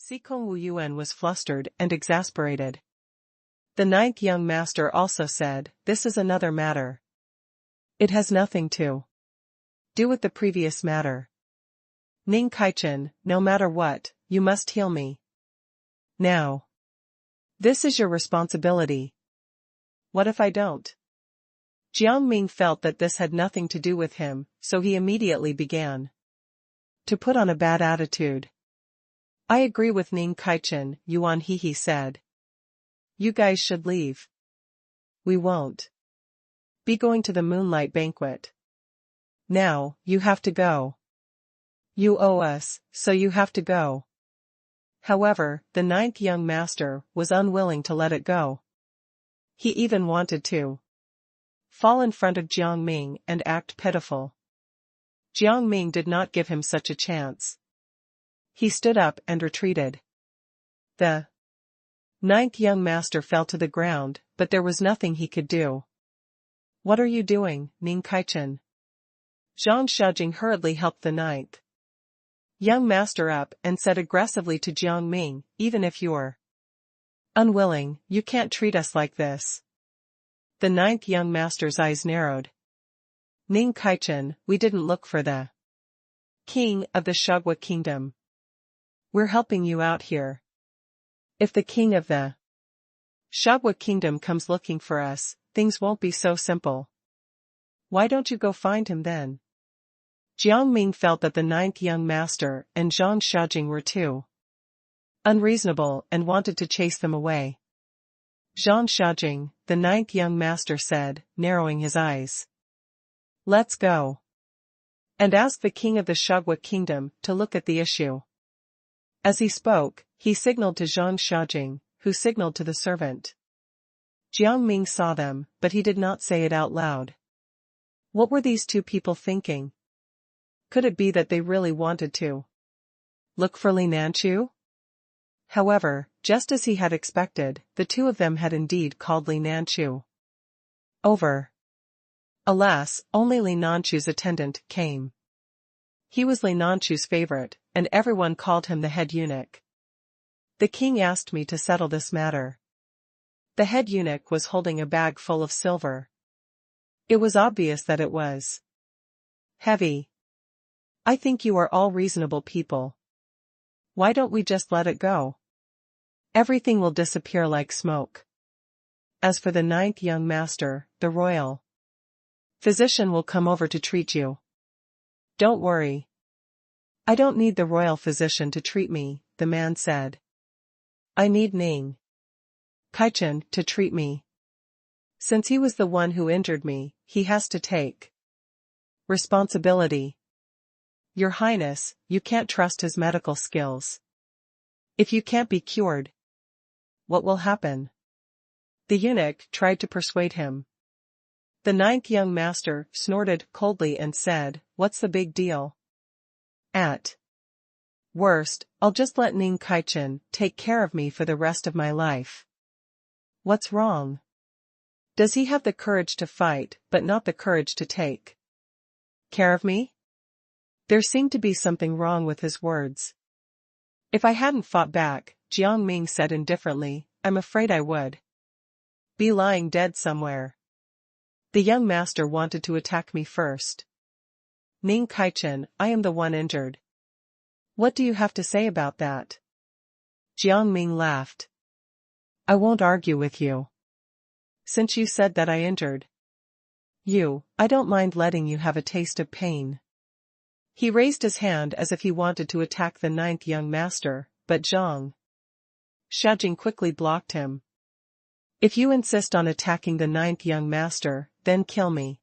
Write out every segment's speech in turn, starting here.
Sikong Wuyuan was flustered and exasperated. The ninth young master also said, "This is another matter. It has nothing to do with the previous matter. Ning Kaichen, no matter what, you must heal me. Now. This is your responsibility. What if I don't?" Jiang Ming felt that this had nothing to do with him, so he immediately began to put on a bad attitude. "I agree with Ning Kaichen," Yuan He said. "You guys should leave. We won't be going to the moonlight banquet. Now, you have to go. You owe us, so you have to go." However, the ninth young master was unwilling to let it go. He even wanted to fall in front of Jiang Ming and act pitiful. Jiang Ming did not give him such a chance. He stood up and retreated. The ninth young master fell to the ground, but there was nothing he could do. "What are you doing, Ning Kaichen?" Zhang Shaojing hurriedly helped the ninth young master up and said aggressively to Jiang Ming, "Even if you're unwilling, you can't treat us like this." The ninth young master's eyes narrowed. "Ning Kaichen, we didn't look for the king of the Shagwa kingdom. We're helping you out here. If the king of the Shagwa kingdom comes looking for us, things won't be so simple. Why don't you go find him then?" Jiang Ming felt that the ninth young master and Zhang Shaojing were too unreasonable and wanted to chase them away. "Zhang Shaojing," the ninth young master said, narrowing his eyes. "Let's go. And ask the king of the Shagwa kingdom to look at the issue." As he spoke, he signaled to Zhang Shaojing, who signaled to the servant. Jiang Ming saw them, but he did not say it out loud. What were these two people thinking? Could it be that they really wanted to look for Li Nanchu? However, just as he had expected, the two of them had indeed called Li Nanchu over. Alas, only Li Nanchu's attendant came. He was Li Nanchu's favorite, and everyone called him the head eunuch. "The king asked me to settle this matter." The head eunuch was holding a bag full of silver. It was obvious that it was heavy. "I think you are all reasonable people. Why don't we just let it go? Everything will disappear like smoke. As for the ninth young master, the royal physician will come over to treat you. Don't worry." "I don't need the royal physician to treat me," the man said. "I need Ning Kaichen to treat me. Since he was the one who injured me, he has to take responsibility. Your Highness, you can't trust his medical skills. If you can't be cured, what will happen?" The eunuch tried to persuade him. The ninth young master snorted coldly and said, "What's the big deal? At worst, I'll just let Ning Kaichen take care of me for the rest of my life. What's wrong? Does he have the courage to fight, but not the courage to take care of me?" There seemed to be something wrong with his words. "If I hadn't fought back," Jiang Ming said indifferently, "I'm afraid I would be lying dead somewhere. The young master wanted to attack me first. Ning Kaichen, I am the one injured. What do you have to say about that?" Jiang Ming laughed. "I won't argue with you. Since you said that I injured you, I don't mind letting you have a taste of pain." He raised his hand as if he wanted to attack the ninth young master, but Zhang Shaojing quickly blocked him. "If you insist on attacking the ninth young master, then kill me.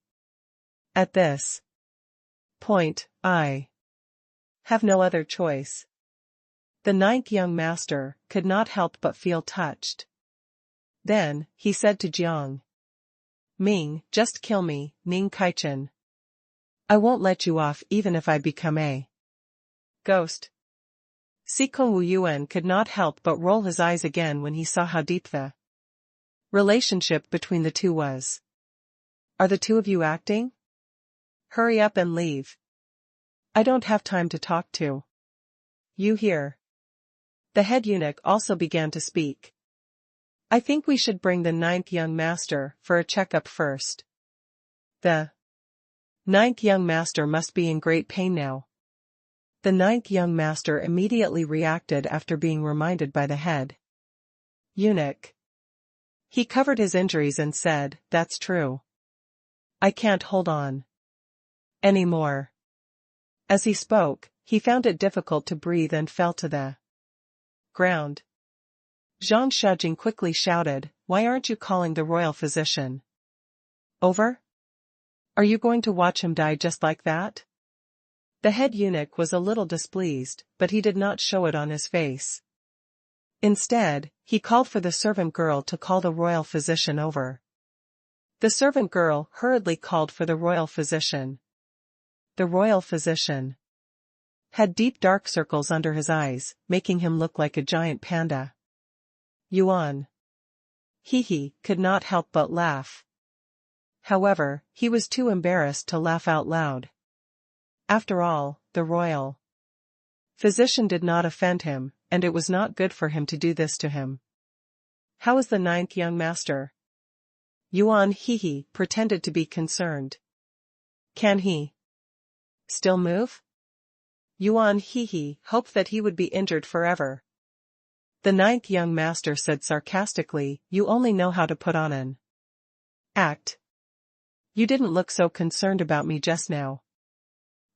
At this point, I have no other choice." The ninth young master could not help but feel touched. Then, he said to Jiang Ming, "Just kill me, Ning Kaichen. I won't let you off even if I become a ghost." Sikong Wuyuan could not help but roll his eyes again when he saw how deep the relationship between the two was. "Are the two of you acting? Hurry up and leave. I don't have time to talk to you here." The head eunuch also began to speak. I think we should bring the ninth young master for a checkup first. The ninth young master must be in great pain now. The ninth young master immediately reacted after being reminded by the head eunuch. He covered his injuries and said, that's true. I can't hold on anymore. As he spoke, he found it difficult to breathe and fell to the ground. Zhang Shijing quickly shouted, why aren't you calling the royal physician? Over? Are you going to watch him die just like that? The head eunuch was a little displeased, but he did not show it on his face. Instead, he called for the servant girl to call the royal physician over. The servant girl hurriedly called for the royal physician. The royal physician had deep dark circles under his eyes, making him look like a giant panda. Yuan He could not help but laugh. However, he was too embarrassed to laugh out loud. After all, the royal physician did not offend him, and it was not good for him to do this to him. How is the ninth young master? Yuan He pretended to be concerned. Can he still move? Yuan He hoped that he would be injured forever. The ninth young master said sarcastically, you only know how to put on an act. You didn't look so concerned about me just now.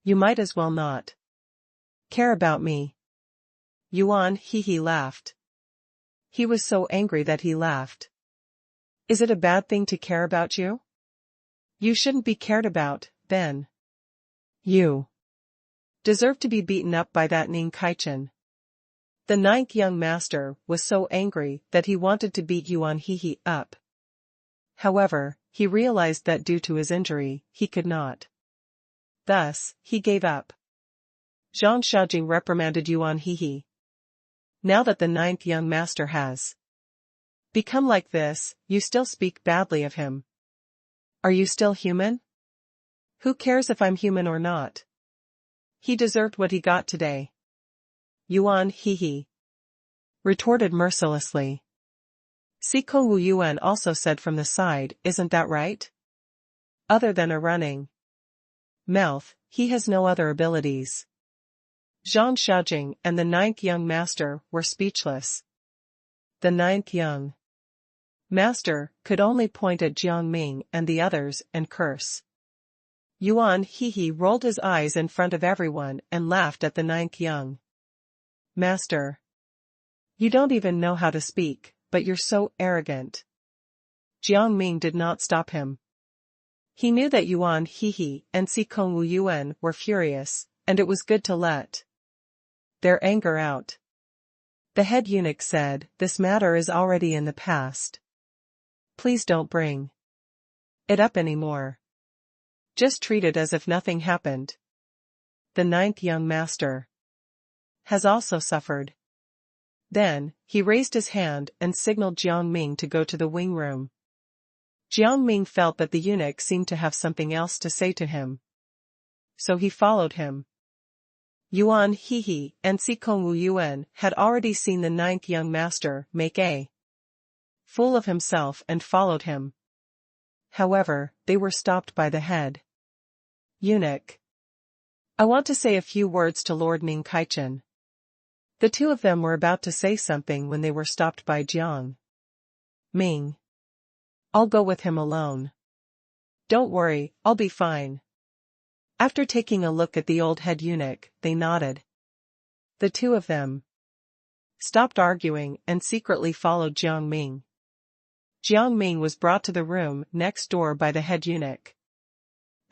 You might as well not care about me. Yuan He laughed. He was so angry that he laughed. Is it a bad thing to care about you? You shouldn't be cared about, then. You deserve to be beaten up by that Ning Kaichen. The ninth young master was so angry that he wanted to beat Yuan He up. However, he realized that due to his injury, he could not. Thus, he gave up. Zhang Shijing reprimanded Yuan He. Now that the ninth young master has become like this, you still speak badly of him. Are you still human? Who cares if I'm human or not? He deserved what he got today. Yuan He retorted mercilessly. Sikong Wu Yuan also said from the side, isn't that right? Other than a running mouth, he has no other abilities. Zhang Shijing and the ninth young master were speechless. The ninth young master could only point at Jiang Ming and the others and curse. Yuan He rolled his eyes in front of everyone and laughed at the ninth young master. You don't even know how to speak, but you're so arrogant. Jiang Ming did not stop him. He knew that Yuan He and Sikong Wu Yuan were furious, and it was good to let their anger out. The head eunuch said, this matter is already in the past. Please don't bring it up anymore. Just treat it as if nothing happened. The ninth young master has also suffered. Then, he raised his hand and signaled Jiang Ming to go to the wing room. Jiang Ming felt that the eunuch seemed to have something else to say to him. So he followed him. Yuan He and Sikong Wu Yuan had already seen the ninth young master make a fool of himself and followed him. However, they were stopped by the head eunuch. I want to say a few words to Lord Ning Kaichen. The two of them were about to say something when they were stopped by Jiang Ming. I'll go with him alone. Don't worry, I'll be fine. After taking a look at the old head eunuch, they nodded. The two of them stopped arguing and secretly followed Jiang Ming. Jiang Ming was brought to the room next door by the head eunuch.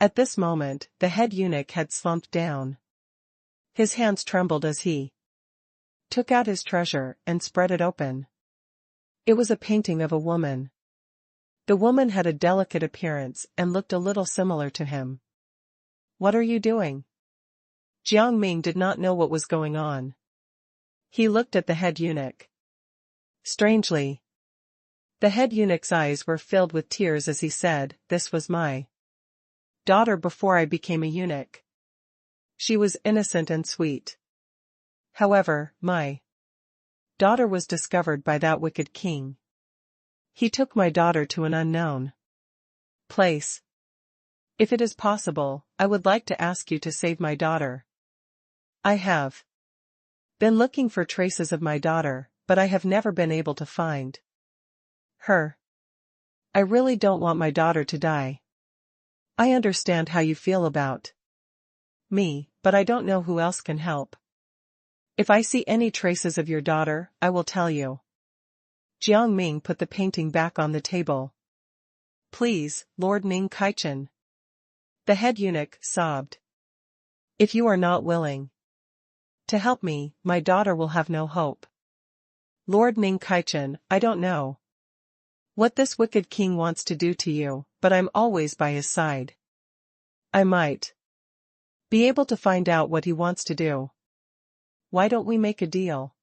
At this moment, the head eunuch had slumped down. His hands trembled as he took out his treasure and spread it open. It was a painting of a woman. The woman had a delicate appearance and looked a little similar to him. What are you doing? Jiang Ming did not know what was going on. He looked at the head eunuch. Strangely, the head eunuch's eyes were filled with tears as he said, this was my daughter before I became a eunuch. She was innocent and sweet. However, my Daughter was discovered by that wicked king. He took my daughter to an unknown place. If it is possible, I would like to ask you to save my daughter. I have been looking for traces of my daughter, but I have never been able to find her. I really don't want my daughter to die. I understand how you feel about me, but I don't know who else can help. If I see any traces of your daughter, I will tell you. Jiang Ming put the painting back on the table. Please, Lord Ning Kaichen. The head eunuch sobbed. If you are not willing to help me, my daughter will have no hope. Lord Ning Kaichen, I don't know what this wicked king wants to do to you, but I'm always by his side. I might be able to find out what he wants to do. Why don't we make a deal?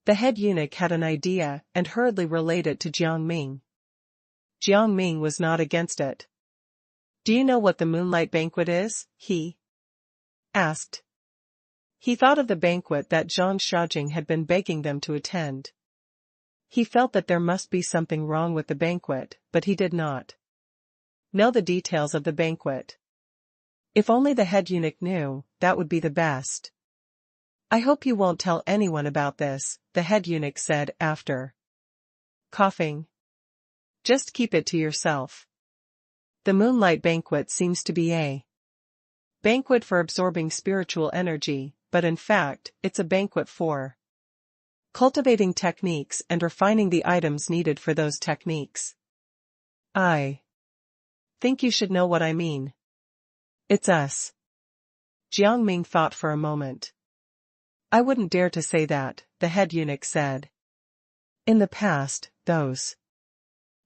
The head eunuch had an idea and hurriedly relayed it to Jiang Ming. Jiang Ming was not against it. Do you know what the moonlight banquet is? He asked. He thought of the banquet that Zhang Xiaojing had been begging them to attend. He felt that there must be something wrong with the banquet, but he did not know the details of the banquet. If only the head eunuch knew, that would be the best. I hope you won't tell anyone about this, the head eunuch said after coughing. Just keep it to yourself. The moonlight banquet seems to be a banquet for absorbing spiritual energy, but in fact, it's a banquet for cultivating techniques and refining the items needed for those techniques. I think you should know what I mean. It's us. Jiang Ming thought for a moment. I wouldn't dare to say that, the head eunuch said. In the past, those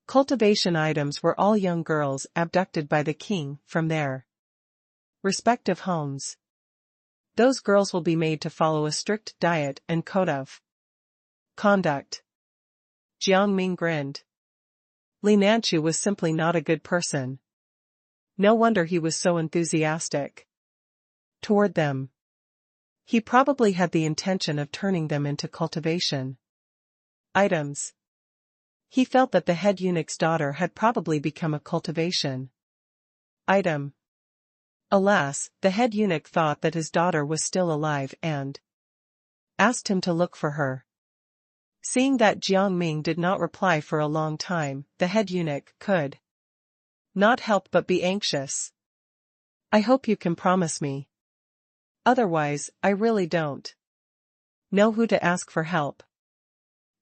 cultivation items were all young girls abducted by the king from their respective homes. Those girls will be made to follow a strict diet and code of conduct. Jiang Ming grinned. Li Nanchu was simply not a good person. No wonder he was so enthusiastic toward them. He probably had the intention of turning them into cultivation items. He felt that the head eunuch's daughter had probably become a cultivation item. Alas, the head eunuch thought that his daughter was still alive and asked him to look for her. Seeing that Jiang Ming did not reply for a long time, the head eunuch could not help but be anxious. I hope you can promise me. Otherwise, I really don't know who to ask for help.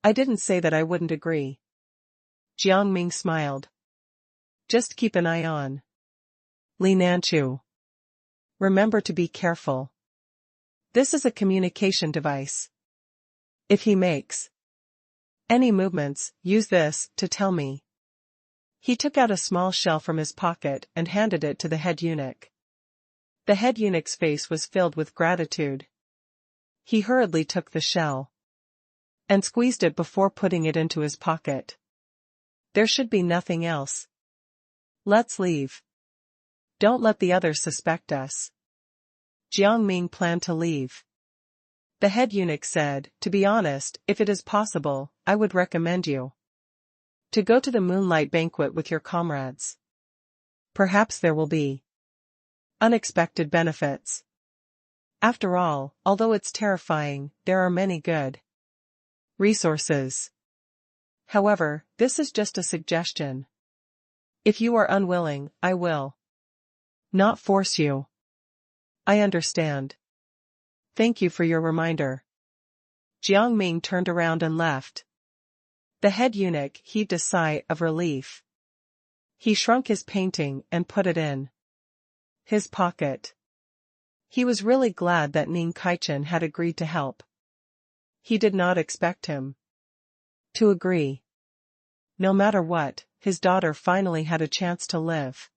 I didn't say that I wouldn't agree. Jiang Ming smiled. Just keep an eye on Li Nanchu. Remember to be careful. This is a communication device. If he makes any movements, use this to tell me. He took out a small shell from his pocket and handed it to the head eunuch. The head eunuch's face was filled with gratitude. He hurriedly took the shell and squeezed it before putting it into his pocket. There should be nothing else. Let's leave. Don't let the others suspect us. Jiang Ming planned to leave. The head eunuch said, to be honest, if it is possible, I would recommend you to go to the moonlight banquet with your comrades. Perhaps there will be unexpected benefits. After all, although it's terrifying, there are many good resources. However, this is just a suggestion. If you are unwilling, I will not force you. I understand. Thank you for your reminder. Jiang Ming turned around and left. The head eunuch heaved a sigh of relief. He shrunk his painting and put it in his pocket. He was really glad that Ning Kaichen had agreed to help. He did not expect him to agree. No matter what, his daughter finally had a chance to live.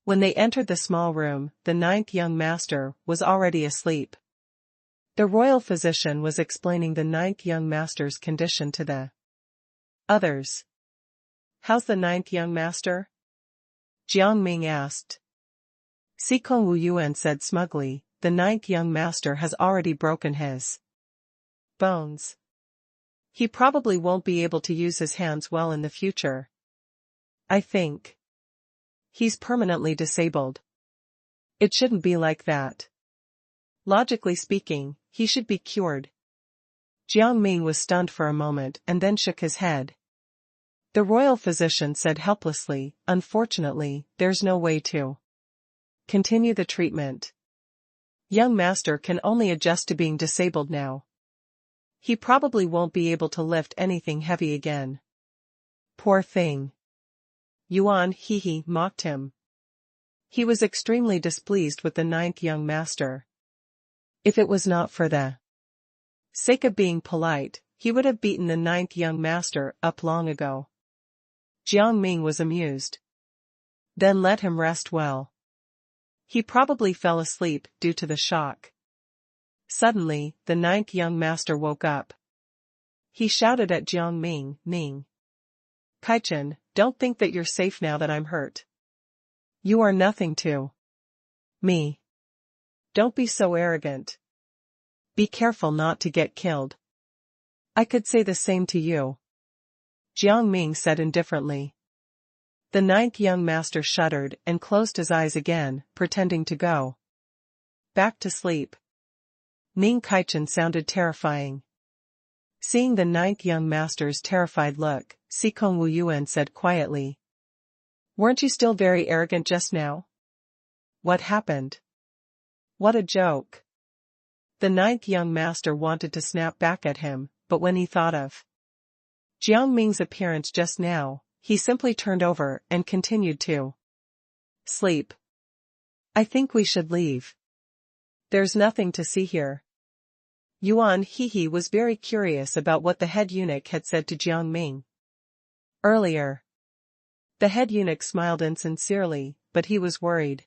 When they entered the small room, the ninth young master was already asleep. The royal physician was explaining the ninth young master's condition to the others. How's the ninth young master? Jiang Ming asked. Sikong Wu Yuan said smugly, the ninth young master has already broken his bones. He probably won't be able to use his hands well in the future. I think he's permanently disabled. It shouldn't be like that. Logically speaking, he should be cured. Jiang Ming was stunned for a moment and then shook his head. The royal physician said helplessly, "Unfortunately, there's no way to continue the treatment. Young master can only adjust to being disabled now. He probably won't be able to lift anything heavy again." Poor thing. Yuan Hehe mocked him. He was extremely displeased with the ninth young master. If it was not for the sake of being polite, he would have beaten the ninth young master up long ago. Jiang Ming was amused. Then let him rest well. He probably fell asleep due to the shock. Suddenly, the ninth young master woke up. He shouted at Jiang Ming, "Ming Kaichen, don't think that you're safe now that I'm hurt. You are nothing to me. Don't be so arrogant. Be careful not to get killed." "I could say the same to you," Jiang Ming said indifferently. The ninth young master shuddered and closed his eyes again, pretending to go back to sleep. Ming Kaichen sounded terrifying. Seeing the ninth young master's terrified look, Sikong Wu Yuan said quietly, "Weren't you still very arrogant just now? What happened? What a joke." The ninth young master wanted to snap back at him, but when he thought of Jiang Ming's appearance just now, he simply turned over and continued to sleep. "I think we should leave. There's nothing to see here." Yuan Hehe was very curious about what the head eunuch had said to Jiang Ming earlier. The head eunuch smiled insincerely, but he was worried.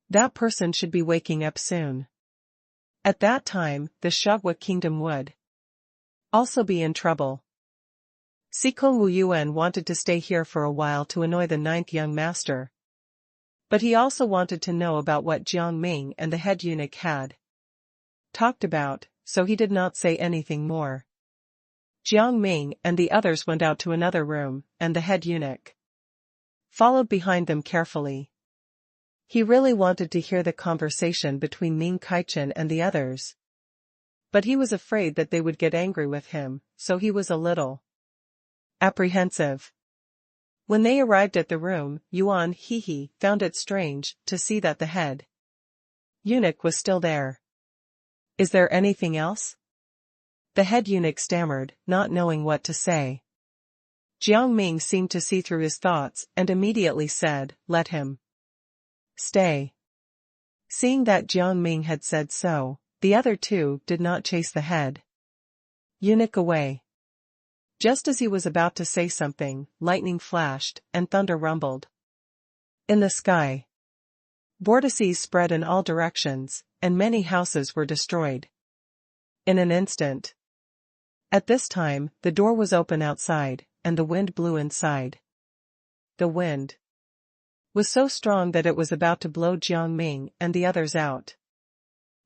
That person should be waking up soon. At that time, the Shagwa kingdom would also be in trouble. Sikong Wu Yuan wanted to stay here for a while to annoy the ninth young master. But he also wanted to know about what Jiang Ming and the head eunuch had talked about, so he did not say anything more. Jiang Ming and the others went out to another room, and the head eunuch followed behind them carefully. He really wanted to hear the conversation between Ming Kaichen and the others. But he was afraid that they would get angry with him, so he was a little apprehensive. When they arrived at the room, Yuan Hehe found it strange to see that the head eunuch was still there. "Is there anything else?" the head eunuch stammered, not knowing what to say. Jiang Ming seemed to see through his thoughts and immediately said, "Let him stay." Seeing that Jiang Ming had said so, the other two did not chase the head eunuch away. Just as he was about to say something, lightning flashed and thunder rumbled in the sky. Vortices spread in all directions, and many houses were destroyed in an instant. At this time, the door was open outside, and the wind blew inside. The wind was so strong that it was about to blow Jiang Ming and the others out.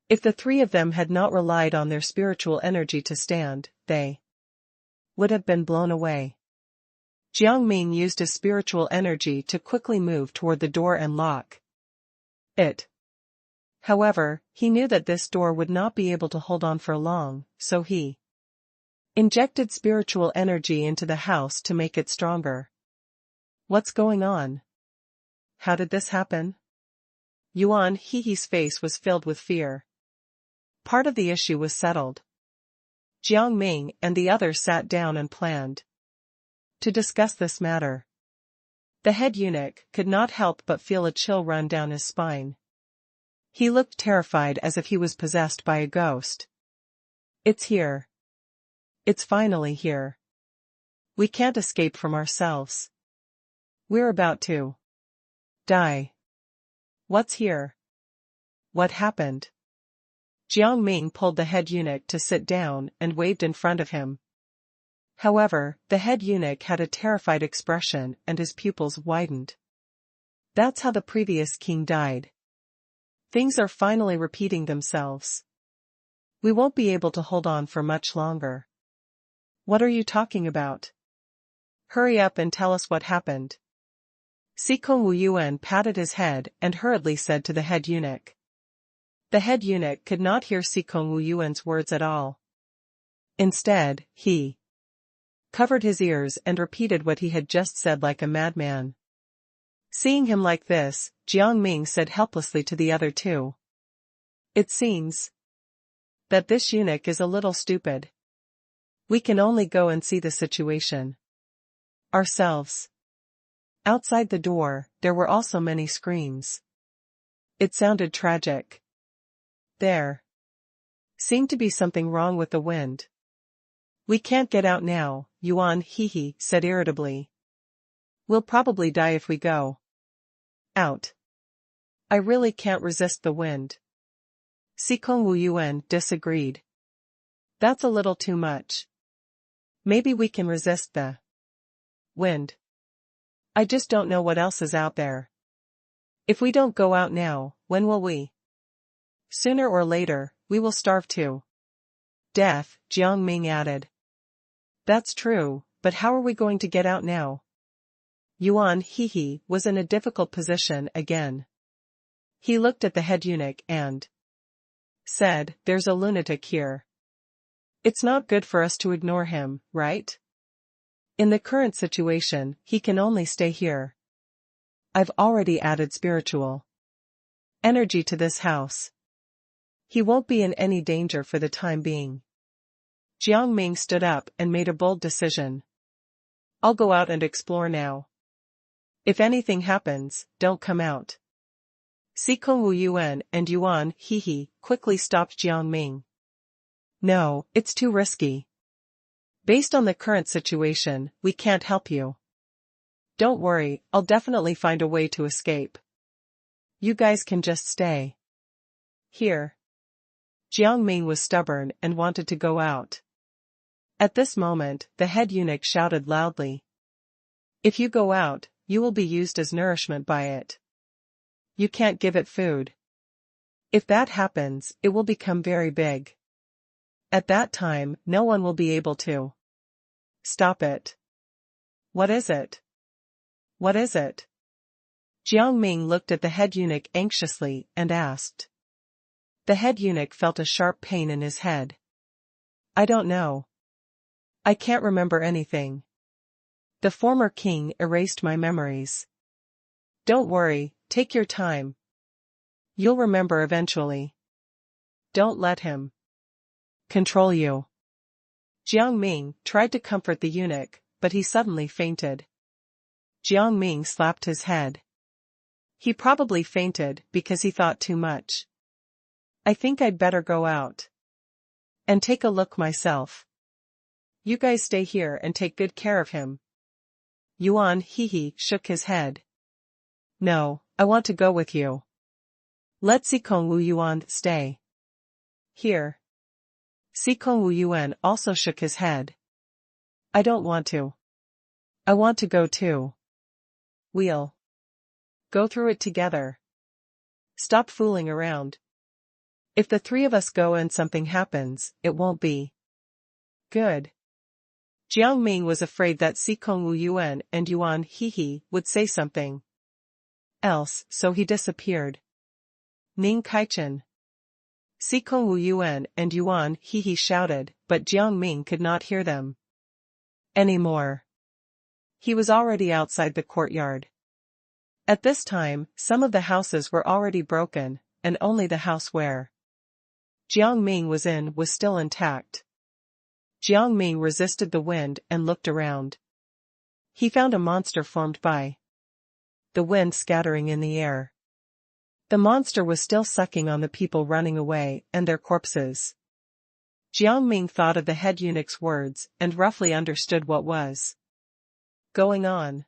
If the three of them had not relied on their spiritual energy to stand, they would have been blown away. Jiang Ming used his spiritual energy to quickly move toward the door and lock it. However, he knew that this door would not be able to hold on for long, so he injected spiritual energy into the house to make it stronger. "What's going on? How did this happen?" Yuan Hehe's face was filled with fear. Part of the issue was settled. Jiang Ming and the others sat down and planned to discuss this matter. The head eunuch could not help but feel a chill run down his spine. He looked terrified as if he was possessed by a ghost. "It's here. It's finally here. We can't escape from ourselves. We're about to die. What's here? What happened?" Jiang Ming pulled the head eunuch to sit down and waved in front of him. However, the head eunuch had a terrified expression and his pupils widened. "That's how the previous king died. Things are finally repeating themselves. We won't be able to hold on for much longer." What are you talking about? Hurry up and tell us what happened. Sikong Wu Yuan patted his head and hurriedly said to the head eunuch. The head eunuch could not hear Sikong Wu Yuan's words at all. Instead, he covered his ears and repeated what he had just said like a madman. Seeing him like this, Jiang Ming said helplessly to the other two. It seems that this eunuch is a little stupid. We can only go and see the situation ourselves. Outside the door, there were also many screams. It sounded tragic. There seemed to be something wrong with the wind. We can't get out now, Yuan said irritably. We'll probably die if we go out. I really can't resist the wind. Sikong Wu Yuan disagreed. That's a little too much. Maybe we can resist the wind. I just don't know what else is out there. If we don't go out now, when will we? Sooner or later, we will starve to death, Jiang Ming added. That's true, but how are we going to get out now? Yuan was in a difficult position again. He looked at the head eunuch and said, There's a lunatic here. It's not good for us to ignore him, right? In the current situation, he can only stay here. I've already added spiritual energy to this house. He won't be in any danger for the time being. Jiang Ming stood up and made a bold decision. I'll go out and explore now. If anything happens, don't come out. Sikong Wu Yuan and Yuan quickly stopped Jiang Ming. No, it's too risky. Based on the current situation, we can't help you. Don't worry, I'll definitely find a way to escape. You guys can just stay here. Jiang Ming was stubborn and wanted to go out. At this moment, the head eunuch shouted loudly. If you go out, you will be used as nourishment by it. You can't give it food. If that happens, it will become very big. At that time, no one will be able to stop it. What is it? What is it? Jiang Ming looked at the head eunuch anxiously and asked. The head eunuch felt a sharp pain in his head. I don't know. I can't remember anything. The former king erased my memories. Don't worry, take your time. You'll remember eventually. Don't let him control you. Jiang Ming tried to comfort the eunuch, but he suddenly fainted. Jiang Ming slapped his head. He probably fainted because he thought too much. I think I'd better go out and take a look myself. You guys stay here and take good care of him. Yuan shook his head. No, I want to go with you. Let Sikong Wu Yuan stay here. Sikong Wu Yuan also shook his head. I don't want to. I want to go too. We'll go through it together. Stop fooling around. If the three of us go and something happens, it won't be good. Jiang Ming was afraid that Sikong Wu Yuan and Yuan would say something else, so he disappeared. Ning Kaichen. Sikong Wu Yuan and Yuan shouted, but Jiang Ming could not hear them anymore. He was already outside the courtyard. At this time, some of the houses were already broken, and only the house where Jiang Ming was in was still intact. Jiang Ming resisted the wind and looked around. He found a monster formed by the wind scattering in the air. The monster was still sucking on the people running away and their corpses. Jiang Ming thought of the head eunuch's words and roughly understood what was going on.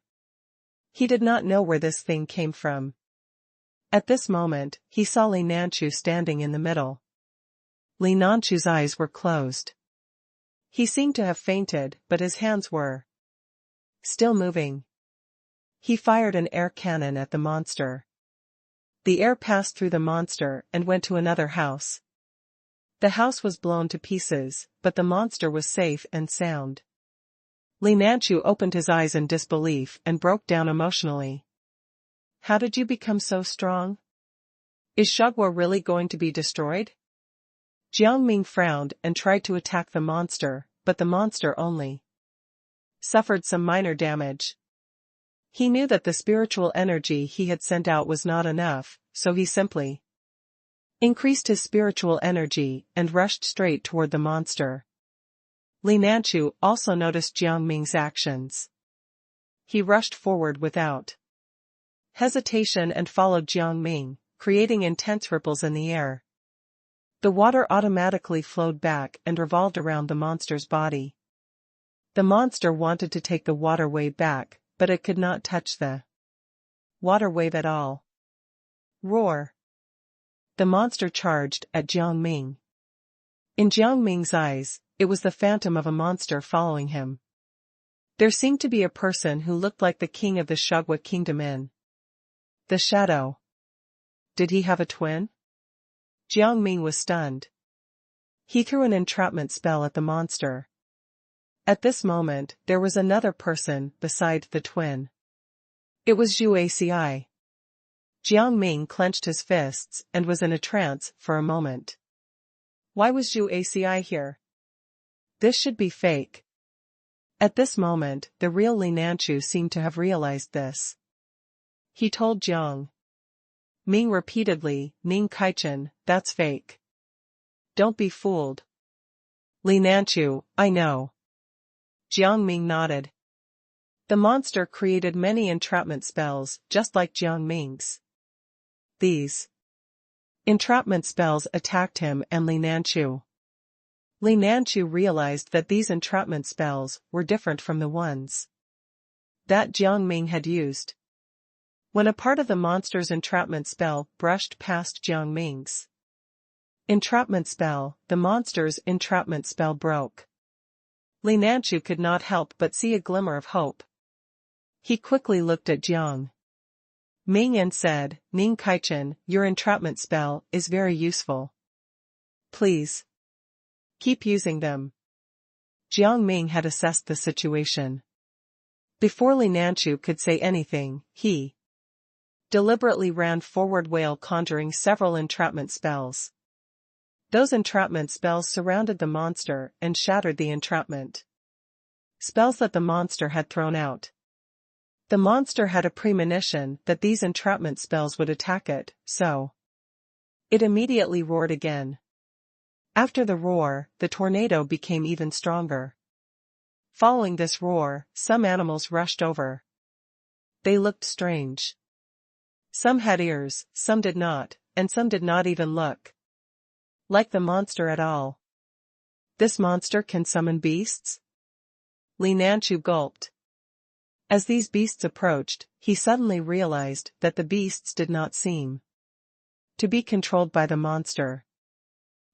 He did not know where this thing came from. At this moment, he saw Li Nanchu standing in the middle. Li Nanchu's eyes were closed. He seemed to have fainted, but his hands were still moving. He fired an air cannon at the monster. The air passed through the monster and went to another house. The house was blown to pieces, but the monster was safe and sound. Li Nanchu opened his eyes in disbelief and broke down emotionally. How did you become so strong? Is Shugwa really going to be destroyed? Jiang Ming frowned and tried to attack the monster, but the monster only suffered some minor damage. He knew that the spiritual energy he had sent out was not enough, so he simply increased his spiritual energy and rushed straight toward the monster. Li Nanchu also noticed Jiang Ming's actions. He rushed forward without hesitation and followed Jiang Ming, creating intense ripples in the air. The water automatically flowed back and revolved around the monster's body. The monster wanted to take the water wave back, but it could not touch the water wave at all. Roar! The monster charged at Jiang Ming. In Jiang Ming's eyes, it was the phantom of a monster following him. There seemed to be a person who looked like the king of the Shugwa kingdom in the shadow. Did he have a twin? Jiang Ming was stunned. He threw an entrapment spell at the monster. At this moment, there was another person beside the twin. It was Zhu Aci. Jiang Ming clenched his fists and was in a trance for a moment. Why was Zhu Aci here? This should be fake. At this moment, the real Li Nanchu seemed to have realized this. He told Jiang Ming repeatedly, Ning Kaichen, that's fake. Don't be fooled. Li Nanchu, I know. Jiang Ming nodded. The monster created many entrapment spells, just like Jiang Ming's. These entrapment spells attacked him and Li Nanchu. Li Nanchu realized that these entrapment spells were different from the ones that Jiang Ming had used. When a part of the monster's entrapment spell brushed past Jiang Ming's entrapment spell, the monster's entrapment spell broke. Li Nanchu could not help but see a glimmer of hope. He quickly looked at Jiang Ming and said, Ning Kaichen, your entrapment spell is very useful. Please keep using them. Jiang Ming had assessed the situation. Before Li Nanchu could say anything, he deliberately ran forward while conjuring several entrapment spells. Those entrapment spells surrounded the monster and shattered the entrapment spells that the monster had thrown out. The monster had a premonition that these entrapment spells would attack it, so it immediately roared again. After the roar, the tornado became even stronger. Following this roar, some animals rushed over. They looked strange. Some had ears, some did not, and some did not even look like the monster at all. This monster can summon beasts? Li Nanchu gulped. As these beasts approached, he suddenly realized that the beasts did not seem to be controlled by the monster.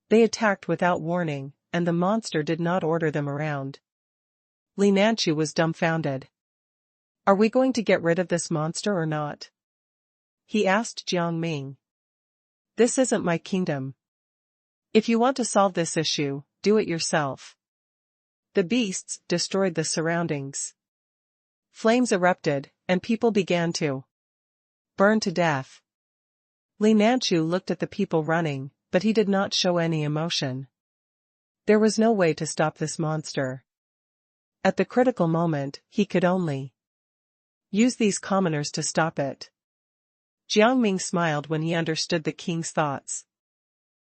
They attacked without warning, and the monster did not order them around. Li Nanchu was dumbfounded. Are we going to get rid of this monster or not? He asked Jiang Ming. This isn't my kingdom. If you want to solve this issue, do it yourself. The beasts destroyed the surroundings. Flames erupted, and people began to burn to death. Li Nanchu looked at the people running, but he did not show any emotion. There was no way to stop this monster. At the critical moment, he could only use these commoners to stop it. Jiang Ming smiled when he understood the king's thoughts.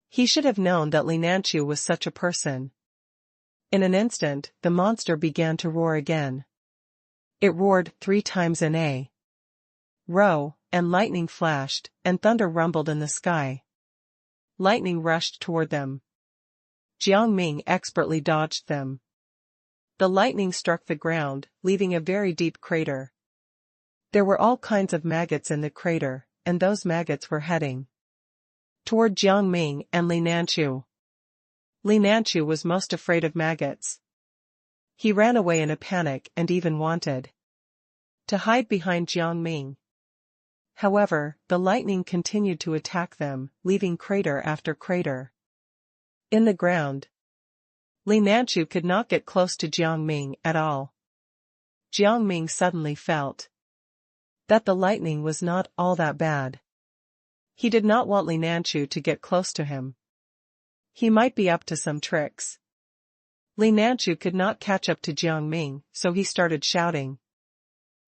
He should have known that Li Nanchu was such a person. In an instant, the monster began to roar again. It roared 3 times in a row, and lightning flashed, and thunder rumbled in the sky. Lightning rushed toward them. Jiang Ming expertly dodged them. The lightning struck the ground, leaving a very deep crater. There were all kinds of maggots in the crater, and those maggots were heading toward Jiang Ming and Li Nanchu. Li Nanchu was most afraid of maggots. He ran away in a panic and even wanted to hide behind Jiang Ming. However, the lightning continued to attack them, leaving crater after crater. In the ground. Li Nanchu could not get close to Jiang Ming at all. Jiang Ming suddenly felt that the lightning was not all that bad. He did not want Li Nanchu to get close to him. He might be up to some tricks. Li Nanchu could not catch up to Jiang Ming, so he started shouting.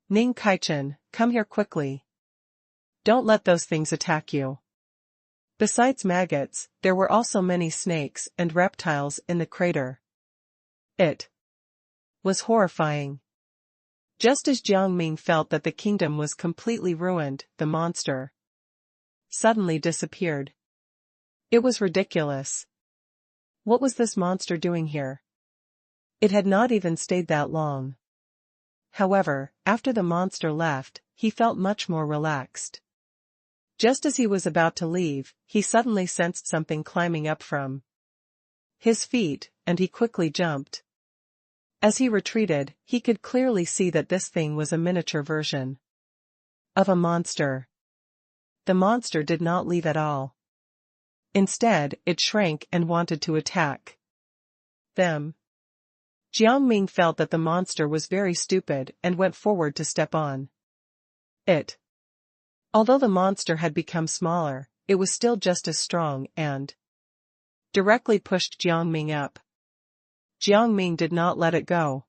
Ning Kaichen, come here quickly. Don't let those things attack you. Besides maggots, there were also many snakes and reptiles in the crater. It was horrifying. Just as Jiang Ming felt that the kingdom was completely ruined, the monster suddenly disappeared. It was ridiculous. What was this monster doing here? It had not even stayed that long. However, after the monster left, he felt much more relaxed. Just as he was about to leave, he suddenly sensed something climbing up from his feet, and he quickly jumped. As he retreated, he could clearly see that this thing was a miniature version of a monster. The monster did not leave at all. Instead, it shrank and wanted to attack them. Jiang Ming felt that the monster was very stupid and went forward to step on it. Although the monster had become smaller, it was still just as strong and directly pushed Jiang Ming up. Jiang Ming did not let it go.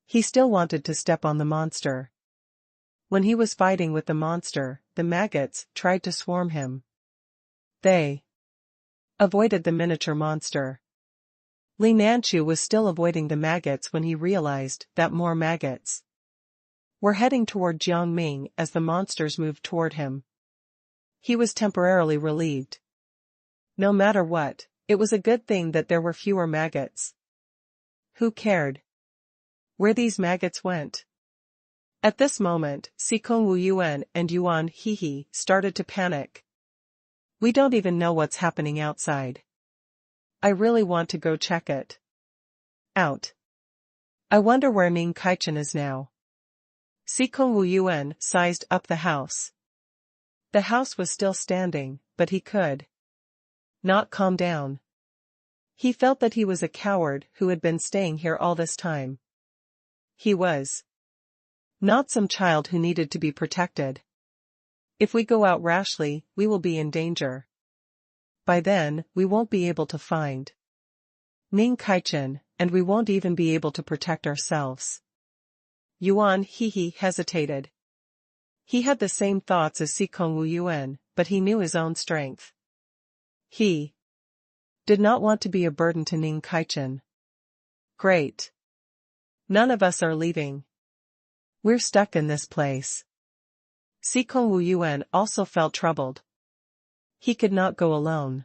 He still wanted to step on the monster. When he was fighting with the monster, the maggots tried to swarm him. They avoided the miniature monster. Li Nanchu was still avoiding the maggots when he realized that more maggots were heading toward Jiang Ming as the monsters moved toward him. He was temporarily relieved. No matter what, it was a good thing that there were fewer maggots. Who cared where these maggots went? At this moment, Sikong Wu Yuan and Yuan Hehe started to panic. We don't even know what's happening outside. I really want to go check it out. I wonder where Ning Kaichen is now. Sikong Wu Yuan sized up the house. The house was still standing, but he could not calm down. He felt that he was a coward who had been staying here all this time. He was not some child who needed to be protected. If we go out rashly, we will be in danger. By then, we won't be able to find Ning Kaichen, and we won't even be able to protect ourselves. Yuan Hehe hesitated. He had the same thoughts as Sikong Wu Yuan, but he knew his own strength. He did not want to be a burden to Ning Kaichen. Great. None of us are leaving. We're stuck in this place. Sikong Wu Yuan also felt troubled. He could not go alone.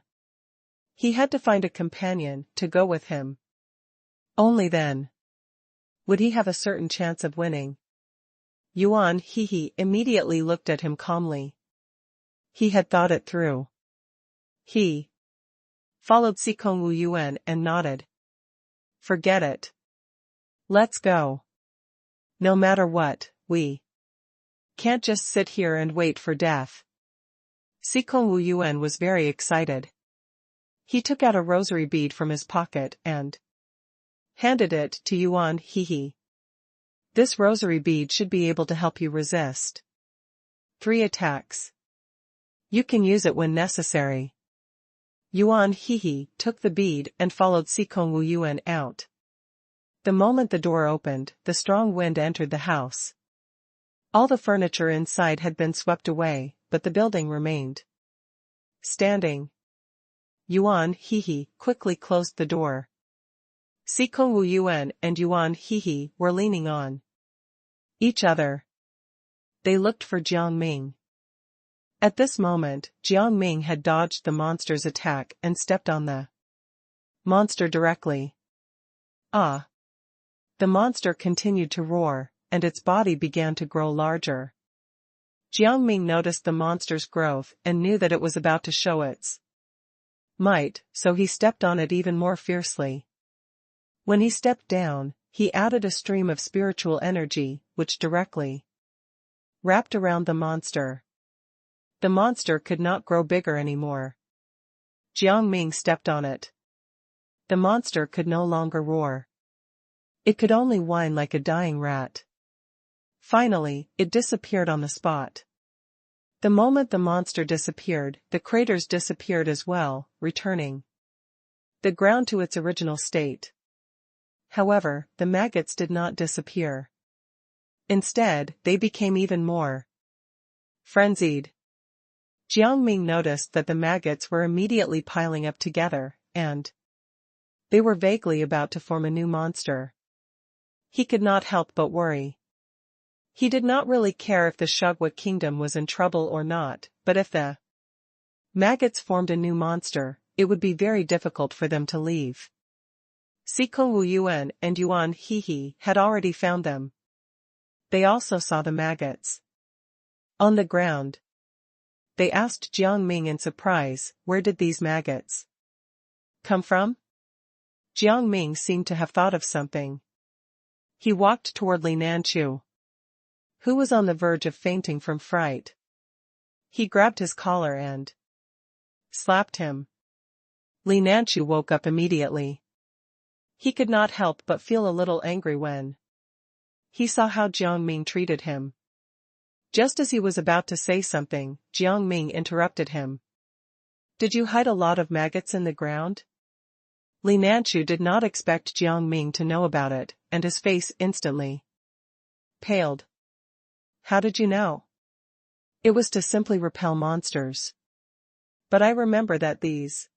He had to find a companion to go with him. Only then would he have a certain chance of winning. Yuan Hehe immediately looked at him calmly. He had thought it through. He followed Sikong Wu Yuan and nodded. Forget it. Let's go. No matter what, we can't just sit here and wait for death. Sikong Wu Yuan was very excited. He took out a rosary bead from his pocket and handed it to Yuan Hehe. This rosary bead should be able to help you resist 3 attacks. You can use it when necessary. Yuan Hehe took the bead and followed Sikong Wu Yuan out. The moment the door opened, the strong wind entered the house. All the furniture inside had been swept away, but the building remained standing. Yuan Hehe quickly closed the door. Sikong Wu Yuan and Yuan Hehe were leaning on each other. They looked for Jiang Ming. At this moment, Jiang Ming had dodged the monster's attack and stepped on the monster directly. Ah! The monster continued to roar, and its body began to grow larger. Jiang Ming noticed the monster's growth and knew that it was about to show its might, so he stepped on it even more fiercely. When he stepped down, he added a stream of spiritual energy, which directly wrapped around the monster. The monster could not grow bigger anymore. Jiang Ming stepped on it. The monster could no longer roar. It could only whine like a dying rat. Finally, it disappeared on the spot. The moment the monster disappeared, the craters disappeared as well, returning the ground to its original state. However, the maggots did not disappear. Instead, they became even more frenzied. Jiang Ming noticed that the maggots were immediately piling up together, and they were vaguely about to form a new monster. He could not help but worry. He did not really care if the Shugwa kingdom was in trouble or not, but if the maggots formed a new monster, it would be very difficult for them to leave. Sikong Wu Yuan and Yuan Hehe had already found them. They also saw the maggots on the ground. They asked Jiang Ming in surprise, where did these maggots come from? Jiang Ming seemed to have thought of something. He walked toward Li Nanchu, who was on the verge of fainting from fright. He grabbed his collar and slapped him. Li Nanchu woke up immediately. He could not help but feel a little angry when he saw how Jiang Ming treated him. Just as he was about to say something, Jiang Ming interrupted him. Did you hide a lot of maggots in the ground? Li Nanchu did not expect Jiang Ming to know about it, and his face instantly paled. How did you know? It was to simply repel monsters. But I remember that these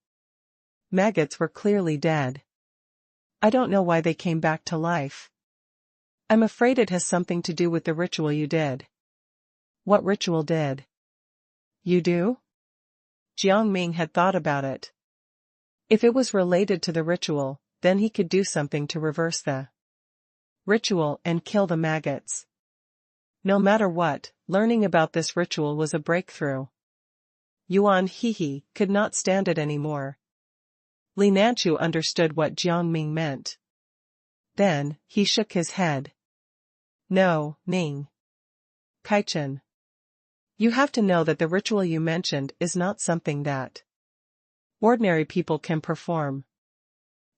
maggots were clearly dead. I don't know why they came back to life. I'm afraid it has something to do with the ritual you did. What ritual did you do? Jiang Ming had thought about it. If it was related to the ritual, then he could do something to reverse the ritual and kill the maggots. No matter what, learning about this ritual was a breakthrough. Yuan Hehe could not stand it anymore. Li Nanchu understood what Jiang Ming meant. Then, he shook his head. No, Ning Kaichen. You have to know that the ritual you mentioned is not something that ordinary people can perform.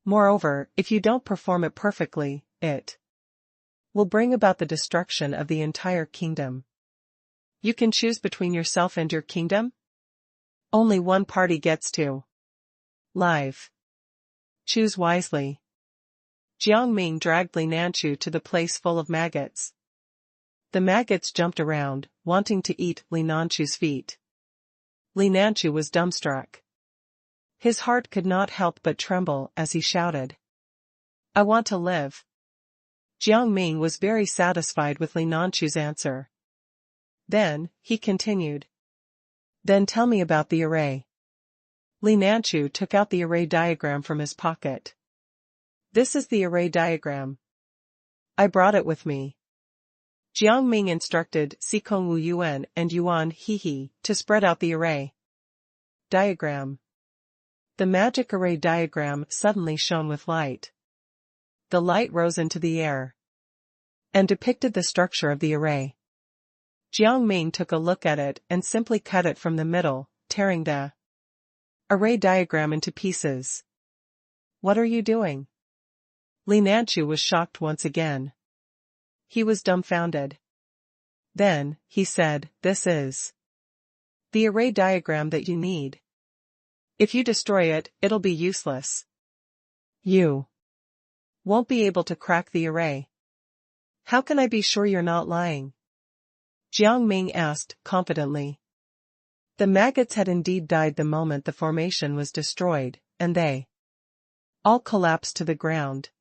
Moreover, if you don't perform it perfectly, it will bring about the destruction of the entire kingdom. You can choose between yourself and your kingdom? Only one party gets to live. Choose wisely. Jiang Ming dragged Li Nanchu to the place full of maggots. The maggots jumped around, wanting to eat Li Nanchu's feet. Li Nanchu was dumbstruck. His heart could not help but tremble as he shouted, I want to live. Jiang Ming was very satisfied with Li Nanchu's answer. Then, he continued. Then tell me about the array. Li Nanchu took out the array diagram from his pocket. This is the array diagram. I brought it with me. Jiang Ming instructed Sikong Wu Yuan and Yuan Hehe to spread out the array diagram. The magic array diagram suddenly shone with light. The light rose into the air and depicted the structure of the array. Jiang Ming took a look at it and simply cut it from the middle, tearing the array diagram into pieces. What are you doing? Li Nanchu was shocked once again. He was dumbfounded. Then, he said, this is the array diagram that you need. If you destroy it, it'll be useless. You won't be able to crack the array. How can I be sure you're not lying? Jiang Ming asked, confidently. The maggots had indeed died the moment the formation was destroyed, and they all collapsed to the ground.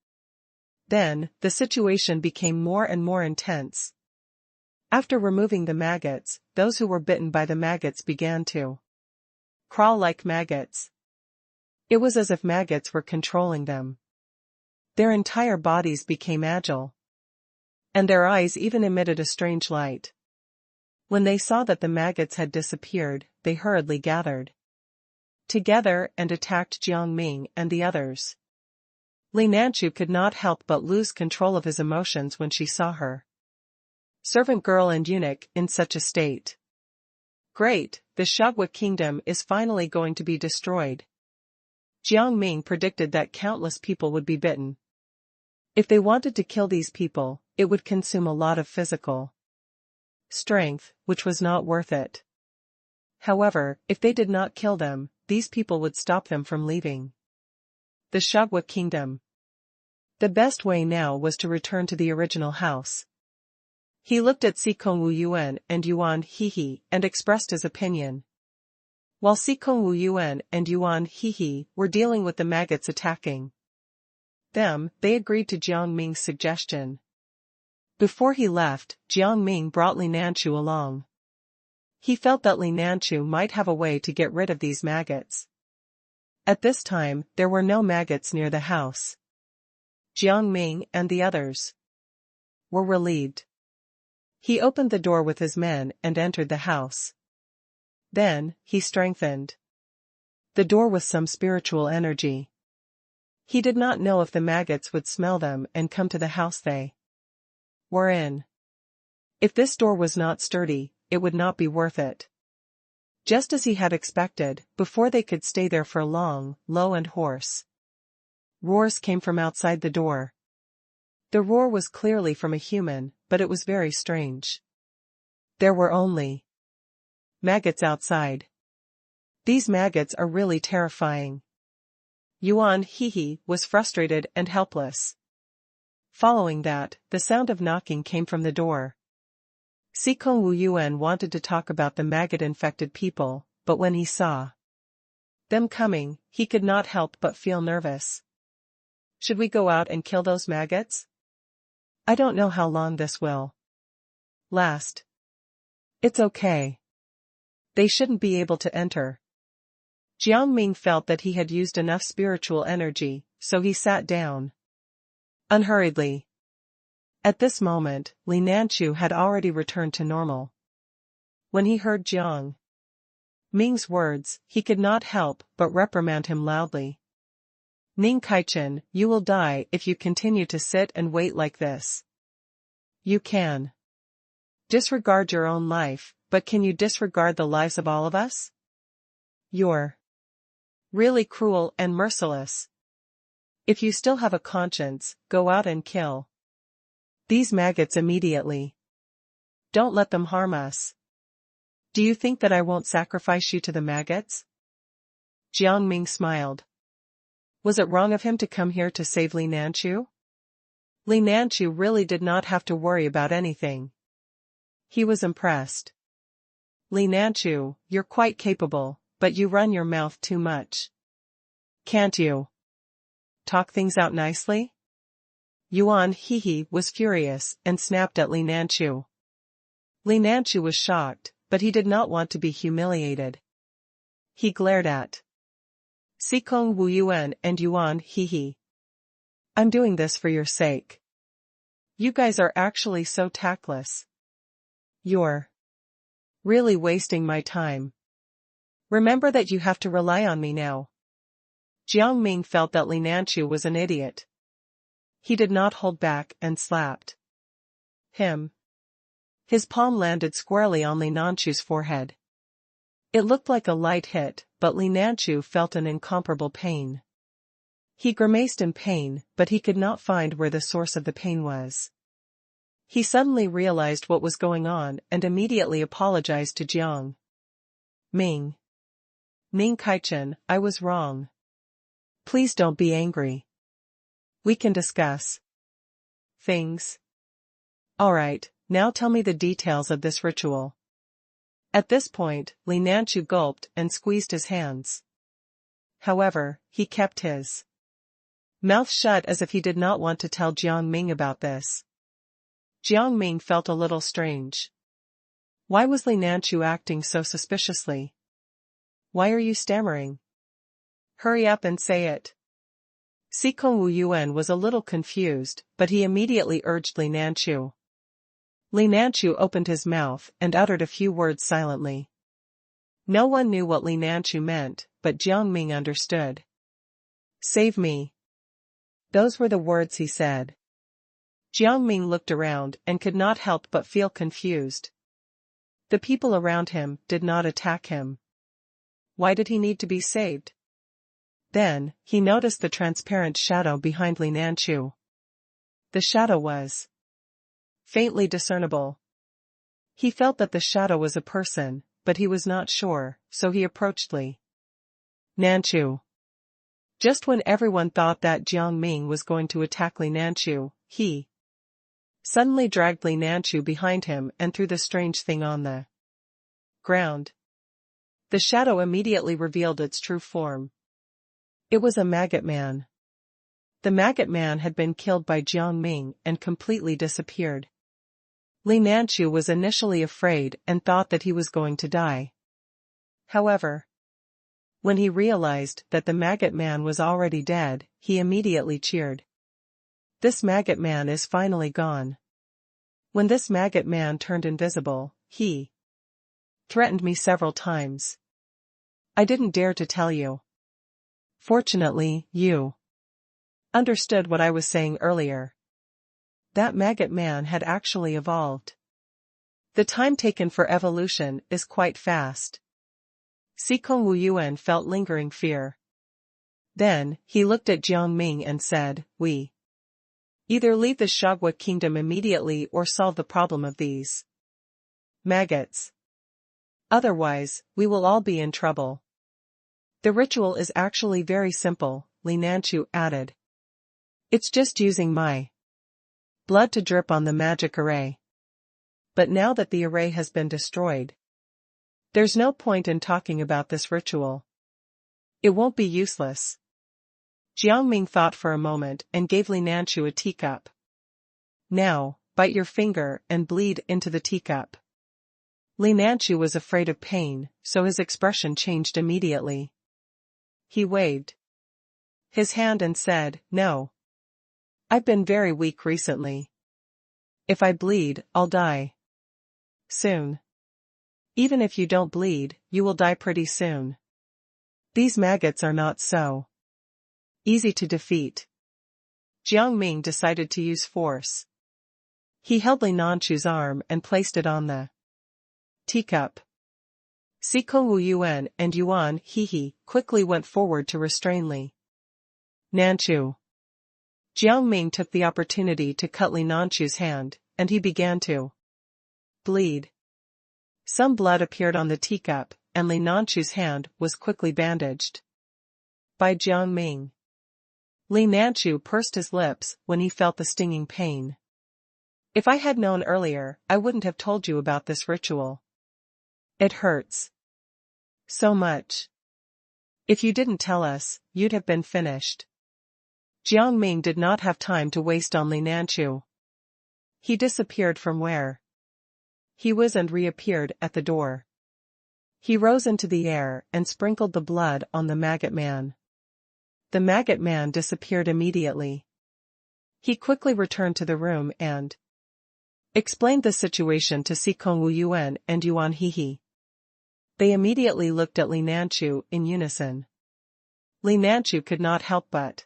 Then, the situation became more and more intense. After removing the maggots, those who were bitten by the maggots began to crawl like maggots. It was as if maggots were controlling them. Their entire bodies became agile. And their eyes even emitted a strange light. When they saw that the maggots had disappeared, they hurriedly gathered together and attacked Jiang Ming and the others. Li Nanchu could not help but lose control of his emotions when she saw her servant girl and eunuch in such a state. Great, the Shugwa kingdom is finally going to be destroyed. Jiang Ming predicted that countless people would be bitten. If they wanted to kill these people, it would consume a lot of physical strength, which was not worth it. However, if they did not kill them, these people would stop them from leaving the Shagwa kingdom. The best way now was to return to the original house. He looked at Sikong Wu Yuan and Yuan Hehe and expressed his opinion. While Sikong Wu Yuan and Yuan Hehe were dealing with the maggots attacking them, they agreed to Jiang Ming's suggestion. Before he left, Jiang Ming brought Li Nanchu along. He felt that Li Nanchu might have a way to get rid of these maggots. At this time, there were no maggots near the house. Jiang Ming and the others were relieved. He opened the door with his men and entered the house. Then, he strengthened the door with some spiritual energy. He did not know if the maggots would smell them and come to the house they were in. If this door was not sturdy, it would not be worth it. Just as he had expected, before they could stay there for long, low and hoarse roars came from outside the door. The roar was clearly from a human, but it was very strange. There were only maggots outside. These maggots are really terrifying. Yuan Hehe was frustrated and helpless. Following that, the sound of knocking came from the door. Sikong Wu Yuan wanted to talk about the maggot-infected people, but when he saw them coming, he could not help but feel nervous. Should we go out and kill those maggots? I don't know how long this will last. It's okay. They shouldn't be able to enter. Jiang Ming felt that he had used enough spiritual energy, so he sat down unhurriedly. At this moment, Li Nanchu had already returned to normal. When he heard Jiang Ming's words, he could not help but reprimand him loudly. Ning Kaichen, you will die if you continue to sit and wait like this. You can disregard your own life, but can you disregard the lives of all of us? You're really cruel and merciless. If you still have a conscience, go out and kill these maggots immediately. Don't let them harm us. Do you think that I won't sacrifice you to the maggots? Jiang Ming smiled. Was it wrong of him to come here to save Li Nanchu? Li Nanchu really did not have to worry about anything. He was impressed. Li Nanchu, you're quite capable, but you run your mouth too much. Can't you talk things out nicely? Yuan Hehe was furious and snapped at Li Nanchu. Li Nanchu was shocked, but he did not want to be humiliated. He glared at Sikong Wu Yuan and Yuan Hehe. I'm doing this for your sake. You guys are actually so tactless. You're really wasting my time. Remember that you have to rely on me now. Jiang Ming felt that Li Nanchu was an idiot. He did not hold back and slapped him. His palm landed squarely on Li Nanchu's forehead. It looked like a light hit, but Li Nanchu felt an incomparable pain. He grimaced in pain, but he could not find where the source of the pain was. He suddenly realized what was going on and immediately apologized to Jiang Ming. Ning Kaichen, I was wrong. Please don't be angry. We can discuss things. Alright, now tell me the details of this ritual. At this point, Li Nanchu gulped and squeezed his hands. However, he kept his mouth shut as if he did not want to tell Jiang Ming about this. Jiang Ming felt a little strange. Why was Li Nanchu acting so suspiciously? Why are you stammering? Hurry up and say it. Sikong Wu Yuan was a little confused, but he immediately urged Li Nanchu. Li Nanchu opened his mouth and uttered a few words silently. No one knew what Li Nanchu meant, but Jiang Ming understood. Save me. Those were the words he said. Jiang Ming looked around and could not help but feel confused. The people around him did not attack him. Why did he need to be saved? Then, he noticed the transparent shadow behind Li Nanchu. The shadow was faintly discernible. He felt that the shadow was a person, but he was not sure, so he approached Li Nanchu. Just when everyone thought that Jiang Ming was going to attack Li Nanchu, he suddenly dragged Li Nanchu behind him and threw the strange thing on the ground. The shadow immediately revealed its true form. It was a maggot man. The maggot man had been killed by Jiang Ming and completely disappeared. Li Nanchu was initially afraid and thought that he was going to die. However, when he realized that the maggot man was already dead, he immediately cheered. This maggot man is finally gone. When this maggot man turned invisible, he threatened me several times. I didn't dare to tell you. Fortunately, you understood what I was saying earlier. That maggot man had actually evolved. The time taken for evolution is quite fast. Sikong Wuyuan felt lingering fear. Then, he looked at Jiang Ming and said, "We either leave the Shagwa kingdom immediately or solve the problem of these maggots. Otherwise, we will all be in trouble." The ritual is actually very simple, Li Nanchu added. It's just using my blood to drip on the magic array. But now that the array has been destroyed, there's no point in talking about this ritual. It won't be useless. Jiang Ming thought for a moment and gave Li Nanchu a teacup. Now, bite your finger and bleed into the teacup. Li Nanchu was afraid of pain, so his expression changed immediately. He waved his hand and said, "No. I've been very weak recently. If I bleed, I'll die soon. Even if you don't bleed, you will die pretty soon. These maggots are not so easy to defeat." Jiang Ming decided to use force. He held Li Nanchu's arm and placed it on the teacup. Sikong Wuyuan and Yuan Hehe quickly went forward to restrain Li Nanchu. Jiang Ming took the opportunity to cut Li Nanchu's hand, and he began to bleed. Some blood appeared on the teacup, and Li Nanchu's hand was quickly bandaged by Jiang Ming. Li Nanchu pursed his lips when he felt the stinging pain. "If I had known earlier, I wouldn't have told you about this ritual. It hurts so much. If you didn't tell us, you'd have been finished." Jiang Ming did not have time to waste on Li Nanchu. He disappeared from where he was and reappeared at the door. He rose into the air and sprinkled the blood on the maggot man. The maggot man disappeared immediately. He quickly returned to the room and explained the situation to Sikong Wuyuan and Yuan Hehe. They immediately looked at Li Nanchu in unison. Li Nanchu could not help but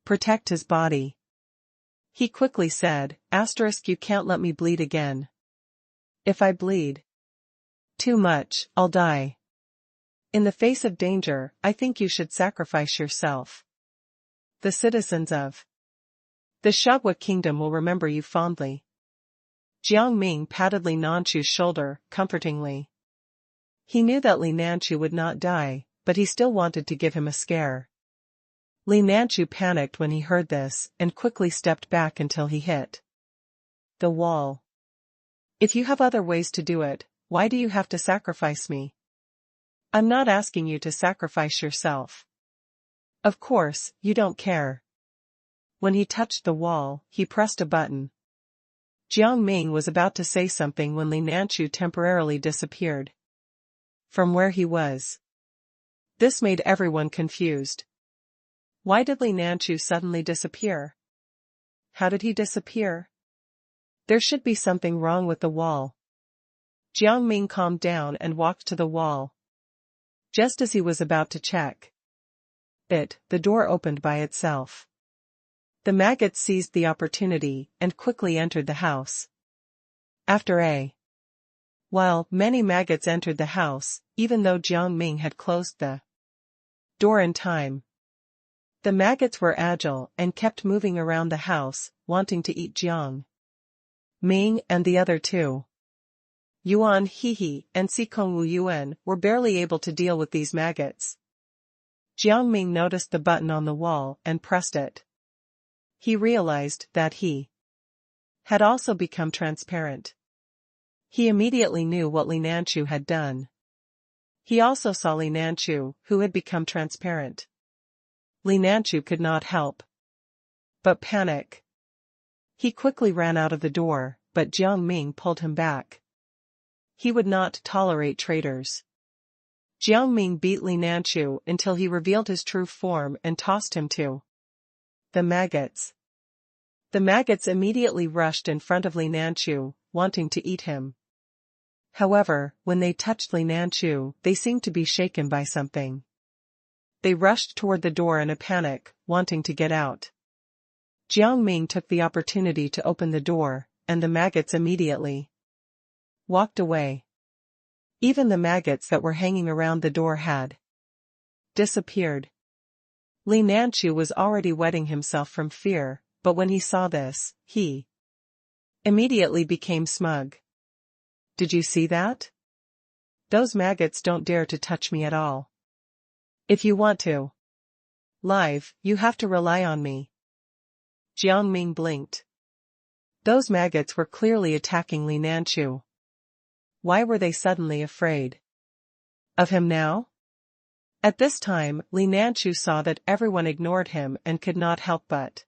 protect his body. He quickly said, "You can't let me bleed again. If I bleed too much, I'll die. In the face of danger, I think you should sacrifice yourself. The citizens of the Shagwa kingdom will remember you fondly." Jiang Ming patted Li Nanchu's shoulder, comfortingly. He knew that Li Nanchu would not die, but he still wanted to give him a scare. Li Nanchu panicked when he heard this, and quickly stepped back until he hit the wall. "If you have other ways to do it, why do you have to sacrifice me? I'm not asking you to sacrifice yourself. Of course, you don't care." When he touched the wall, he pressed a button. Jiang Ming was about to say something when Li Nanchu temporarily disappeared from where he was. This made everyone confused. Why did Li Nanchu suddenly disappear? How did he disappear? There should be something wrong with the wall. Jiang Ming calmed down and walked to the wall. Just as he was about to check it, the door opened by itself. The maggots seized the opportunity and quickly entered the house. After a while, many maggots entered the house, even though Jiang Ming had closed the door in time. The maggots were agile and kept moving around the house, wanting to eat Jiang Ming and the other two. Yuan Hehe and Sikongwu Yuan were barely able to deal with these maggots. Jiang Ming noticed the button on the wall and pressed it. He realized that he had also become transparent. He immediately knew what Li Nanchu had done. He also saw Li Nanchu, who had become transparent. Li Nanchu could not help but panic. He quickly ran out of the door, but Jiang Ming pulled him back. He would not tolerate traitors. Jiang Ming beat Li Nanchu until he revealed his true form and tossed him to the maggots. The maggots immediately rushed in front of Li Nanchu, wanting to eat him. However, when they touched Li Nanchu, they seemed to be shaken by something. They rushed toward the door in a panic, wanting to get out. Jiang Ming took the opportunity to open the door, and the maggots immediately walked away. Even the maggots that were hanging around the door had disappeared. Li Nanchu was already wetting himself from fear, but when he saw this, he immediately became smug. Did you see that? Those maggots don't dare to touch me at all. If you want to live, you have to rely on me. Jiang Ming blinked. Those maggots were clearly attacking Li Nanchu. Why were they suddenly afraid of him now? At this time, Li Nanchu saw that everyone ignored him and could not help but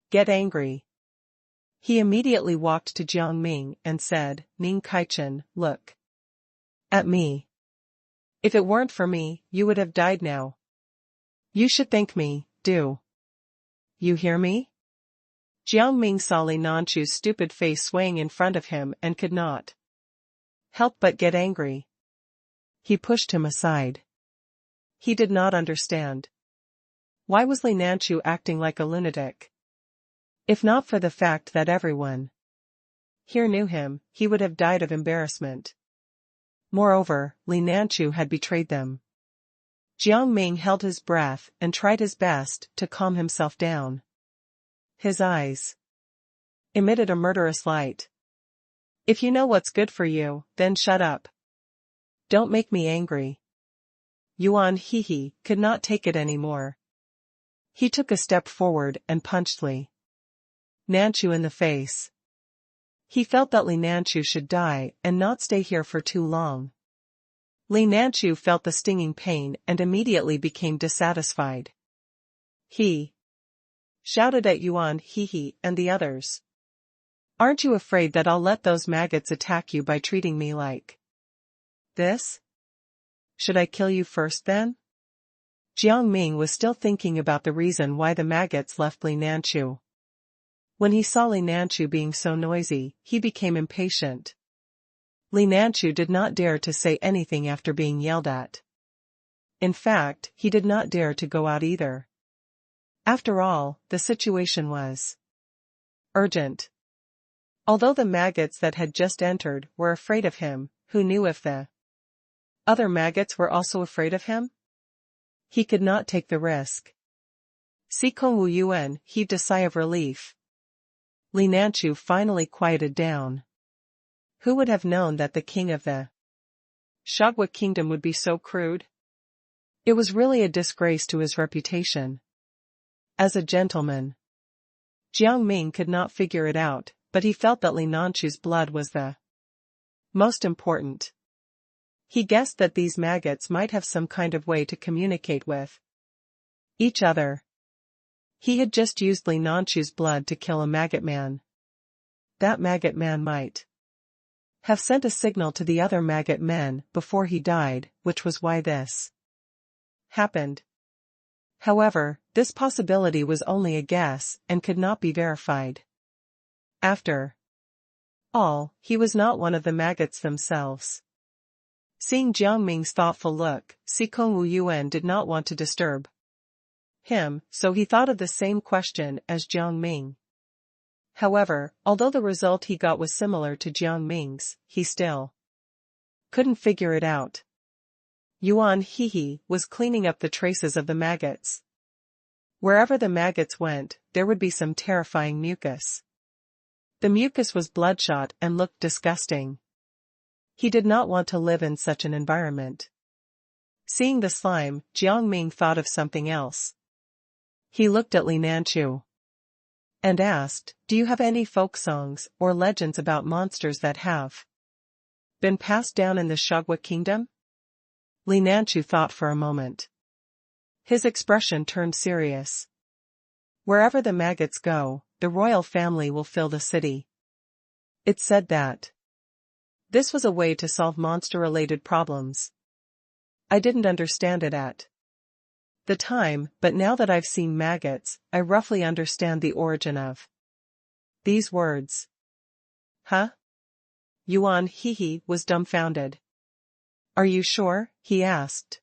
get angry. He immediately walked to Jiang Ming and said, "Ming Kaichen, look at me. If it weren't for me, you would have died now. You should thank me, do you hear me?" Jiang Ming saw Li Nanchu's stupid face swaying in front of him and could not help but get angry. He pushed him aside. He did not understand. Why was Li Nanchu acting like a lunatic? If not for the fact that everyone here knew him, he would have died of embarrassment. Moreover, Li Nanchu had betrayed them. Jiang Ming held his breath and tried his best to calm himself down. His eyes emitted a murderous light. If you know what's good for you, then shut up. Don't make me angry. Yuan Hehe could not take it anymore. He took a step forward and punched Li Nanchu in the face. He felt that Li Nanchu should die and not stay here for too long. Li Nanchu felt the stinging pain and immediately became dissatisfied. He shouted at Yuan Hehe and the others. "Aren't you afraid that I'll let those maggots attack you by treating me like this? Should I kill you first then?" Jiang Ming was still thinking about the reason why the maggots left Li Nanchu. When he saw Li Nanchu being so noisy, he became impatient. Li Nanchu did not dare to say anything after being yelled at. In fact, he did not dare to go out either. After all, the situation was urgent. Although the maggots that had just entered were afraid of him, who knew if the other maggots were also afraid of him? He could not take the risk. Sikongwu Yuan heaved a sigh of relief. Li Nanchu finally quieted down. Who would have known that the king of the Shagwa kingdom would be so crude? It was really a disgrace to his reputation as a gentleman. Jiang Ming could not figure it out, but he felt that Li Nanchu's blood was the most important. He guessed that these maggots might have some kind of way to communicate with each other. He had just used Li Nanchu's blood to kill a maggot man. That maggot man might have sent a signal to the other maggot men before he died, which was why this happened. However, this possibility was only a guess and could not be verified. After all, he was not one of the maggots themselves. Seeing Jiang Ming's thoughtful look, Sikongwu Yuan did not want to disturb him, so he thought of the same question as Jiang Ming. However, although the result he got was similar to Jiang Ming's, he still couldn't figure it out. Yuan Hehe was cleaning up the traces of the maggots. Wherever the maggots went, there would be some terrifying mucus. The mucus was bloodshot and looked disgusting. He did not want to live in such an environment. Seeing the slime, Jiang Ming thought of something else. He looked at Li Nanchu and asked, "Do you have any folk songs or legends about monsters that have been passed down in the Shagwa kingdom?" Li Nanchu thought for a moment. His expression turned serious. "Wherever the maggots go, the royal family will fill the city." It said that this was a way to solve monster-related problems. I didn't understand it at the time, but now that I've seen maggots, I roughly understand the origin of these words. Huh? Yuan Hehe was dumbfounded. "Are you sure?" he asked.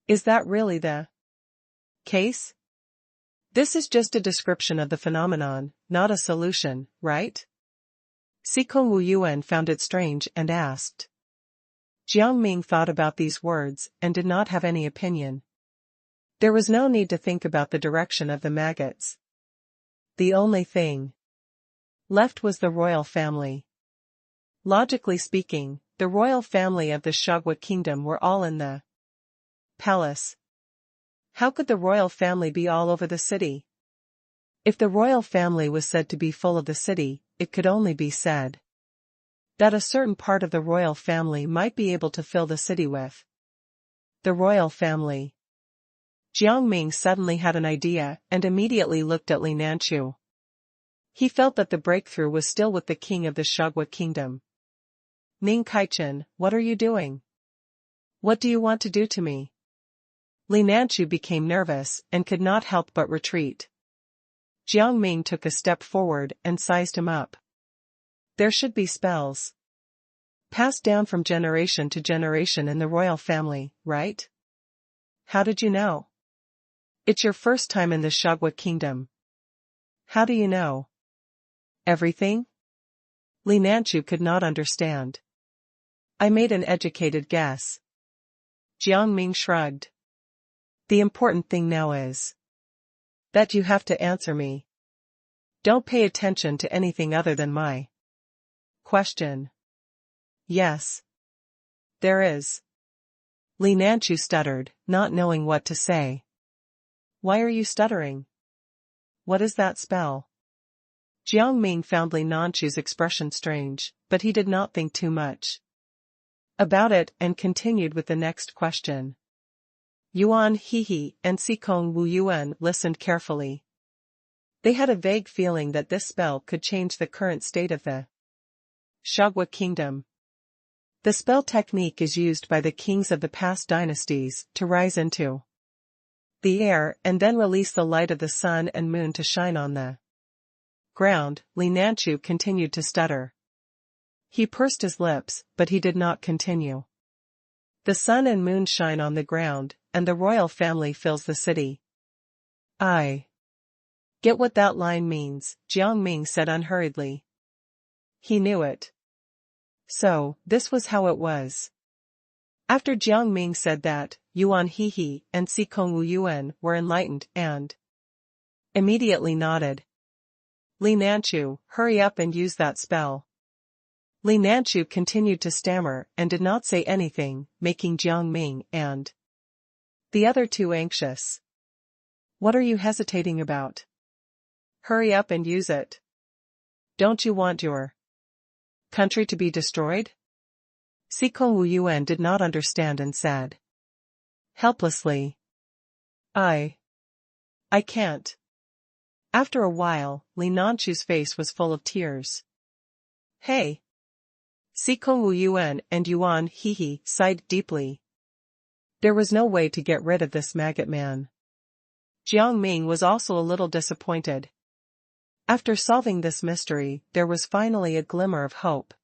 "Is that really the case? This is just a description of the phenomenon, not a solution, right?" Sikong Wu Yuan found it strange and asked. Jiang Ming thought about these words and did not have any opinion. There was no need to think about the direction of the maggots. The only thing left was the royal family. Logically speaking, the royal family of the Shagwa kingdom were all in the palace. How could the royal family be all over the city? If the royal family was said to be full of the city, it could only be said that a certain part of the royal family might be able to fill the city with the royal family. Jiang Ming suddenly had an idea and immediately looked at Li Nanchu. He felt that the breakthrough was still with the king of the Shagwa kingdom. "Ning Kaichen, what are you doing? What do you want to do to me?" Li Nanchu became nervous and could not help but retreat. Jiang Ming took a step forward and sized him up. "There should be spells passed down from generation to generation in the royal family, right? How did you know? It's your first time in the Shagwa kingdom. How do you know everything?" Li Nanchu could not understand. "I made an educated guess." Jiang Ming shrugged. "The important thing now is that you have to answer me. Don't pay attention to anything other than my question." "Yes. There is." Li Nanchu stuttered, not knowing what to say. "Why are you stuttering? What is that spell?" Jiang Ming found Li Nanchu's expression strange, but he did not think too much about it and continued with the next question. Yuan Hehe and Sikong Wu Yuan listened carefully. They had a vague feeling that this spell could change the current state of the Shagwa kingdom. The spell technique is used by the kings of the past dynasties to rise into the air and then release the light of the sun and moon to shine on the ground. Li Nanchu continued to stutter. He pursed his lips, but he did not continue. "The sun and moon shine on the ground, and the royal family fills the city." "I get what that line means," Jiang Ming said unhurriedly. He knew it. So, this was how it was. After Jiang Ming said that, Yuan Hehe and Sikong Wu Yuan were enlightened and immediately nodded. "Li Nanchu, hurry up and use that spell." Li Nanchu continued to stammer and did not say anything, making Jiang Ming and the other two anxious. "What are you hesitating about? Hurry up and use it. Don't you want your country to be destroyed?" Sikong Wu Yuan did not understand and said helplessly, I can't." After a while, Li Nanchu's face was full of tears. "Hey!" Sikong Wu Yuan and Yuan Hehe sighed deeply. There was no way to get rid of this maggot man. Jiang Ming was also a little disappointed. After solving this mystery, there was finally a glimmer of hope.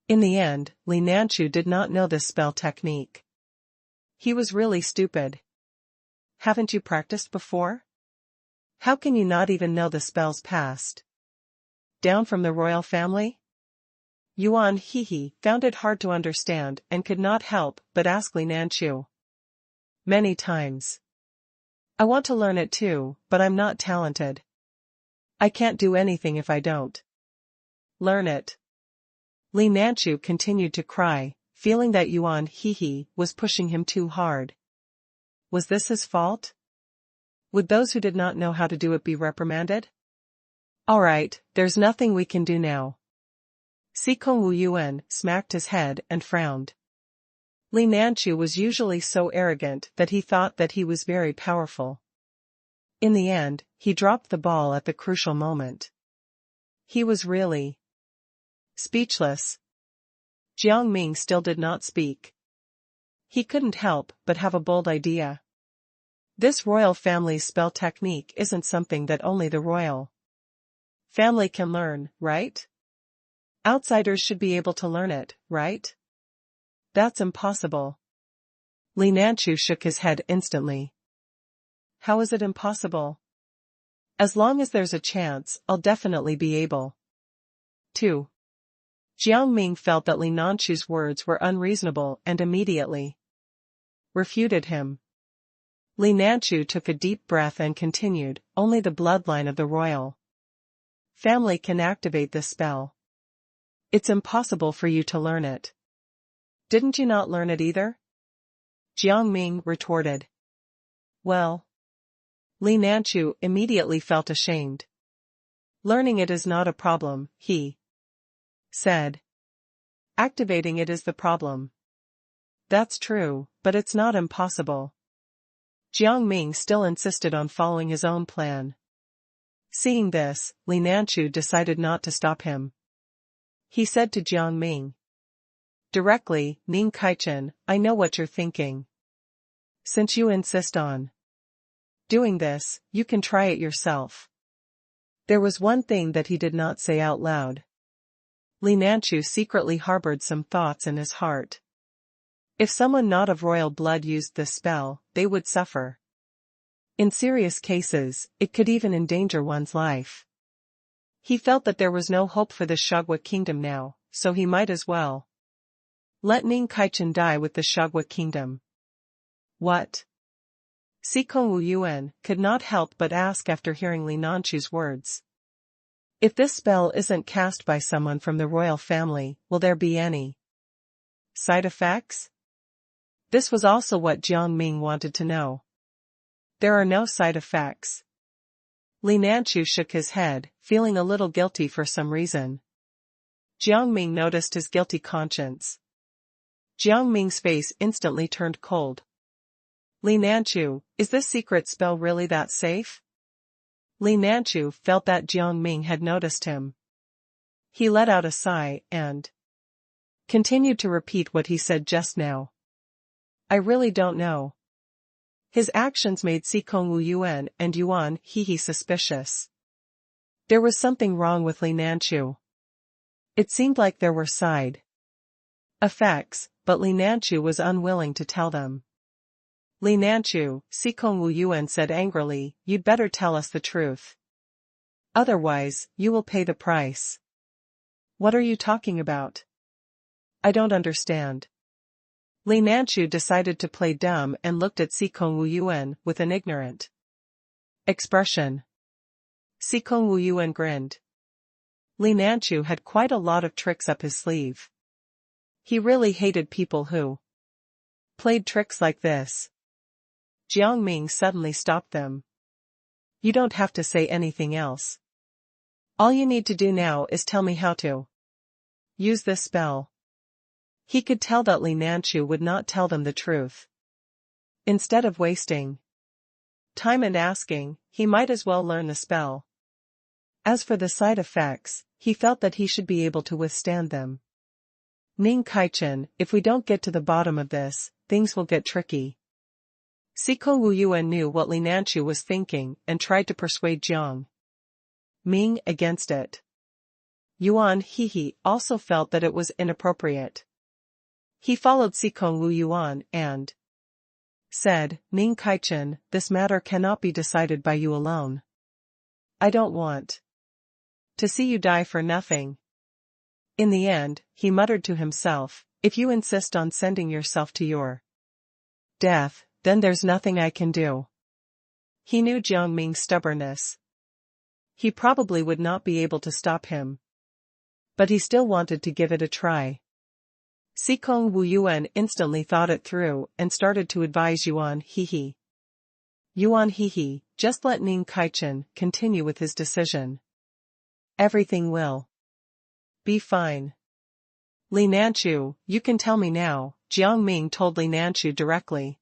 In the end, Li Nanchu did not know this spell technique. He was really stupid. Haven't you practiced before? How can you not even know the spells passed down from the royal family? Yuan Hehe found it hard to understand and could not help but ask Li Nanchu many times. I want to learn it too, but I'm not talented. I can't do anything if I don't learn it. Li Nanchu continued to cry, feeling that Yuan Hehe was pushing him too hard. Was this his fault? Would those who did not know how to do it be reprimanded? Alright, there's nothing we can do now. Sikong Wu Yuan smacked his head and frowned. Li Nanchu was usually so arrogant that he thought that he was very powerful. In the end, he dropped the ball at the crucial moment. He was really speechless. Jiang Ming still did not speak. He couldn't help but have a bold idea. This royal family's spell technique isn't something that only the royal family can learn, right? Outsiders should be able to learn it, right? That's impossible. Li Nanchu shook his head instantly. How is it impossible? As long as there's a chance, I'll definitely be able to. Jiang Ming felt that Li Nanchu's words were unreasonable and immediately refuted him. Li Nanchu took a deep breath and continued, only the bloodline of the royal family can activate this spell. It's impossible for you to learn it. Didn't you not learn it either? Jiang Ming retorted. Well. Li Nanchu immediately felt ashamed. Learning it is not a problem, he said. Activating it is the problem. That's true, but it's not impossible. Jiang Ming still insisted on following his own plan. Seeing this, Li Nanchu decided not to stop him. He said to Jiang Ming directly, Ning Kaichen, I know what you're thinking. Since you insist on doing this, you can try it yourself. There was one thing that he did not say out loud. Li Nanchu secretly harbored some thoughts in his heart. If someone not of royal blood used this spell, they would suffer. In serious cases, it could even endanger one's life. He felt that there was no hope for the Shagwa kingdom now, so he might as well let Ning Kaichen die with the Shagwa kingdom. What? Sikong Wu Yuan could not help but ask after hearing Li Nanchu's words. If this spell isn't cast by someone from the royal family, will there be any side effects? This was also what Jiang Ming wanted to know. There are no side effects. Li Nanchu shook his head, feeling a little guilty for some reason. Jiang Ming noticed his guilty conscience. Jiang Ming's face instantly turned cold. Li Nanchu, is this secret spell really that safe? Li Nanchu felt that Jiang Ming had noticed him. He let out a sigh and continued to repeat what he said just now. I really don't know. His actions made Sikong Wu Yuan and Yuan Hehe suspicious. There was something wrong with Li Nanchu. It seemed like there were side effects, but Li Nanchu was unwilling to tell them. Li Nanchu, Sikong Wu Yuan said angrily, you'd better tell us the truth. Otherwise, you will pay the price. What are you talking about? I don't understand. Li Nanchu decided to play dumb and looked at Sikong Wu Yuan with an ignorant expression. Sikong Wu Yuan grinned. Li Nanchu had quite a lot of tricks up his sleeve. He really hated people who played tricks like this. Jiang Ming suddenly stopped them. You don't have to say anything else. All you need to do now is tell me how to use this spell. He could tell that Li Nanchu would not tell them the truth. Instead of wasting time and asking, he might as well learn the spell. As for the side effects, he felt that he should be able to withstand them. Ning Kaichen, if we don't get to the bottom of this, things will get tricky. Sikong Wu Yuan knew what Li Nanchu was thinking and tried to persuade Jiang Ming against it. Yuan Hehe also felt that it was inappropriate. He followed Sikong Wu Yuan and said, Ning Kaichen, this matter cannot be decided by you alone. I don't want to see you die for nothing. In the end, he muttered to himself, if you insist on sending yourself to your death, then there's nothing I can do. He knew Jiang Ming's stubbornness. He probably would not be able to stop him. But he still wanted to give it a try. Sikong Wu Yuan instantly thought it through and started to advise Yuan Hehe. Yuan Hehe, just let Ning Kaichen continue with his decision. Everything will be fine. Li Nanchu, you can tell me now, Jiang Ming told Li Nanchu directly.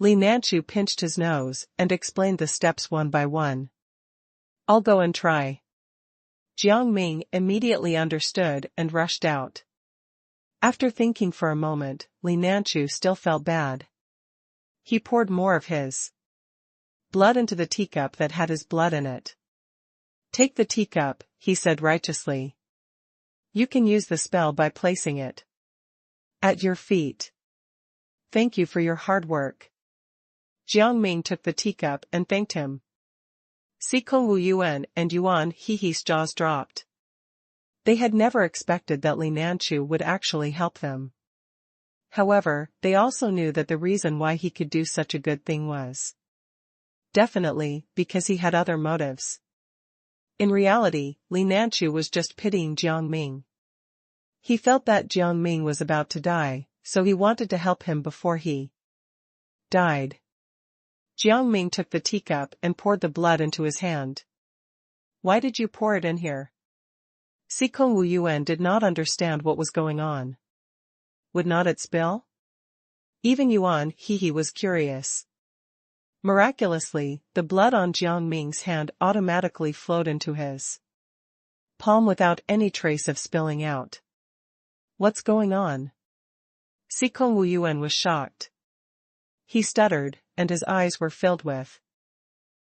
Li Nanchu pinched his nose and explained the steps one by one. I'll go and try. Jiang Ming immediately understood and rushed out. After thinking for a moment, Li Nanchu still felt bad. He poured more of his blood into the teacup that had his blood in it. Take the teacup, he said righteously. You can use the spell by placing it at your feet. Thank you for your hard work. Jiang Ming took the teacup and thanked him. Sikong Wu Yuan and Yuan Hehe's jaws dropped. They had never expected that Li Nanchu would actually help them. However, they also knew that the reason why he could do such a good thing was definitely because he had other motives. In reality, Li Nanchu was just pitying Jiang Ming. He felt that Jiang Ming was about to die, so he wanted to help him before he died. Jiang Ming took the teacup and poured the blood into his hand. Why did you pour it in here? Sikong Wu Yuan did not understand what was going on. Would not it spill? Even Yuan Hehe was curious. Miraculously, the blood on Jiang Ming's hand automatically flowed into his palm without any trace of spilling out. What's going on? Sikong Wu Yuan was shocked. He stuttered, and his eyes were filled with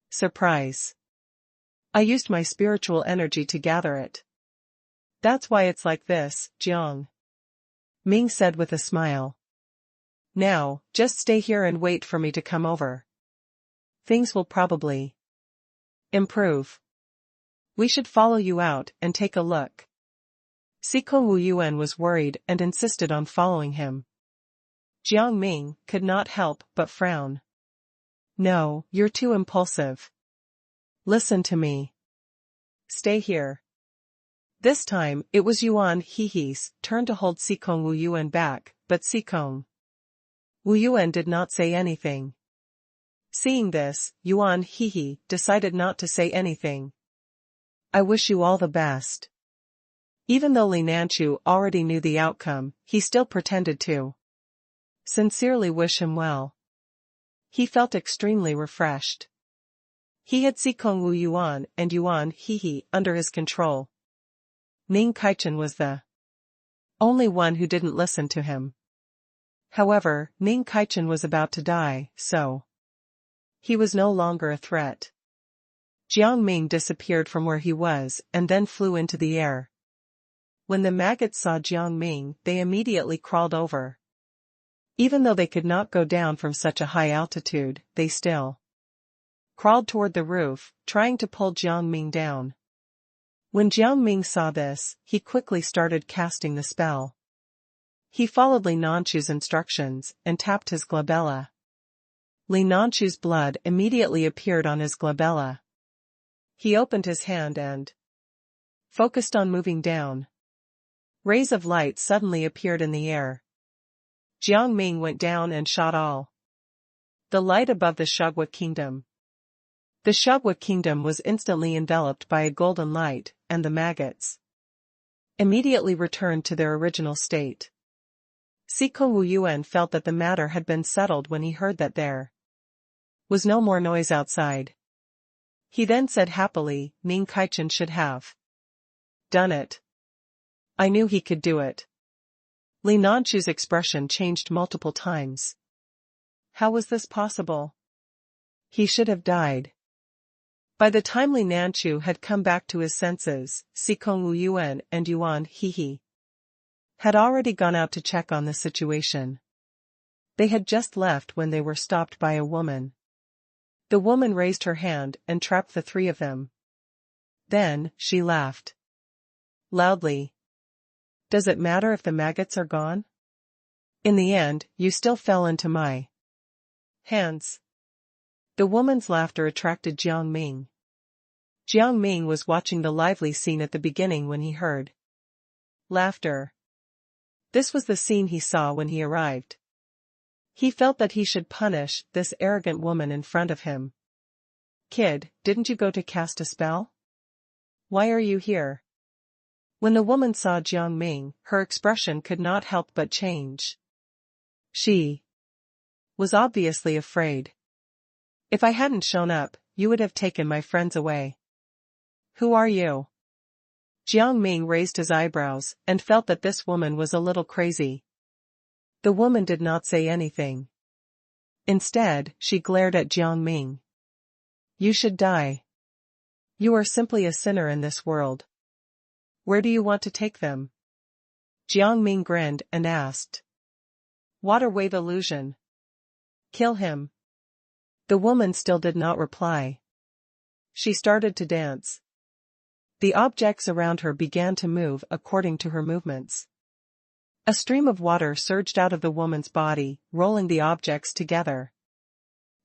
surprise. I used my spiritual energy to gather it. That's why it's like this, Jiang Ming said with a smile. Now, just stay here and wait for me to come over. Things will probably improve. We should follow you out and take a look. Sikong Wu Yuan was worried and insisted on following him. Jiang Ming could not help but frown. No, you're too impulsive. Listen to me. Stay here. This time, it was Yuan Hehe's turn to hold Sikong Wu Yuan back, but Sikong Wu Yuan did not say anything. Seeing this, Yuan Hehe decided not to say anything. I wish you all the best. Even though Li Nanchu already knew the outcome, he still pretended to sincerely wish him well. He felt extremely refreshed. He had Sikong Wu Yuan and Yuan Hehe under his control. Ning Kaichen was the only one who didn't listen to him. However, Ning Kaichen was about to die, so he was no longer a threat. Jiang Ming disappeared from where he was and then flew into the air. When the maggots saw Jiang Ming, they immediately crawled over. Even though they could not go down from such a high altitude, they still crawled toward the roof, trying to pull Jiang Ming down. When Jiang Ming saw this, he quickly started casting the spell. He followed Li Nanchu's instructions and tapped his glabella. Li Nanchu's blood immediately appeared on his glabella. He opened his hand and focused on moving down. Rays of light suddenly appeared in the air. Jiang Ming went down and shot all the light above the Shugwa kingdom. The Shugwa kingdom was instantly enveloped by a golden light, and the maggots immediately returned to their original state. Sikong Wu Yuan felt that the matter had been settled when he heard that there was no more noise outside. He then said happily, Ning Kaichen should have done it. I knew he could do it. Li Nanchu's expression changed multiple times. How was this possible? He should have died. By the time Li Nanchu had come back to his senses, Sikong Wu Yuan and Yuan Hehe had already gone out to check on the situation. They had just left when they were stopped by a woman. The woman raised her hand and trapped the three of them. Then, she laughed loudly. Does it matter if the maggots are gone? In the end, you still fell into my hands. The woman's laughter attracted Jiang Ming. Jiang Ming was watching the lively scene at the beginning when he heard laughter. This was the scene he saw when he arrived. He felt that he should punish this arrogant woman in front of him. "Kid, didn't you go to cast a spell? Why are you here?" When the woman saw Jiang Ming, her expression could not help but change. She was obviously afraid. "If I hadn't shown up, you would have taken my friends away." "Who are you?" Jiang Ming raised his eyebrows and felt that this woman was a little crazy. The woman did not say anything. Instead, she glared at Jiang Ming. "You should die. You are simply a sinner in this world. Where do you want to take them?" Jiang Ming grinned and asked. "Water wave illusion. Kill him." The woman still did not reply. She started to dance. The objects around her began to move according to her movements. A stream of water surged out of the woman's body, rolling the objects together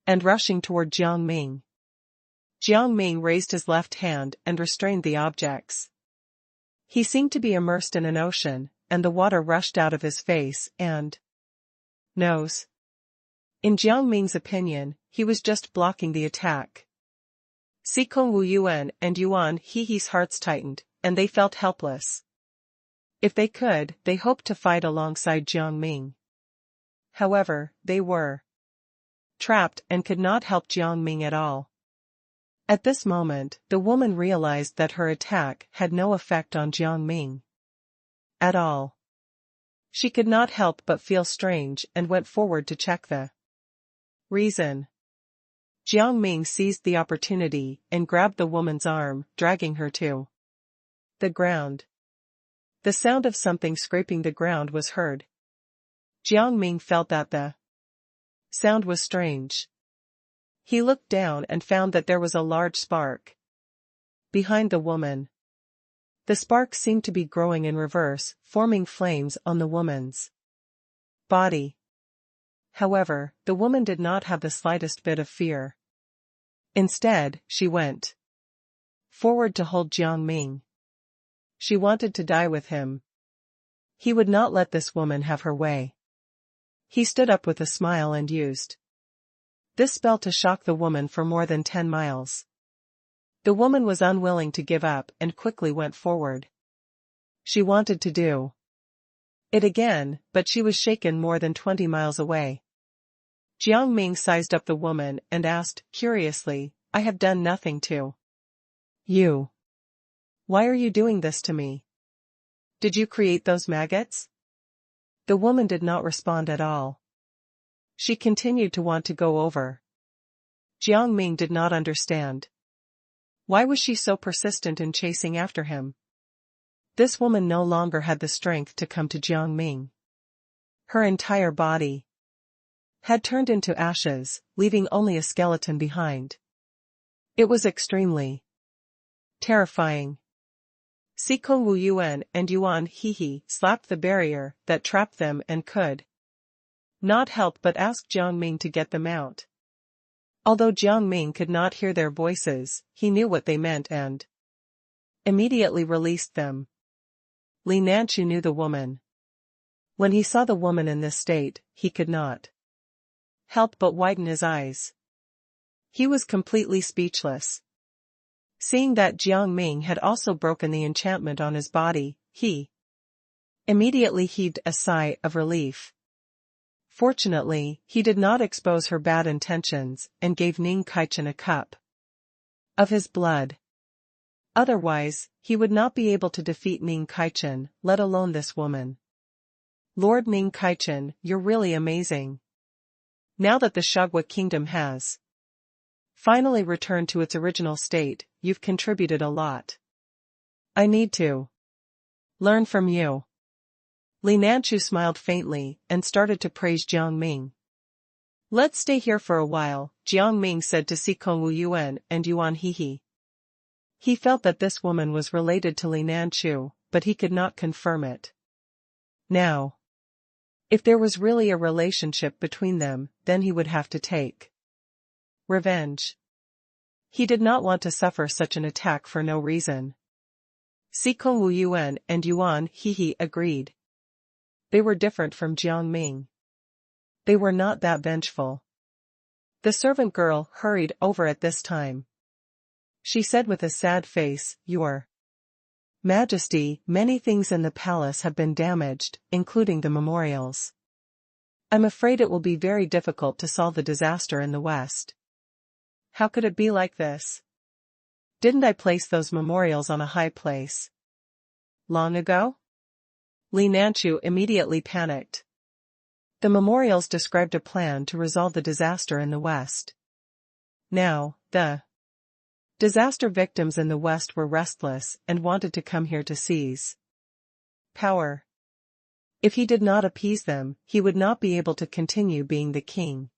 and rushing toward Jiang Ming. Jiang Ming raised his left hand and restrained the objects. He seemed to be immersed in an ocean, and the water rushed out of his face and nose. In Jiang Ming's opinion, he was just blocking the attack. Sikong Wu Yuan and Yuan He's hearts tightened, and they felt helpless. If they could, they hoped to fight alongside Jiang Ming. However, they were trapped and could not help Jiang Ming at all. At this moment, the woman realized that her attack had no effect on Jiang Ming at all. She could not help but feel strange and went forward to check the reason. Jiang Ming seized the opportunity and grabbed the woman's arm, dragging her to the ground. The sound of something scraping the ground was heard. Jiang Ming felt that the sound was strange. He looked down and found that there was a large spark behind the woman. The spark seemed to be growing in reverse, forming flames on the woman's body. However, the woman did not have the slightest bit of fear. Instead, she went forward to hold Jiang Ming. She wanted to die with him. He would not let this woman have her way. He stood up with a smile and used this spell to shock the woman for more than 10 miles. The woman was unwilling to give up and quickly went forward. She wanted to do it again, but she was shaken more than 20 miles away. Jiang Ming sized up the woman and asked, curiously, "I have done nothing to you. Why are you doing this to me? Did you create those maggots?" The woman did not respond at all. She continued to want to go over. Jiang Ming did not understand. Why was she so persistent in chasing after him? This woman no longer had the strength to come to Jiang Ming. Her entire body had turned into ashes, leaving only a skeleton behind. It was extremely terrifying. Sikong Wu Yuan and Yuan He slapped the barrier that trapped them and could not help but ask Jiang Ming to get them out. Although Jiang Ming could not hear their voices, he knew what they meant and immediately released them. Li Nanchu knew the woman. When he saw the woman in this state, he could not help but widen his eyes. He was completely speechless. Seeing that Jiang Ming had also broken the enchantment on his body, he immediately heaved a sigh of relief. Fortunately, he did not expose her bad intentions and gave Ning Kaichen a cup of his blood. Otherwise, he would not be able to defeat Ning Kaichen, let alone this woman. "Lord Ning Kaichen, you're really amazing. Now that the Shagwa kingdom has finally returned to its original state, you've contributed a lot. I need to learn from you." Li Nanchu smiled faintly and started to praise Jiang Ming. "Let's stay here for a while," Jiang Ming said to Sikong Wu Yuan and Yuan He. He felt that this woman was related to Li Nanchu, but he could not confirm it. Now, if there was really a relationship between them, then he would have to take Revenge. He did not want to suffer such an attack for no reason. Sikong Wu Yuan and Yuan He agreed. They were different from Jiang Ming. They were not that vengeful. The servant girl hurried over at this time. She said with a sad face, "Your Majesty, many things in the palace have been damaged, including the memorials. I'm afraid it will be very difficult to solve the disaster in the West." How could it be like this? Didn't I place those memorials on a high place long ago? Li Nanchu immediately panicked. The memorials described a plan to resolve the disaster in the West. Now, the disaster victims in the West were restless and wanted to come here to seize power. If he did not appease them, he would not be able to continue being the king.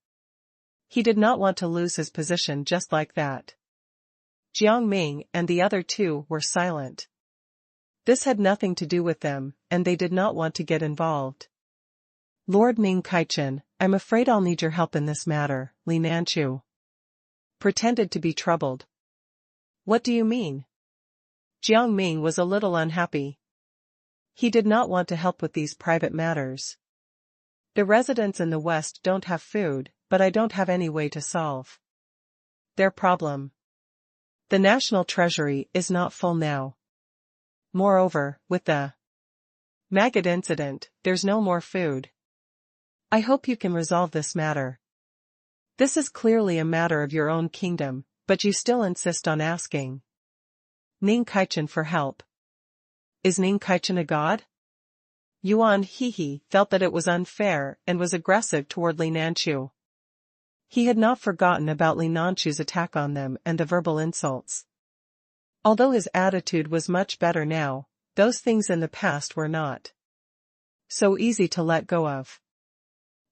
He did not want to lose his position just like that. Jiang Ming and the other two were silent. This had nothing to do with them, and they did not want to get involved. "Lord Ning Kaichen, I'm afraid I'll need your help in this matter," Li Nanchu pretended to be troubled. "What do you mean?" Jiang Ming was a little unhappy. He did not want to help with these private matters. The residents in the West don't have food, but I don't have any way to solve their problem. The national treasury is not full now. Moreover, with the maggot incident, there's no more food. I hope you can resolve this matter. This is clearly a matter of your own kingdom, but you still insist on asking Ning Kaichen for help. Is Ning Kaichen a god? Yuan He felt that it was unfair and was aggressive toward Li Nanchu. He had not forgotten about Li Nanchu's attack on them and the verbal insults. Although his attitude was much better now, those things in the past were not so easy to let go of.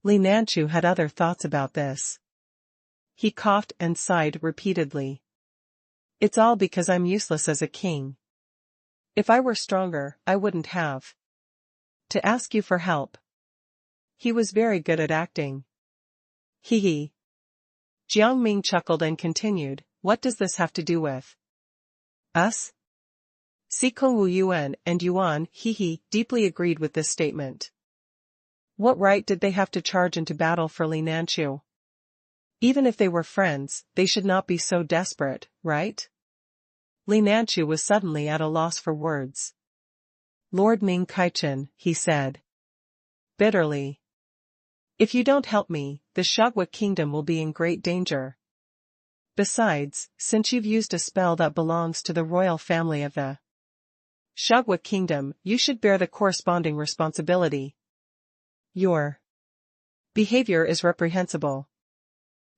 Li Nanchu had other thoughts about this. He coughed and sighed repeatedly. "It's all because I'm useless as a king. If I were stronger, I wouldn't have to ask you for help." He was very good at acting. He. Jiang Ming chuckled and continued, "What does this have to do with us?" Sikong Wu Yuan and Yuan He deeply agreed with this statement. What right did they have to charge into battle for Li Nanchu? Even if they were friends, they should not be so desperate, right? Li Nanchu was suddenly at a loss for words. "Lord Ning Kaichen," he said bitterly. "If you don't help me, the Shagwa kingdom will be in great danger. Besides, since you've used a spell that belongs to the royal family of the Shagwa kingdom, you should bear the corresponding responsibility. Your behavior is reprehensible."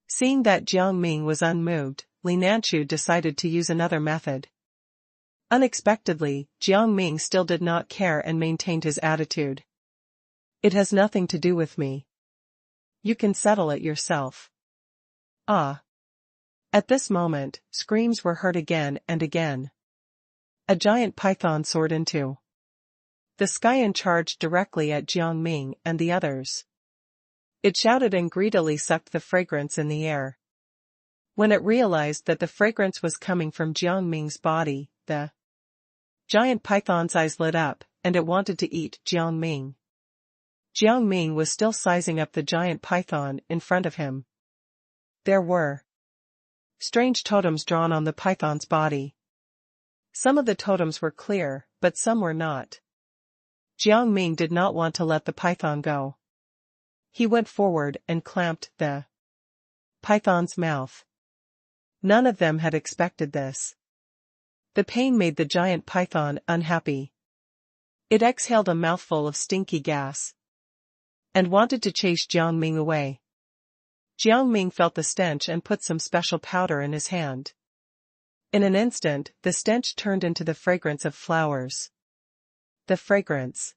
Seeing that Jiang Ming was unmoved, Li Nanchu decided to use another method. Unexpectedly, Jiang Ming still did not care and maintained his attitude. "It has nothing to do with me. You can settle it yourself." Ah. At this moment, screams were heard again and again. A giant python soared into the sky and charged directly at Jiang Ming and the others. It shouted and greedily sucked the fragrance in the air. When it realized that the fragrance was coming from Jiang Ming's body, the giant python's eyes lit up, and it wanted to eat Jiang Ming. Jiang Ming was still sizing up the giant python in front of him. There were strange totems drawn on the python's body. Some of the totems were clear, but some were not. Jiang Ming did not want to let the python go. He went forward and clamped the python's mouth. None of them had expected this. The pain made the giant python unhappy. It exhaled a mouthful of stinky gas and wanted to chase Jiang Ming away. Jiang Ming felt the stench and put some special powder in his hand. In an instant, the stench turned into the fragrance of flowers. The fragrance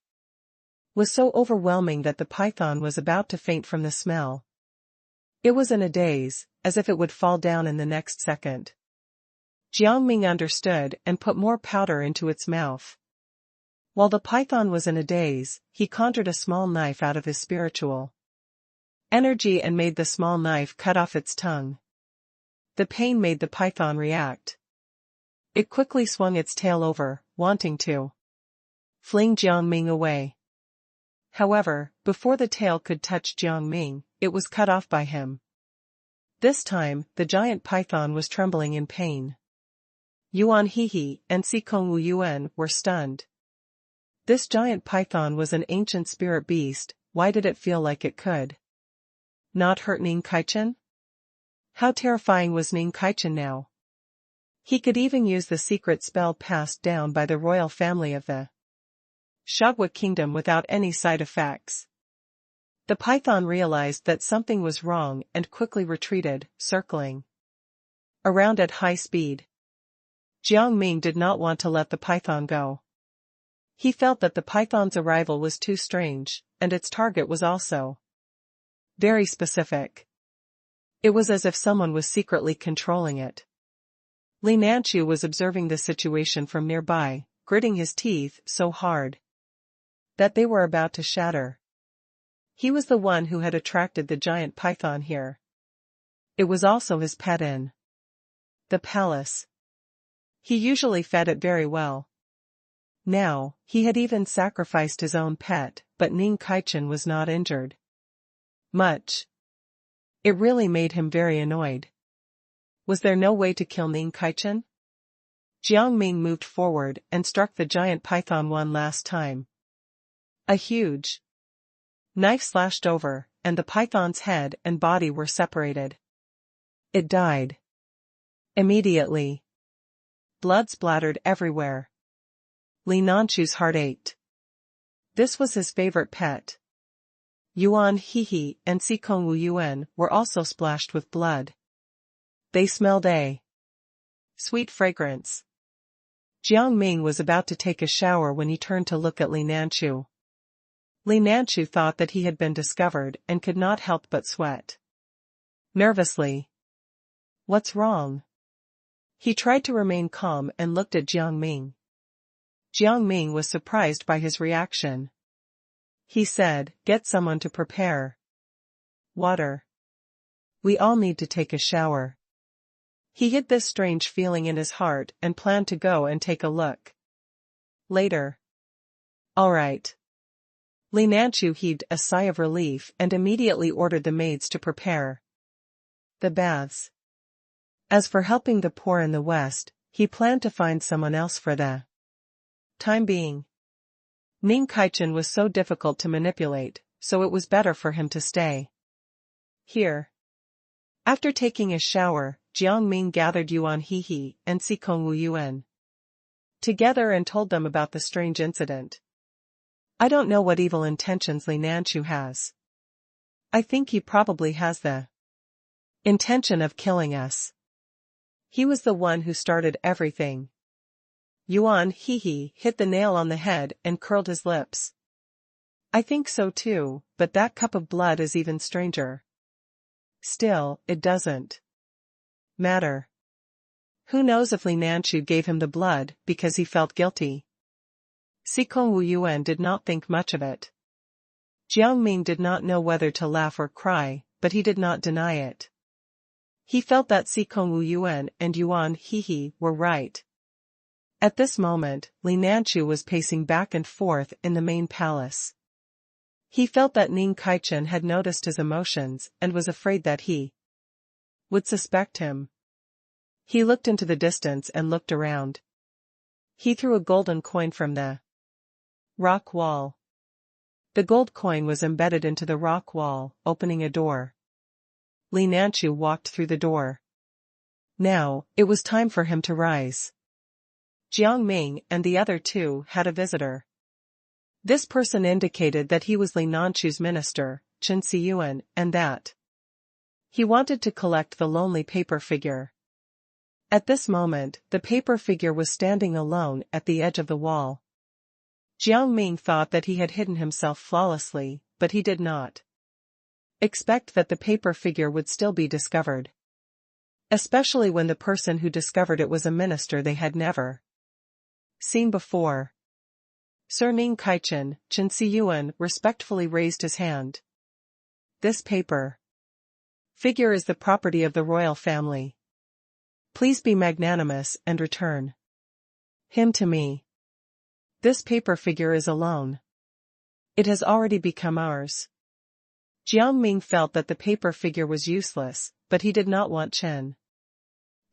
was so overwhelming that the python was about to faint from the smell. It was in a daze, as if it would fall down in the next second. Jiang Ming understood and put more powder into its mouth. While the python was in a daze, he conjured a small knife out of his spiritual energy and made the small knife cut off its tongue. The pain made the python react. It quickly swung its tail over, wanting to fling Jiang Ming away. However, before the tail could touch Jiang Ming, it was cut off by him. This time, the giant python was trembling in pain. Yuan Hehe and Sikong Wu Yuan were stunned. This giant python was an ancient spirit beast. Why did it feel like it could not hurt Ning Kaichen? How terrifying was Ning Kaichen now? He could even use the secret spell passed down by the royal family of the Shagwa kingdom without any side effects. The python realized that something was wrong and quickly retreated, circling around at high speed. Jiang Ming did not want to let the python go. He felt that the python's arrival was too strange, and its target was also very specific. It was as if someone was secretly controlling it. Li Nanchu was observing the situation from nearby, gritting his teeth so hard that they were about to shatter. He was the one who had attracted the giant python here. It was also his pet in the palace. He usually fed it very well. Now, he had even sacrificed his own pet, but Ning Kaichen was not injured much. It really made him very annoyed. Was there no way to kill Ning Kaichen? Jiang Ming moved forward and struck the giant python one last time. A huge knife slashed over, and the python's head and body were separated. It died immediately. Blood splattered everywhere. Li Nanchu's heart ached. This was his favorite pet. Yuan Hehe and Sikong Wu Yuan were also splashed with blood. They smelled a sweet fragrance. Jiang Ming was about to take a shower when he turned to look at Li Nanchu. Li Nanchu thought that he had been discovered and could not help but sweat nervously. What's wrong? He tried to remain calm and looked at Jiang Ming. Jiang Ming was surprised by his reaction. He said, "Get someone to prepare water. We all need to take a shower." He hid this strange feeling in his heart and planned to go and take a look later. All right. Li Nanchu heaved a sigh of relief and immediately ordered the maids to prepare the baths. As for helping the poor in the West, he planned to find someone else for the time being. Ning Kaichen was so difficult to manipulate, so it was better for him to stay here. After taking a shower, Jiang Ming gathered Yuan Hehe and Sikong Wu Yuan together and told them about the strange incident. I don't know what evil intentions Li Nanchu has. I think he probably has the intention of killing us. He was the one who started everything. Yuan Hehe hit the nail on the head and curled his lips. I think so too, but that cup of blood is even stranger. Still, it doesn't matter. Who knows if Li Nanchu gave him the blood because he felt guilty? Sikong Wu Yuan did not think much of it. Jiang Ming did not know whether to laugh or cry, but he did not deny it. He felt that Sikong Wu Yuan and Yuan Hehe were right. At this moment, Li Nanchu was pacing back and forth in the main palace. He felt that Ning Kaichen had noticed his emotions and was afraid that he would suspect him. He looked into the distance and looked around. He threw a golden coin from the rock wall. The gold coin was embedded into the rock wall, opening a door. Li Nanchu walked through the door. Now, it was time for him to rise. Jiang Ming and the other two had a visitor. This person indicated that he was Li Nanchu's minister, Chen Siyuan, and that he wanted to collect the lonely paper figure. At this moment, the paper figure was standing alone at the edge of the wall. Jiang Ming thought that he had hidden himself flawlessly, but he did not expect that the paper figure would still be discovered. Especially when the person who discovered it was a minister they had never seen before. Sir Ning Kaichen, Chen Siyuan respectfully raised his hand. This paper figure is the property of the royal family. Please be magnanimous and return him to me. This paper figure is alone. It has already become ours. Jiang Ming felt that the paper figure was useless, but he did not want Chen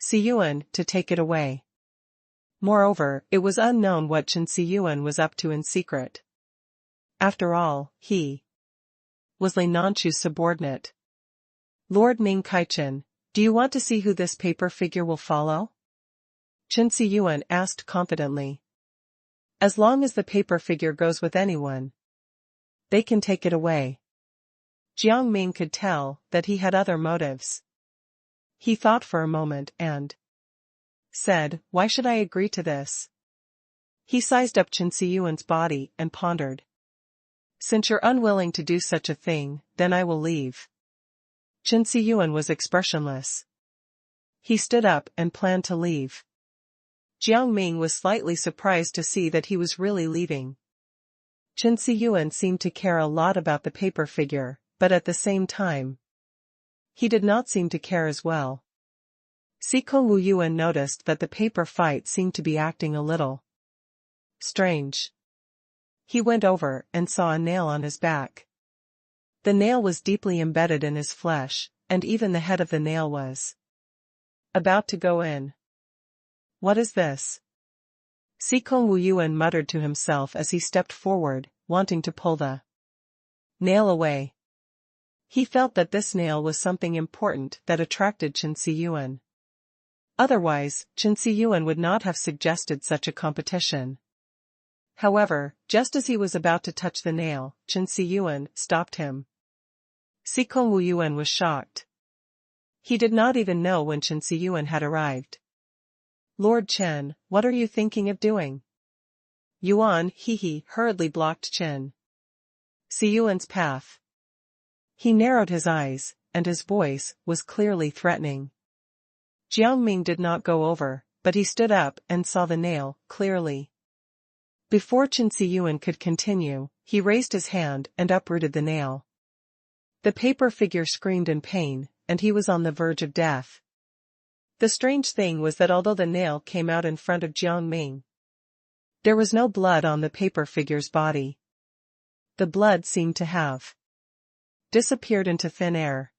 Siyuan to take it away. Moreover, it was unknown what Chen Siyuan was up to in secret. After all, he was Lei Nanchu's subordinate. Lord Ning Kaichen, do you want to see who this paper figure will follow? Chen Siyuan asked confidently. As long as the paper figure goes with anyone, they can take it away. Jiang Ming could tell that he had other motives. He thought for a moment and said, why should I agree to this? He sized up Chen Siyuan's body and pondered. Since you're unwilling to do such a thing, then I will leave. Chen Siyuan was expressionless. He stood up and planned to leave. Jiang Ming was slightly surprised to see that he was really leaving. Chen Siyuan seemed to care a lot about the paper figure, but at the same time, he did not seem to care as well. Sikong Wu Yuan noticed that the paper fight seemed to be acting a little strange. He went over and saw a nail on his back. The nail was deeply embedded in his flesh, and even the head of the nail was about to go in. What is this? Sikong Wu Yuan muttered to himself as he stepped forward, wanting to pull the nail away. He felt that this nail was something important that attracted Chen Siyuan. Otherwise, Chen Siyuan would not have suggested such a competition. However, just as he was about to touch the nail, Chen Siyuan stopped him. Sikong Wu Yuan was shocked. He did not even know when Chen Siyuan had arrived. Lord Chen, what are you thinking of doing? Yuan, hurriedly blocked Chen Siyuan's path. He narrowed his eyes, and his voice was clearly threatening. Jiang Ming did not go over, but he stood up and saw the nail clearly. Before Chen Siyuan could continue, he raised his hand and uprooted the nail. The paper figure screamed in pain, and he was on the verge of death. The strange thing was that although the nail came out in front of Jiang Ming, there was no blood on the paper figure's body. The blood seemed to have disappeared into thin air.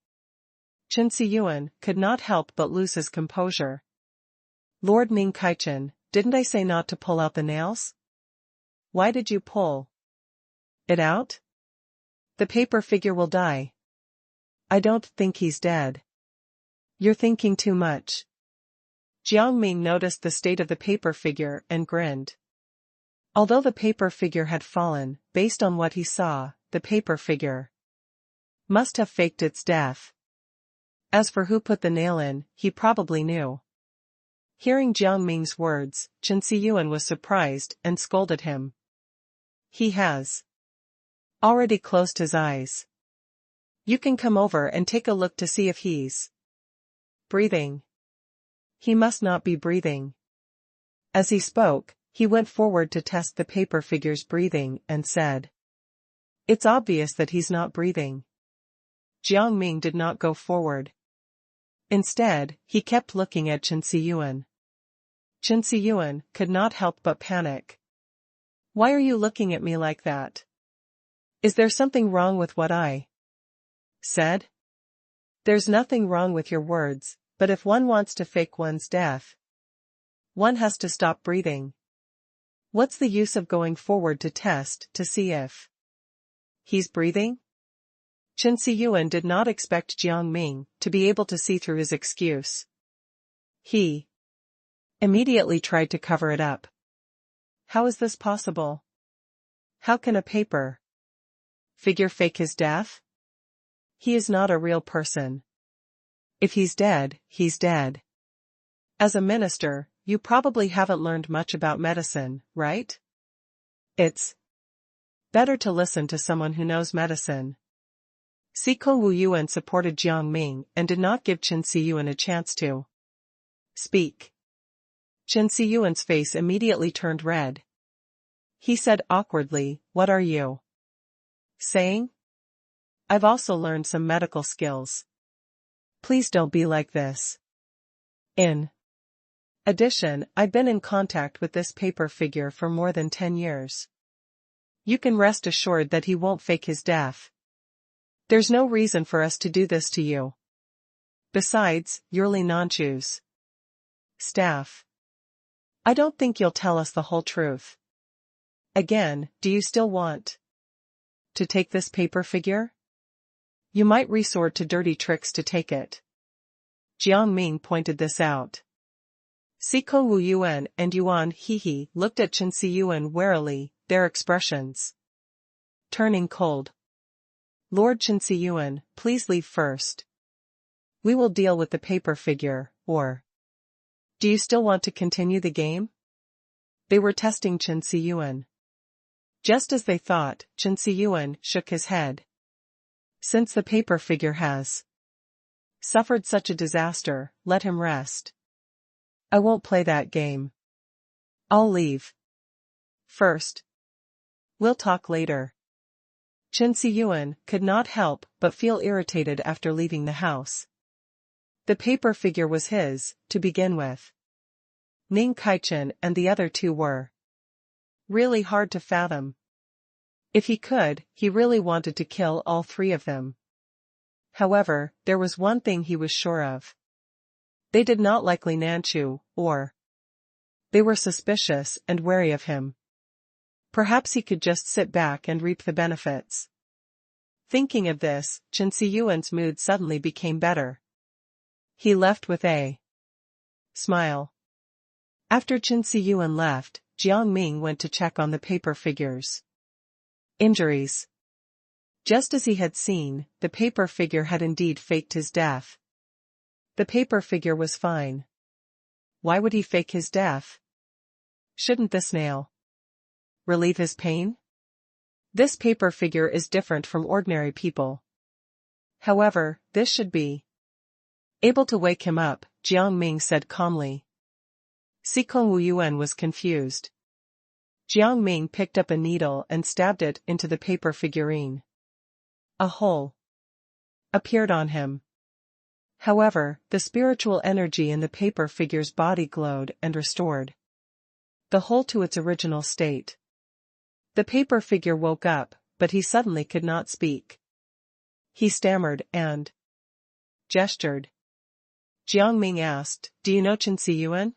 Chen Siyuan could not help but lose his composure. Lord Ning Kaichen, didn't I say not to pull out the nails? Why did you pull it out? The paper figure will die. I don't think he's dead. You're thinking too much. Jiang Ming noticed the state of the paper figure and grinned. Although the paper figure had fallen, based on what he saw, the paper figure must have faked its death. As for who put the nail in, he probably knew. Hearing Jiang Ming's words, Chen Siyuan was surprised and scolded him. He has already closed his eyes. You can come over and take a look to see if he's breathing. He must not be breathing. As he spoke, he went forward to test the paper figure's breathing and said, it's obvious that he's not breathing. Jiang Ming did not go forward. Instead, he kept looking at Chen Siyuan. Chen Siyuan could not help but panic. Why are you looking at me like that? Is there something wrong with what I said? There's nothing wrong with your words, but if one wants to fake one's death, one has to stop breathing. What's the use of going forward to test to see if he's breathing? Chen Siyuan did not expect Jiang Ming to be able to see through his excuse. He immediately tried to cover it up. How is this possible? How can a paper figure fake his death? He is not a real person. If he's dead, he's dead. As a minister, you probably haven't learned much about medicine, right? It's better to listen to someone who knows medicine. Sikong Wu Yuan supported Jiang Ming and did not give Chen Siyuan a chance to speak. Chen Siyuan's face immediately turned red. He said awkwardly, what are you saying? I've also learned some medical skills. Please don't be like this. In Addition, I've been in contact with this paper figure for more than 10 years. You can rest assured that he won't fake his death. There's no reason for us to do this to you. Besides, you're Li Nanchu's staff. I don't think you'll tell us the whole truth. Again, do you still want to take this paper figure? You might resort to dirty tricks to take it. Jiang Ming pointed this out. Siko Wu Yuan and Yuan Hehe looked at Chen Siyuan warily, their expressions turning cold. Lord Chen Siyuan, please leave first. We will deal with the paper figure, or do you still want to continue the game? They were testing Chen Siyuan. Just as they thought, Chen Siyuan shook his head. Since the paper figure has suffered such a disaster, let him rest. I won't play that game. I'll leave first. We'll talk later. Chen Siyuan could not help but feel irritated after leaving the house. The paper figure was his, to begin with. Ning Kaichen and the other two were really hard to fathom. If he could, he really wanted to kill all three of them. However, there was one thing he was sure of. They did not like Li Nanchu, or they were suspicious and wary of him. Perhaps he could just sit back and reap the benefits. Thinking of this, Chen Siyuan's mood suddenly became better. He left with a smile. After Chen Siyuan left, Jiang Ming went to check on the paper figure's injuries. Just as he had seen, the paper figure had indeed faked his death. The paper figure was fine. Why would he fake his death? Shouldn't this nail relieve his pain? This paper figure is different from ordinary people. However, this should be able to wake him up, Jiang Ming said calmly. Sikong Wu Yuan was confused. Jiang Ming picked up a needle and stabbed it into the paper figurine. A hole appeared on him. However, the spiritual energy in the paper figure's body glowed and restored the hole to its original state. The paper figure woke up, but he suddenly could not speak. He stammered and gestured. Jiang Ming asked, "Do you know Chen Siyuan?"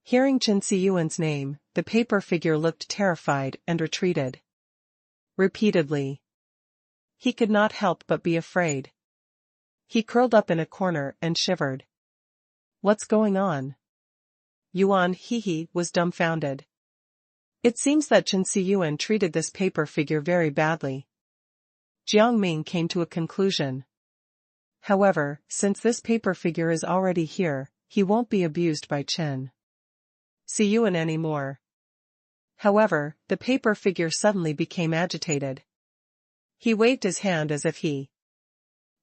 Hearing Chen Siyuan's name, the paper figure looked terrified and retreated repeatedly. He could not help but be afraid. He curled up in a corner and shivered. What's going on? Yuan Hehe was dumbfounded. It seems that Chen Siyuan treated this paper figure very badly. Jiang Ming came to a conclusion. However, since this paper figure is already here, he won't be abused by Chen Siyuan anymore. However, the paper figure suddenly became agitated. He waved his hand as if he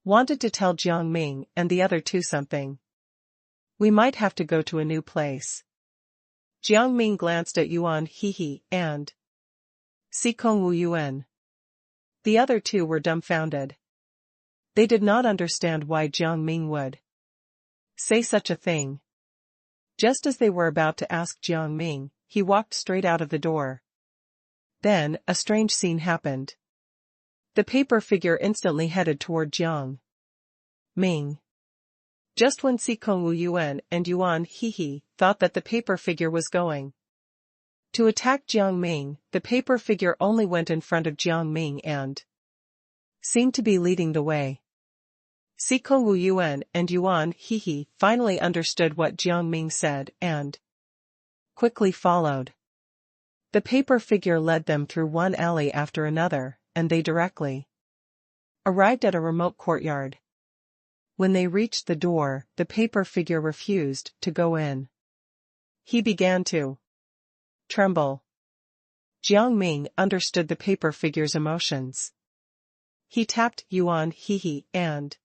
wanted to tell Jiang Ming and the other two something. We might have to go to a new place. Jiang Ming glanced at Yuan Hehe and Sikong Wu Yuan. The other two were dumbfounded. They did not understand why Jiang Ming would say such a thing. Just as they were about to ask Jiang Ming, he walked straight out of the door. Then, a strange scene happened. The paper figure instantly headed toward Jiang Ming. Just when Sikong Wu Yuan and Yuan Hehe thought that the paper figure was going to attack Jiang Ming, the paper figure only went in front of Jiang Ming and seemed to be leading the way. Sikong Wu Yuan and Yuan Hehe finally understood what Jiang Ming said and quickly followed. The paper figure led them through one alley after another, and they directly arrived at a remote courtyard. When they reached the door, the paper figure refused to go in. He began to tremble. Jiang Ming understood the paper figure's emotions. He tapped Yuan Hehe and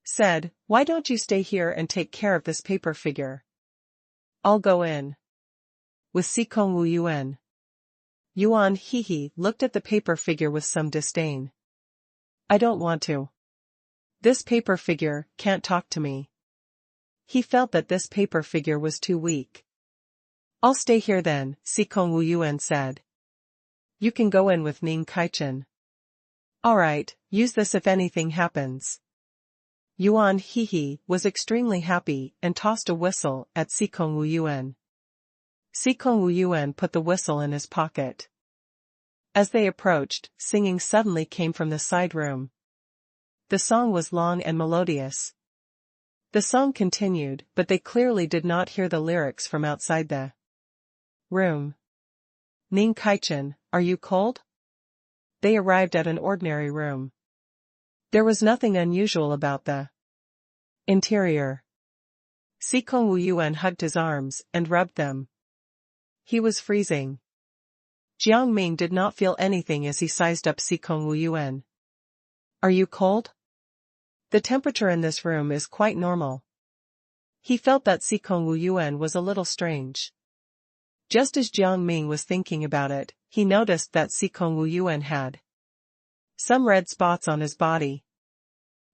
said, "Why don't you stay here and take care of this paper figure? I'll go in with Sikong Wu Yuan." Yuan Hehe looked at the paper figure with some disdain. "I don't want to. This paper figure can't talk to me. He felt that this paper figure was too weak. "I'll stay here then," Sikong Wu Yuan said. "You can go in with Ning Kaichen." "Alright, use this if anything happens." Yuan Hehe was extremely happy and tossed a whistle at Sikong Wu Yuan. Sikong Wu Yuan put the whistle in his pocket. As they approached, singing suddenly came from the side room. The song was long and melodious. The song continued, but they clearly did not hear the lyrics from outside the room. "Ning Kaichen, are you cold?" They arrived at an ordinary room. There was nothing unusual about the interior. Sikong Wu Yuan hugged his arms and rubbed them. He was freezing. Jiang Ming did not feel anything as he sized up Sikong Wu Yuan. "Are you cold?" "The temperature in this room is quite normal." He felt that Sikong Wu Yuan was a little strange. Just as Jiang Ming was thinking about it, he noticed that Sikong Wu Yuan had some red spots on his body.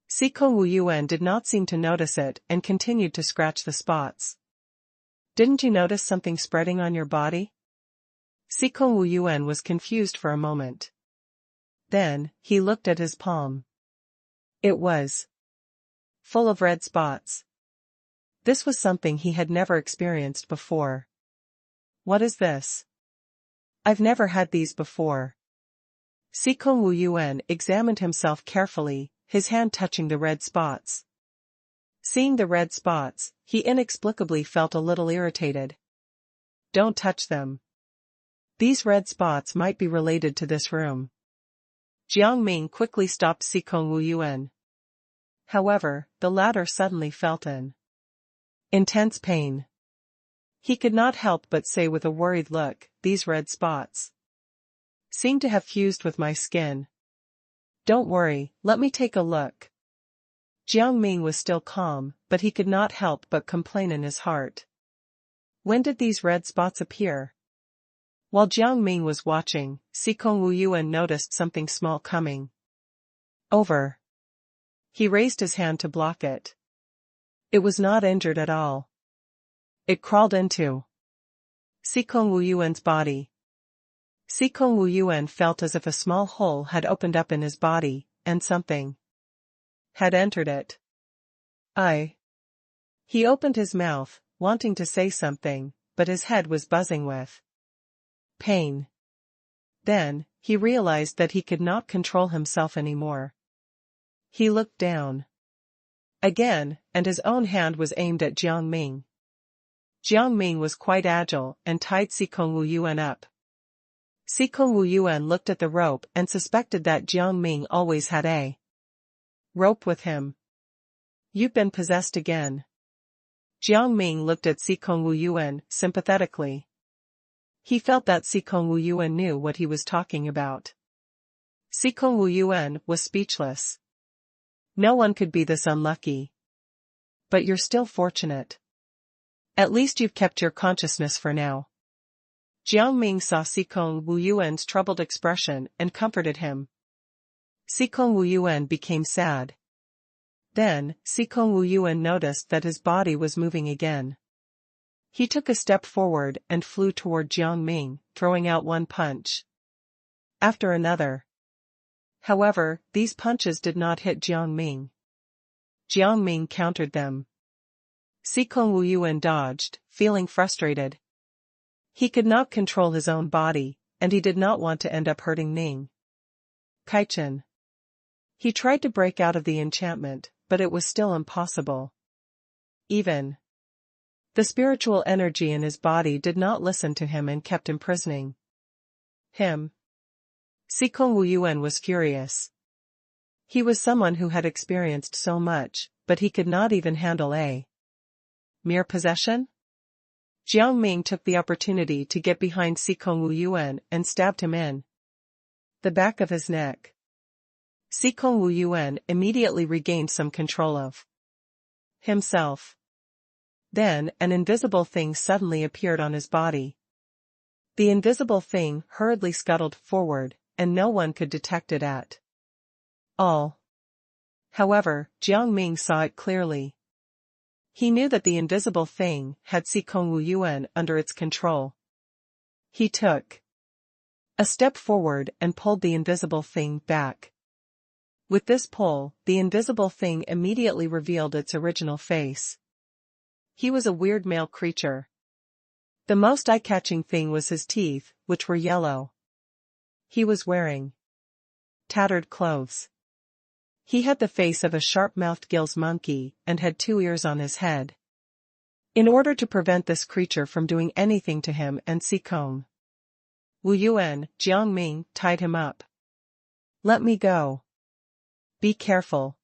Sikong Wu Yuan did not seem to notice it and continued to scratch the spots. "Didn't you notice something spreading on your body?" Sikong Wu Yuan was confused for a moment. Then, he looked at his palm. It was full of red spots. This was something he had never experienced before. "What is this? I've never had these before." Sikong Wu Yuan examined himself carefully, his hand touching the red spots. Seeing the red spots, he inexplicably felt a little irritated. "Don't touch them. These red spots might be related to this room." Jiang Ming quickly stopped Sikong Wu Yuan. However, the latter suddenly felt an intense pain. He could not help but say with a worried look, "These red spots seem to have fused with my skin." "Don't worry, let me take a look." Jiang Ming was still calm, but he could not help but complain in his heart. When did these red spots appear? While Jiang Ming was watching, Sikong Wu Yuan noticed something small coming over. He raised his hand to block it. It was not injured at all. It crawled into Sikong Wu Yuan's body. Sikong Wu Yuan felt as if a small hole had opened up in his body, and something had entered it. He opened his mouth, wanting to say something, but his head was buzzing with pain. Then, he realized that he could not control himself anymore. He looked down again, and his own hand was aimed at Jiang Ming. Jiang Ming was quite agile and tied Sikong Wu Yuan up. Sikong Wu Yuan looked at the rope and suspected that Jiang Ming always had a rope with him. "You've been possessed again." Jiang Ming looked at Sikong Wu Yuan sympathetically. He felt that Sikong Wu Yuan knew what he was talking about. Sikong Wu Yuan was speechless. No one could be this unlucky. "But you're still fortunate. At least you've kept your consciousness for now." Jiang Ming saw Sikong Wu Yuan's troubled expression and comforted him. Sikong Wu Yuan became sad. Then, Sikong Wu Yuan noticed that his body was moving again. He took a step forward and flew toward Jiang Ming, throwing out one punch after another. However, these punches did not hit Jiang Ming. Jiang Ming countered them. Sikong Wu Yuan dodged, feeling frustrated. He could not control his own body, and he did not want to end up hurting Ning Kaichen. He tried to break out of the enchantment, but it was still impossible. Even the spiritual energy in his body did not listen to him and kept imprisoning him. Sikong Wu Yuan was furious. He was someone who had experienced so much, but he could not even handle a mere possession? Jiang Ming took the opportunity to get behind Sikong Wu Yuan and stabbed him in the back of his neck. Sikong Wu Yuan immediately regained some control of himself. Then, an invisible thing suddenly appeared on his body. The invisible thing hurriedly scuttled forward, and no one could detect it at all. However, Jiang Ming saw it clearly. He knew that the invisible thing had Sikong Wu Yuan under its control. He took a step forward and pulled the invisible thing back. With this pull, the invisible thing immediately revealed its original face. He was a weird male creature. The most eye-catching thing was his teeth, which were yellow. He was wearing tattered clothes. He had the face of a sharp-mouthed gills monkey and had 2 ears on his head. In order to prevent this creature from doing anything to him and Sikong Wu Yuan, Jiang Ming tied him up. "Let me go. Be careful.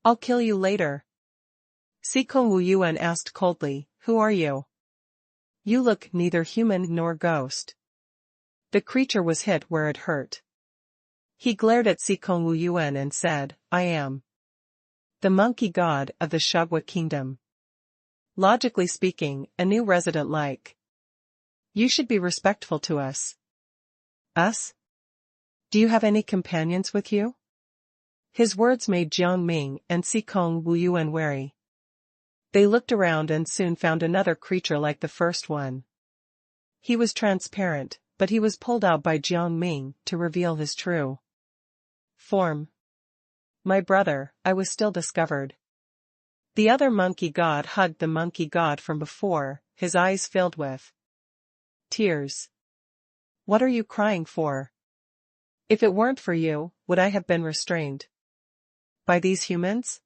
I'll kill you later." Sikong Wu Yuan asked coldly, "Who are you? You look neither human nor ghost." The creature was hit where it hurt. He glared at Sikong Wu Yuan and said, "I am the monkey god of the Shagwa kingdom. Logically speaking, a new resident like you should be respectful to us." "Us? Do you have any companions with you?" His words made Jiang Ming and Sikong Wu Yuan wary. They looked around and soon found another creature like the first one. He was transparent, but he was pulled out by Jiang Ming to reveal his true form. "My brother, I was still discovered." The other monkey god hugged the monkey god from before, his eyes filled with tears. "What are you crying for? If it weren't for you, would I have been restrained by these humans?"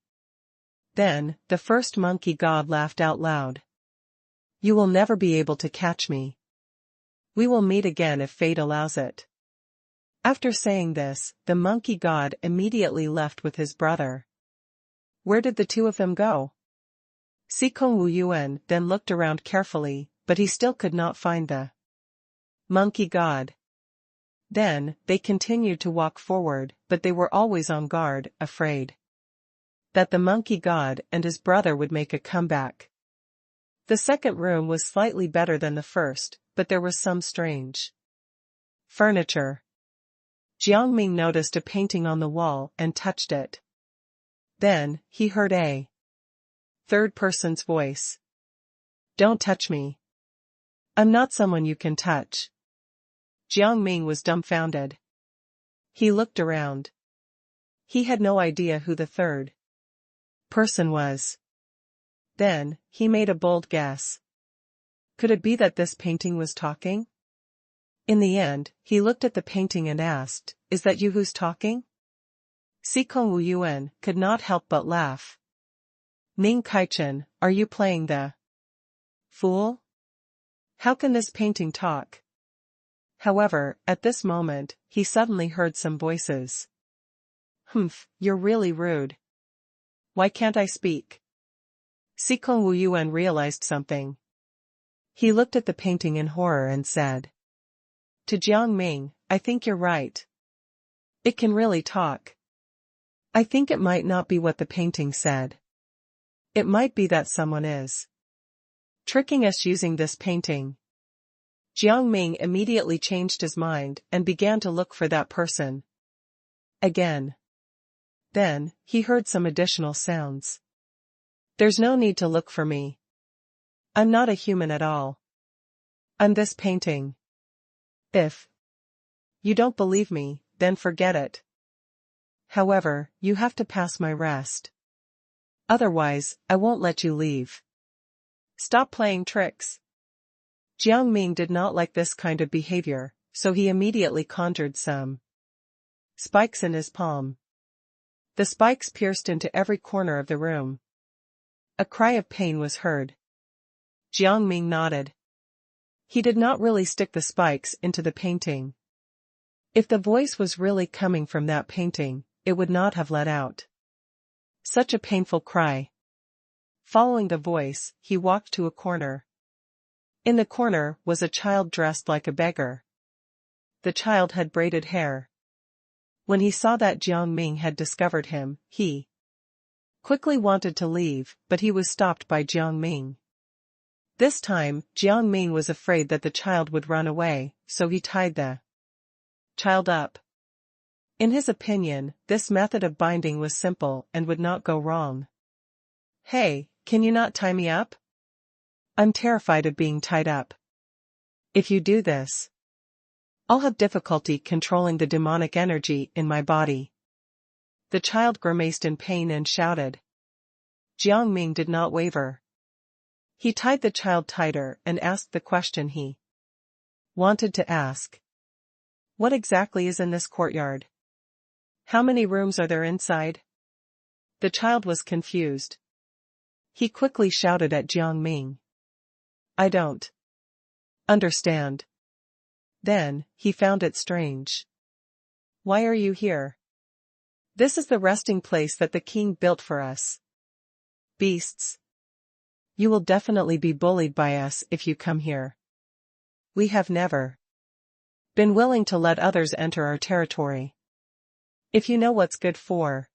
Then, the first monkey god laughed out loud. "You will never be able to catch me. We will meet again if fate allows it." After saying this, the monkey god immediately left with his brother. Where did the two of them go? Sikong Wu Yuan then looked around carefully, but he still could not find the monkey god. Then, they continued to walk forward, but they were always on guard, afraid that the monkey god and his brother would make a comeback. The second room was slightly better than the first, but there was some strange furniture. Jiang Ming noticed a painting on the wall and touched it. Then, he heard a third person's voice. "Don't touch me. I'm not someone you can touch." Jiang Ming was dumbfounded. He looked around. He had no idea who the third person was. Then, he made a bold guess. Could it be that this painting was talking? In the end, he looked at the painting and asked, "Is that you who's talking?" Sikong Wu Yuan could not help but laugh. "Ning Kaichen, are you playing the fool? How can this painting talk?" However, at this moment, he suddenly heard some voices. "Humph, you're really rude. Why can't I speak?" Sikong Wu Yuan realized something. He looked at the painting in horror and said to Jiang Ming, "I think you're right. It can really talk. I think it might not be what the painting said. It might be that someone is tricking us using this painting." Jiang Ming immediately changed his mind and began to look for that person again. Then, he heard some additional sounds. "There's no need to look for me. I'm not a human at all. I'm this painting. If you don't believe me, then forget it. However, you have to pass my rest. Otherwise, I won't let you leave. Stop playing tricks." Jiang Ming did not like this kind of behavior, so he immediately conjured some spikes in his palm. The spikes pierced into every corner of the room. A cry of pain was heard. Jiang Ming nodded. He did not really stick the spikes into the painting. If the voice was really coming from that painting, it would not have let out such a painful cry. Following the voice, he walked to a corner. In the corner was a child dressed like a beggar. The child had braided hair. When he saw that Jiang Ming had discovered him, he quickly wanted to leave, but he was stopped by Jiang Ming. This time, Jiang Ming was afraid that the child would run away, so he tied the child up. In his opinion, this method of binding was simple and would not go wrong. "Hey, Can you not tie me up? I'm terrified of being tied up. If you do this, I'll have difficulty controlling the demonic energy in my body. The child grimaced in pain and shouted. Jiang Ming did not waver. He tied the child tighter and asked the question he wanted to ask. What exactly is in this courtyard? How many rooms are there inside? The child was confused. He quickly shouted at Jiang Ming. I don't understand. Then, he found it strange. Why are you here? This is the resting place that the king built for us. Beasts. You will definitely be bullied by us if you come here. We have never been willing to let others enter our territory. If you know what's good for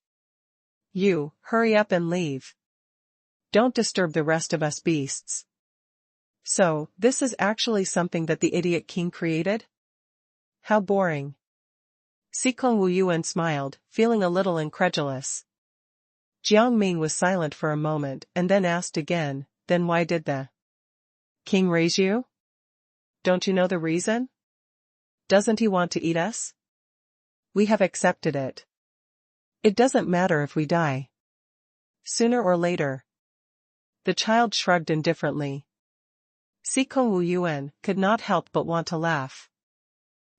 you, hurry up and leave. Don't disturb the rest of us beasts. So, this is actually something that the idiot king created? How boring. Sikong Wuyuan smiled, feeling a little incredulous. Jiang Ming was silent for a moment and then asked again, then why did the king raise you? Don't you know the reason? Doesn't he want to eat us? We have accepted it. It doesn't matter if we die. Sooner or later. The child shrugged indifferently. Sikong Wuyuan could not help but want to laugh.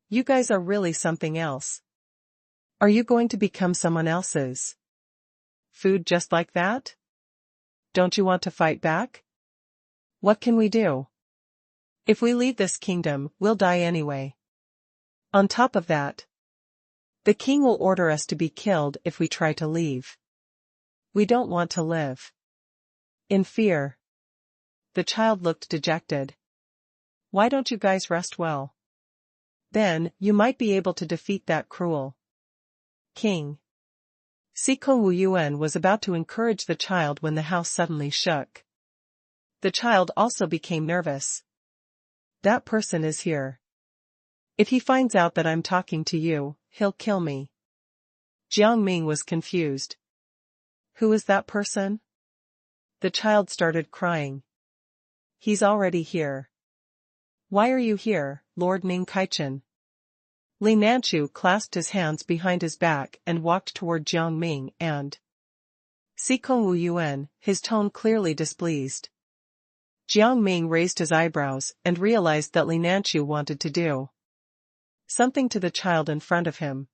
You guys are really something else. Are you going to become someone else's food just like that? Don't you want to fight back? What can we do? If we leave this kingdom, we'll die anyway. On top of that, the king will order us to be killed if we try to leave. We don't want to live in fear. The child looked dejected. Why don't you guys rest well? Then, you might be able to defeat that cruel king. Sikong Wuyuan was about to encourage the child when the house suddenly shook. The child also became nervous. That person is here. If he finds out that I'm talking to you, he'll kill me. Jiang Ming was confused. Who is that person? The child started crying. He's already here. Why are you here, Lord Ning Kaichen? Li Nanchu clasped his hands behind his back and walked toward Jiang Ming and Sikong Wuyuan, his tone clearly displeased. Jiang Ming raised his eyebrows and realized that Li Nanchu wanted to do something to the child in front of him.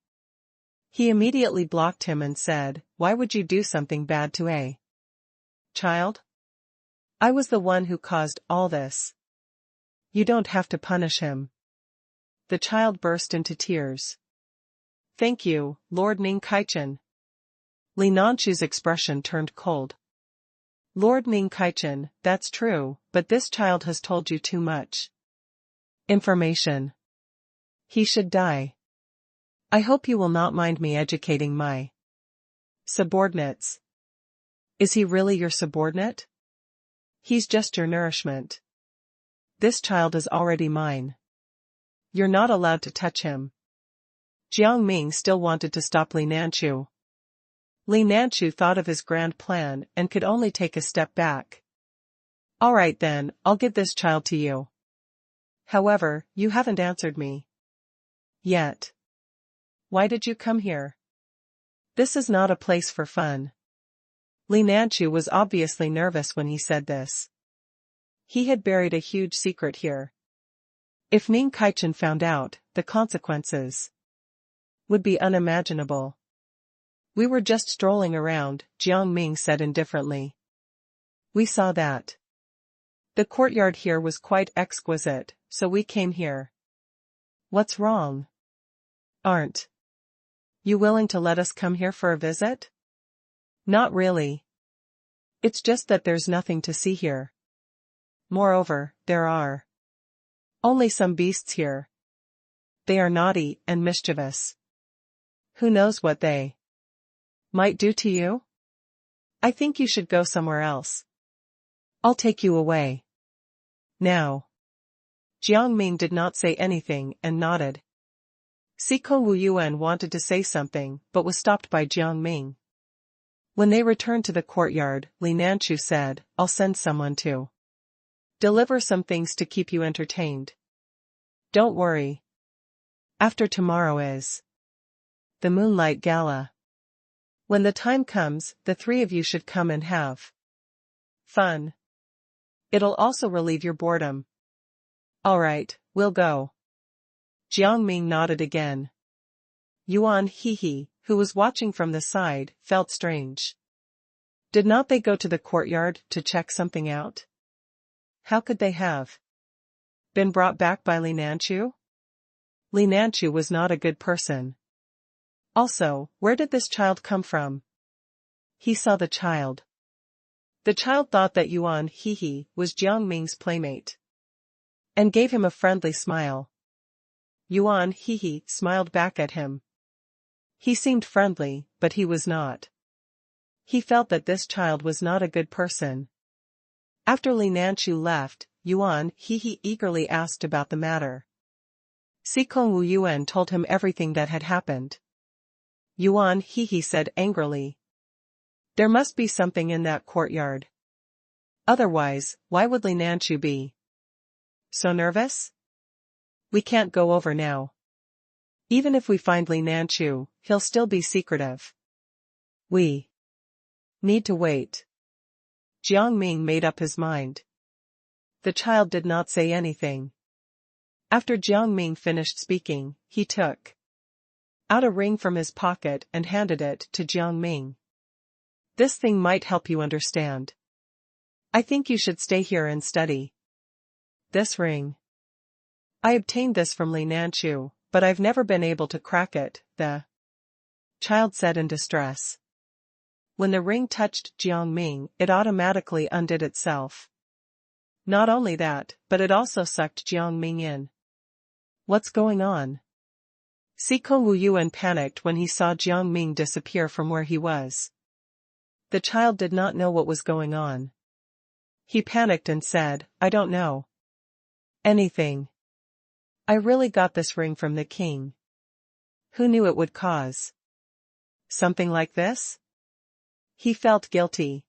He immediately blocked him and said, why would you do something bad to a child? I was the one who caused all this. You don't have to punish him. The child burst into tears. Thank you, Lord Ning Kaichen. Li Nanchu's expression turned cold. Lord Ning Kaichen, that's true, but this child has told you too much information. He should die. I hope you will not mind me educating my subordinates. Is he really your subordinate? He's just your nourishment. This child is already mine. You're not allowed to touch him. Jiang Ming still wanted to stop Li Nanchu. Li Nanchu thought of his grand plan and could only take a step back. All right then, I'll give this child to you. However, you haven't answered me yet. Why did you come here? This is not a place for fun. Li Nanchu was obviously nervous when he said this. He had buried a huge secret here. If Ning Kaichen found out, the consequences would be unimaginable. We were just strolling around, Jiang Ming said indifferently. We saw that the courtyard here was quite exquisite, so we came here. What's wrong? Aren't you willing to let us come here for a visit? Not really. It's just that there's nothing to see here. Moreover, there are only some beasts here. They are naughty and mischievous. Who knows what they might do to you? I think you should go somewhere else. I'll take you away. Now. Jiang Ming did not say anything and nodded. Sikong Wuyuan wanted to say something but was stopped by Jiang Ming. When they returned to the courtyard, Li Nanchu said, I'll send someone to deliver some things to keep you entertained. Don't worry. After tomorrow is the Moonlight Gala. When the time comes, the three of you should come and have fun. It'll also relieve your boredom. All right, we'll go. Jiang Ming nodded again. Yuan Hehe, who was watching from the side, felt strange. Did not they go to the courtyard to check something out? How could they have been brought back by Li Nanchu? Li Nanchu was not a good person. Also, where did this child come from? He saw the child. The child thought that Yuan Hehe was Jiang Ming's playmate, and gave him a friendly smile. Yuan Hehe smiled back at him. He seemed friendly, but he was not. He felt that this child was not a good person. After Li Nanchu left, Yuan Hehe eagerly asked about the matter. Sikong Wu Yuan told him everything that had happened. Yuan Hehe said angrily, there must be something in that courtyard. Otherwise, why would Li Nanchu be so nervous? We can't go over now. Even if we find Li Nanchu, he'll still be secretive. We need to wait. Jiang Ming made up his mind. The child did not say anything. After Jiang Ming finished speaking, he took out a ring from his pocket and handed it to Jiang Ming. This thing might help you understand. I think you should stay here and study. This ring. I obtained this from Li Nanchu, but I've never been able to crack it, the child said in distress. When the ring touched Jiang Ming, it automatically undid itself. Not only that, but it also sucked Jiang Ming in. What's going on? Sikong Wu Yuan panicked when he saw Jiang Ming disappear from where he was. The child did not know what was going on. He panicked and said, I don't know anything. I really got this ring from the king. Who knew it would cause something like this? He felt guilty.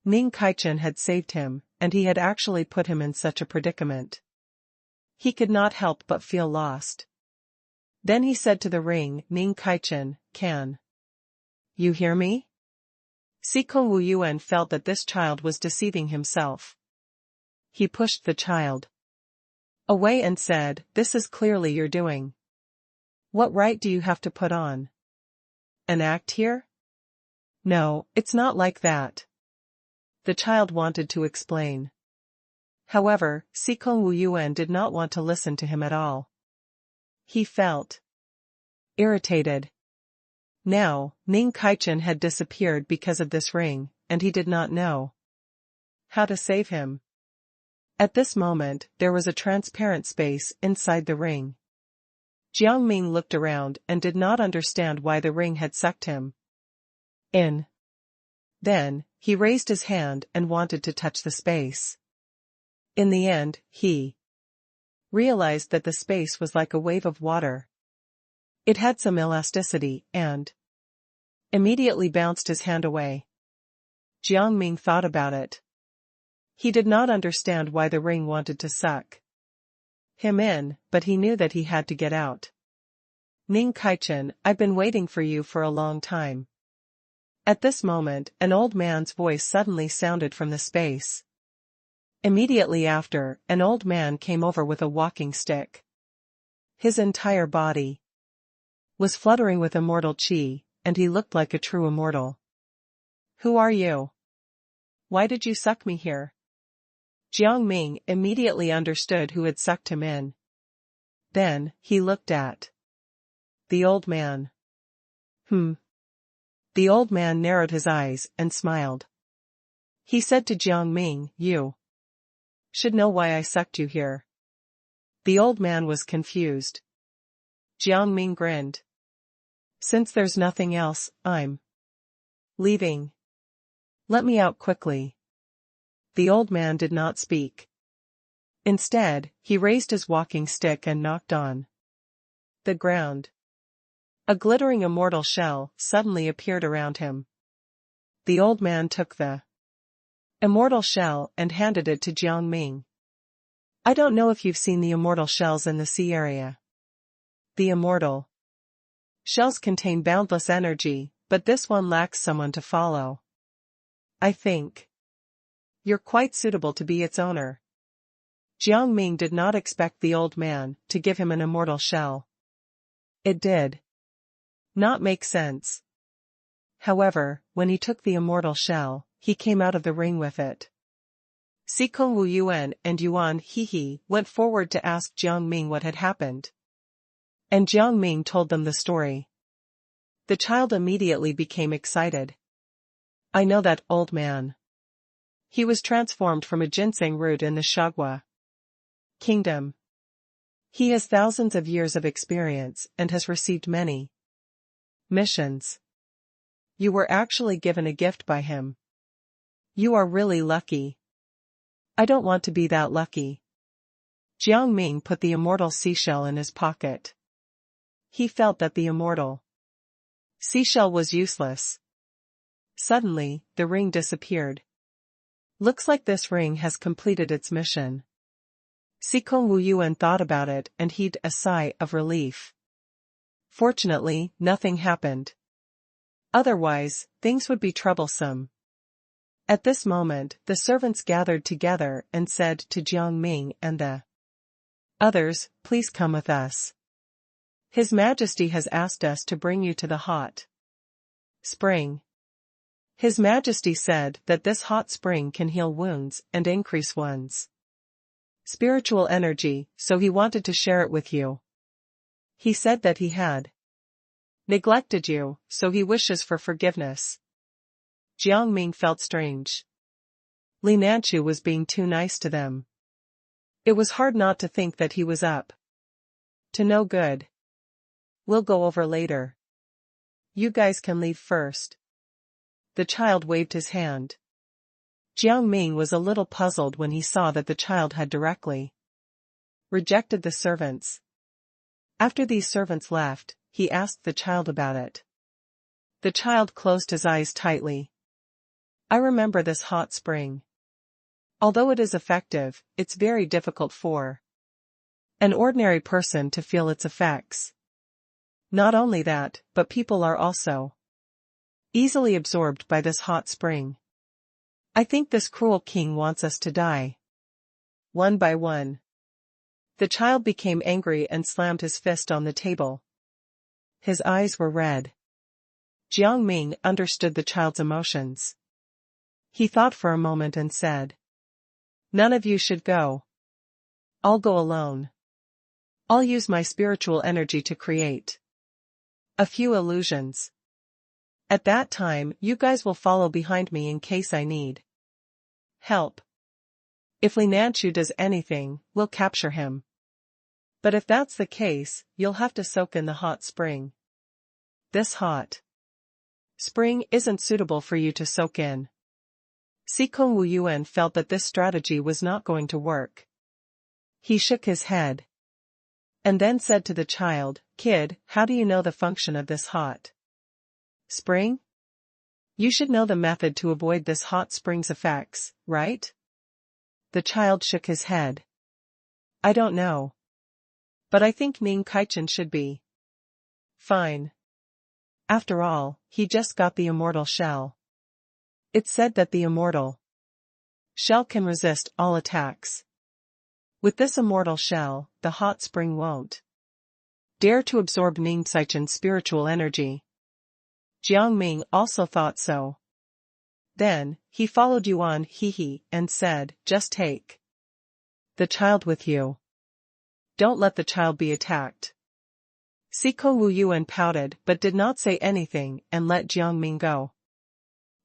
Ming Kaichen had saved him, and he had actually put him in such a predicament. He could not help but feel lost. Then he said to the ring, Ming Kaichen, can you hear me? Sikong Wu Yuan felt that this child was deceiving himself. He pushed the child away and said, this is clearly your doing. What right do you have to put on an act here? No, it's not like that. The child wanted to explain. However, Sikong Wu Yuan did not want to listen to him at all. He felt irritated. Now, Ming Kaichen had disappeared because of this ring, and he did not know how to save him. At this moment, there was a transparent space inside the ring. Jiang Ming looked around and did not understand why the ring had sucked him in. Then, he raised his hand and wanted to touch the space. In the end, he realized that the space was like a wave of water. It had some elasticity and immediately bounced his hand away. Jiang Ming thought about it. He did not understand why the ring wanted to suck him in, but he knew that he had to get out. Ming Kaichen, I've been waiting for you for a long time. At this moment, an old man's voice suddenly sounded from the space. Immediately after, an old man came over with a walking stick. His entire body was fluttering with immortal chi, and he looked like a true immortal. Who are you? Why did you suck me here? Jiang Ming immediately understood who had sucked him in. Then, he looked at the old man. The old man narrowed his eyes and smiled. He said to Jiang Ming, you should know why I sucked you here. The old man was confused. Jiang Ming grinned. Since there's nothing else, I'm leaving. Let me out quickly. The old man did not speak. Instead, he raised his walking stick and knocked on the ground. A glittering immortal shell suddenly appeared around him. The old man took the immortal shell and handed it to Jiang Ming. I don't know if you've seen the immortal shells in the sea area. The immortal shells contain boundless energy, but this one lacks someone to follow. I think you're quite suitable to be its owner. Jiang Ming did not expect the old man to give him an immortal shell. It did not make sense. However, when he took the immortal shell, he came out of the ring with it. Sikong Wu Yuan and Yuan He went forward to ask Jiang Ming what had happened. And Jiang Ming told them the story. The child immediately became excited. I know that old man. He was transformed from a ginseng root in the Shagwa Kingdom. He has thousands of years of experience and has received many missions. You were actually given a gift by him. You are really lucky. I don't want to be that lucky. Jiang Ming put the immortal seashell in his pocket. He felt that the immortal seashell was useless. Suddenly, the ring disappeared. Looks like this ring has completed its mission. Sikong Wu Yuan thought about it and heaved a sigh of relief. Fortunately, nothing happened. Otherwise, things would be troublesome. At this moment, the servants gathered together and said to Jiang Ming and the others, please come with us. His Majesty has asked us to bring you to the hot spring. His Majesty said that this hot spring can heal wounds and increase one's spiritual energy, so he wanted to share it with you. He said that he had neglected you, so he wishes for forgiveness. Jiang Ming felt strange. Li Nanchu was being too nice to them. It was hard not to think that he was up to no good. We'll go over later. You guys can leave first. The child waved his hand. Jiang Ming was a little puzzled when he saw that the child had directly rejected the servants. After these servants left, he asked the child about it. The child closed his eyes tightly. I remember this hot spring. Although it is effective, it's very difficult for an ordinary person to feel its effects. Not only that, but people are also easily absorbed by this hot spring. I think this cruel king wants us to die. One by one. The child became angry and slammed his fist on the table. His eyes were red. Jiang Ming understood the child's emotions. He thought for a moment and said, none of you should go. I'll go alone. I'll use my spiritual energy to create a few illusions. At that time, you guys will follow behind me in case I need help. If Li Nanchu does anything, we'll capture him. But if that's the case, you'll have to soak in the hot spring. This hot spring isn't suitable for you to soak in. Sikong Wu Yuan felt that this strategy was not going to work. He shook his head. And then said to the child, kid, how do you know the function of this hot spring? You should know the method to avoid this hot spring's effects, right? The child shook his head. I don't know. But I think Ning Kaichen should be fine. After all, he just got the immortal shell. It's said that the immortal shell can resist all attacks. With this immortal shell, the hot spring won't dare to absorb Ning Kaichen's spiritual energy. Jiang Ming also thought so. Then, he followed Yuan He and said, just take the child with you. Don't let the child be attacked. Sikong Wu Yuan pouted but did not say anything and let Jiang Ming go.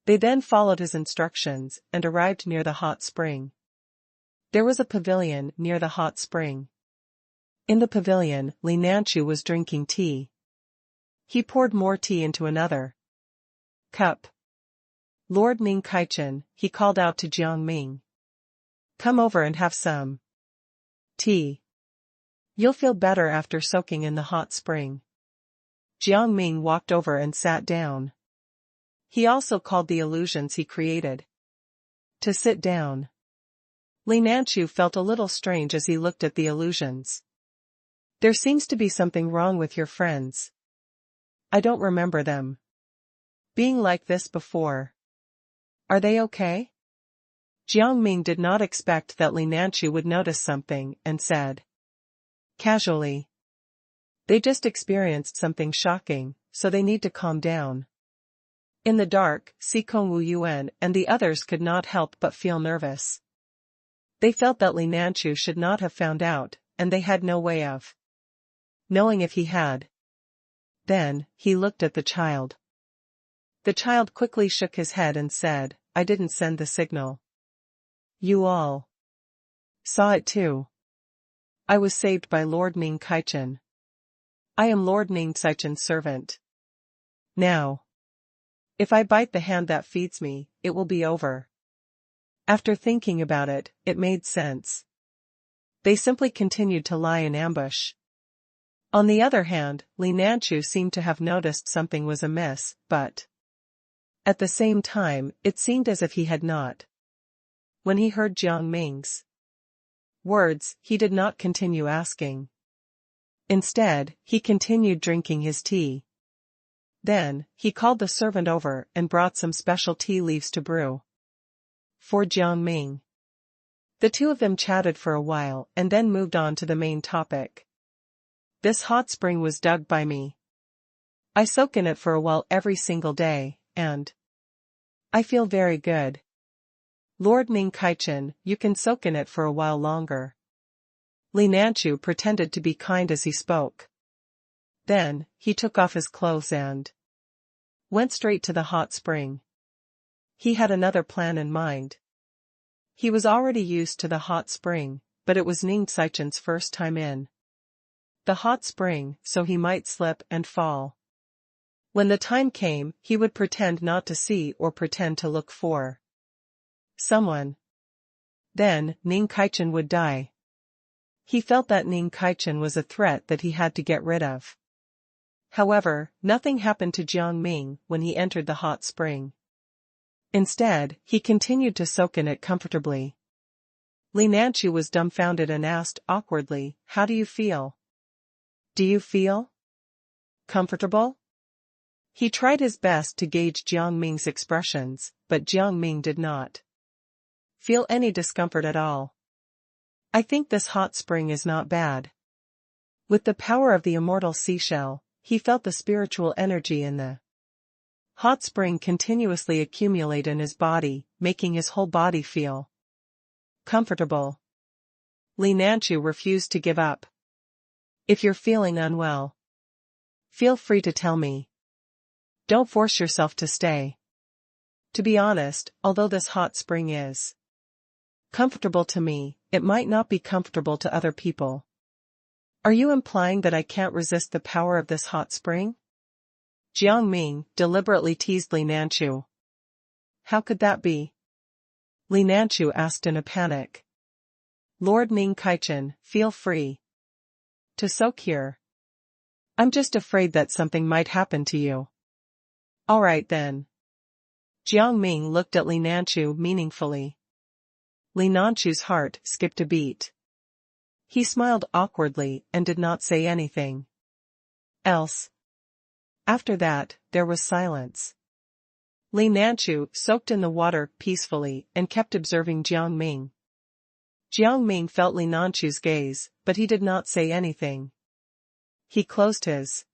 They then followed his instructions and arrived near the hot spring. There was a pavilion near the hot spring. In the pavilion, Li Nanchu was drinking tea. He poured more tea into another cup. Lord Ning Kaichen, he called out to Jiang Ming. Come over and have some tea. You'll feel better after soaking in the hot spring. Jiang Ming walked over and sat down. He also called the illusions he created. To sit down. Li Nanchu felt a little strange as he looked at the illusions. There seems to be something wrong with your friends. I don't remember them being like this before. Are they okay? Jiang Ming did not expect that Li Nanchu would notice something and said casually, they just experienced something shocking, so they need to calm down. In the dark, Xikong Wu Yuan and the others could not help but feel nervous. They felt that Li Nanchu should not have found out, and they had no way of knowing if he had. Then, he looked at the child. The child quickly shook his head and said, I didn't send the signal. You all saw it too. I was saved by Lord Ning Kaichen. I am Lord Ning Kaichen's servant. Now, if I bite the hand that feeds me, it will be over. After thinking about it, it made sense. They simply continued to lie in ambush. On the other hand, Li Nanchu seemed to have noticed something was amiss, but at the same time, it seemed as if he had not. When he heard Jiang Ming's words, he did not continue asking. Instead, he continued drinking his tea. Then, he called the servant over and brought some special tea leaves to brew for Jiang Ming. The two of them chatted for a while and then moved on to the main topic. This hot spring was dug by me. I soak in it for a while every single day, and I feel very good. Lord Ning Kaichen, you can soak in it for a while longer. Li Nanchu pretended to be kind as he spoke. Then, he took off his clothes and went straight to the hot spring. He had another plan in mind. He was already used to the hot spring, but it was Ning Kaichen's first time in the hot spring, so he might slip and fall. When the time came, he would pretend not to see or pretend to look for someone. Then, Ning Kaichen would die. He felt that Ning Kaichen was a threat that he had to get rid of. However, nothing happened to Jiang Ming when he entered the hot spring. Instead, he continued to soak in it comfortably. Li Nanchu was dumbfounded and asked awkwardly, how do you feel? Do you feel comfortable? He tried his best to gauge Jiang Ming's expressions, but Jiang Ming did not feel any discomfort at all. I think this hot spring is not bad. With the power of the immortal seashell, he felt the spiritual energy in the hot spring continuously accumulate in his body, making his whole body feel comfortable. Li Nanchu refused to give up. If you're feeling unwell, feel free to tell me. Don't force yourself to stay. To be honest, although this hot spring is comfortable to me, it might not be comfortable to other people. Are you implying that I can't resist the power of this hot spring? Jiang Ming deliberately teased Li Nanchu. How could that be? Li Nanchu asked in a panic. Lord Ning Kaichen, feel free to soak here. I'm just afraid that something might happen to you. All right then. Jiang Ming looked at Li Nanchu meaningfully. Li Nanchu's heart skipped a beat. He smiled awkwardly and did not say anything else. After that, there was silence. Li Nanchu soaked in the water peacefully and kept observing Jiang Ming. Jiang Ming felt Li Nanchu's gaze, but he did not say anything. He closed his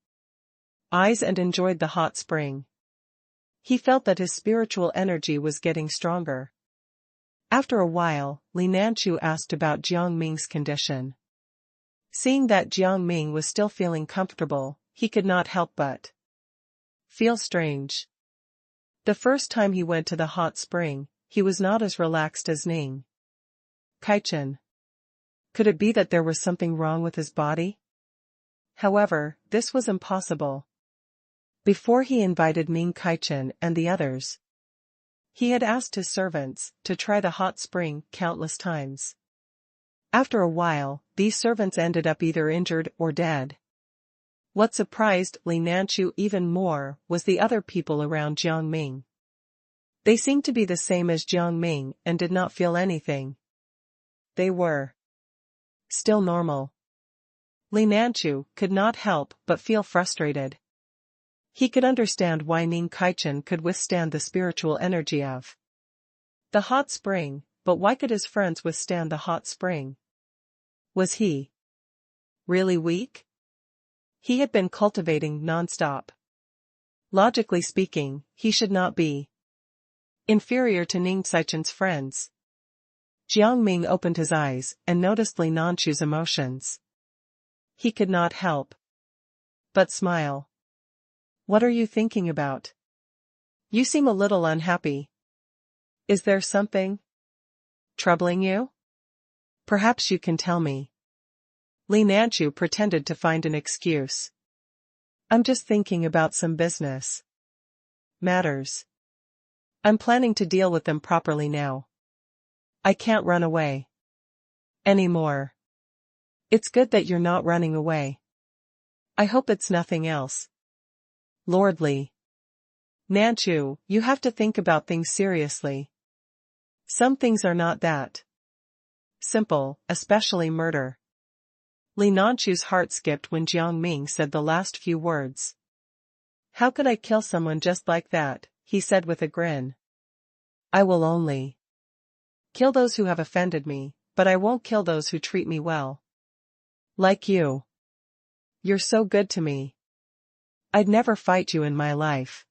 eyes and enjoyed the hot spring. He felt that his spiritual energy was getting stronger. After a while, Li Nanchu asked about Jiang Ming's condition. Seeing that Jiang Ming was still feeling comfortable, he could not help but feel strange. The first time he went to the hot spring, he was not as relaxed as Ning Kaichen. Could it be that there was something wrong with his body? However, this was impossible. Before he invited Ning Kaichen and the others, he had asked his servants to try the hot spring countless times. After a while, these servants ended up either injured or dead. What surprised Li Nanchu even more was the other people around Jiang Ming. They seemed to be the same as Jiang Ming and did not feel anything. They were still normal. Li Nanchu could not help but feel frustrated. He could understand why Ning Kaichen could withstand the spiritual energy of the hot spring, but why could his friends withstand the hot spring? Was he really weak? He had been cultivating non-stop. Logically speaking, he should not be inferior to Ning Kaichen's friends. Jiang Ming opened his eyes and noticed Li Nanchu's emotions. He could not help but smile. What are you thinking about? You seem a little unhappy. Is there something troubling you? Perhaps you can tell me. Li Nanchu pretended to find an excuse. I'm just thinking about some business matters. I'm planning to deal with them properly now. I can't run away anymore. It's good that you're not running away. I hope it's nothing else. Lord Li Nanchu, you have to think about things seriously. Some things are not that simple, especially murder. Li Nanchu's heart skipped when Jiang Ming said the last few words. How could I kill someone just like that? He said with a grin. I will only kill those who have offended me, but I won't kill those who treat me well. Like you. You're so good to me. I'd never fight you in my life.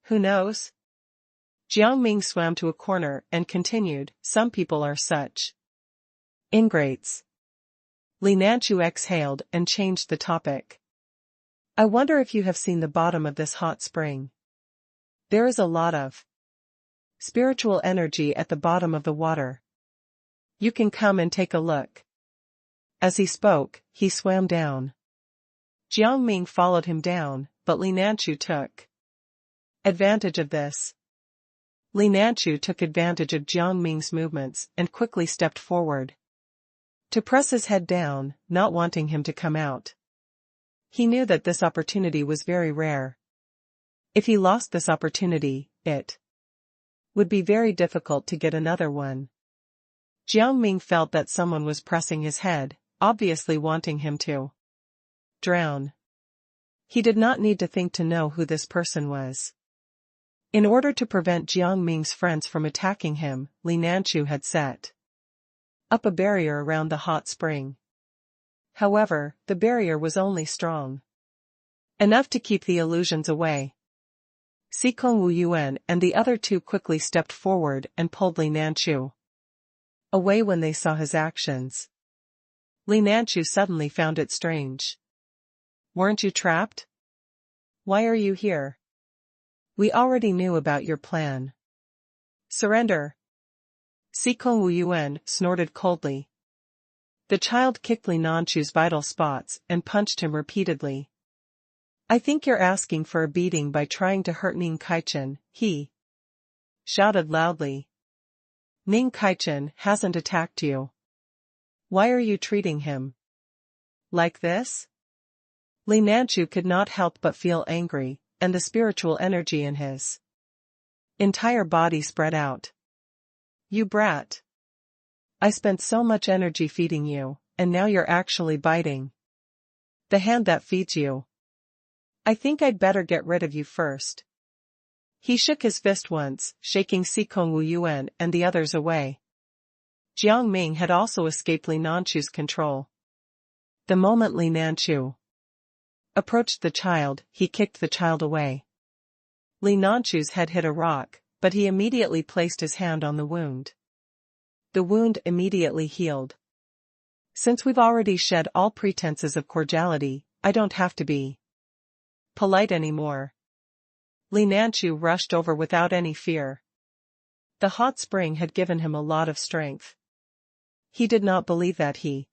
Who knows? Jiang Ming swam to a corner and continued, some people are such ingrates. Li Nanchu exhaled and changed the topic. I wonder if you have seen the bottom of this hot spring. There is a lot of spiritual energy at the bottom of the water. You can come and take a look. As he spoke, he swam down. Jiang Ming followed him down, but Li Nanchu took advantage of this. Li Nanchu took advantage of Jiang Ming's movements and quickly stepped forward to press his head down, not wanting him to come out. He knew that this opportunity was very rare. If he lost this opportunity, it would be very difficult to get another one. Jiang Ming felt that someone was pressing his head, obviously wanting him to drown. He did not need to think to know who this person was. In order to prevent Jiang Ming's friends from attacking him, Li Nanchu had set up a barrier around the hot spring. However, the barrier was only strong enough to keep the illusions away. Sikong Wu Yuan and the other two quickly stepped forward and pulled Li Nanchu away when they saw his actions. Li Nanchu suddenly found it strange. Weren't you trapped? Why are you here? We already knew about your plan. Surrender. Sikong Wu Yuan snorted coldly. The child kicked Li Nanchu's vital spots and punched him repeatedly. I think you're asking for a beating by trying to hurt Ning Kaichen, he shouted loudly. Ning Kaichen hasn't attacked you. Why are you treating him like this? Li Nanchu could not help but feel angry, and the spiritual energy in his entire body spread out. You brat. I spent so much energy feeding you, and now you're actually biting the hand that feeds you. I think I'd better get rid of you first. He shook his fist once, shaking Sikong Wu Yuan and the others away. Jiang Ming had also escaped Li Nanchu's control. The moment Li Nanchu approached the child, he kicked the child away. Li Nanchu's head hit a rock, but he immediately placed his hand on the wound. The wound immediately healed. Since we've already shed all pretenses of cordiality, I don't have to be polite anymore. Li Nanchu rushed over without any fear. The hot spring had given him a lot of strength. He did not believe that he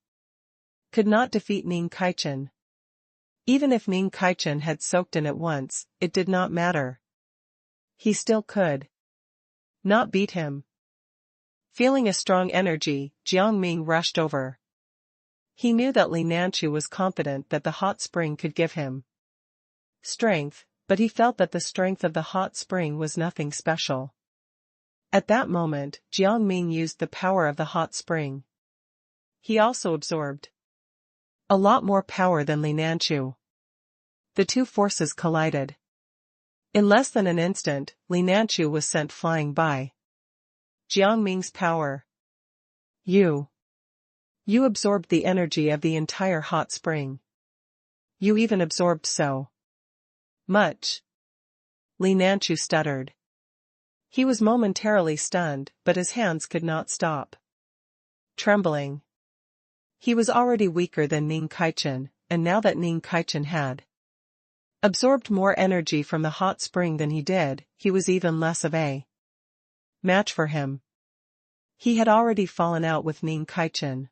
could not defeat Ning Kaichen. Even if Ning Kaichen had soaked in it once, it did not matter. He still could not beat him. Feeling a strong energy, Jiang Ming rushed over. He knew that Li Nanchu was confident that the hot spring could give him strength, but he felt that the strength of the hot spring was nothing special. At that moment, Jiang Ming used the power of the hot spring. He also absorbed a lot more power than Li Nanchu. The two forces collided. In less than an instant, Li Nanchu was sent flying by. Jiang Ming's power. You absorbed the energy of the entire hot spring. You even absorbed so much. Li Nanchu stuttered. He was momentarily stunned, but his hands could not stop trembling. He was already weaker than Ning Kaichen, and now that Ning Kaichen had absorbed more energy from the hot spring than he did, he was even less of a match for him. He had already fallen out with Ning Kaichen.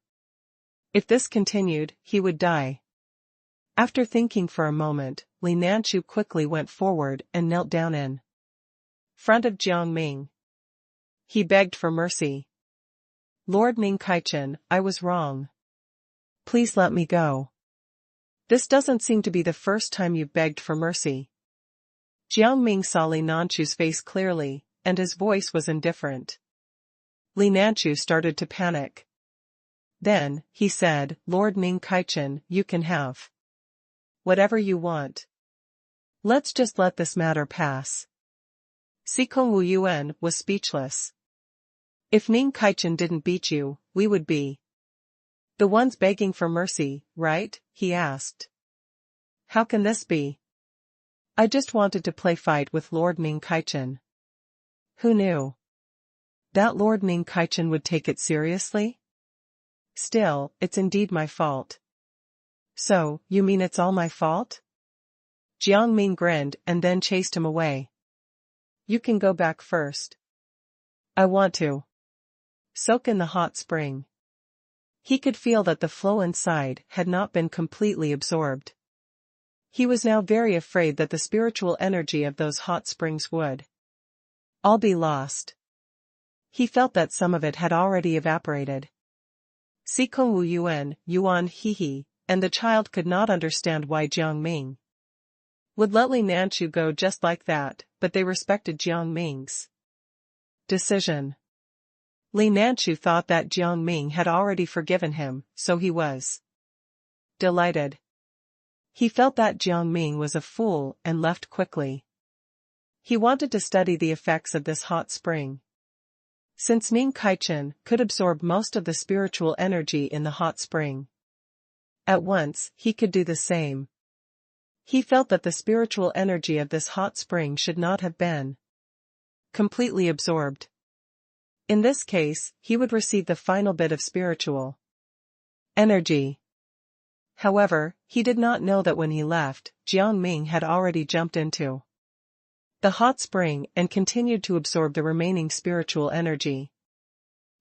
If this continued, he would die. After thinking for a moment, Li Nanchu quickly went forward and knelt down in front of Jiang Ming. He begged for mercy. Lord Ning Kaichen, I was wrong. Please let me go. This doesn't seem to be the first time you've begged for mercy. Jiang Ming saw Li Nanchu's face clearly, and his voice was indifferent. Li Nanchu started to panic. Then, he said, Lord Ning Kaichen, you can have whatever you want. Let's just let this matter pass. Sikong Wu Yuan was speechless. If Ning Kaichen didn't beat you, we would be the ones begging for mercy, right? He asked. How can this be? I just wanted to play fight with Lord Ning Kaichen. Who knew that Lord Ning Kaichen would take it seriously? Still, it's indeed my fault. So, you mean it's all my fault? Jiang Ming grinned and then chased him away. You can go back first. I want to soak in the hot spring. He could feel that the flow inside had not been completely absorbed. He was now very afraid that the spiritual energy of those hot springs would all be lost. He felt that some of it had already evaporated. Sikong Wu Yuan he, and the child could not understand why Jiang Ming would let Li Nanchu go just like that, but they respected Jiang Ming's decision. Li Nanchu thought that Jiang Ming had already forgiven him, so he was delighted. He felt that Jiang Ming was a fool and left quickly. He wanted to study the effects of this hot spring. Since Ning Kaichen could absorb most of the spiritual energy in the hot spring at once, he could do the same. He felt that the spiritual energy of this hot spring should not have been completely absorbed. In this case, he would receive the final bit of spiritual energy. However, he did not know that when he left, Jiang Ming had already jumped into the hot spring and continued to absorb the remaining spiritual energy.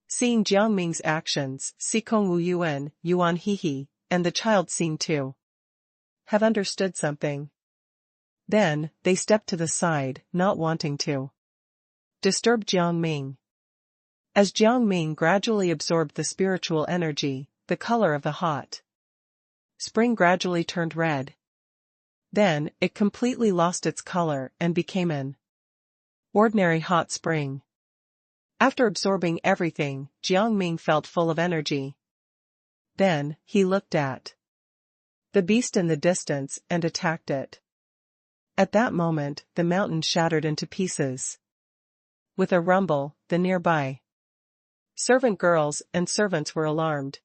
Seeing Jiang Ming's actions, Sikong Wu Yuan he, and the child seemed to have understood something. Then, they stepped to the side, not wanting to disturb Jiang Ming. As Jiang Ming gradually absorbed the spiritual energy, the color of the hot spring gradually turned red. Then, it completely lost its color and became an ordinary hot spring. After absorbing everything, Jiang Ming felt full of energy. Then, he looked at the beast in the distance and attacked it. At that moment, the mountain shattered into pieces. With a rumble, the nearby servant girls and servants were alarmed.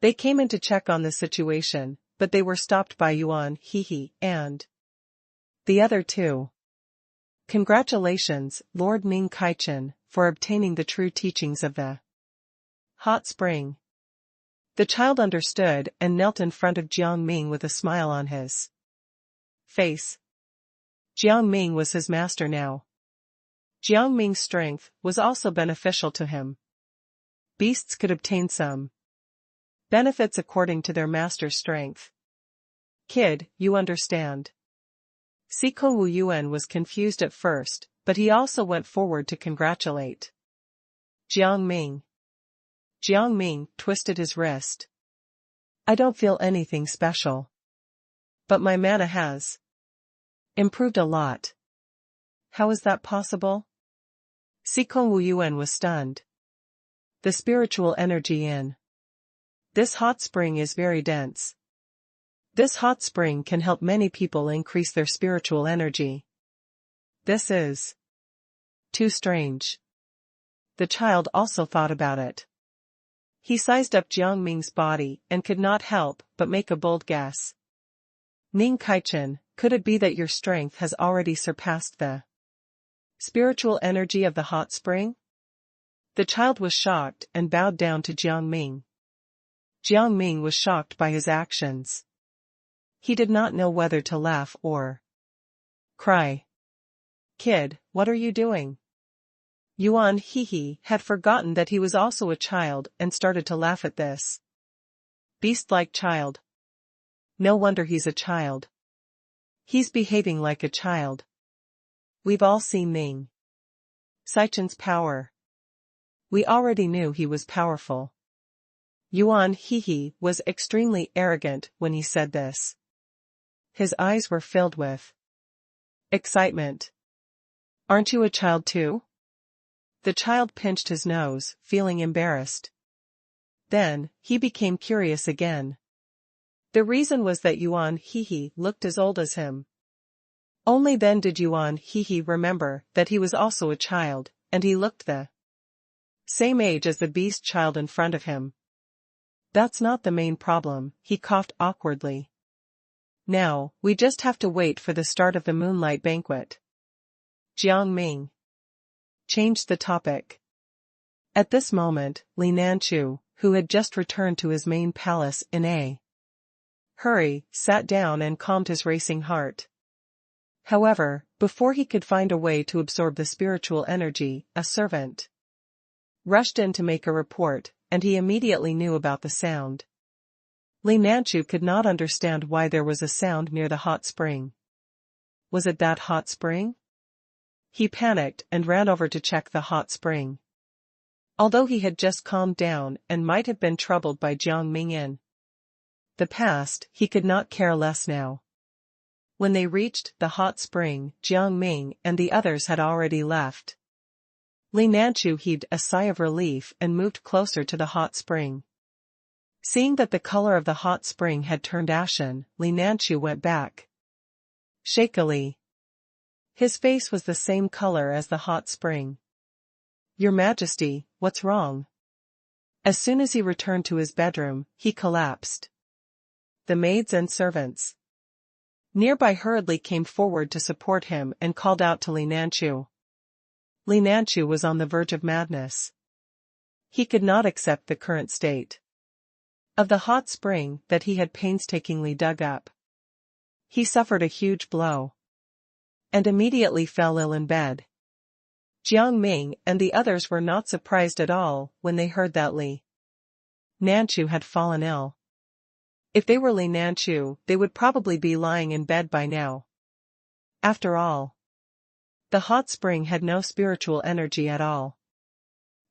They came in to check on the situation, but they were stopped by Yuan he and the other two. Congratulations, Lord Ning Kaichen, for obtaining the true teachings of the hot spring. The child understood and knelt in front of Jiang Ming with a smile on his face. Jiang Ming was his master now. Jiang Ming's strength was also beneficial to him. Beasts could obtain some benefits according to their master's strength. Kid, you understand. Sikong Wu Yuan was confused at first, but he also went forward to congratulate Jiang Ming. Jiang Ming twisted his wrist. I don't feel anything special. But my mana has improved a lot. How is that possible? Sikong Wuyuan was stunned. The spiritual energy in this hot spring is very dense. This hot spring can help many people increase their spiritual energy. This is too strange. The child also thought about it. He sized up Jiang Ming's body and could not help but make a bold guess. Ning Kaichen, could it be that your strength has already surpassed the spiritual energy of the hot spring? The child was shocked and bowed down to Jiang Ming. Jiang Ming was shocked by his actions. He did not know whether to laugh or cry. Kid, what are you doing? Yuan Hehe had forgotten that he was also a child and started to laugh at this. Beast-like child. No wonder he's a child. He's behaving like a child. We've all seen Ning Saichen's power. We already knew he was powerful. Yuan Hehe was extremely arrogant when he said this. His eyes were filled with excitement. Aren't you a child too? The child pinched his nose, feeling embarrassed. Then, he became curious again. The reason was that Yuan Hehe looked as old as him. Only then did Yuan Hehe remember that he was also a child, and he looked the same age as the beast child in front of him. That's not the main problem, he coughed awkwardly. Now, we just have to wait for the start of the moonlight banquet. Jiang Ming changed the topic. At this moment, Li Nanchu, who had just returned to his main palace in a hurry, sat down and calmed his racing heart. However, before he could find a way to absorb the spiritual energy, a servant rushed in to make a report, and he immediately knew about the sound. Li Nanchu could not understand why there was a sound near the hot spring. Was it that hot spring? He panicked and ran over to check the hot spring. Although he had just calmed down and might have been troubled by Jiang Ming in the past, he could not care less now. When they reached the hot spring, Jiang Ming and the others had already left. Li Nanchu heaved a sigh of relief and moved closer to the hot spring. Seeing that the color of the hot spring had turned ashen, Li Nanchu went back shakily. His face was the same color as the hot spring. Your Majesty, what's wrong? As soon as he returned to his bedroom, he collapsed. The maids and servants nearby hurriedly came forward to support him and called out to Li Nanchu. Li Nanchu was on the verge of madness. He could not accept the current state of the hot spring that he had painstakingly dug up. He suffered a huge blow and immediately fell ill in bed. Jiang Ming and the others were not surprised at all when they heard that Li Nanchu had fallen ill. If they were Li Nanchu, they would probably be lying in bed by now. After all, the hot spring had no spiritual energy at all.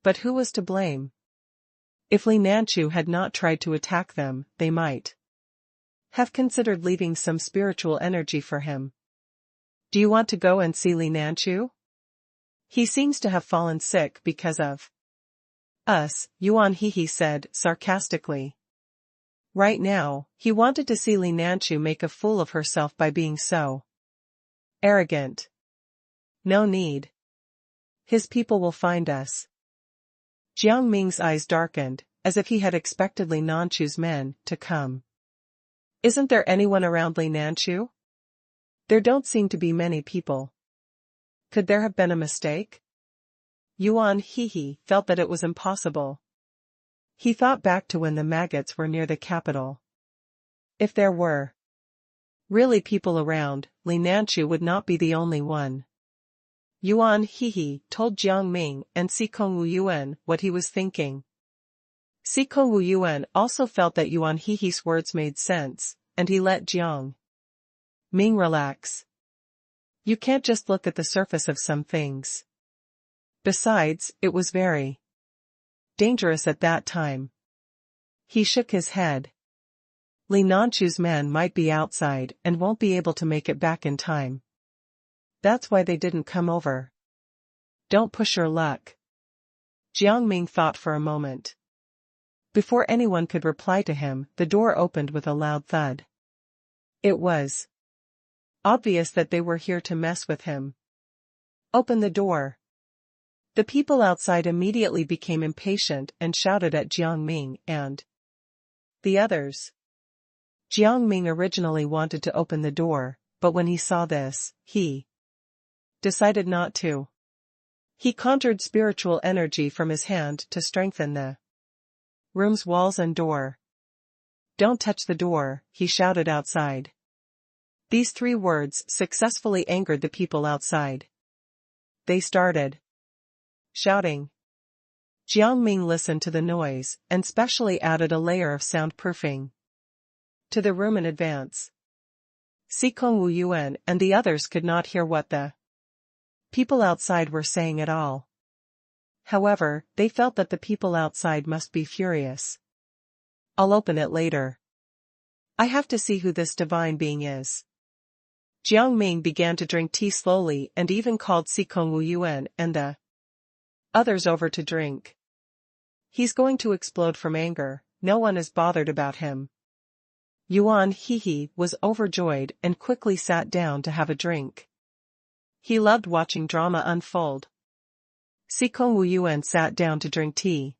But who was to blame? If Li Nanchu had not tried to attack them, they might have considered leaving some spiritual energy for him. Do you want to go and see Li Nanchu? He seems to have fallen sick because of us, Yuan Hehe said sarcastically. Right now, he wanted to see Li Nanchu make a fool of herself by being so arrogant. No need. His people will find us. Jiang Ming's eyes darkened, as if he had expected Li Nanchu's men to come. Isn't there anyone around Li Nanchu? There don't seem to be many people. Could there have been a mistake? Yuan Hehe felt that it was impossible. He thought back to when the maggots were near the capital. If there were really people around, Li Nanchu would not be the only one. Yuan Hehe told Jiang Ming and Sikong Wuyuan what he was thinking. Sikong Wuyuan also felt that Yuan Hehe's words made sense, and he let Jiang Ming relax. You can't just look at the surface of some things. Besides, it was very dangerous at that time. He shook his head. Li Nanchu's men might be outside and won't be able to make it back in time. That's why they didn't come over. don't push your luck. Jiang Ming thought for a moment. Before anyone could reply to him, the door opened with a loud thud. It was obvious that they were here to mess with him. Open the door. The people outside immediately became impatient and shouted at Jiang Ming and the others. Jiang Ming originally wanted to open the door, but when he saw this, he decided not to. He conjured spiritual energy from his hand to strengthen the room's walls and door. Don't touch the door, he shouted outside. These 3 words successfully angered the people outside. They started shouting. Jiang Ming listened to the noise and specially added a layer of soundproofing to the room in advance. Sikong Wu Yuan and the others could not hear what the people outside were saying at all. However, they felt that the people outside must be furious. I'll open it later. I have to see who this divine being is. Jiang Ming began to drink tea slowly and even called Sikong Wu Yuan and the others over to drink. He's going to explode from anger, no one is bothered about him. Yuan Hehe was overjoyed and quickly sat down to have a drink. He loved watching drama unfold. Sikong Wu Yuan sat down to drink tea.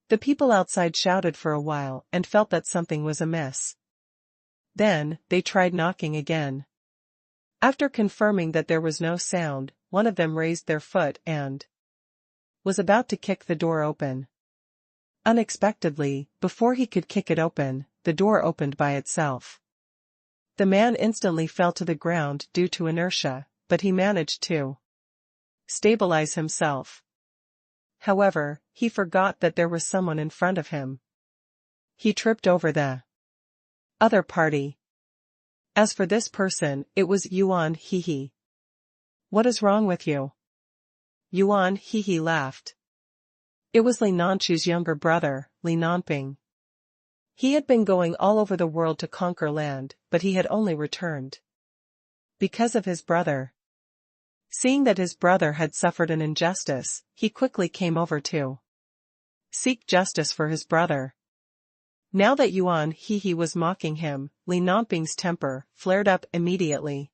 The people outside shouted for a while and felt that something was amiss. Then, they tried knocking again. After confirming that there was no sound, one of them raised their foot and was about to kick the door open. Unexpectedly, before he could kick it open, the door opened by itself. The man instantly fell to the ground due to inertia, but he managed to stabilize himself. However, he forgot that there was someone in front of him. He tripped over the other party. As for this person, it was Yuan Hehe. What is wrong with you? Yuan Hehe laughed. It was Li Nanchu's younger brother, Li Nanping. He had been going all over the world to conquer land, but he had only returned because of his brother. Seeing that his brother had suffered an injustice, he quickly came over to seek justice for his brother. Now that Yuan Hehe was mocking him, Li Nanping's temper flared up immediately.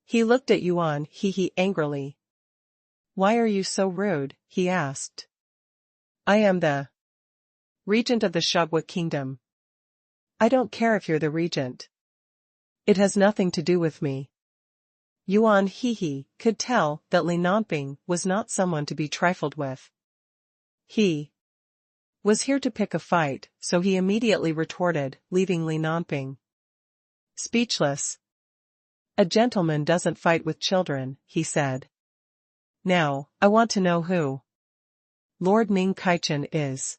He looked at Yuan Hehe angrily. Why are you so rude? He asked. I am the regent of the Shagwa kingdom. I don't care if you're the regent. It has nothing to do with me. Yuan Hehe could tell that Li Nanping was not someone to be trifled with. He was here to pick a fight, so he immediately retorted, leaving Li Nanping speechless. A gentleman doesn't fight with children, he said. Now, I want to know who Lord Ning Kaichen is.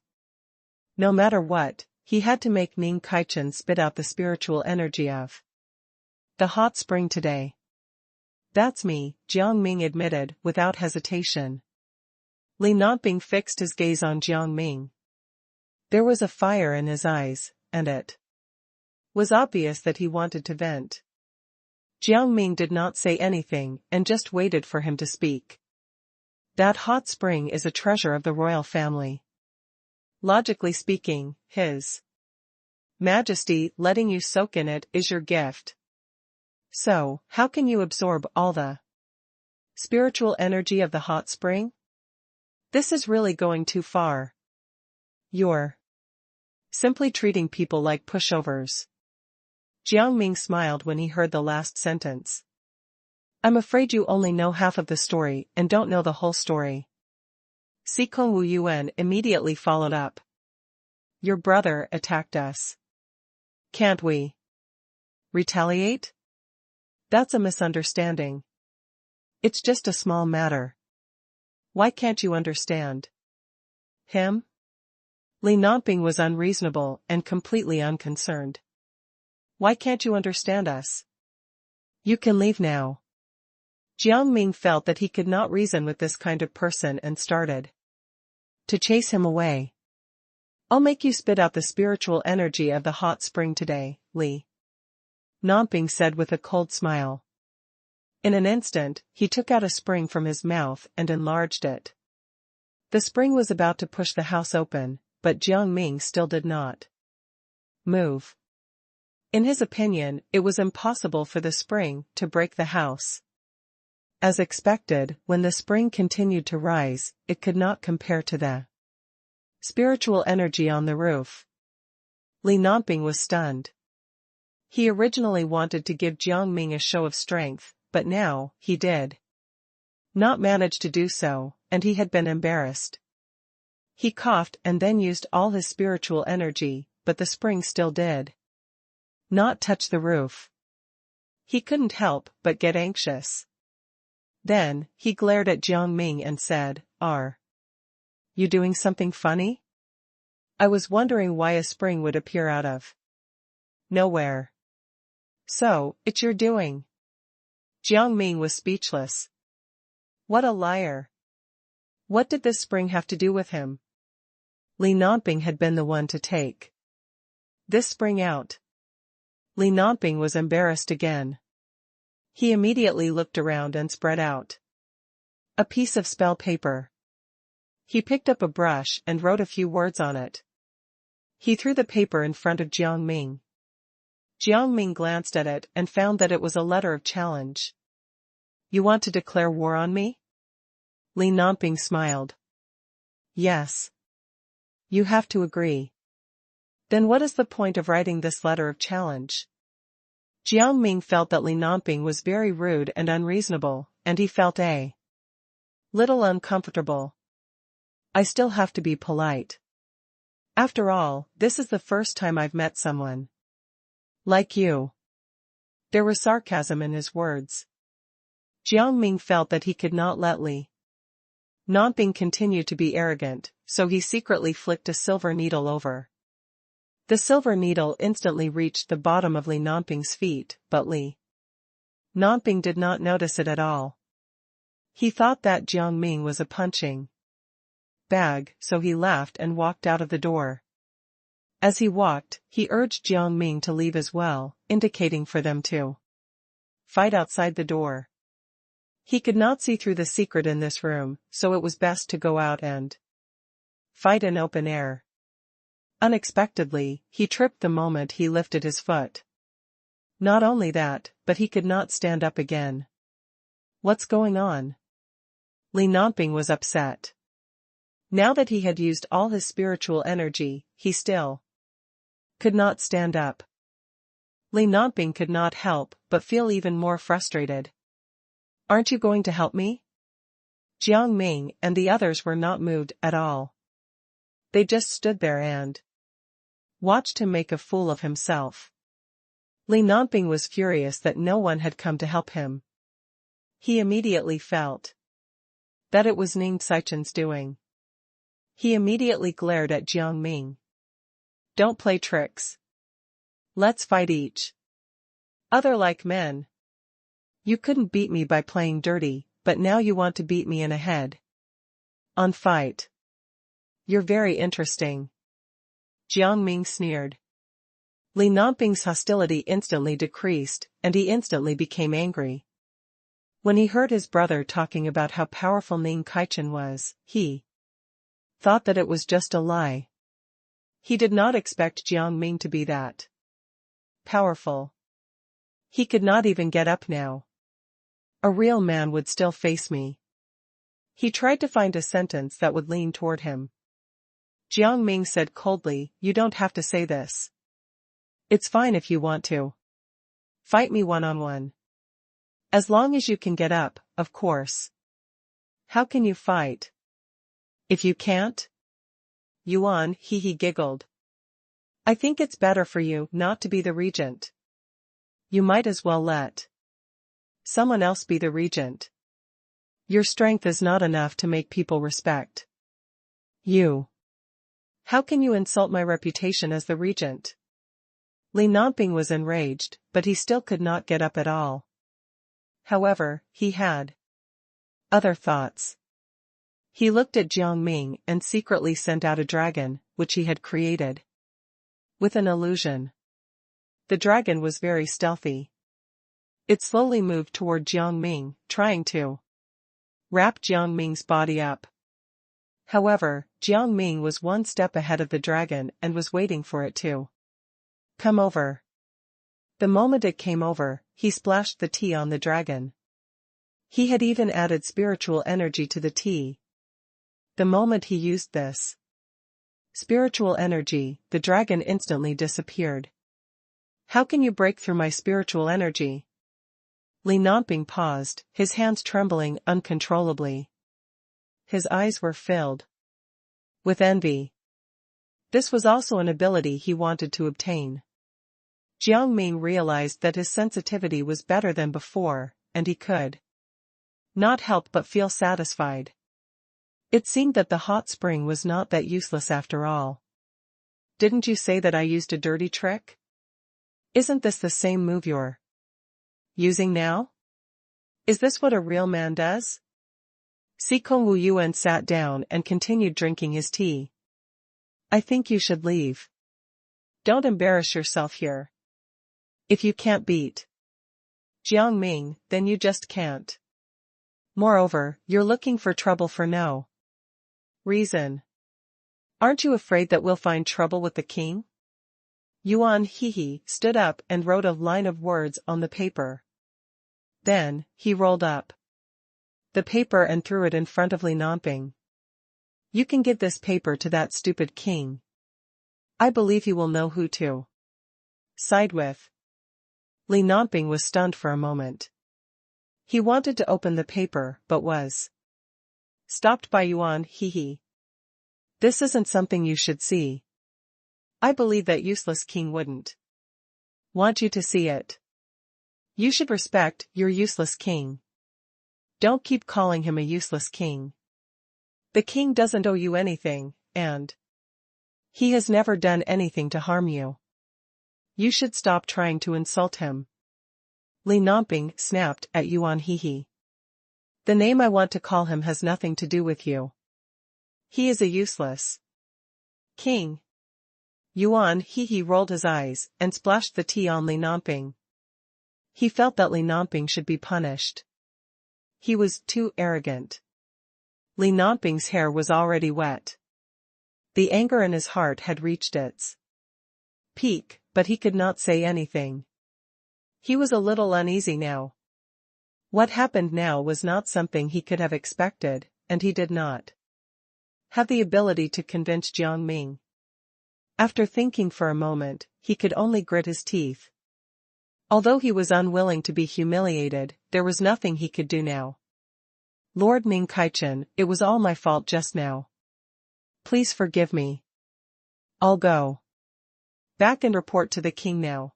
No matter what, he had to make Ning Kaichen spit out the spiritual energy of the hot spring today. That's me, Jiang Ming admitted, without hesitation. Li Nanping fixed his gaze on Jiang Ming. There was a fire in his eyes, and it was obvious that he wanted to vent. Jiang Ming did not say anything and just waited for him to speak. That hot spring is a treasure of the royal family. Logically speaking, His Majesty letting you soak in it is your gift. So, how can you absorb all the spiritual energy of the hot spring? This is really going too far. You're simply treating people like pushovers. Jiang Ming smiled when he heard the last sentence. I'm afraid you only know half of the story and don't know the whole story. Sikong Wu Yuan immediately followed up. Your brother attacked us. Can't we retaliate? That's a misunderstanding. It's just a small matter. Why can't you understand him? Li Nanping was unreasonable and completely unconcerned. Why can't you understand us? You can leave now. Jiang Ming felt that he could not reason with this kind of person and started to chase him away. I'll make you spit out the spiritual energy of the hot spring today, Li Nanping said with a cold smile. In an instant, he took out a spring from his mouth and enlarged it. The spring was about to push the house open, but Jiang Ming still did not move. In his opinion, it was impossible for the spring to break the house. As expected, when the spring continued to rise, it could not compare to the spiritual energy on the roof. Li Nonping was stunned. He originally wanted to give Jiang Ming a show of strength, but now, he did not manage to do so, and he had been embarrassed. He coughed and then used all his spiritual energy, but the spring still did not touch the roof. He couldn't help but get anxious. Then, he glared at Jiang Ming and said, "Are you doing something funny? I was wondering why a spring would appear out of nowhere." "So, it's your doing." Jiang Ming was speechless. What a liar. What did this spring have to do with him? Li Nonping had been the one to take this spring out. Li Nonping was embarrassed again. He immediately looked around and spread out a piece of spell paper. He picked up a brush and wrote a few words on it. He threw the paper in front of Jiang Ming. Jiang Ming glanced at it and found that it was a letter of challenge. "You want to declare war on me?" Li Nonping smiled. "Yes. You have to agree." "Then what is the point of writing this letter of challenge?" Jiang Ming felt that Li Nonping was very rude and unreasonable, and he felt a little uncomfortable. "I still have to be polite. After all, this is the first time I've met someone like you." There was sarcasm in his words. Jiang Ming felt that he could not let Li Nonping continue to be arrogant, so he secretly flicked a silver needle over. The silver needle instantly reached the bottom of Li Nonping's feet, but Li Nonping did not notice it at all. He thought that Jiang Ming was a punching bag, so he laughed and walked out of the door. As he walked, he urged Jiang Ming to leave as well, indicating for them to fight outside the door. He could not see through the secret in this room, so it was best to go out and fight in open air. Unexpectedly, he tripped the moment he lifted his foot. Not only that, but he could not stand up again. What's going on? Li Nonping was upset. Now that he had used all his spiritual energy, he still could not stand up. Li Nonping could not help but feel even more frustrated. "Aren't you going to help me?" Jiang Ming and the others were not moved at all. They just stood there and watched him make a fool of himself. Li Nonping was furious that no one had come to help him. He immediately felt that it was Ning Saichen's doing. He immediately glared at Jiang Ming. "Don't play tricks. Let's fight each other like men. You couldn't beat me by playing dirty, but now you want to beat me in a head-on fight. You're very interesting." Jiang Ming sneered. Li Nonping's hostility instantly decreased, and he instantly became angry. When he heard his brother talking about how powerful Ning Kaichen was, he thought that it was just a lie. He did not expect Jiang Ming to be that powerful. He could not even get up now. A real man would still face me. He tried to find a sentence that would lean toward him. Jiang Ming said coldly, "You don't have to say this. It's fine if you want to fight me one-on-one. As long as you can get up, of course." "How can you fight if you can't?" Yuan he giggled. "I think it's better for you not to be the regent. You might as well let someone else be the regent. Your strength is not enough to make people respect you. How can you insult my reputation as the regent?" Li Nonping was enraged, but he still could not get up at all. However, he had other thoughts. He looked at Jiang Ming and secretly sent out a dragon, which he had created with an illusion. The dragon was very stealthy. It slowly moved toward Jiang Ming, trying to wrap Jiang Ming's body up. However, Jiang Ming was one step ahead of the dragon and was waiting for it to come over. The moment it came over, he splashed the tea on the dragon. He had even added spiritual energy to the tea. The moment he used this spiritual energy, the dragon instantly disappeared. How can you break through my spiritual energy? Li Nonping paused, his hands trembling uncontrollably. His eyes were filled with envy. This was also an ability he wanted to obtain. Jiang Ming realized that his sensitivity was better than before, and he could not help but feel satisfied. It seemed that the hot spring was not that useless after all. Didn't you say that I used a dirty trick? Isn't this the same move you're using now? Is this what a real man does? Sikong Wu Yuan sat down and continued drinking his tea. I think you should leave. Don't embarrass yourself here. If you can't beat Jiang Ming, then you just can't. Moreover, you're looking for trouble for no reason. Aren't you afraid that we'll find trouble with the king? Yuan Hehe stood up and wrote a line of words on the paper. Then, he rolled up the paper and threw it in front of Li Nonping. You can give this paper to that stupid king. I believe he will know who to side with. Li Nonping was stunned for a moment. He wanted to open the paper but was stopped by Yuan Hehe. This isn't something you should see. I believe that useless king wouldn't want you to see it. You should respect your useless king. Don't keep calling him a useless king. The king doesn't owe you anything, and he has never done anything to harm you. You should stop trying to insult him. Li Nonping snapped at Yuan Hehe. The name I want to call him has nothing to do with you. He is a useless king. Yuan Hehe rolled his eyes and splashed the tea on Li Nonping. He felt that Li Nonping should be punished. He was too arrogant. Li Nonping's hair was already wet. The anger in his heart had reached its peak, but he could not say anything. He was a little uneasy now. What happened now was not something he could have expected, and he did not have the ability to convince Jiang Ming. After thinking for a moment, he could only grit his teeth. Although he was unwilling to be humiliated, there was nothing he could do now. Lord Ning Kaichen, it was all my fault just now. Please forgive me. I'll go back and report to the king now.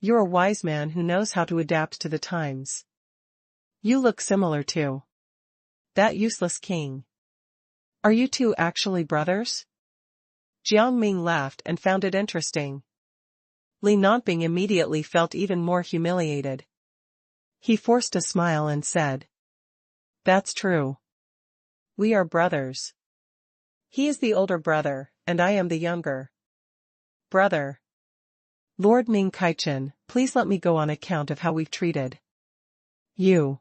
You're a wise man who knows how to adapt to the times. You look similar to that useless king. Are you two actually brothers? Jiang Ming laughed and found it interesting. Li Nonping immediately felt even more humiliated. He forced a smile and said, That's true. We are brothers. He is the older brother, and I am the younger brother. Lord Ning Kaichen, please let me go on account of how we've treated you.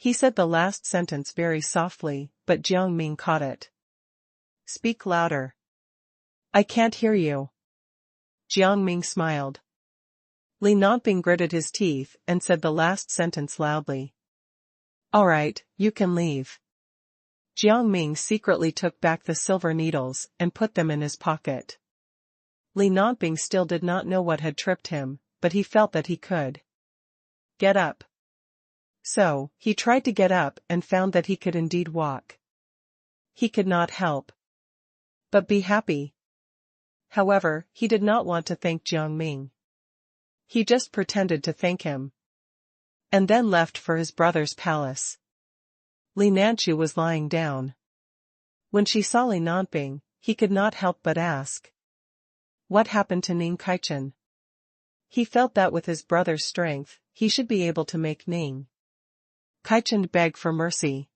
He said the last sentence very softly, but Jiang Ming caught it. Speak louder. I can't hear you. Jiang Ming smiled. Li Nonping gritted his teeth and said the last sentence loudly. All right, you can leave. Jiang Ming secretly took back the silver needles and put them in his pocket. Li Nonping still did not know what had tripped him, but he felt that he could get up. So, he tried to get up and found that he could indeed walk. He could not help but be happy. However, he did not want to thank Jiang Ming. He just pretended to thank him, and then left for his brother's palace. Li Nanchu was lying down. When she saw Li Nonping, he could not help but ask, what happened to Ning Kaichen? He felt that with his brother's strength, he should be able to make Ning Kaichen beg for mercy.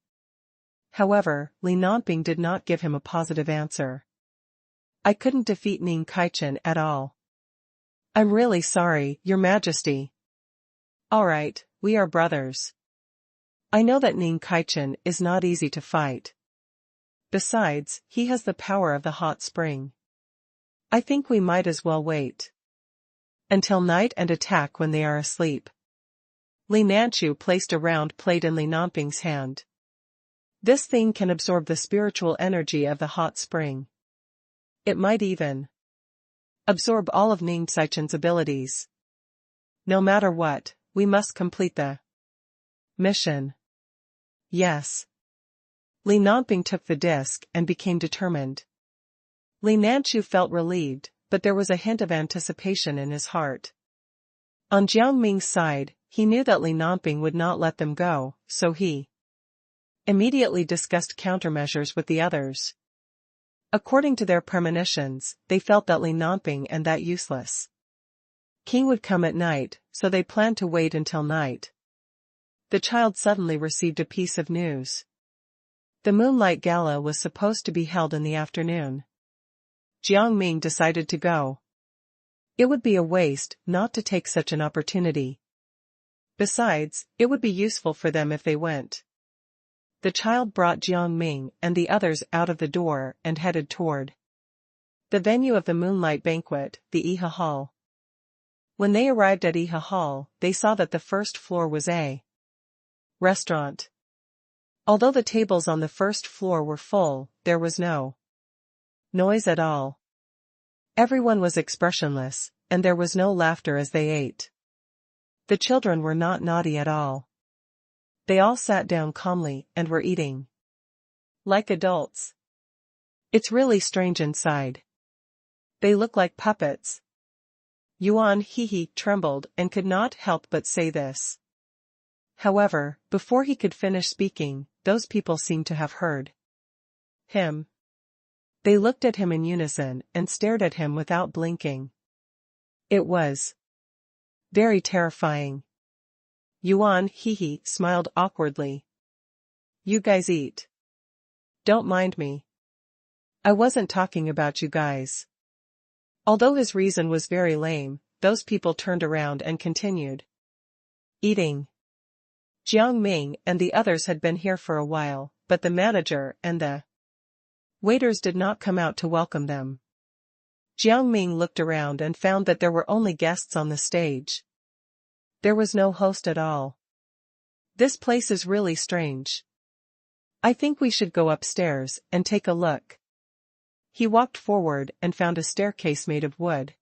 However, Li Nonping did not give him a positive answer. I couldn't defeat Ning Kaichen at all. I'm really sorry, Your Majesty. Alright, we are brothers. I know that Ning Kaichen is not easy to fight. Besides, he has the power of the hot spring. I think we might as well wait until night and attack when they are asleep. Li Nanchu placed a round plate in Li Nanping's hand. This thing can absorb the spiritual energy of the hot spring. It might even absorb all of Ning Saichen's abilities. No matter what, we must complete the mission. Yes. Li Nanping took the disc and became determined. Li Nanchu felt relieved, but there was a hint of anticipation in his heart. On Jiang Ming's side, he knew that Li Nanping would not let them go, so he immediately discussed countermeasures with the others. According to their premonitions, they felt that Li Nanping and that useless king would come at night, so they planned to wait until night. The child suddenly received a piece of news. The Moonlight Gala was supposed to be held in the afternoon. Jiang Ming decided to go. It would be a waste not to take such an opportunity. Besides, it would be useful for them if they went. The child brought Jiang Ming and the others out of the door and headed toward the venue of the Moonlight Banquet, the Iha Hall. When they arrived at Iha Hall, they saw that the first floor was a restaurant. Although the tables on the first floor were full, there was no noise at all. Everyone was expressionless, and there was no laughter as they ate. The children were not naughty at all. They all sat down calmly and were eating like adults. It's really strange inside. They look like puppets. Yuan Hehe trembled and could not help but say this. However, before he could finish speaking, those people seemed to have heard him. They looked at him in unison and stared at him without blinking. It was very terrifying. Yuan Hehe smiled awkwardly. You guys eat. Don't mind me. I wasn't talking about you guys. Although his reason was very lame, those people turned around and continued eating. Jiang Ming and the others had been here for a while, but the manager and the waiters did not come out to welcome them. Jiang Ming looked around and found that there were only guests on the stage. There was no host at all. This place is really strange. I think we should go upstairs and take a look. He walked forward and found a staircase made of wood.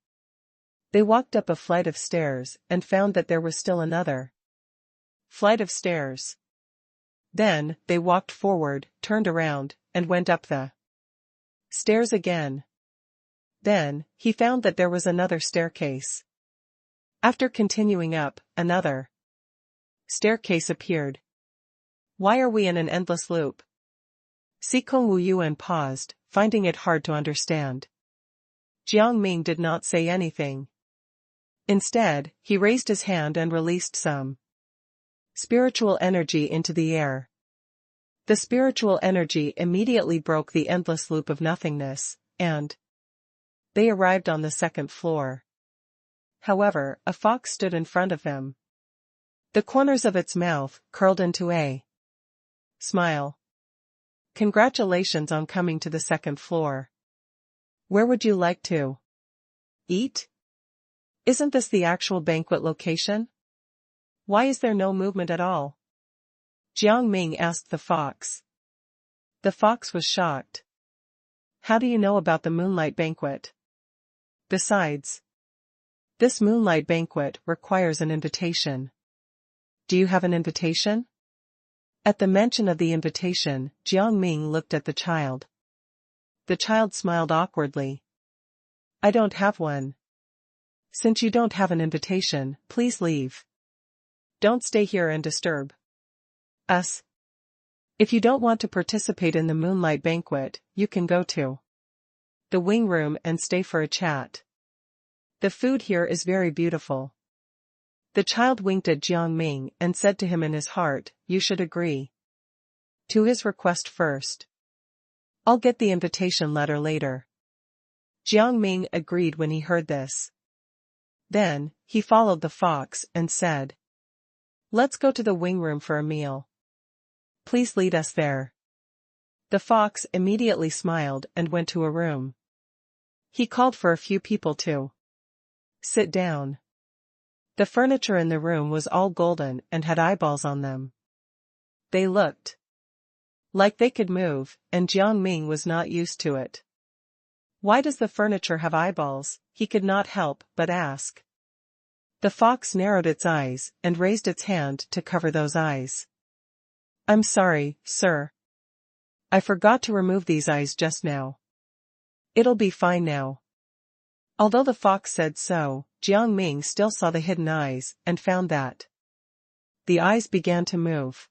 They walked up a flight of stairs and found that there was still another flight of stairs. Then, they walked forward, turned around, and went up the stairs again. Then, he found that there was another staircase. After continuing up, another staircase appeared. Why are we in an endless loop? Sikong Wuyuan paused, finding it hard to understand. Jiang Ming did not say anything. Instead, he raised his hand and released some spiritual energy into the air. The spiritual energy immediately broke the endless loop of nothingness, and they arrived on the second floor. However, a fox stood in front of them. The corners of its mouth curled into a smile. Congratulations on coming to the second floor. Where would you like to eat? Isn't this the actual banquet location? Why is there no movement at all? Jiang Ming asked the fox. The fox was shocked. How do you know about the Moonlight Banquet? Besides, this Moonlight Banquet requires an invitation. Do you have an invitation? At the mention of the invitation, Jiang Ming looked at the child. The child smiled awkwardly. I don't have one. Since you don't have an invitation, please leave. Don't stay here and disturb us. If you don't want to participate in the Moonlight Banquet, you can go to the wing room and stay for a chat. The food here is very beautiful. The child winked at Jiang Ming and said to him in his heart, you should agree to his request first. I'll get the invitation letter later. Jiang Ming agreed when he heard this. Then, he followed the fox and said, Let's go to the wing room for a meal. Please lead us there. The fox immediately smiled and went to a room. He called for a few people to sit down. The furniture in the room was all golden and had eyeballs on them. They looked like they could move, and Jiang Ming was not used to it. Why does the furniture have eyeballs? He could not help but ask. The fox narrowed its eyes and raised its hand to cover those eyes. I'm sorry, sir. I forgot to remove these eyes just now. It'll be fine now. Although the fox said so, Jiang Ming still saw the hidden eyes and found that the eyes began to move.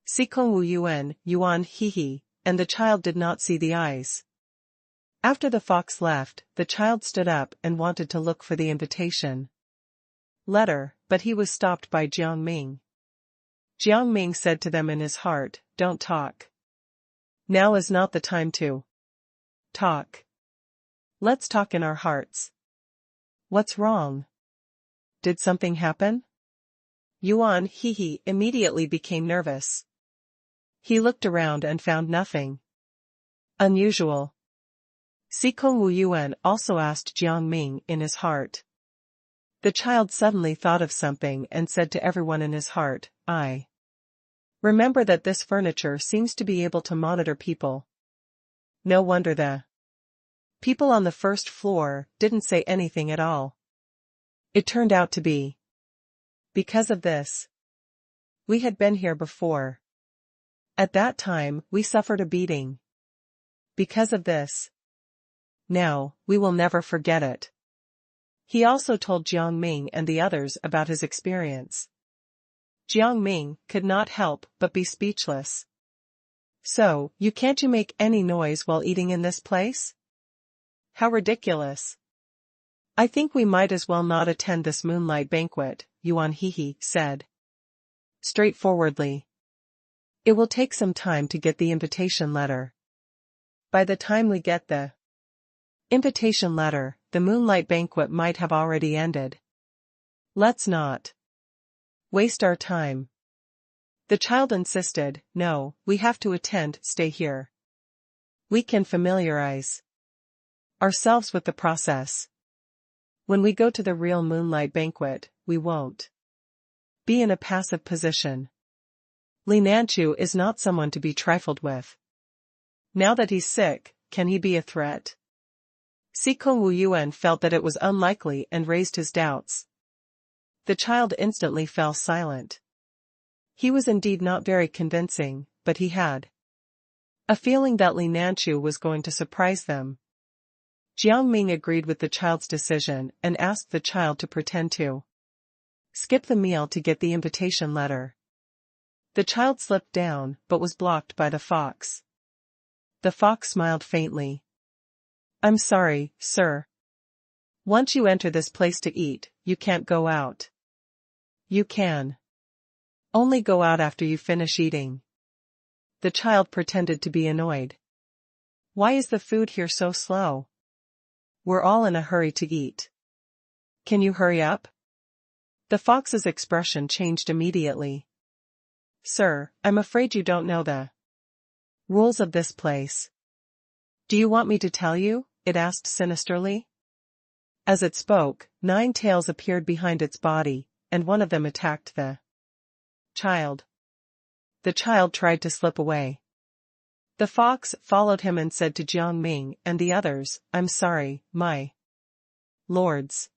Sikong Wu Yuan he, and the child did not see the eyes. After the fox left, the child stood up and wanted to look for the invitation letter, but he was stopped by Jiang Ming. Jiang Ming said to them in his heart, don't talk. Now is not the time to talk. Let's talk in our hearts. What's wrong? Did something happen? Yuan he immediately became nervous. He looked around and found nothing unusual. Sikong Wu Yuan also asked Jiang Ming in his heart. The child suddenly thought of something and said to everyone in his heart, I remember that this furniture seems to be able to monitor people. No wonder the people on the first floor didn't say anything at all. It turned out to be because of this. We had been here before. At that time, we suffered a beating. Because of this. Now, we will never forget it. He also told Jiang Ming and the others about his experience. Jiang Ming could not help but be speechless. So, can't you make any noise while eating in this place? How ridiculous. I think we might as well not attend this moonlight banquet, Yuan he said straightforwardly. It will take some time to get the invitation letter. By the time we get the invitation letter, the moonlight banquet might have already ended. Let's not waste our time. The child insisted, no, we have to attend, stay here. We can familiarize ourselves with the process. When we go to the real moonlight banquet, we won't be in a passive position. Li Nanchu is not someone to be trifled with. Now that he's sick, can he be a threat? Sikong Wu Yuan felt that it was unlikely and raised his doubts. The child instantly fell silent. He was indeed not very convincing, but he had a feeling that Li Nanchu was going to surprise them. Jiang Ming agreed with the child's decision and asked the child to pretend to skip the meal to get the invitation letter. The child slipped down but was blocked by the fox. The fox smiled faintly. I'm sorry, sir. Once you enter this place to eat, you can't go out. You can only go out after you finish eating. The child pretended to be annoyed. Why is the food here so slow? We're all in a hurry to eat. Can you hurry up? The fox's expression changed immediately. Sir, I'm afraid you don't know the rules of this place. Do you want me to tell you? It asked sinisterly. As it spoke, 9 tails appeared behind its body, and one of them attacked the child. The child tried to slip away. The fox followed him and said to Jiang Ming and the others, I'm sorry, my lords.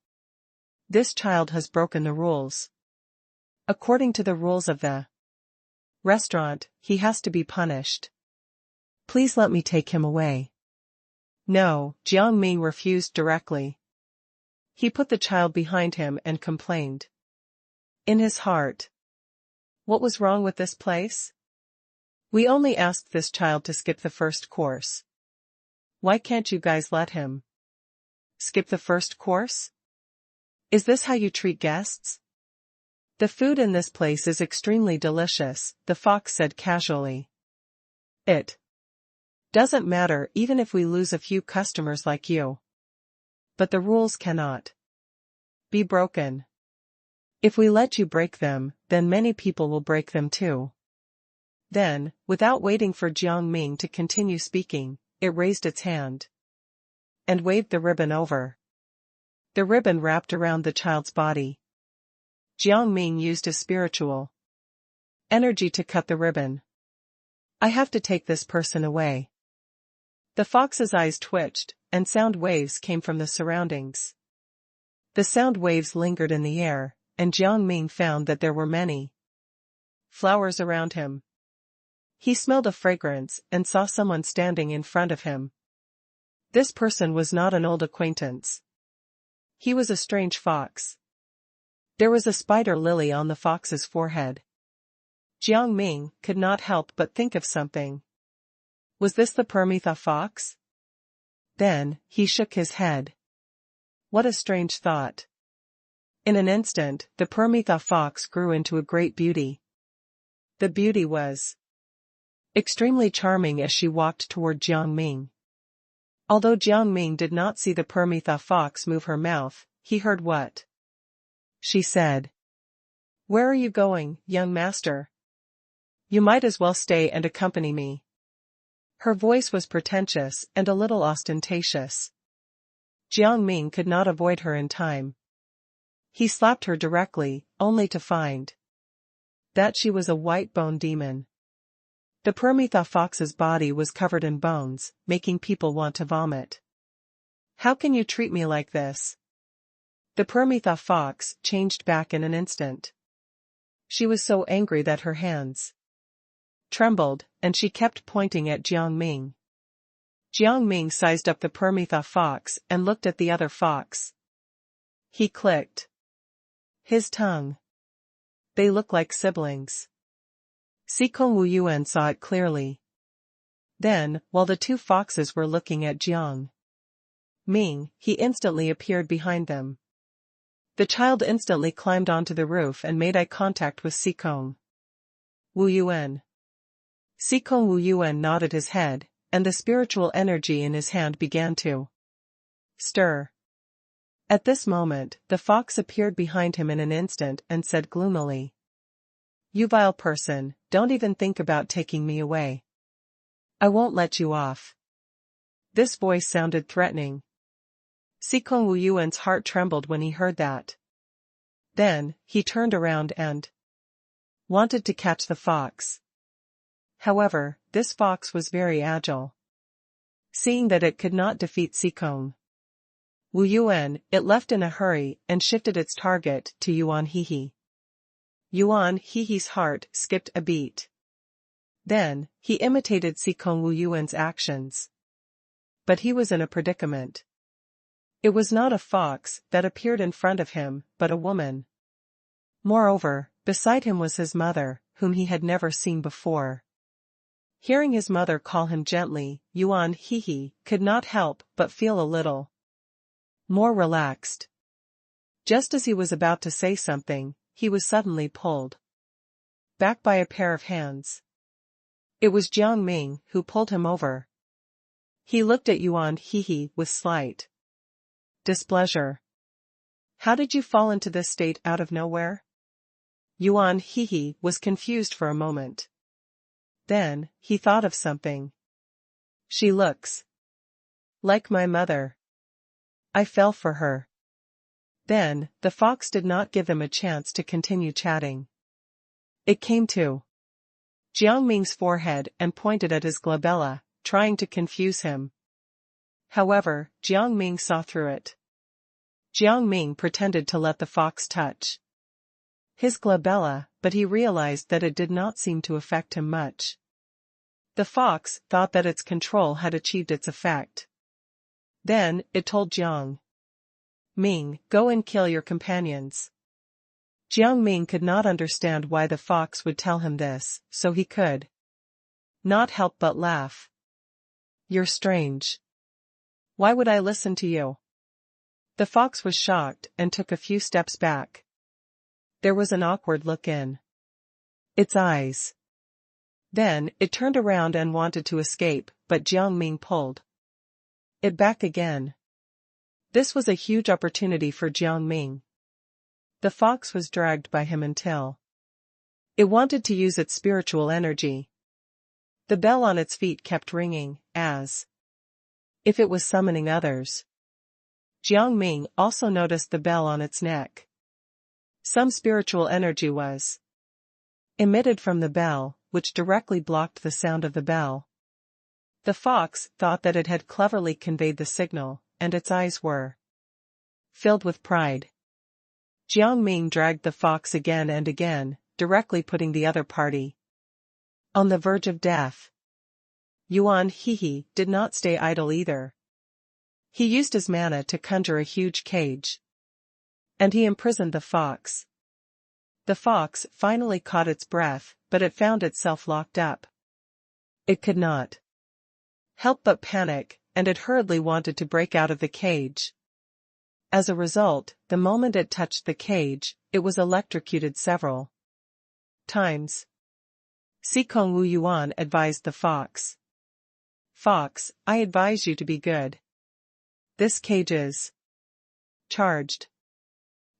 This child has broken the rules. According to the rules of the restaurant, he has to be punished. Please let me take him away. No, Jiang Ming refused directly. He put the child behind him and complained in his heart. What was wrong with this place? We only asked this child to skip the first course. Why can't you guys let him skip the first course? Is this how you treat guests? The food in this place is extremely delicious, the fox said casually. It doesn't matter even if we lose a few customers like you. But the rules cannot be broken. If we let you break them, then many people will break them too. Then, without waiting for Jiang Ming to continue speaking, it raised its hand and waved the ribbon over. The ribbon wrapped around the child's body. Jiang Ming used his spiritual energy to cut the ribbon. I have to take this person away. The fox's eyes twitched, and sound waves came from the surroundings. The sound waves lingered in the air, and Jiang Ming found that there were many flowers around him. He smelled a fragrance and saw someone standing in front of him. This person was not an old acquaintance. He was a strange fox. There was a spider lily on the fox's forehead. Jiang Ming could not help but think of something. Was this the Permitha fox? Then, he shook his head. What a strange thought. In an instant, the Permitha fox grew into a great beauty. The beauty was extremely charming as she walked toward Jiang Ming. Although Jiang Ming did not see the Permitha fox move her mouth, he heard what she said. Where are you going, young master? You might as well stay and accompany me. Her voice was pretentious and a little ostentatious. Jiang Ming could not avoid her in time. He slapped her directly, only to find that she was a white bone demon. The Permitha fox's body was covered in bones, making people want to vomit. How can you treat me like this? The Permitha fox changed back in an instant. She was so angry that her hands trembled, and she kept pointing at Jiang Ming. Jiang Ming sized up the Permitha fox and looked at the other fox. He clicked his tongue. They look like siblings. Sikong Wu Yuan saw it clearly. Then, while the two foxes were looking at Jiang Ming, he instantly appeared behind them. The child instantly climbed onto the roof and made eye contact with Sikong Wu Yuan. Sikong Wu Yuan nodded his head, and the spiritual energy in his hand began to stir. At this moment, the fox appeared behind him in an instant and said gloomily, You vile person, don't even think about taking me away. I won't let you off. This voice sounded threatening. Sikong Wu Yuan's heart trembled when he heard that. Then, he turned around and wanted to catch the fox. However, this fox was very agile. Seeing that it could not defeat Sikong Wu Yuan, it left in a hurry and shifted its target to Yuan Hehe. Yuan Hehe's heart skipped a beat. Then, he imitated Sikong Wu Yuan's actions. But he was in a predicament. It was not a fox that appeared in front of him, but a woman. Moreover, beside him was his mother, whom he had never seen before. Hearing his mother call him gently, Yuan Hehe could not help but feel a little more relaxed. Just as he was about to say something, he was suddenly pulled back by a pair of hands. It was Jiang Ming who pulled him over. He looked at Yuan Hehe with slight displeasure. How did you fall into this state out of nowhere? Yuan Hehe was confused for a moment. Then, he thought of something. She looks like my mother. I fell for her. Then, the fox did not give them a chance to continue chatting. It came to Jiang Ming's forehead and pointed at his glabella, trying to confuse him. However, Jiang Ming saw through it. Jiang Ming pretended to let the fox touch his glabella, but he realized that it did not seem to affect him much. The fox thought that its control had achieved its effect. Then, it told Jiang Ming, go and kill your companions. Jiang Ming could not understand why the fox would tell him this, so he could not help but laugh. You're strange. Why would I listen to you? The fox was shocked and took a few steps back. There was an awkward look in its eyes. Then, it turned around and wanted to escape, but Jiang Ming pulled it back again. This was a huge opportunity for Jiang Ming. The fox was dragged by him until it wanted to use its spiritual energy. The bell on its feet kept ringing, as if it was summoning others. Jiang Ming also noticed the bell on its neck. Some spiritual energy was emitted from the bell, which directly blocked the sound of the bell. The fox thought that it had cleverly conveyed the signal, and its eyes were filled with pride. Jiang Ming dragged the fox again and again, directly putting the other party on the verge of death. Yuan Hehe did not stay idle either. He used his mana to conjure a huge cage, and he imprisoned the fox. The fox finally caught its breath, but it found itself locked up. It could not help but panic, and it hurriedly wanted to break out of the cage. As a result, the moment it touched the cage, it was electrocuted several times. Sikong Wu Yuan advised the fox. Fox, I advise you to be good. This cage is charged.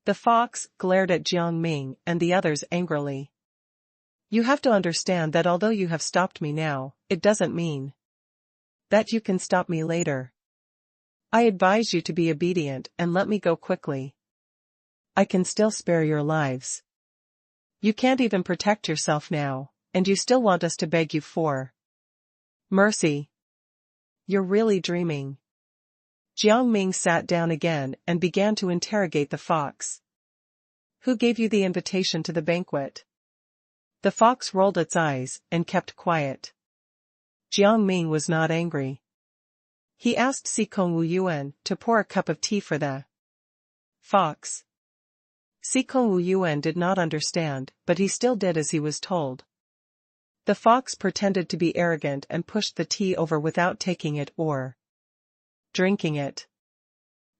The fox glared at Jiang Ming and the others angrily. You have to understand that although you have stopped me now, it doesn't mean that you can stop me later. I advise you to be obedient and let me go quickly. I can still spare your lives. You can't even protect yourself now, and you still want us to beg you for mercy. You're really dreaming. Jiang Ming sat down again and began to interrogate the fox. Who gave you the invitation to the banquet? The fox rolled its eyes and kept quiet. Jiang Ming was not angry. He asked Sikong Wu Yuan to pour a cup of tea for the fox. Sikong Wu Yuan did not understand, but he still did as he was told. The fox pretended to be arrogant and pushed the tea over without taking it or drinking it.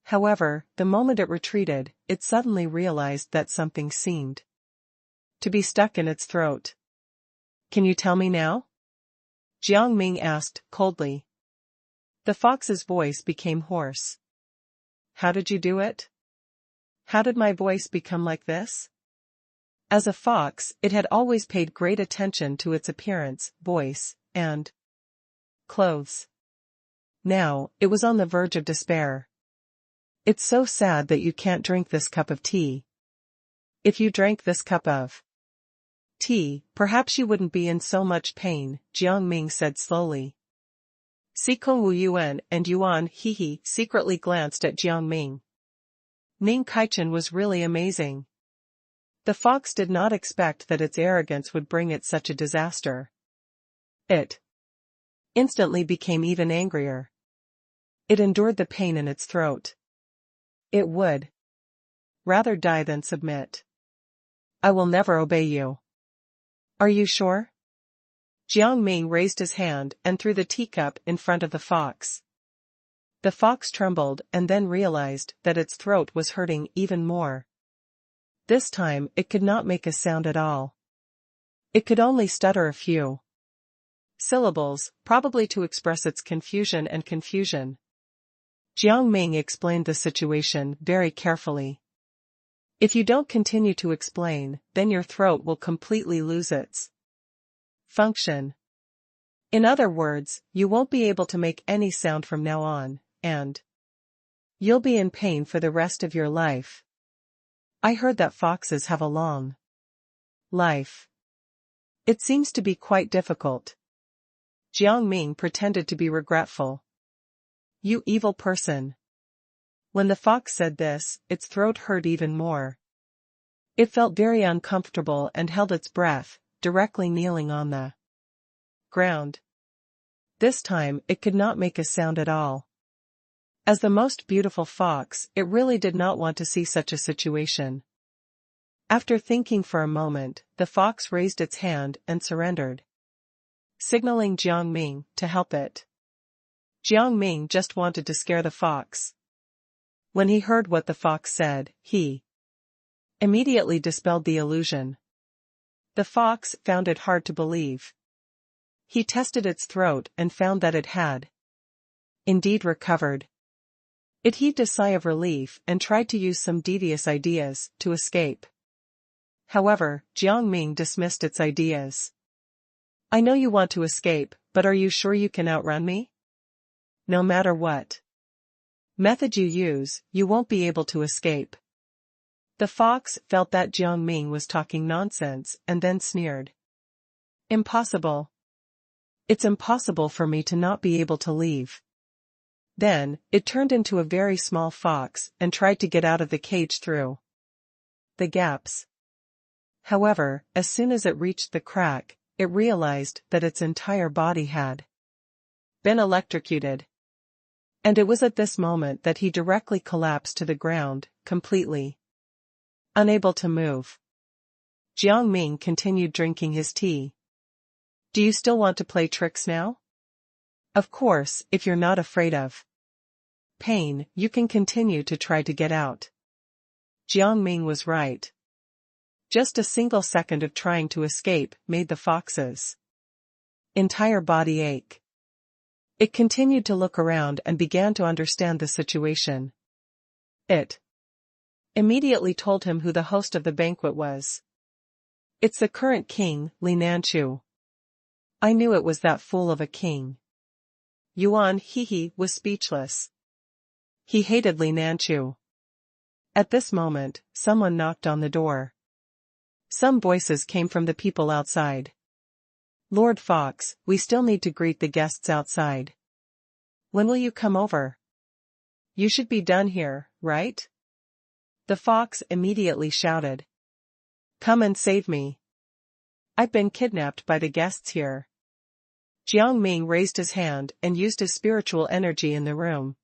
However, the moment it retreated, it suddenly realized that something seemed to be stuck in its throat. Can you tell me now? Jiang Ming asked, coldly. The fox's voice became hoarse. How did you do it? How did my voice become like this? As a fox, it had always paid great attention to its appearance, voice, and clothes. Now, it was on the verge of despair. It's so sad that you can't drink this cup of tea. If you drank this cup of tea, perhaps you wouldn't be in so much pain, Jiang Ming said slowly. Sikong Wu Yuan and Yuan Hehe secretly glanced at Jiang Ming. Ning Kaichen was really amazing. The fox did not expect that its arrogance would bring it such a disaster. It instantly became even angrier. It endured the pain in its throat. It would rather die than submit. I will never obey you. Are you sure? Jiang Ming raised his hand and threw the teacup in front of the fox. The fox trembled and then realized that its throat was hurting even more. This time it could not make a sound at all. It could only stutter a few syllables, probably to express its confusion and confusion. Jiang Ming explained the situation very carefully. If you don't continue to explain, then your throat will completely lose its function. In other words, you won't be able to make any sound from now on, and you'll be in pain for the rest of your life. I heard that foxes have a long life. It seems to be quite difficult. Jiang Ming pretended to be regretful. You evil person. When the fox said this, its throat hurt even more. It felt very uncomfortable and held its breath, directly kneeling on the ground. This time, it could not make a sound at all. As the most beautiful fox, it really did not want to see such a situation. After thinking for a moment, the fox raised its hand and surrendered, signaling Jiang Ming to help it. Jiang Ming just wanted to scare the fox. When he heard what the fox said, he immediately dispelled the illusion. The fox found it hard to believe. He tested its throat and found that it had indeed recovered. It heaved a sigh of relief and tried to use some devious ideas to escape. However, Jiang Ming dismissed its ideas. I know you want to escape, but are you sure you can outrun me? No matter what method you use, you won't be able to escape. The fox felt that Jiang Ming was talking nonsense and then sneered. Impossible. It's impossible for me to not be able to leave. Then, it turned into a very small fox and tried to get out of the cage through the gaps. However, as soon as it reached the crack, it realized that its entire body had been electrocuted. And it was at this moment that he directly collapsed to the ground, completely unable to move. Jiang Ming continued drinking his tea. Do you still want to play tricks now? Of course, if you're not afraid of pain, you can continue to try to get out. Jiang Ming was right. Just a single second of trying to escape made the fox's entire body ache. It continued to look around and began to understand the situation. It immediately told him who the host of the banquet was. It's the current king, Li Nanchu. I knew it was that fool of a king. Yuan Hehe was speechless. He hated Li Nanchu. At this moment, someone knocked on the door. Some voices came from the people outside. Lord Fox, we still need to greet the guests outside. When will you come over? You should be done here, right? The fox immediately shouted. Come and save me. I've been kidnapped by the guests here. Jiang Ming raised his hand and used his spiritual energy in the room.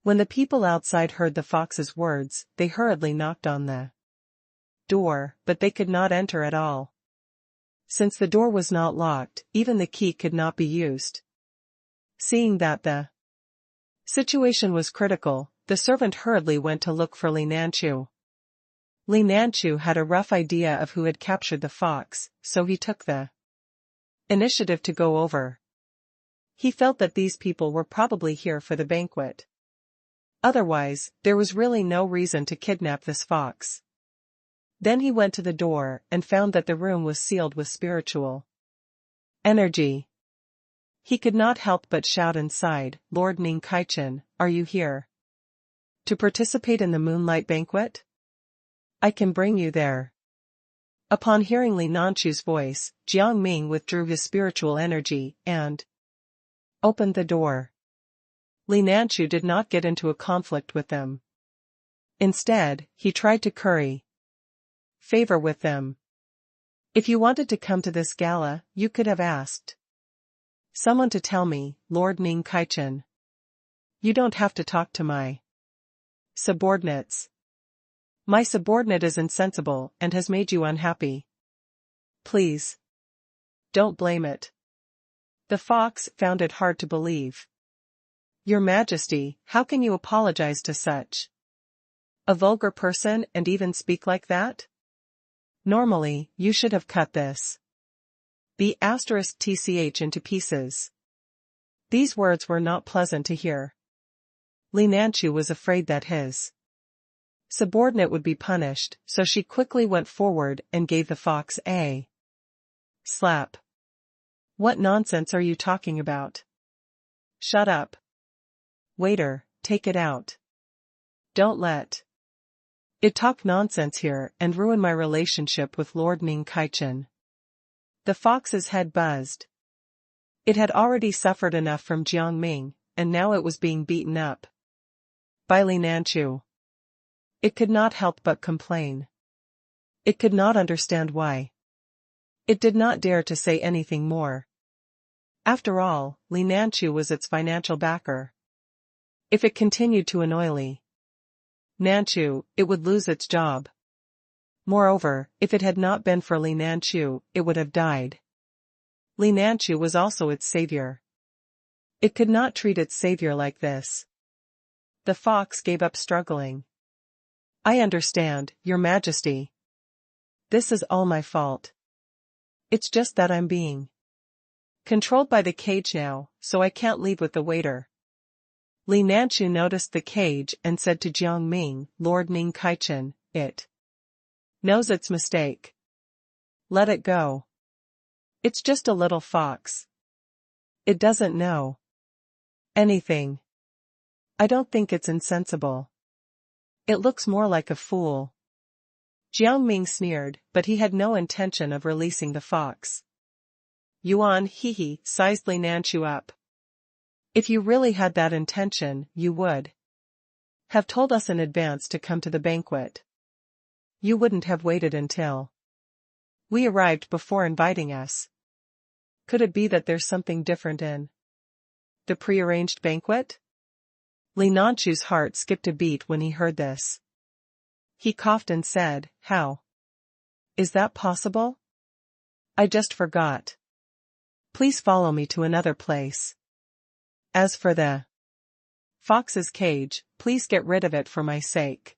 When the people outside heard the fox's words, they hurriedly knocked on the door, but they could not enter at all. Since the door was not locked, even the key could not be used. Seeing that the situation was critical, the servant hurriedly went to look for Li Nanchu. Li Nanchu had a rough idea of who had captured the fox, so he took the initiative to go over. He felt that these people were probably here for the banquet. Otherwise, there was really no reason to kidnap this fox. Then he went to the door and found that the room was sealed with spiritual energy. He could not help but shout inside, Lord Ning Kaichen, are you here to participate in the moonlight banquet? I can bring you there. Upon hearing Li Nanchu's voice, Jiang Ming withdrew his spiritual energy and opened the door. Li Nanchu did not get into a conflict with them. Instead, he tried to curry favor with them. If you wanted to come to this gala, you could have asked someone to tell me, Lord Ning Kaichen. You don't have to talk to my subordinates. My subordinate is insensible and has made you unhappy. Please don't blame it. The fox found it hard to believe. Your Majesty, how can you apologize to such a vulgar person and even speak like that? Normally, you should have cut this *tch into pieces. These words were not pleasant to hear. Li Nanchu was afraid that his subordinate would be punished, so she quickly went forward and gave the fox a slap. What nonsense are you talking about? Shut up. Waiter, take it out. Don't let it talk nonsense here and ruin my relationship with Lord Ning Kaichen. The fox's head buzzed. It had already suffered enough from Jiang Ming, and now it was being beaten up by Li Nanchu. It could not help but complain. It could not understand why. It did not dare to say anything more. After all, Li Nanchu was its financial backer. If it continued to annoy Li Nanchu, it would lose its job. Moreover, if it had not been for Li Nanchu, it would have died. Li Nanchu was also its savior. It could not treat its savior like this. The fox gave up struggling. I understand, Your Majesty. This is all my fault. It's just that I'm being controlled by the cage now, so I can't leave with the waiter. Li Nanchu noticed the cage and said to Jiang Ming, Lord Ning Kaichen, it knows its mistake. Let it go. It's just a little fox. It doesn't know anything. I don't think it's insensible. It looks more like a fool. Jiang Ming sneered, but he had no intention of releasing the fox. Yuan he sized Li Nanchu up. If you really had that intention, you would have told us in advance to come to the banquet. You wouldn't have waited until we arrived before inviting us. Could it be that there's something different in the prearranged banquet? Li Nanchu's heart skipped a beat when he heard this. He coughed and said, How is that possible? I just forgot. Please follow me to another place. As for the fox's cage, please get rid of it for my sake.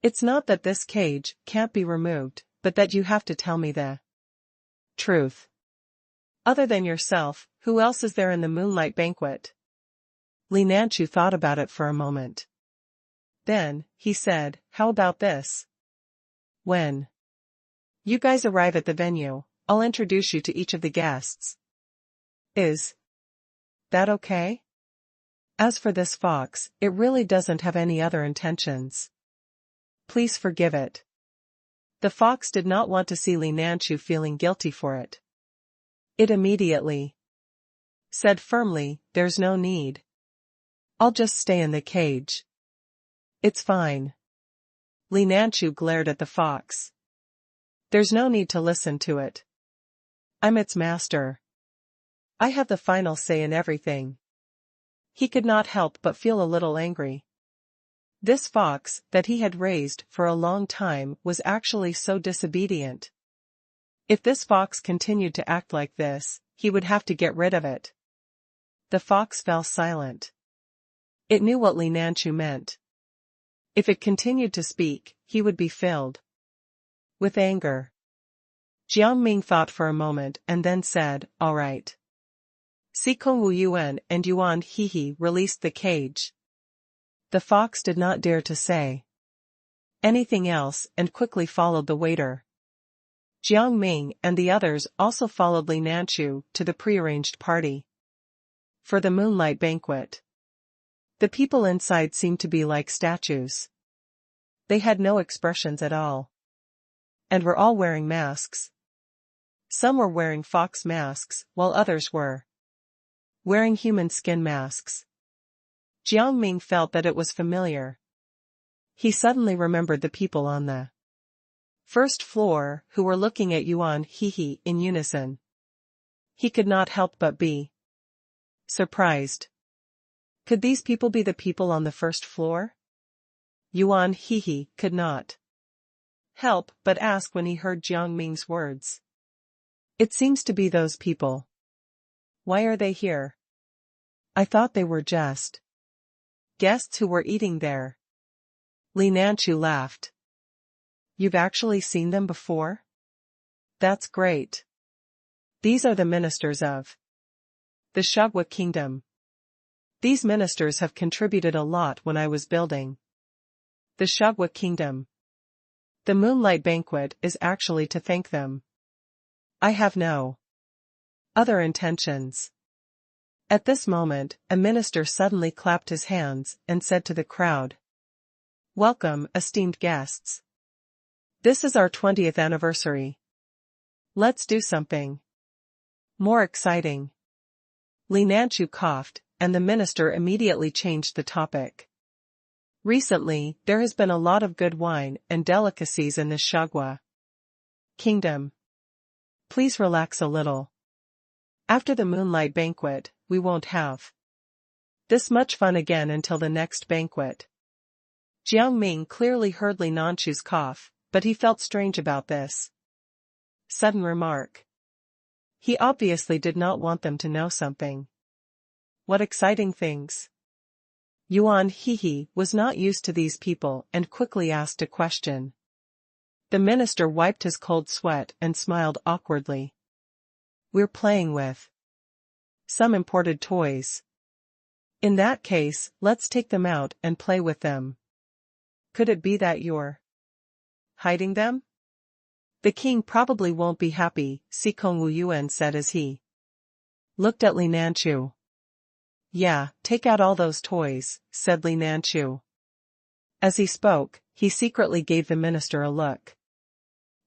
It's not that this cage can't be removed, but that you have to tell me the truth. Other than yourself, who else is there in the moonlight banquet? Li Nanchu thought about it for a moment. Then, he said, How about this? When you guys arrive at the venue, I'll introduce you to each of the guests. Is that okay? As for this fox, it really doesn't have any other intentions. Please forgive it. The fox did not want to see Li Nanchu feeling guilty for it. It immediately said firmly, There's no need. I'll just stay in the cage. It's fine. Li Nanchu glared at the fox. There's no need to listen to it. I'm its master. I have the final say in everything. He could not help but feel a little angry. This fox, that he had raised for a long time, was actually so disobedient. If this fox continued to act like this, he would have to get rid of it. The fox fell silent. It knew what Li Nanchu meant. If it continued to speak, he would be filled with anger. Jiang Ming thought for a moment and then said, All right. Si Kong Wu Yuan and Yuan He released the cage. The fox did not dare to say anything else and quickly followed the waiter. Jiang Ming and the others also followed Li Nanchu to the prearranged party for the moonlight banquet. The people inside seemed to be like statues. They had no expressions at all, and were all wearing masks. Some were wearing fox masks, while others were wearing human skin masks. Jiang Ming felt that it was familiar. He suddenly remembered the people on the first floor who were looking at Yuan He in unison. He could not help but be surprised. Could these people be the people on the first floor? Yuan He could not help but ask when he heard Jiang Ming's words. It seems to be those people. Why are they here? I thought they were just guests who were eating there. Li Nanchu laughed. You've actually seen them before? That's great. These are the ministers of the Shugwa kingdom. These ministers have contributed a lot when I was building the Shugwa kingdom. The moonlight banquet is actually to thank them. I have no other intentions. At this moment, a minister suddenly clapped his hands and said to the crowd, Welcome, esteemed guests. This is our 20th anniversary. Let's do something more exciting. Li Nanchu coughed, and the minister immediately changed the topic. Recently, there has been a lot of good wine and delicacies in this Shugwa kingdom. Please relax a little. After the moonlight banquet, we won't have this much fun again until the next banquet. Jiang Ming clearly heard Li Nanchu's cough, but he felt strange about this sudden remark. He obviously did not want them to know something. What exciting things! Yuan He was not used to these people and quickly asked a question. The minister wiped his cold sweat and smiled awkwardly. We're playing with some imported toys. In that case, let's take them out and play with them. Could it be that you're hiding them? The king probably won't be happy, Sikong Wu Yuan said as he looked at Li Nanchu. Yeah, take out all those toys, said Li Nanchu. As he spoke, he secretly gave the minister a look.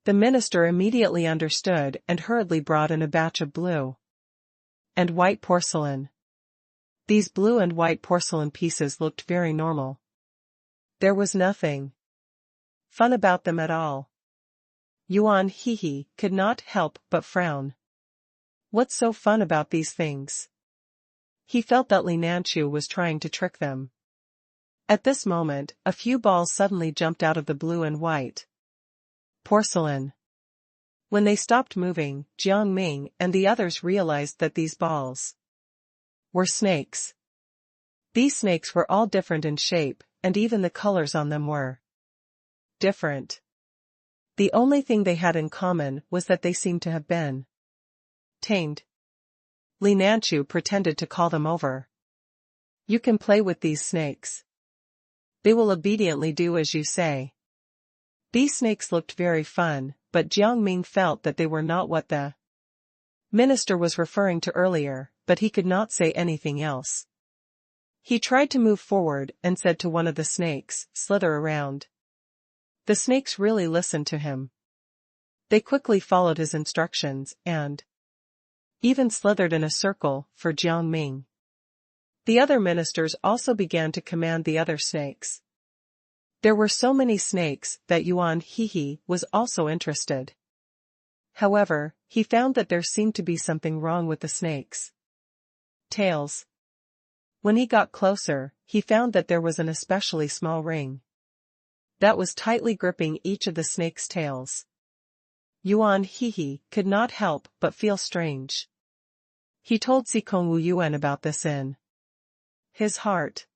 The minister immediately understood and hurriedly brought in a batch of blue and white porcelain. These blue and white porcelain pieces looked very normal. There was nothing fun about them at all. Yuan Hehe could not help but frown. What's so fun about these things? He felt that Li Nanchu was trying to trick them. At this moment, a few balls suddenly jumped out of the blue and white porcelain. When they stopped moving, Jiang Ming and the others realized that these balls were snakes. These snakes were all different in shape, and even the colors on them were different. The only thing they had in common was that they seemed to have been tamed. Li Nanchu pretended to call them over. You can play with these snakes. They will obediently do as you say. These snakes looked very fun, but Jiang Ming felt that they were not what the minister was referring to earlier, but he could not say anything else. He tried to move forward and said to one of the snakes, slither around. The snakes really listened to him. They quickly followed his instructions and even slithered in a circle for Jiang Ming. The other ministers also began to command the other snakes. There were so many snakes that Yuan Hehe was also interested. However, he found that there seemed to be something wrong with the snakes' tails. When he got closer, he found that there was an especially small ring that was tightly gripping each of the snakes' tails. Yuan Hehe could not help but feel strange. He told Sikong Wu Yuan about this in his heart.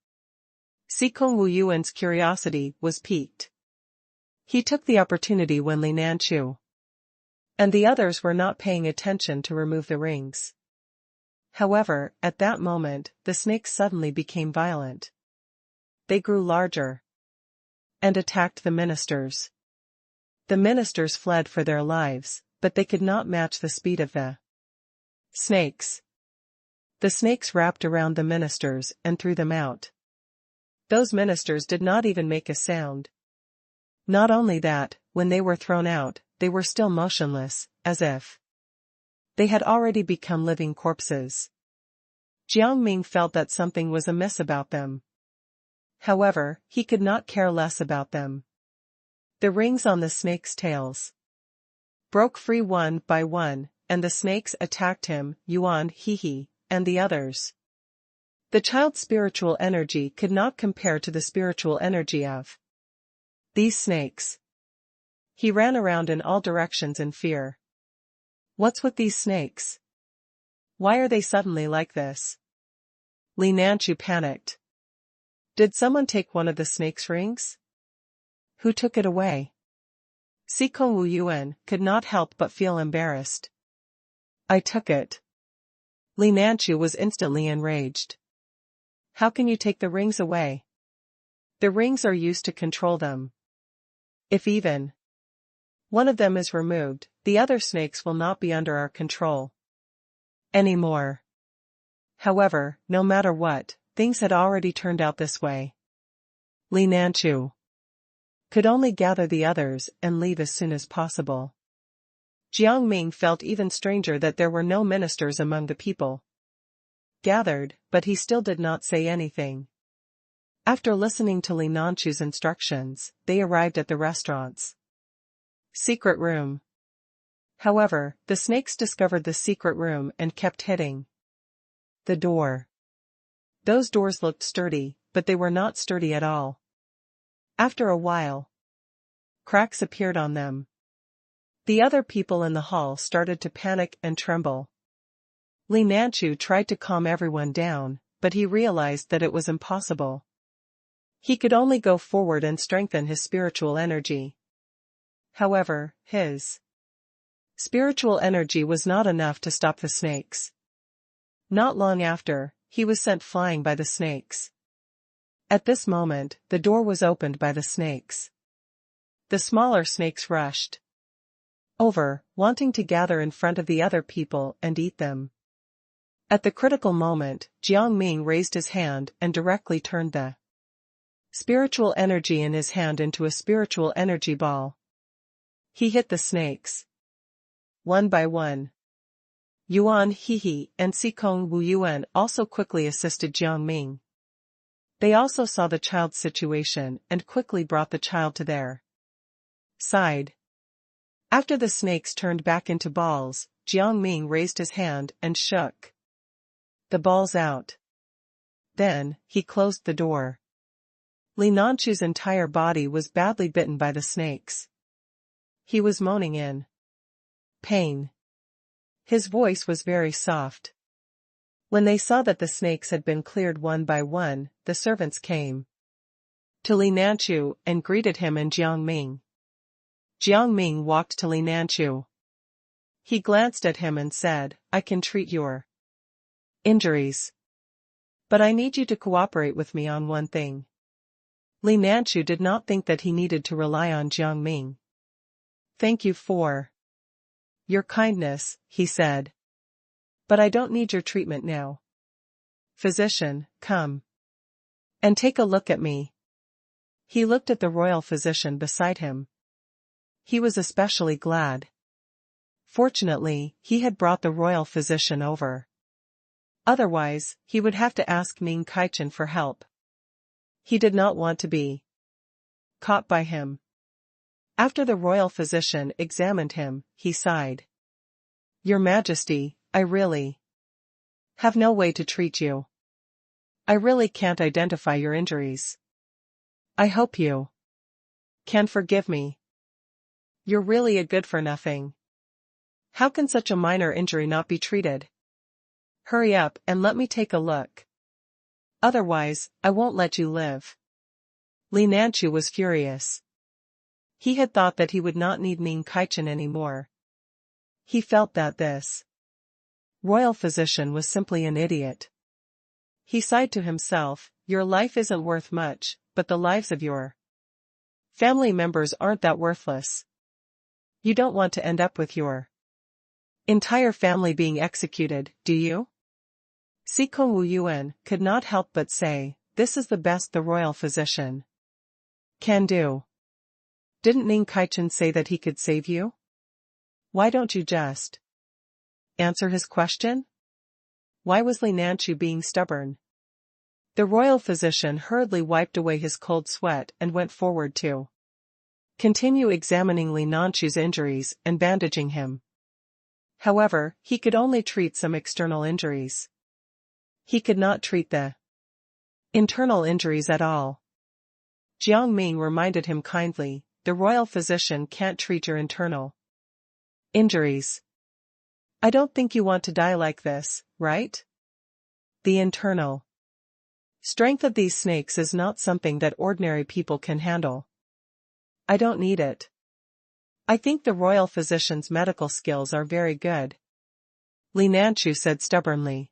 Sikong Wu Yuan's curiosity was piqued. He took the opportunity when Li Nanchu and the others were not paying attention to remove the rings. However, at that moment, the snakes suddenly became violent. They grew larger and attacked the ministers. The ministers fled for their lives, but they could not match the speed of the snakes. The snakes wrapped around the ministers and threw them out. Those ministers did not even make a sound. Not only that, when they were thrown out, they were still motionless, as if they had already become living corpses. Jiang Ming felt that something was amiss about them. However, he could not care less about them. The rings on the snakes' tails broke free one by one, and the snakes attacked him, Yuan Hehe, and the others. The child's spiritual energy could not compare to the spiritual energy of these snakes. He ran around in all directions in fear. What's with these snakes? Why are they suddenly like this? Li Nanchu panicked. Did someone take one of the snake's rings? Who took it away? Sikong Wu Yuan could not help but feel embarrassed. I took it. Li Nanchu was instantly enraged. How can you take the rings away? The rings are used to control them. If even one of them is removed, the other snakes will not be under our control anymore. However, no matter what, things had already turned out this way. Li Nanchu could only gather the others and leave as soon as possible. Jiang Ming felt even stranger that there were no ministers among the people gathered, but he still did not say anything. After listening to Li Nanchu's instructions, they arrived at the restaurant's secret room. However, the snakes discovered the secret room and kept hitting the door. Those doors looked sturdy, but they were not sturdy at all. After a while, cracks appeared on them. The other people in the hall started to panic and tremble. Li Nanchu tried to calm everyone down, but he realized that it was impossible. He could only go forward and strengthen his spiritual energy. However, his spiritual energy was not enough to stop the snakes. Not long after, he was sent flying by the snakes. At this moment, the door was opened by the snakes. The smaller snakes rushed over, wanting to gather in front of the other people and eat them. At the critical moment, Jiang Ming raised his hand and directly turned the spiritual energy in his hand into a spiritual energy ball. He hit the snakes one by one. Yuan Hehe and Sikong Wu Yuan also quickly assisted Jiang Ming. They also saw the child's situation and quickly brought the child to their side. After the snakes turned back into balls, Jiang Ming raised his hand and shook the balls out. Then, he closed the door. Li Nanchu's entire body was badly bitten by the snakes. He was moaning in pain. His voice was very soft. When they saw that the snakes had been cleared one by one, the servants came to Li Nanchu and greeted him and Jiang Ming. Jiang Ming walked to Li Nanchu. He glanced at him and said, "I can treat your injuries. But I need you to cooperate with me on one thing." Li Nanchu did not think that he needed to rely on Jiang Ming. "Thank you for your kindness," he said. "But I don't need your treatment now. Physician, come and take a look at me." He looked at the royal physician beside him. He was especially glad. Fortunately, he had brought the royal physician over. Otherwise, he would have to ask Ming Kaichen for help. He did not want to be caught by him. After the royal physician examined him, he sighed. "Your Majesty, I really have no way to treat you. I really can't identify your injuries. I hope you can forgive me. You're really a good-for-nothing. How can such a minor injury not be treated? Hurry up and let me take a look. Otherwise, I won't let you live." Li Nanchu was furious. He had thought that he would not need Ming Kaichen anymore. He felt that this royal physician was simply an idiot. He sighed to himself, "Your life isn't worth much, but the lives of your family members aren't that worthless. You don't want to end up with your entire family being executed, do you?" Sikong Wu Yuan could not help but say, "This is the best the royal physician can do. Didn't Ming Kaichen say that he could save you? Why don't you just answer his question?" Why was Li Nanchu being stubborn? The royal physician hurriedly wiped away his cold sweat and went forward to continue examining Li Nanchu's injuries and bandaging him. However, he could only treat some external injuries. He could not treat the internal injuries at all. Jiang Ming reminded him kindly, "The royal physician can't treat your internal injuries. I don't think you want to die like this, right? The internal strength of these snakes is not something that ordinary people can handle. I don't need it. I think the royal physician's medical skills are very good," Li Nanchu said stubbornly.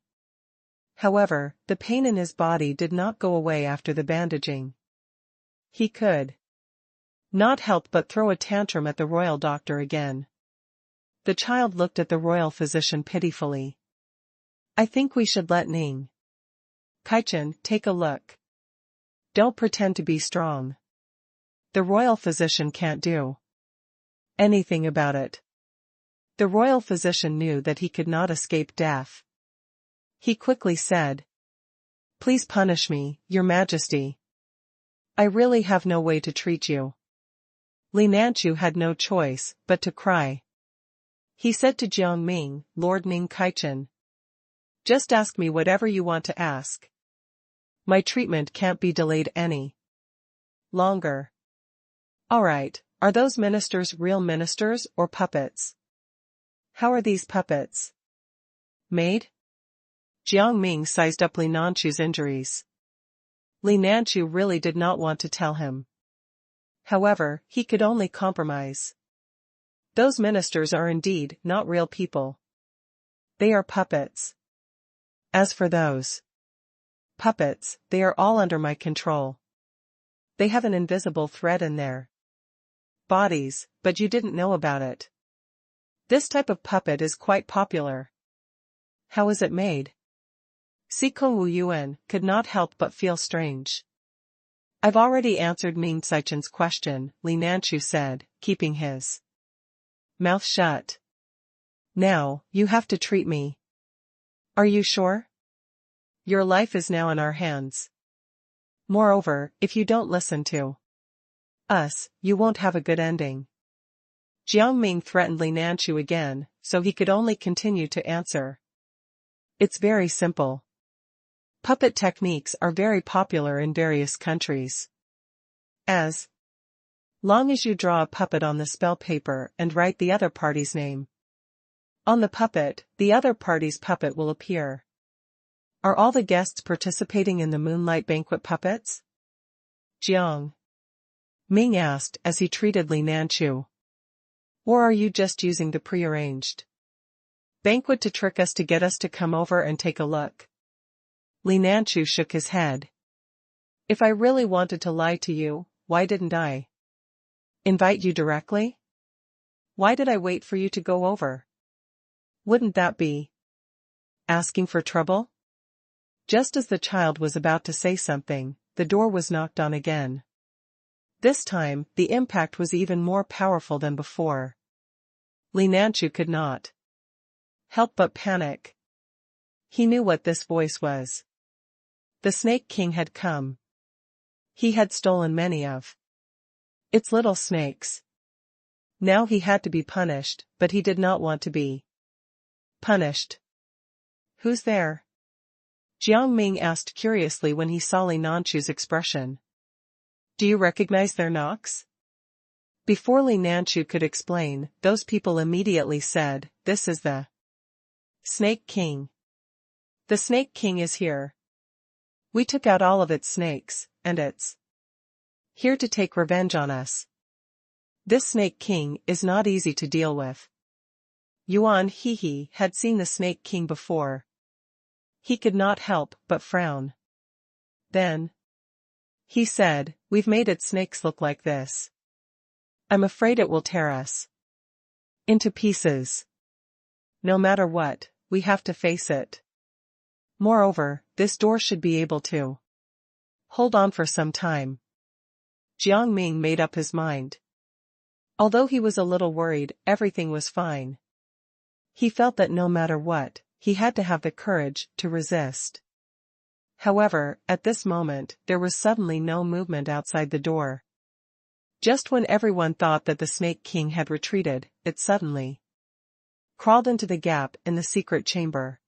However, the pain in his body did not go away after the bandaging. He could not help but throw a tantrum at the royal doctor again. The child looked at the royal physician pitifully. "I think we should let Ming Kaichen take a look. Don't pretend to be strong. The royal physician can't do anything about it." The royal physician knew that he could not escape death. He quickly said, "Please punish me, Your Majesty. I really have no way to treat you." Li Nanchu had no choice but to cry. He said to Jiang Ming, "Lord Ming Kaichen, just ask me whatever you want to ask. My treatment can't be delayed any longer." "All right, are those ministers real ministers or puppets? How are these puppets made?" Jiang Ming sized up Li Nanchu's injuries. Li Nanchu really did not want to tell him. However, he could only compromise. "Those ministers are indeed not real people. They are puppets. As for those Puppets, they are all under my control. They have an invisible thread in their bodies, but you didn't know about it. This type of puppet is quite popular. How is it made? Sikong Wu Yuan could not help but feel strange. I've already answered Ming Saichen's question, Li Nanchu said, keeping his mouth shut. Now, you have to treat me. Are you sure? Your life is now in our hands. Moreover, if you don't listen to us, you won't have a good ending. Jiang Ming threatened Li Nanchu again, so he could only continue to answer. It's very simple. Puppet techniques are very popular in various countries. As long as you draw a puppet on the spell paper and write the other party's name on the puppet, the other party's puppet will appear. Are all the guests participating in the Moonlight Banquet puppets? Jiang Ming asked as he treated Li Nanchu. Or are you just using the prearranged banquet to trick us to get us to come over and take a look? Li Nanchu shook his head. If I really wanted to lie to you, why didn't I invite you directly? Why did I wait for you to go over? Wouldn't that be asking for trouble? Just as the child was about to say something, the door was knocked on again. This time, the impact was even more powerful than before. Li Nanchu could not help but panic. He knew what this voice was. The Snake King had come. He had stolen many of its little snakes. Now he had to be punished, but he did not want to be punished. Who's there? Jiang Ming asked curiously when he saw Li Nanchu's expression. Do you recognize their knocks? Before Li Nanchu could explain, those people immediately said, This is the Snake King. The Snake King is here. We took out all of its snakes, and it's here to take revenge on us. This Snake King is not easy to deal with. Yuan Hehe had seen the Snake King before. He could not help but frown. Then he said, We've made its snakes look like this. I'm afraid it will tear us into pieces. No matter what, we have to face it. Moreover, this door should be able to hold on for some time. Jiang Ming made up his mind. Although he was a little worried, everything was fine. He felt that no matter what, he had to have the courage to resist. However, at this moment, there was suddenly no movement outside the door. Just when everyone thought that the Snake King had retreated, it suddenly crawled into the gap in the secret chamber.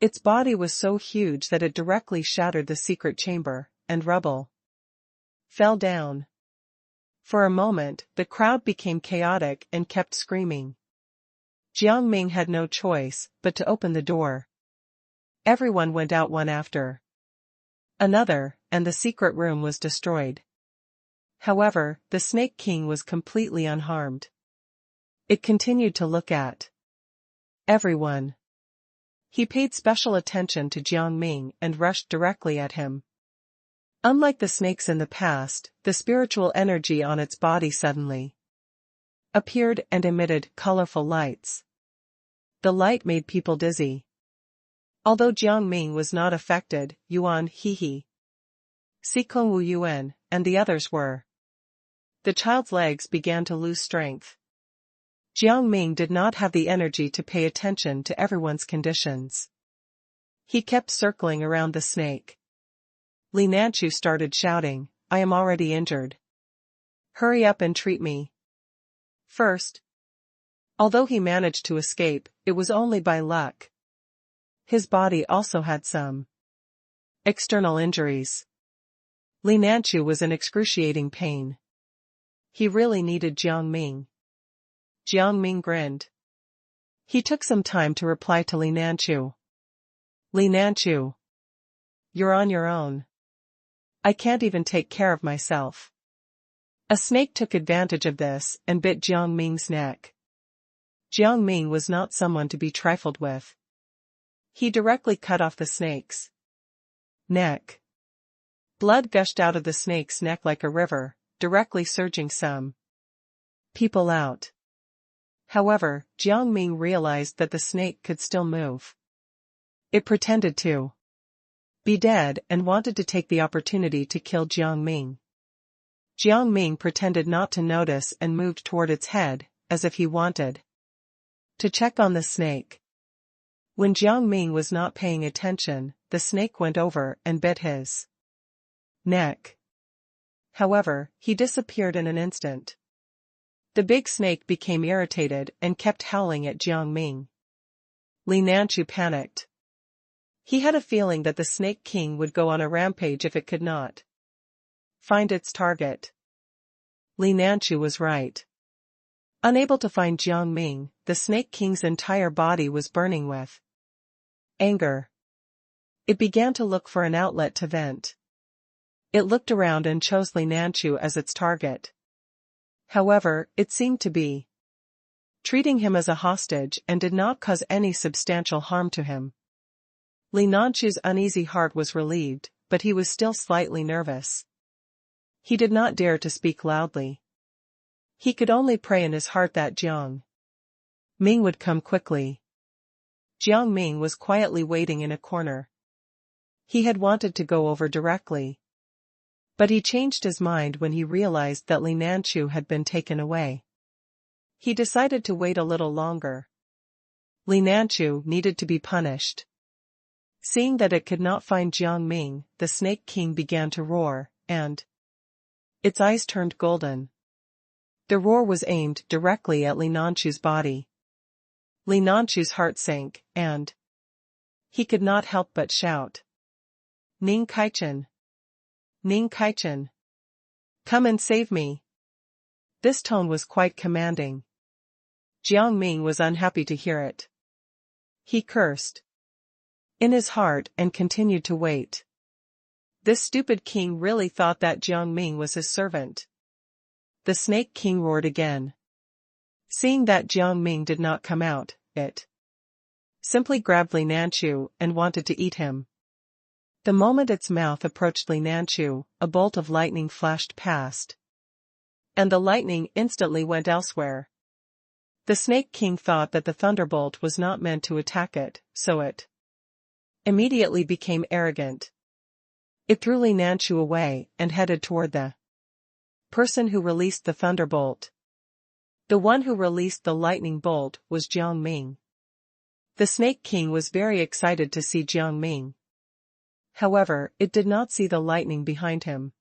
Its body was so huge that it directly shattered the secret chamber, and rubble fell down. For a moment, the crowd became chaotic and kept screaming. Jiang Ming had no choice but to open the door. Everyone went out one after another, and the secret room was destroyed. However, the Snake King was completely unharmed. It continued to look at everyone. He paid special attention to Jiang Ming and rushed directly at him. Unlike the snakes in the past, the spiritual energy on its body suddenly appeared and emitted colorful lights. The light made people dizzy. Although Jiang Ming was not affected, Yuan Hehe, Sikong Wu Yuan, and the others were. The child's legs began to lose strength. Jiang Ming did not have the energy to pay attention to everyone's conditions. He kept circling around the snake. Li Nanchu started shouting, I am already injured. Hurry up and treat me first. Although he managed to escape, it was only by luck. His body also had some external injuries. Li Nanchu was in excruciating pain. He really needed Jiang Ming. Jiang Ming grinned. He took some time to reply to Li Nanchu. Li Nanchu, you're on your own. I can't even take care of myself. A snake took advantage of this and bit Jiang Ming's neck. Jiang Ming was not someone to be trifled with. He directly cut off the snakes. Neck. Blood gushed out of the snake's neck like a river, directly surging some people out. However, Jiang Ming realized that the snake could still move. It pretended to be dead and wanted to take the opportunity to kill Jiang Ming. Jiang Ming pretended not to notice and moved toward its head, as if he wanted to check on the snake. When Jiang Ming was not paying attention, the snake went over and bit his neck. However, he disappeared in an instant. The big snake became irritated and kept howling at Jiang Ming. Li Nanchu panicked. He had a feeling that the Snake King would go on a rampage if it could not find its target. Li Nanchu was right. Unable to find Jiang Ming, the Snake King's entire body was burning with anger. It began to look for an outlet to vent. It looked around and chose Li Nanchu as its target. However, it seemed to be treating him as a hostage and did not cause any substantial harm to him. Li Nanchu's uneasy heart was relieved, but he was still slightly nervous. He did not dare to speak loudly. He could only pray in his heart that Jiang Ming would come quickly. Jiang Ming was quietly waiting in a corner. He had wanted to go over directly, but he changed his mind when he realized that Li Nanchu had been taken away. He decided to wait a little longer. Li Nanchu needed to be punished. Seeing that it could not find Jiang Ming, the Snake King began to roar, and its eyes turned golden. The roar was aimed directly at Li Nanchu's body. Li Nanchu's heart sank, and he could not help but shout, "Ning Kaichen! Ning Kaichen! Come and save me!" This tone was quite commanding. Jiang Ming was unhappy to hear it. He cursed in his heart and continued to wait. This stupid king really thought that Jiang Ming was his servant. The Snake King roared again. Seeing that Jiang Ming did not come out, it simply grabbed Li Nanchu and wanted to eat him. The moment its mouth approached Li Nanchu, a bolt of lightning flashed past, and the lightning instantly went elsewhere. The Snake King thought that the thunderbolt was not meant to attack it, so it immediately became arrogant. It threw Li Nanchu away and headed toward the person who released the thunderbolt. The one who released the lightning bolt was Jiang Ming. The Snake King was very excited to see Jiang Ming. However, it did not see the lightning behind him.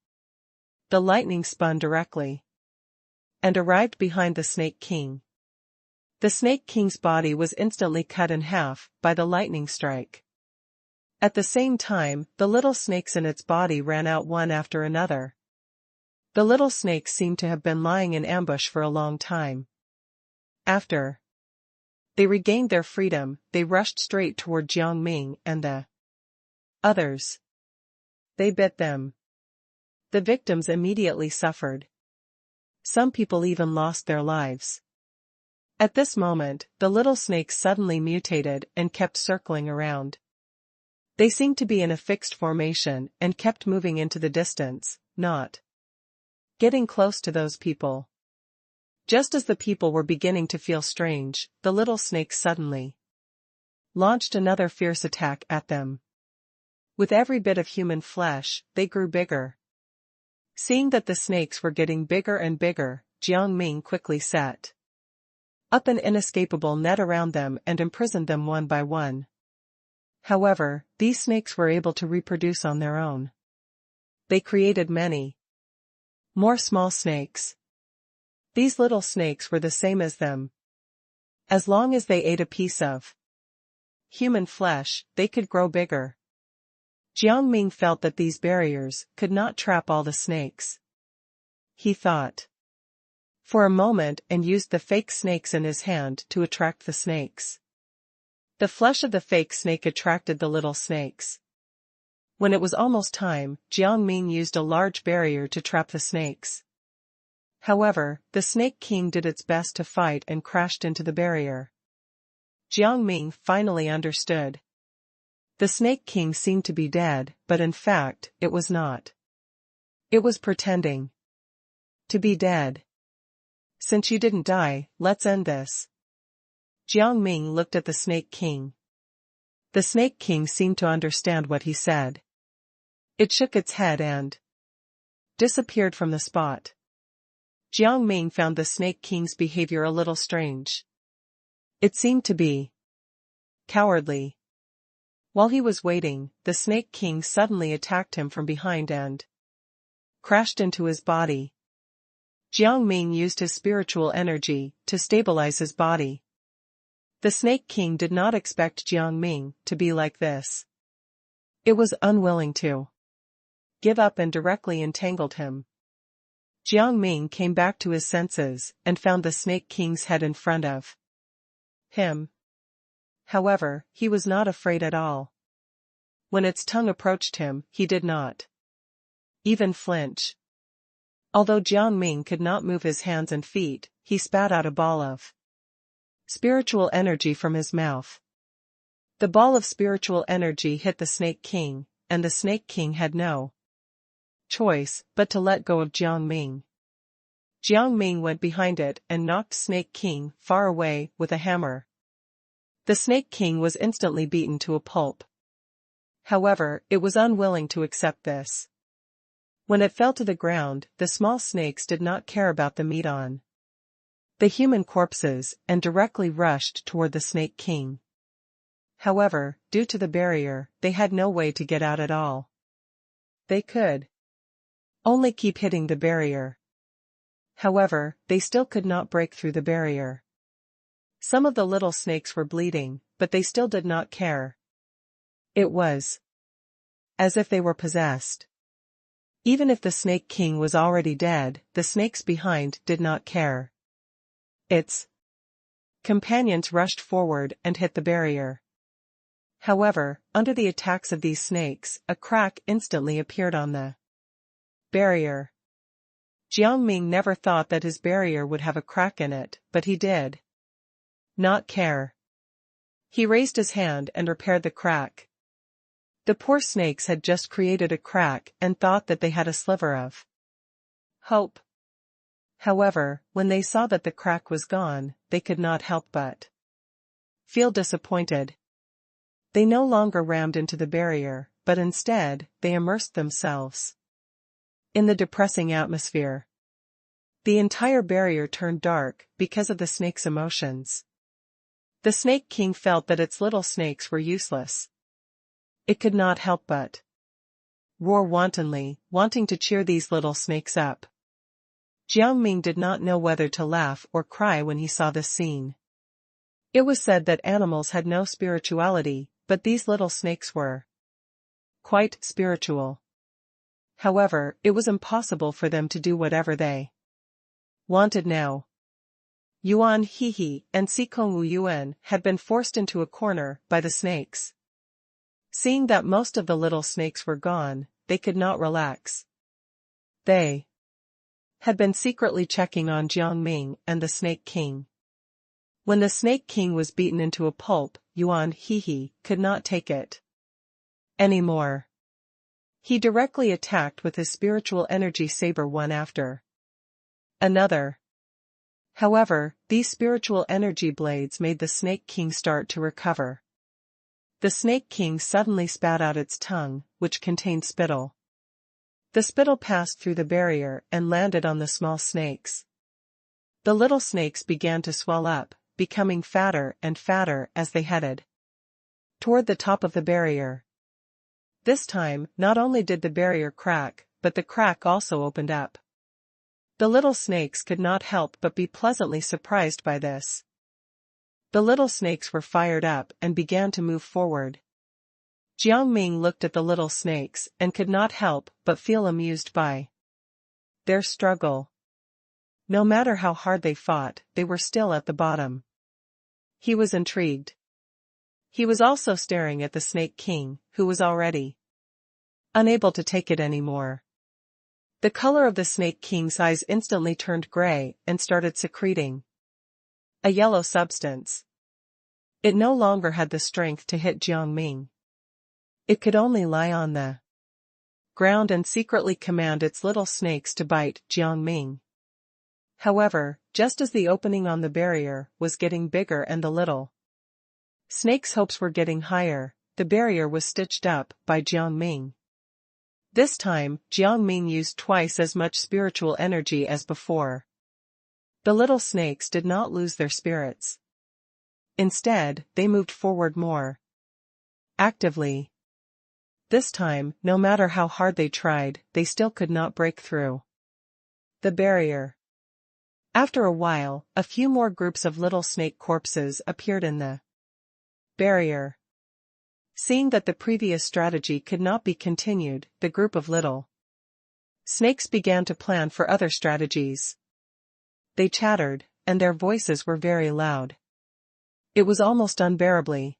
The lightning spun directly and arrived behind the Snake King. The Snake King's body was instantly cut in half by the lightning strike. At the same time, the little snakes in its body ran out one after another. The little snakes seemed to have been lying in ambush for a long time. After they regained their freedom, they rushed straight toward Jiang Ming and the others. They bit them. The victims immediately suffered. Some people even lost their lives. At this moment, the little snakes suddenly mutated and kept circling around. They seemed to be in a fixed formation and kept moving into the distance, not getting close to those people. Just as the people were beginning to feel strange, the little snakes suddenly launched another fierce attack at them. With every bit of human flesh, they grew bigger. Seeing that the snakes were getting bigger and bigger, Jiang Ming quickly set up an inescapable net around them and imprisoned them one by one. However, these snakes were able to reproduce on their own. They created many more small snakes. These little snakes were the same as them. As long as they ate a piece of human flesh, they could grow bigger. Jiang Ming felt that these barriers could not trap all the snakes. He thought for a moment and used the fake snakes in his hand to attract the snakes. The flesh of the fake snake attracted the little snakes. When it was almost time, Jiang Ming used a large barrier to trap the snakes. However, the Snake King did its best to fight and crashed into the barrier. Jiang Ming finally understood. The Snake King seemed to be dead, but in fact, it was not. It was pretending to be dead. Since you didn't die, let's end this. Jiang Ming looked at the Snake King. The Snake King seemed to understand what he said. It shook its head and disappeared from the spot. Jiang Ming found the Snake King's behavior a little strange. It seemed to be cowardly. While he was waiting, the Snake King suddenly attacked him from behind and crashed into his body. Jiang Ming used his spiritual energy to stabilize his body. The Snake King did not expect Jiang Ming to be like this. It was unwilling to give up and directly entangled him. Jiang Ming came back to his senses and found the Snake King's head in front of him. However, he was not afraid at all. When its tongue approached him, he did not even flinch. Although Jiang Ming could not move his hands and feet, he spat out a ball of spiritual energy from his mouth. The ball of spiritual energy hit the Snake King, and the Snake King had no choice but to let go of Jiang Ming. Jiang Ming went behind it and knocked Snake King far away with a hammer. The Snake King was instantly beaten to a pulp. However, it was unwilling to accept this. When it fell to the ground, the small snakes did not care about the meat on the human corpses and directly rushed toward the Snake King. However, due to the barrier, they had no way to get out at all. They could only keep hitting the barrier. However, they still could not break through the barrier. Some of the little snakes were bleeding, but they still did not care. It was as if they were possessed. Even if the Snake King was already dead, the snakes behind did not care. Its companions rushed forward and hit the barrier. However, under the attacks of these snakes, a crack instantly appeared on the barrier. Jiang Ming never thought that his barrier would have a crack in it, but he did not care. He raised his hand and repaired the crack. The poor snakes had just created a crack and thought that they had a sliver of hope. However, when they saw that the crack was gone, they could not help but feel disappointed. They no longer rammed into the barrier, but instead, they immersed themselves in the depressing atmosphere. The entire barrier turned dark because of the snake's emotions. The Snake King felt that its little snakes were useless. It could not help but roar wantonly, wanting to cheer these little snakes up. Jiang Ming did not know whether to laugh or cry when he saw this scene. It was said that animals had no spirituality, but these little snakes were quite spiritual. However, it was impossible for them to do whatever they wanted now. Yuan Hehe and Sikongwu Yuan had been forced into a corner by the snakes. Seeing that most of the little snakes were gone, they could not relax. They had been secretly checking on Jiang Ming and the Snake King. When the Snake King was beaten into a pulp, Yuan Hehe could not take it anymore. He directly attacked with his spiritual energy saber one after another. However, these spiritual energy blades made the Snake King start to recover. The Snake King suddenly spat out its tongue, which contained spittle. The spittle passed through the barrier and landed on the small snakes. The little snakes began to swell up, becoming fatter and fatter as they headed toward the top of the barrier. This time, not only did the barrier crack, but the crack also opened up. The little snakes could not help but be pleasantly surprised by this. The little snakes were fired up and began to move forward. Jiang Ming looked at the little snakes and could not help but feel amused by their struggle. No matter how hard they fought, they were still at the bottom. He was intrigued. He was also staring at the Snake King, who was already unable to take it anymore. The color of the Snake King's eyes instantly turned gray and started secreting a yellow substance. It no longer had the strength to hit Jiang Ming. It could only lie on the ground and secretly command its little snakes to bite Jiang Ming. However, just as the opening on the barrier was getting bigger and the little snake's hopes were getting higher, the barrier was stitched up by Jiang Ming. This time, Jiang Ming used twice as much spiritual energy as before. The little snakes did not lose their spirits. Instead, they moved forward more actively. This time, no matter how hard they tried, they still could not break through the barrier. After a while, a few more groups of little snake corpses appeared in the barrier. Seeing that the previous strategy could not be continued, the group of little snakes began to plan for other strategies. They chattered, and their voices were very loud. It was almost unbearably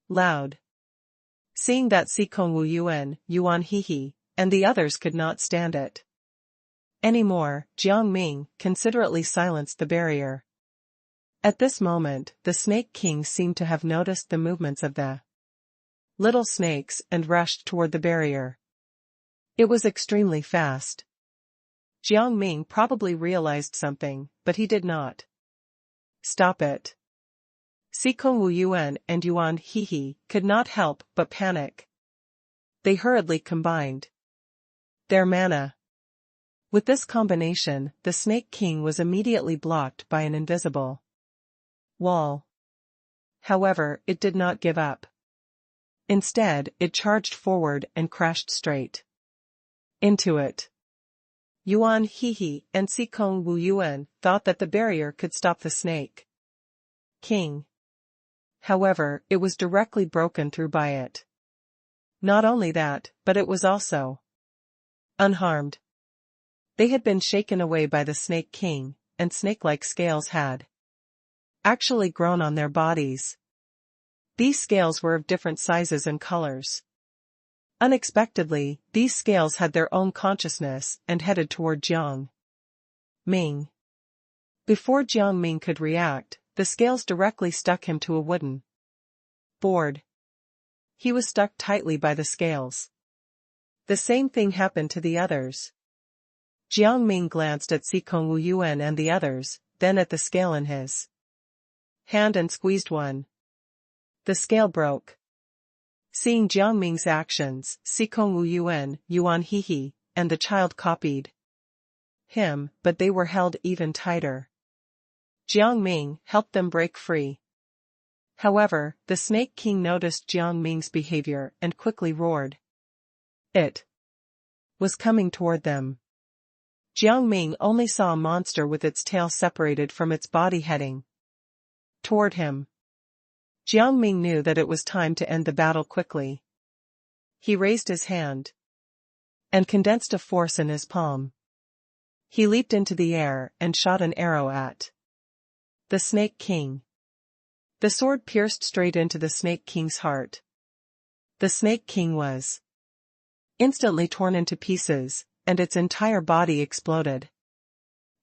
loud. Seeing that Sikong Wu Yuan Hihi, and the others could not stand it anymore, Jiang Ming considerately silenced the barrier. At this moment, the Snake King seemed to have noticed the movements of the little snakes and rushed toward the barrier. It was extremely fast. Jiang Ming probably realized something, but he did not stop it. Sikong Wu Yuan and Yuan Hihi could not help but panic. They hurriedly combined their mana. With this combination, the Snake King was immediately blocked by an invisible wall. However, it did not give up. Instead, it charged forward and crashed straight into it. Yuan Hihi and Sikong Wu Yuan thought that the barrier could stop the Snake King. However, it was directly broken through by it. Not only that, but it was also unharmed. They had been shaken away by the Snake King, and snake-like scales had actually grown on their bodies. These scales were of different sizes and colors. Unexpectedly, these scales had their own consciousness and headed toward Jiang Ming. Before Jiang Ming could react, the scales directly stuck him to a wooden board. He was stuck tightly by the scales. The same thing happened to the others. Jiang Ming glanced at Sikong Wu Yuan and the others, then at the scale in his hand and squeezed one. The scale broke. Seeing Jiang Ming's actions, Sikong Wu Yuan Hihi, and the child copied him, but they were held even tighter. Jiang Ming helped them break free. However, the Snake King noticed Jiang Ming's behavior and quickly roared. It was coming toward them. Jiang Ming only saw a monster with its tail separated from its body heading toward him. Jiang Ming knew that it was time to end the battle quickly. He raised his hand and condensed a force in his palm. He leaped into the air and shot an arrow at the Snake King. The sword pierced straight into the Snake King's heart. The Snake King was instantly torn into pieces, and its entire body exploded.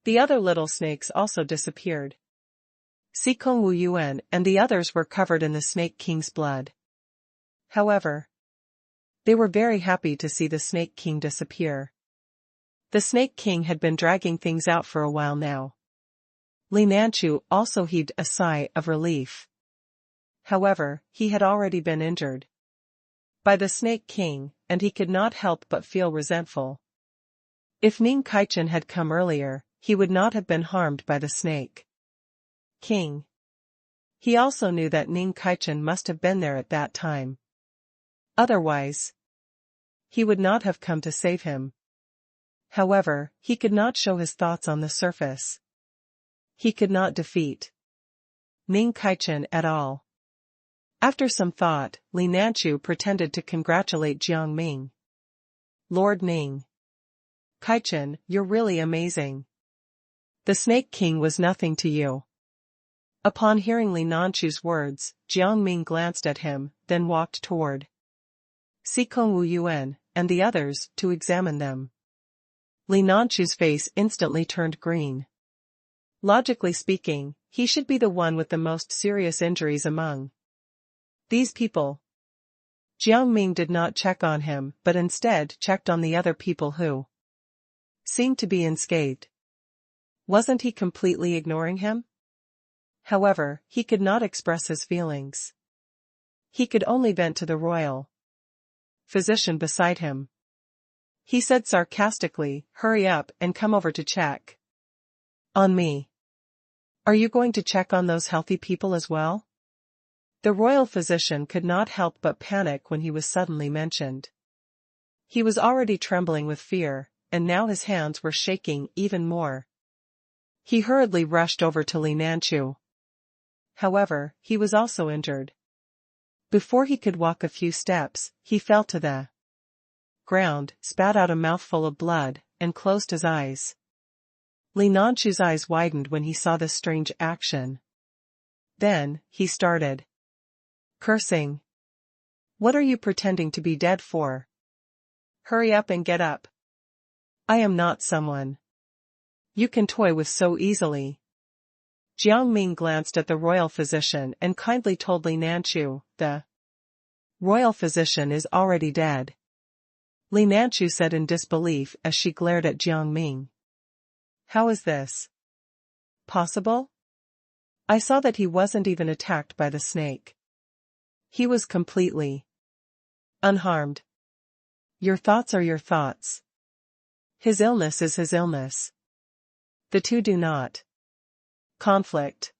The other little snakes also disappeared. Sikong Wu Yuan and the others were covered in the Snake King's blood. However, they were very happy to see the Snake King disappear. The Snake King had been dragging things out for a while now. Li Nanchu also heaved a sigh of relief. However, he had already been injured by the Snake King, and he could not help but feel resentful. If Ning Kaichen had come earlier, he would not have been harmed by the Snake King. He also knew that Ning Kaichen must have been there at that time. Otherwise, he would not have come to save him. However, he could not show his thoughts on the surface. He could not defeat Ning Kaichen at all. After some thought, Li Nanchu pretended to congratulate Jiang Ming. Lord Ning Kaichen, you're really amazing. The Snake King was nothing to you. Upon hearing Li Nanchu's words, Jiang Ming glanced at him, then walked toward Sikong Wu Yuan and the others to examine them. Li Nanchu's face instantly turned green. Logically speaking, he should be the one with the most serious injuries among these people. Jiang Ming did not check on him but instead checked on the other people who seemed to be unscathed. Wasn't he completely ignoring him? However, he could not express his feelings. He could only vent to the royal physician beside him. He said sarcastically, "Hurry up and come over to check on me. Are you going to check on those healthy people as well?" The royal physician could not help but panic when he was suddenly mentioned. He was already trembling with fear, and now his hands were shaking even more. He hurriedly rushed over to Li Nanchu. However, he was also injured. Before he could walk a few steps, he fell to the ground, spat out a mouthful of blood, and closed his eyes. Li Nanchu's eyes widened when he saw this strange action. Then, he started cursing. "What are you pretending to be dead for? Hurry up and get up. I am not someone you can toy with so easily." Jiang Ming glanced at the royal physician and kindly told Li Nanchu, "The royal physician is already dead." Li Nanchu said in disbelief as she glared at Jiang Ming. "How is this possible? I saw that he wasn't even attacked by the snake. He was completely unharmed. Your thoughts are your thoughts. His illness is his illness. The two do not conflict."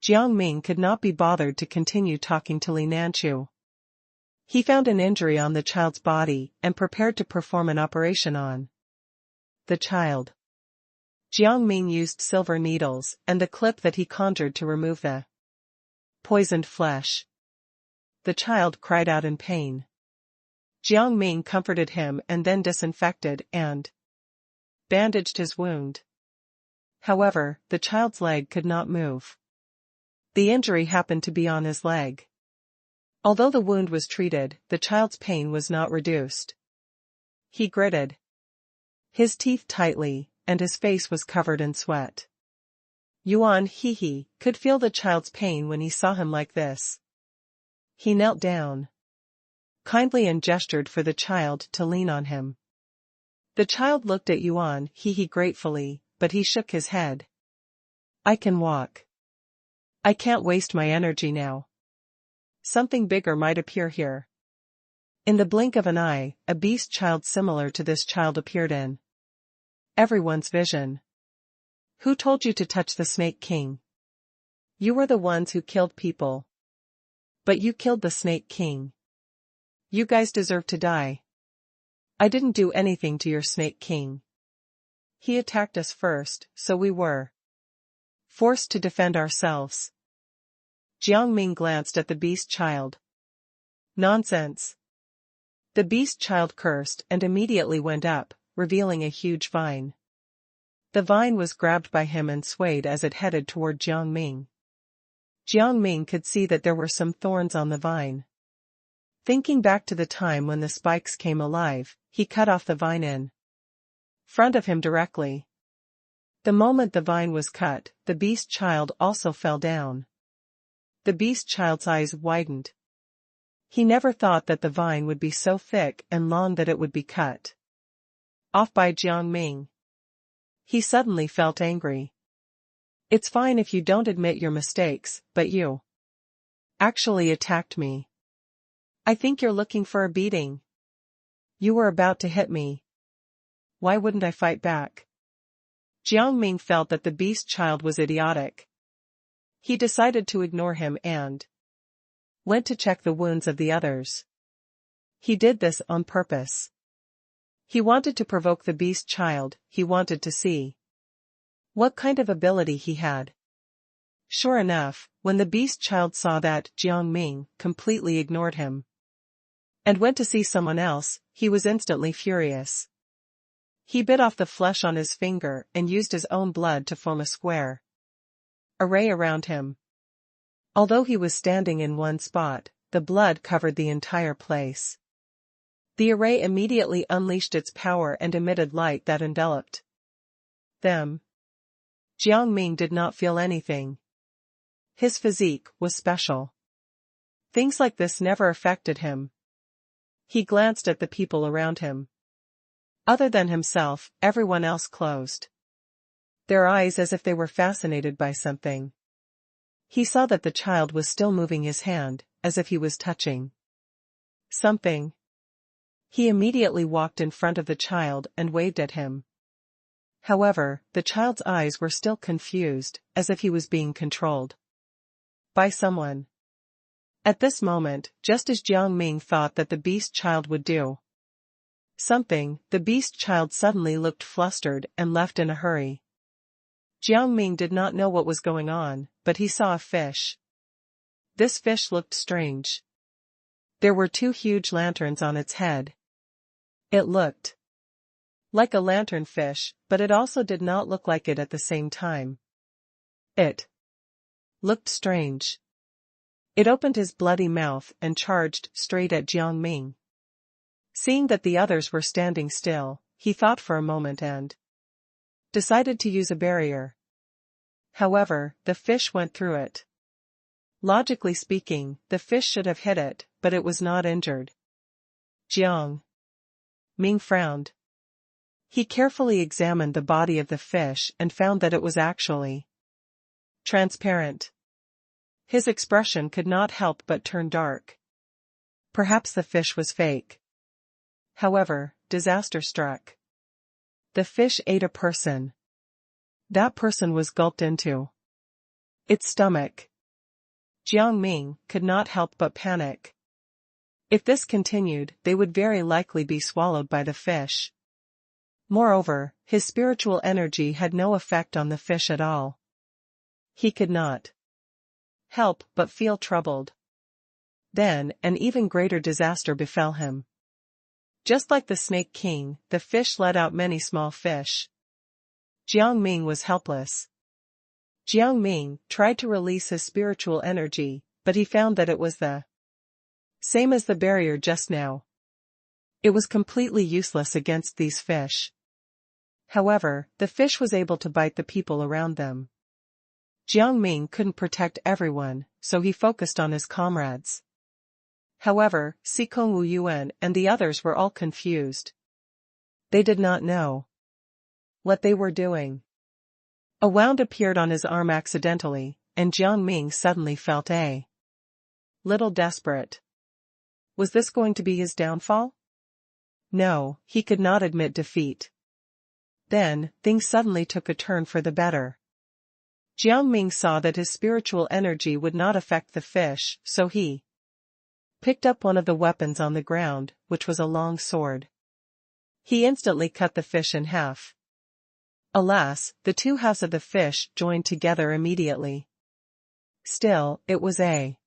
Jiang Ming could not be bothered to continue talking to Li Nanchu. He found an injury on the child's body and prepared to perform an operation on the child. Jiang Ming used silver needles and the clip that he conjured to remove the poisoned flesh. The child cried out in pain. Jiang Ming comforted him and then disinfected and bandaged his wound. However, the child's leg could not move. The injury happened to be on his leg. Although the wound was treated, the child's pain was not reduced. He gritted his teeth tightly, and his face was covered in sweat. Yuan Hehe could feel the child's pain when he saw him like this. He knelt down kindly and gestured for the child to lean on him. The child looked at Yuan Hehe gratefully, but he shook his head. "I can walk. I can't waste my energy now. Something bigger might appear here." In the blink of an eye, a beast child similar to this child appeared in everyone's vision. "Who told you to touch the Snake King? You were the ones who killed people. But you killed the Snake King. You guys deserve to die. I didn't do anything to your Snake King. He attacked us first, so we were forced to defend ourselves." Jiang Ming glanced at the beast child. "Nonsense." The beast child cursed and immediately went up, revealing a huge vine. The vine was grabbed by him and swayed as it headed toward Jiang Ming. Jiang Ming could see that there were some thorns on the vine. Thinking back to the time when the spikes came alive, he cut off the vine in front of him directly. The moment the vine was cut, the beast child also fell down. The beast child's eyes widened. He never thought that the vine would be so thick and long that it would be cut off by Jiang Ming. He suddenly felt angry. "It's fine if you don't admit your mistakes, but you actually attacked me. I think you're looking for a beating. You were about to hit me. Why wouldn't I fight back?" Jiang Ming felt that the beast child was idiotic. He decided to ignore him and went to check the wounds of the others. He did this on purpose. He wanted to provoke the beast child. He wanted to see what kind of ability he had. Sure enough, when the beast child saw that Jiang Ming completely ignored him and went to see someone else, he was instantly furious. He bit off the flesh on his finger and used his own blood to form a square array around him. Although he was standing in one spot, the blood covered the entire place. The array immediately unleashed its power and emitted light that enveloped them. Jiang Ming did not feel anything. His physique was special. Things like this never affected him, He glanced at the people around him. Other than himself, everyone else closed their eyes as if they were fascinated by something. He saw that the child was still moving his hand, as if he was touching something. He immediately walked in front of the child and waved at him. However, the child's eyes were still confused, as if he was being controlled by someone. At this moment, just as Jiang Ming thought that the beast child would do something, the beast child suddenly looked flustered and left in a hurry. Jiang Ming did not know what was going on, but he saw a fish. This fish looked strange. There were two huge lanterns on its head. It looked like a lantern fish, but it also did not look like it at the same time. It looked strange. It opened his bloody mouth and charged straight at Jiang Ming. Seeing that the others were standing still, he thought for a moment and decided to use a barrier. However, the fish went through it. Logically speaking, the fish should have hit it, but it was not injured. Jiang Ming frowned. He carefully examined the body of the fish and found that it was actually transparent. His expression could not help but turn dark. Perhaps the fish was fake. However, disaster struck. The fish ate a person. That person was gulped into its stomach. Jiang Ming could not help but panic. If this continued, they would very likely be swallowed by the fish. Moreover, his spiritual energy had no effect on the fish at all. He could not help but feel troubled. Then, an even greater disaster befell him. Just like the Snake King, the fish let out many small fish. Jiang Ming was helpless. Jiang Ming tried to release his spiritual energy, but he found that it was the same as the barrier just now. It was completely useless against these fish. However, the fish was able to bite the people around them. Jiang Ming couldn't protect everyone, so he focused on his comrades. However, Sikong Wu Yuan and the others were all confused. They did not know what they were doing. A wound appeared on his arm accidentally, and Jiang Ming suddenly felt a little desperate. Was this going to be his downfall? No, he could not admit defeat. Then, things suddenly took a turn for the better. Jiang Ming saw that his spiritual energy would not affect the fish, so he picked up one of the weapons on the ground, which was a long sword. He instantly cut the fish in half. Alas, the two halves of the fish joined together immediately. Still, it was a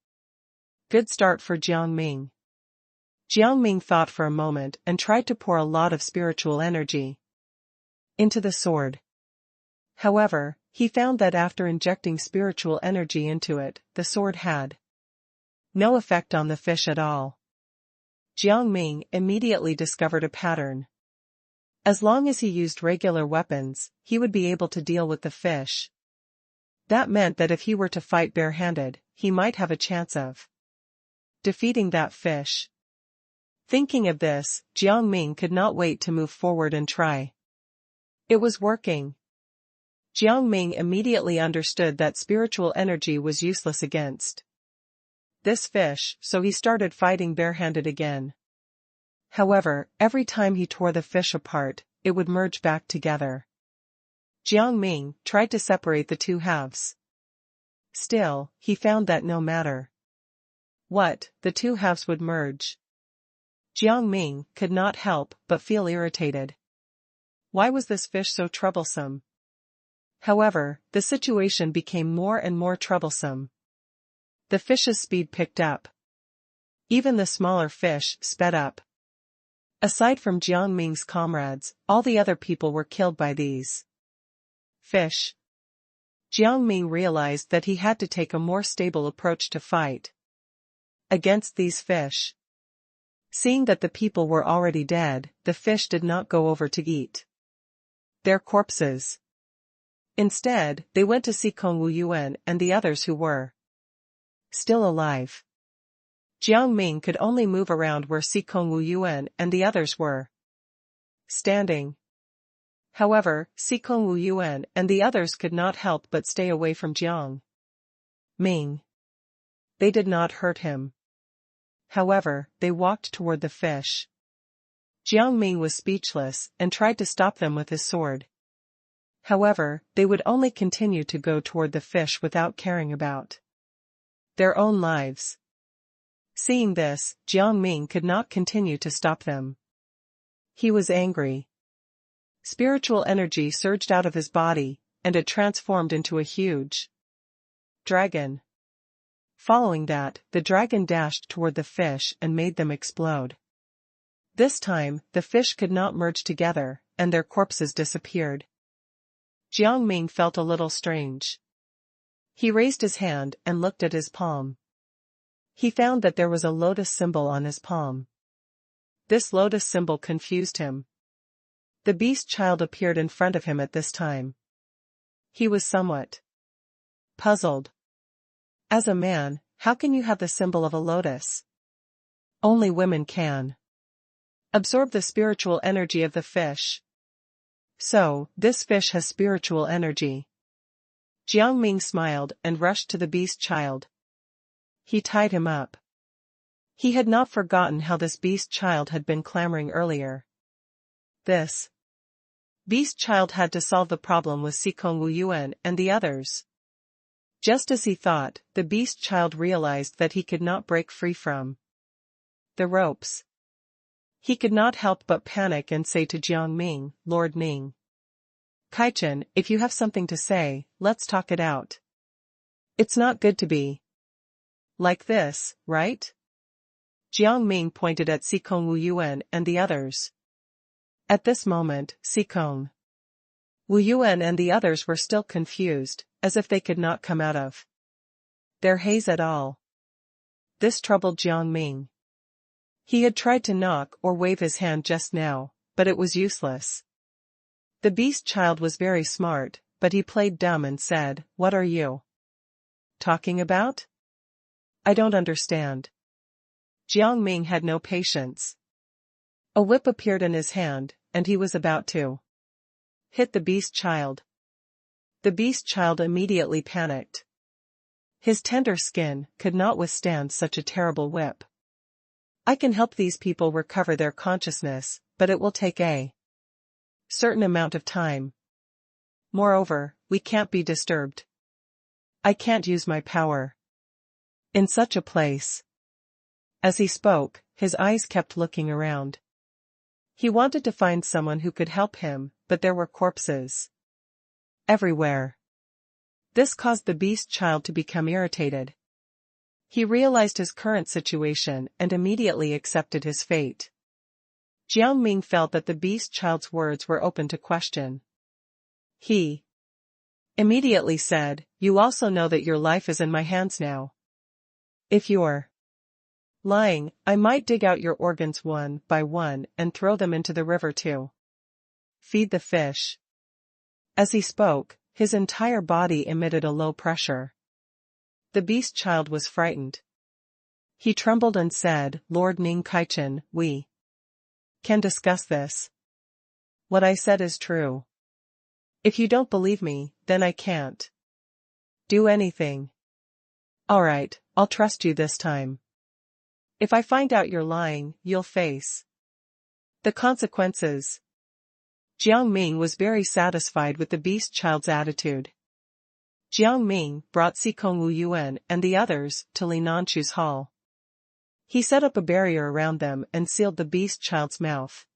good start for Jiang Ming. Jiang Ming thought for a moment and tried to pour a lot of spiritual energy into the sword. However, he found that after injecting spiritual energy into it, the sword had no effect on the fish at all. Jiang Ming immediately discovered a pattern. As long as he used regular weapons, he would be able to deal with the fish. That meant that if he were to fight barehanded, he might have a chance of defeating that fish. Thinking of this, Jiang Ming could not wait to move forward and try. It was working. Jiang Ming immediately understood that spiritual energy was useless against this fish, so he started fighting barehanded again. However, every time he tore the fish apart, it would merge back together. Jiang Ming tried to separate the two halves. Still, he found that no matter what, the two halves would merge. Jiang Ming could not help but feel irritated. Why was this fish so troublesome? However, the situation became more and more troublesome. The fish's speed picked up. Even the smaller fish sped up. Aside from Jiang Ming's comrades, all the other people were killed by these fish. Jiang Ming realized that he had to take a more stable approach to fight against these fish. Seeing that the people were already dead, the fish did not go over to eat their corpses. Instead, they went to see Kong Wu Yuan and the others who were still alive. Jiang Ming could only move around where Sikong Wu Yuan and the others were standing. However, Sikong Wu Yuan and the others could not help but stay away from Jiang Ming. They did not hurt him. However, they walked toward the fish. Jiang Ming was speechless and tried to stop them with his sword. However, they would only continue to go toward the fish without caring about their own lives. Seeing this, Jiang Ming could not continue to stop them. He was angry. Spiritual energy surged out of his body, and it transformed into a huge dragon. Following that, the dragon dashed toward the fish and made them explode. This time, the fish could not merge together, and their corpses disappeared. Jiang Ming felt a little strange. He raised his hand and looked at his palm. He found that there was a lotus symbol on his palm. This lotus symbol confused him. The beast child appeared in front of him at this time. He was somewhat puzzled. As a man, how can you have the symbol of a lotus? Only women can absorb the spiritual energy of the fish. So, this fish has spiritual energy. Jiang Ming smiled and rushed to the beast child. He tied him up. He had not forgotten how this beast child had been clamoring earlier. This beast child had to solve the problem with Sikong Wu Yuan and the others. Just as he thought, the beast child realized that he could not break free from the ropes. He could not help but panic and say to Jiang Ming, "Lord Ning Kaichen, if you have something to say, let's talk it out. It's not good to be like this, right?" Jiang Ming pointed at Sikong Wu Yuan and the others. At this moment, Sikong Wu Yuan and the others were still confused, as if they could not come out of their haze at all. This troubled Jiang Ming. He had tried to knock or wave his hand just now, but it was useless. The beast child was very smart, but he played dumb and said, "What are you talking about? I don't understand." Jiang Ming had no patience. A whip appeared in his hand, and he was about to hit the beast child. The beast child immediately panicked. His tender skin could not withstand such a terrible whip. "I can help these people recover their consciousness, but it will take a certain amount of time. Moreover, we can't be disturbed. I can't use my power in such a place." As he spoke, his eyes kept looking around. He wanted to find someone who could help him, but there were corpses everywhere. This caused the beast child to become irritated. He realized his current situation and immediately accepted his fate. Jiang Ming felt that the beast child's words were open to question. He immediately said, "You also know that your life is in my hands now. If you're lying, I might dig out your organs one by one and throw them into the river to feed the fish." As he spoke, his entire body emitted a low pressure. The beast child was frightened. He trembled and said, "Lord Ning Kaichen, we can discuss this. What I said is true. If you don't believe me, then I can't do anything. Alright, I'll trust you this time. If I find out you're lying, you'll face the consequences." Jiang Ming was very satisfied with the beast child's attitude. Jiang Ming brought Sikong Wu Yuan and the others to Li Nanchu's hall. He set up a barrier around them and sealed the beast child's mouth.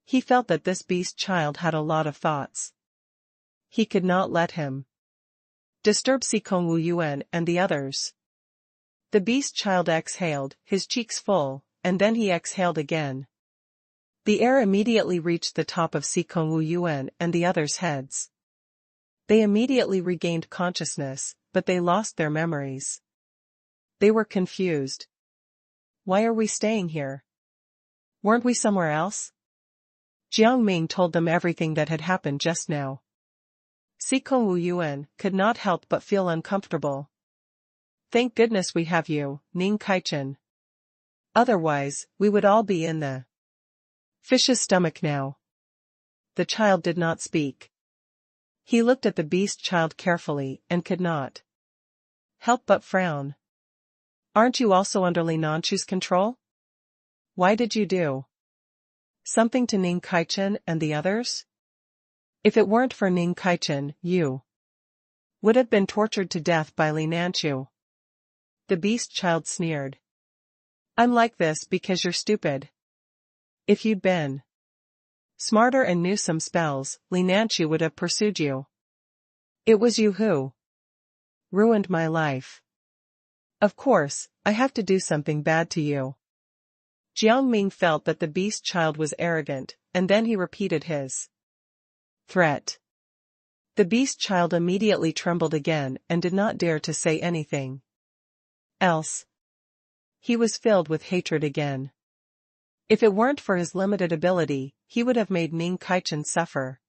He felt that this beast child had a lot of thoughts. He could not let him disturb Sikong Wu Yuan and the others. The beast child exhaled, his cheeks full, and then he exhaled again. The air immediately reached the top of Sikong Wu Yuan and the others' heads. They immediately regained consciousness, but they lost their memories. They were confused. Why are we staying here? Weren't we somewhere else? Jiang Ming told them everything that had happened just now. Sikong Wu Yuan could not help but feel uncomfortable. Thank goodness we have you, Ning Kaichen. Otherwise, we would all be in the fish's stomach now. The child did not speak. He looked at the beast child carefully and could not help but frown. Aren't you also under Li Nanchu's control? Why did you do something to Ning Kaichen and the others? If it weren't for Ning Kaichen, you would have been tortured to death by Li Nanchu. The beast child sneered. I'm like this because you're stupid. If you'd been smarter and knew some spells, Li Nanchu would have pursued you. It was you who ruined my life. Of course, I have to do something bad to you. Jiang Ming felt that the beast child was arrogant, and then he repeated his threat. The beast child immediately trembled again and did not dare to say anything else. He was filled with hatred again. If it weren't for his limited ability, he would have made Ning Kaichen suffer.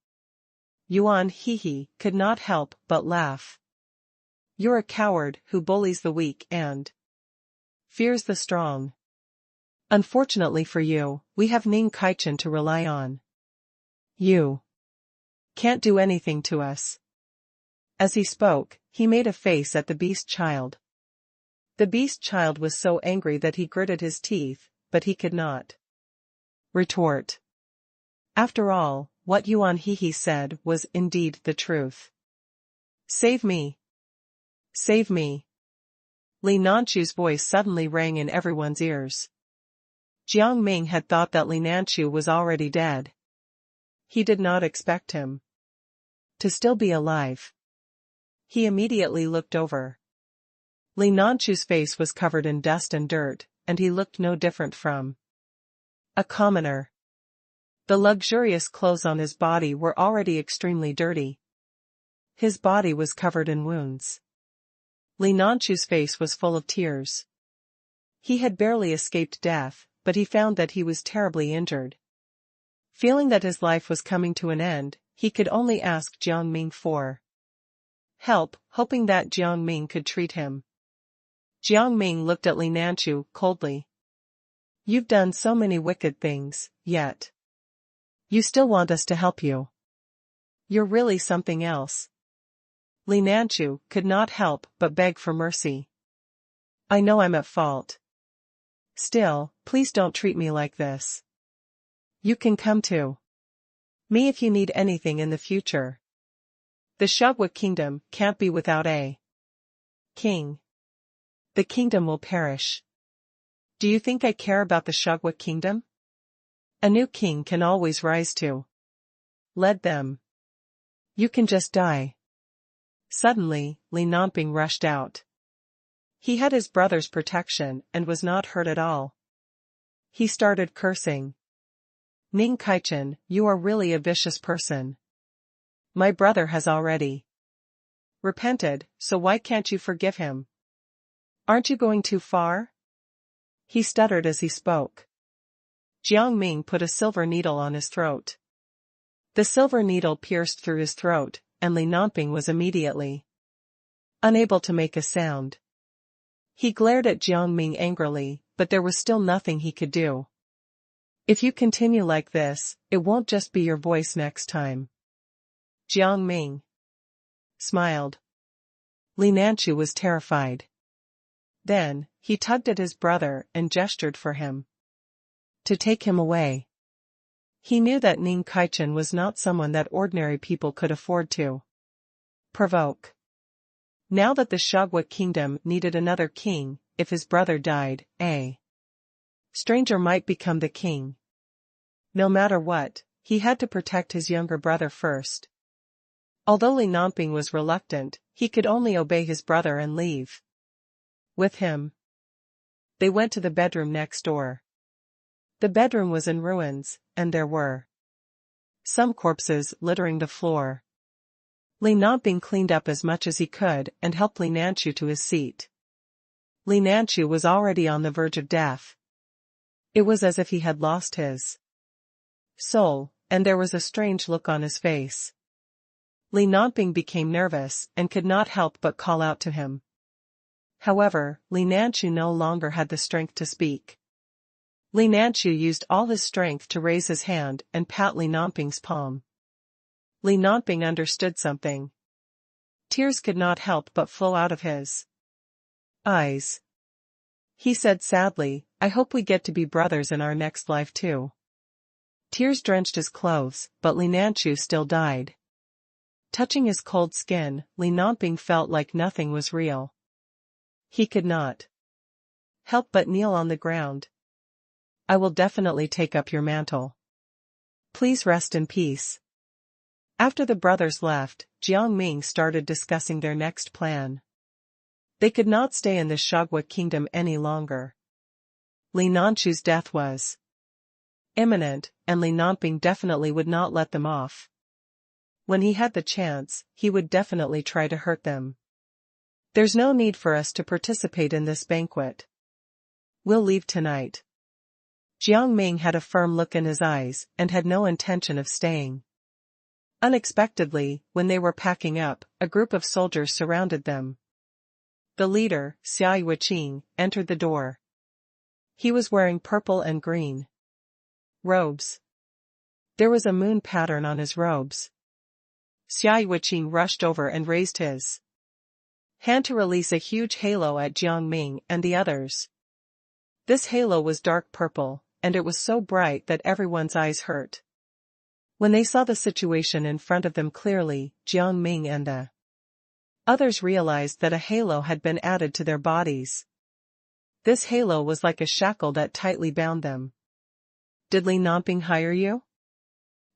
Yuan Hehe could not help but laugh. You're a coward who bullies the weak and fears the strong. Unfortunately for you, we have Ning Kaichen to rely on. You can't do anything to us. As he spoke, he made a face at the beast child. The beast child was so angry that he gritted his teeth, but he could not retort. After all, what Yuan Hehe said was indeed the truth. Save me! Save me! Li Nanchu's voice suddenly rang in everyone's ears. Jiang Ming had thought that Li Nanchu was already dead. He did not expect him to still be alive. He immediately looked over. Li Nanchu's face was covered in dust and dirt, and he looked no different from a commoner. The luxurious clothes on his body were already extremely dirty. His body was covered in wounds. Li Nanchu's face was full of tears. He had barely escaped death, but he found that he was terribly injured. Feeling that his life was coming to an end, he could only ask Jiang Ming for help, hoping that Jiang Ming could treat him. Jiang Ming looked at Li Nanchu coldly. You've done so many wicked things, yet you still want us to help you. You're really something else. Li Nanchu could not help but beg for mercy. I know I'm at fault. Still, please don't treat me like this. You can come to me if you need anything in the future. The Shugwa kingdom can't be without a king. The kingdom will perish. Do you think I care about the Shugwa kingdom? A new king can always rise to lead them. You can just die. Suddenly, Li Nanping rushed out. He had his brother's protection and was not hurt at all. He started cursing. Ning Kaichen, you are really a vicious person. My brother has already repented, so why can't you forgive him? Aren't you going too far? He stuttered as he spoke. Jiang Ming put a silver needle on his throat. The silver needle pierced through his throat, and Li Nanping was immediately unable to make a sound. He glared at Jiang Ming angrily, but there was still nothing he could do. If you continue like this, it won't just be your voice next time. Jiang Ming smiled. Li Nanchu was terrified. Then, he tugged at his brother and gestured for him to take him away. He knew that Ning Kaichen was not someone that ordinary people could afford to provoke. Now that the Shugwa kingdom needed another king, if his brother died, a stranger might become the king. No matter what, he had to protect his younger brother first. Although Li Nanping was reluctant, he could only obey his brother and leave with him. They went to the bedroom next door. The bedroom was in ruins, and there were some corpses littering the floor. Li Nanping cleaned up as much as he could and helped Li Nanchu to his seat. Li Nanchu was already on the verge of death. It was as if he had lost his soul, and there was a strange look on his face. Li Nanping became nervous and could not help but call out to him. However, Li Nanchu no longer had the strength to speak. Li Nanchu used all his strength to raise his hand and pat Li Nonping's palm. Li Nonping understood something. Tears could not help but flow out of his eyes. He said sadly, "I hope we get to be brothers in our next life too." Tears drenched his clothes, but Li Nanchu still died. Touching his cold skin, Li Nonping felt like nothing was real. He could not help but kneel on the ground. "I will definitely take up your mantle. Please rest in peace." After the brothers left, Jiang Ming started discussing their next plan. They could not stay in the Shagwa kingdom any longer. Li Nanchu's death was imminent, and Li Nonping definitely would not let them off. When he had the chance, he would definitely try to hurt them. "There's no need for us to participate in this banquet. We'll leave tonight." Jiang Ming had a firm look in his eyes and had no intention of staying. Unexpectedly, when they were packing up, a group of soldiers surrounded them. The leader, Xiao Yuqing, entered the door. He was wearing purple and green robes. There was a moon pattern on his robes. Xiao Yuqing rushed over and raised his hand to release a huge halo at Jiang Ming and the others. This halo was dark purple, and it was so bright that everyone's eyes hurt. When they saw the situation in front of them clearly, Jiang Ming and the others realized that a halo had been added to their bodies. This halo was like a shackle that tightly bound them. "Did Li Nonping hire you?"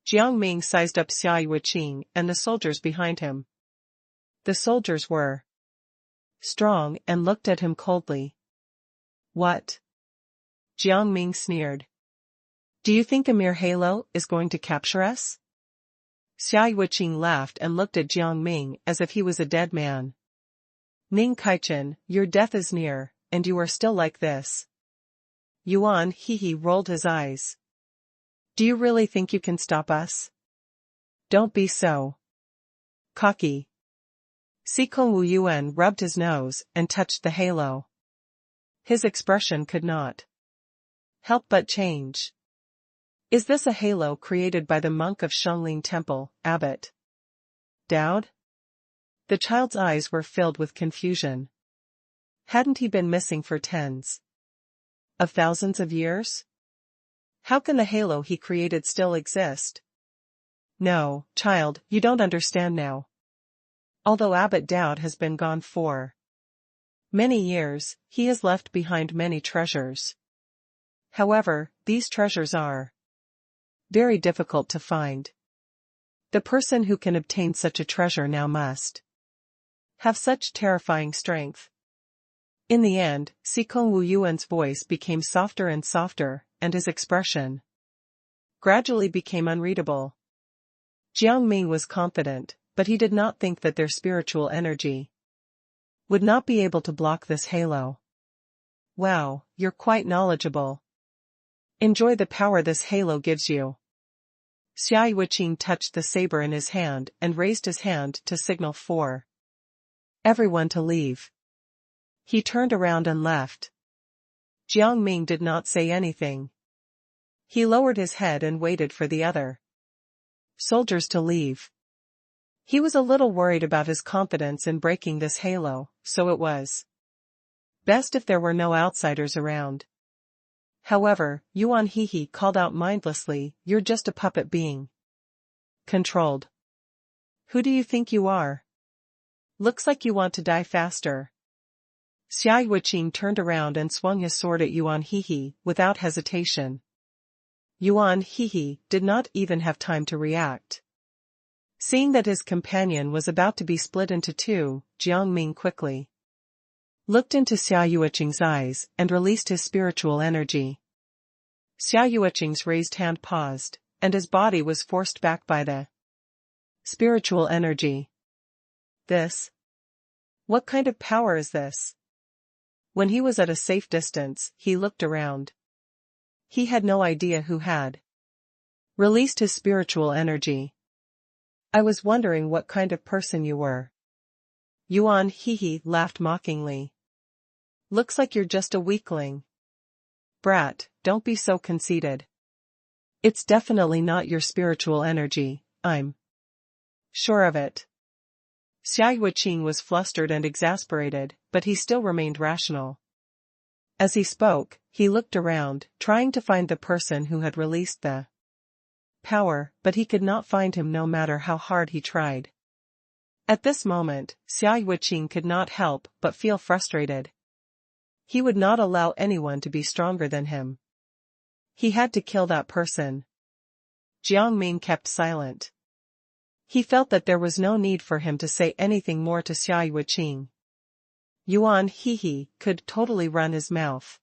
Jiang Ming sized up Xiao Yuqing and the soldiers behind him. The soldiers were strong and looked at him coldly. "What?" Jiang Ming sneered. "Do you think a mere halo is going to capture us?" Xiao Yuqing laughed and looked at Jiang Ming as if he was a dead man. "Ning Kaichen, your death is near, and you are still like this." Yuan Hehe rolled his eyes. "Do you really think you can stop us? Don't be so cocky." Sikong Wu Yuan rubbed his nose and touched the halo. His expression could not help but change. "Is this a halo created by the monk of Shonglin Temple, Abbot Dowd?" The child's eyes were filled with confusion. Hadn't he been missing for tens of thousands of years? How can the halo he created still exist? "No, child, you don't understand now. Although Abbot Dowd has been gone for many years, he has left behind many treasures. However, these treasures are very difficult to find. The person who can obtain such a treasure now must have such terrifying strength." In the end, Sikong Wu Yuan's voice became softer and softer, and his expression gradually became unreadable. Jiang Ming was confident, but he did not think that their spiritual energy would not be able to block this halo. "Wow, you're quite knowledgeable. Enjoy the power this halo gives you." Xiao Yuqing touched the saber in his hand and raised his hand to signal for everyone to leave. He turned around and left. Jiang Ming did not say anything. He lowered his head and waited for the other soldiers to leave. He was a little worried about his confidence in breaking this halo, so it was best if there were no outsiders around. However, Yuan Hehe called out mindlessly, "You're just a puppet being controlled. Who do you think you are? Looks like you want to die faster." Xiao Yuqing turned around and swung his sword at Yuan Hehe without hesitation. Yuan Hehe did not even have time to react. Seeing that his companion was about to be split into two, Jiang Ming quickly looked into Xiao Yuqing's eyes and released his spiritual energy. Xiao Yuqing's raised hand paused, and his body was forced back by the spiritual energy. What kind of power is this? When he was at a safe distance, he looked around. He had no idea who had released his spiritual energy. "I was wondering what kind of person you were." Yuan Hehe laughed mockingly. "Looks like you're just a weakling." Brat, don't be so conceited. It's definitely not your spiritual energy, I'm sure of it. Xia Yuqing was flustered and exasperated, but he still remained rational. As he spoke, he looked around, trying to find the person who had released the power, but he could not find him no matter how hard he tried. At this moment, Xia Yuqing could not help but feel frustrated. He would not allow anyone to be stronger than him. He had to kill that person. Jiang Ming kept silent. He felt that there was no need for him to say anything more to Xia Yuqing. Yuan Hehe could totally run his mouth.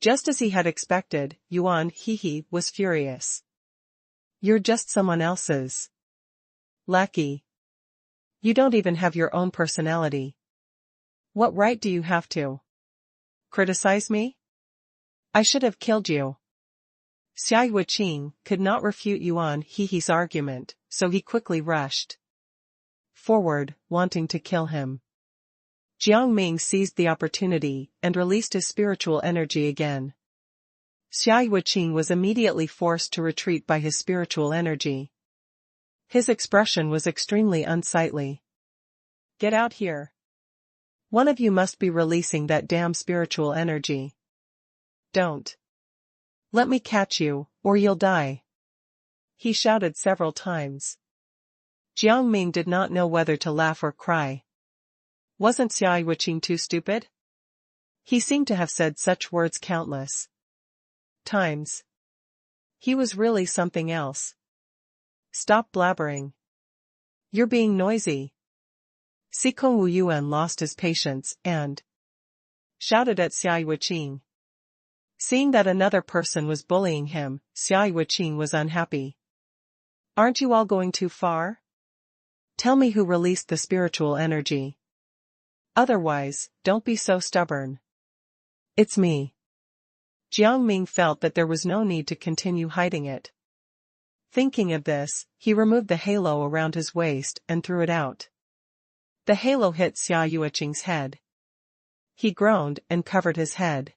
Just as he had expected, Yuan Hehe was furious. You're just someone else's lackey. You don't even have your own personality. What right do you have to criticize me? I should have killed you. Xia Yuqing could not refute Yuan Hehe's argument, so he quickly rushed forward, wanting to kill him. Jiang Ming seized the opportunity and released his spiritual energy again. Xia Yuqing was immediately forced to retreat by his spiritual energy. His expression was extremely unsightly. Get out here. One of you must be releasing that damn spiritual energy. Don't let me catch you, or you'll die. He shouted several times. Jiang Ming did not know whether to laugh or cry. Wasn't Xia Yuqing too stupid? He seemed to have said such words countless times. He was really something else. Stop blabbering. You're being noisy. Sikong Wu Yuan lost his patience and shouted at Xia Yuqing. Seeing that another person was bullying him, Xia Yuqing was unhappy. Aren't you all going too far? Tell me who released the spiritual energy. Otherwise, don't be so stubborn. It's me. Jiang Ming felt that there was no need to continue hiding it. Thinking of this, he removed the halo around his waist and threw it out. The halo hit Xia Yuqing's head. He groaned and covered his head.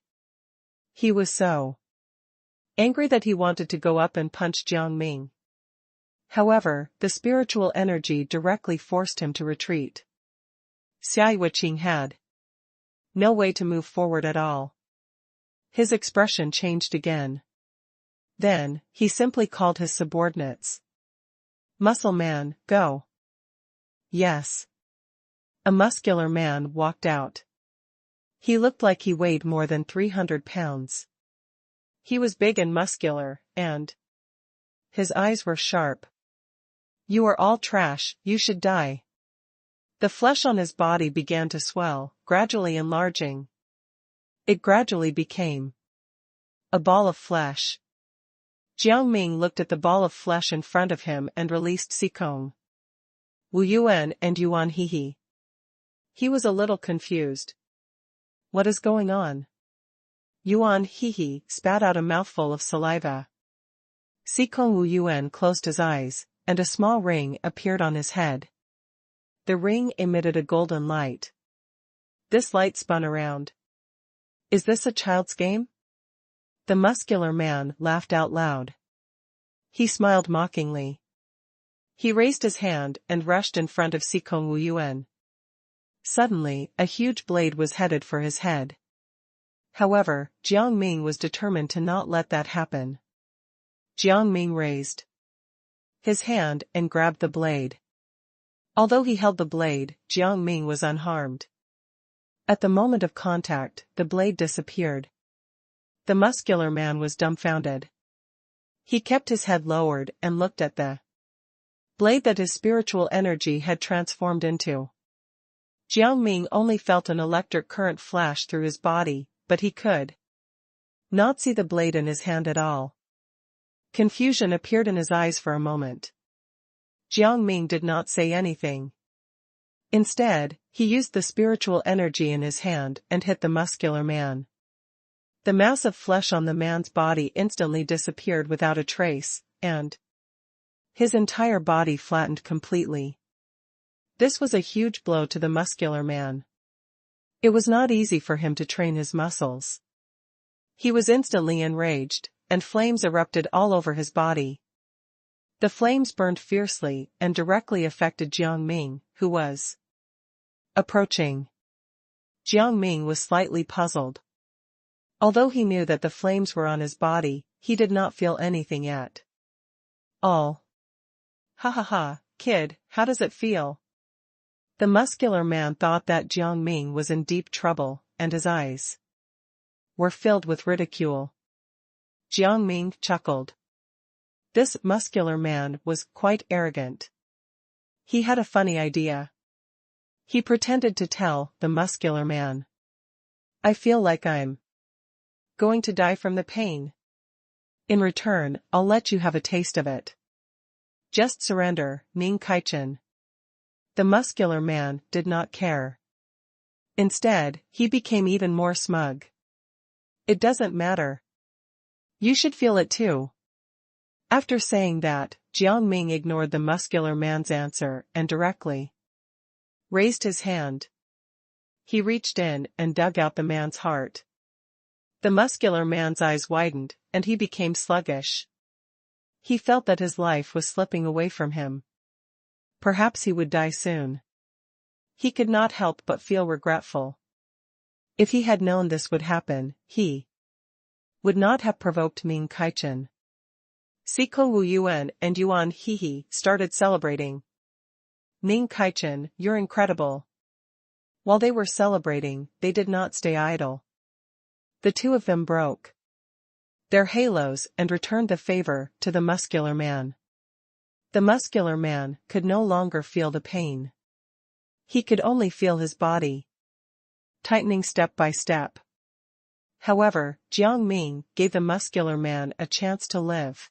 He was so angry that he wanted to go up and punch Jiang Ming. However, the spiritual energy directly forced him to retreat. Xia Yuqing had no way to move forward at all. His expression changed again. Then, he simply called his subordinates. Muscle man, go. Yes. A muscular man walked out. He looked like he weighed more than 300 pounds. He was big and muscular, and his eyes were sharp. You are all trash, you should die. The flesh on his body began to swell, gradually enlarging. It gradually became a ball of flesh. Jiang Ming looked at the ball of flesh in front of him and released Sikong Wu Yuan and Yuan Hehe. He was a little confused. What is going on? Yuan Hehe spat out a mouthful of saliva. Sikong Wu Yuan closed his eyes, and a small ring appeared on his head. The ring emitted a golden light. This light spun around. Is this a child's game? The muscular man laughed out loud. He smiled mockingly. He raised his hand and rushed in front of Sikong Wu Yuan. Suddenly, a huge blade was headed for his head. However, Jiang Ming was determined to not let that happen. Jiang Ming raised his hand and grabbed the blade. Although he held the blade, Jiang Ming was unharmed. At the moment of contact, the blade disappeared. The muscular man was dumbfounded. He kept his head lowered and looked at the blade that his spiritual energy had transformed into. Jiang Ming only felt an electric current flash through his body, but he could not see the blade in his hand at all. Confusion appeared in his eyes for a moment. Jiang Ming did not say anything. Instead, he used the spiritual energy in his hand and hit the muscular man. The mass of flesh on the man's body instantly disappeared without a trace, and his entire body flattened completely. This was a huge blow to the muscular man. It was not easy for him to train his muscles. He was instantly enraged, and flames erupted all over his body. The flames burned fiercely and directly affected Jiang Ming, who was approaching. Jiang Ming was slightly puzzled. Although he knew that the flames were on his body, he did not feel anything yet. All. Ha ha ha, kid, how does it feel? The muscular man thought that Jiang Ming was in deep trouble, and his eyes were filled with ridicule. Jiang Ming chuckled. This muscular man was quite arrogant. He had a funny idea. He pretended to tell the muscular man, I feel like I'm going to die from the pain. In return, I'll let you have a taste of it. Just surrender, Ming Kaichen. The muscular man did not care. Instead, he became even more smug. It doesn't matter. You should feel it too. After saying that, Jiang Ming ignored the muscular man's answer and directly raised his hand. He reached in and dug out the man's heart. The muscular man's eyes widened, and he became sluggish. He felt that his life was slipping away from him. Perhaps he would die soon. He could not help but feel regretful. If he had known this would happen, he would not have provoked Ming Kaichen. Siko Wu Yuan and Yuan Hehe started celebrating. Ming Kaichen, you're incredible. While they were celebrating, they did not stay idle. The two of them broke their halos and returned the favor to the muscular man. The muscular man could no longer feel the pain. He could only feel his body tightening step by step. However, Jiang Ming gave the muscular man a chance to live.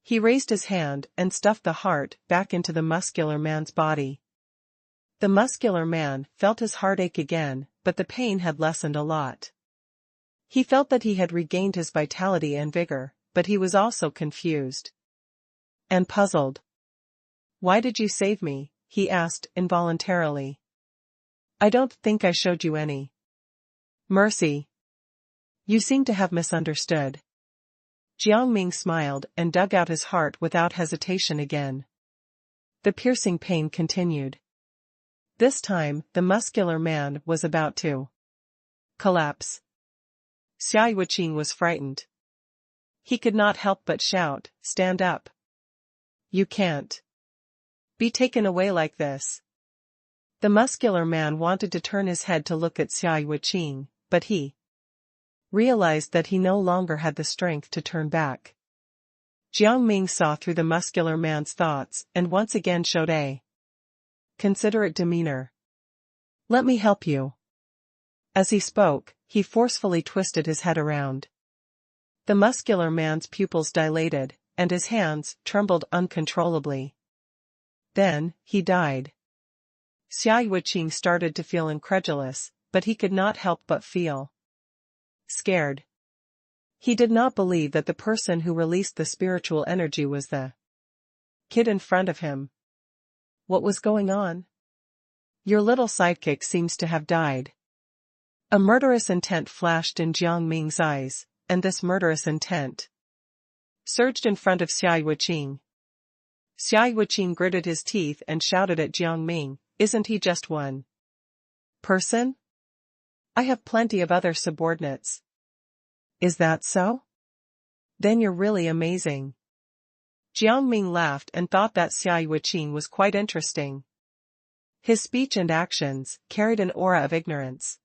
He raised his hand and stuffed the heart back into the muscular man's body. The muscular man felt his heart ache again, but the pain had lessened a lot. He felt that he had regained his vitality and vigor, but he was also confused and puzzled. Why did you save me? He asked involuntarily. I don't think I showed you any mercy. You seem to have misunderstood. Jiang Ming smiled and dug out his heart without hesitation again. The piercing pain continued. This time, the muscular man was about to collapse. Xia Yuqing was frightened. He could not help but shout, Stand up. You can't be taken away like this. The muscular man wanted to turn his head to look at Xia Yuqing, but he realized that he no longer had the strength to turn back. Jiang Ming saw through the muscular man's thoughts and once again showed a considerate demeanor. Let me help you. As he spoke, he forcefully twisted his head around. The muscular man's pupils dilated, and his hands trembled uncontrollably. Then, he died. Xia Yuqing started to feel incredulous, but he could not help but feel scared. He did not believe that the person who released the spiritual energy was the kid in front of him. What was going on? Your little sidekick seems to have died. A murderous intent flashed in Jiang Ming's eyes, and this murderous intent surged in front of Xia Yuqing. Xia Yuqing gritted his teeth and shouted at Jiang Ming, Isn't he just one person? I have plenty of other subordinates. Is that so? Then you're really amazing. Jiang Ming laughed and thought that Xia Yuqing was quite interesting. His speech and actions carried an aura of ignorance.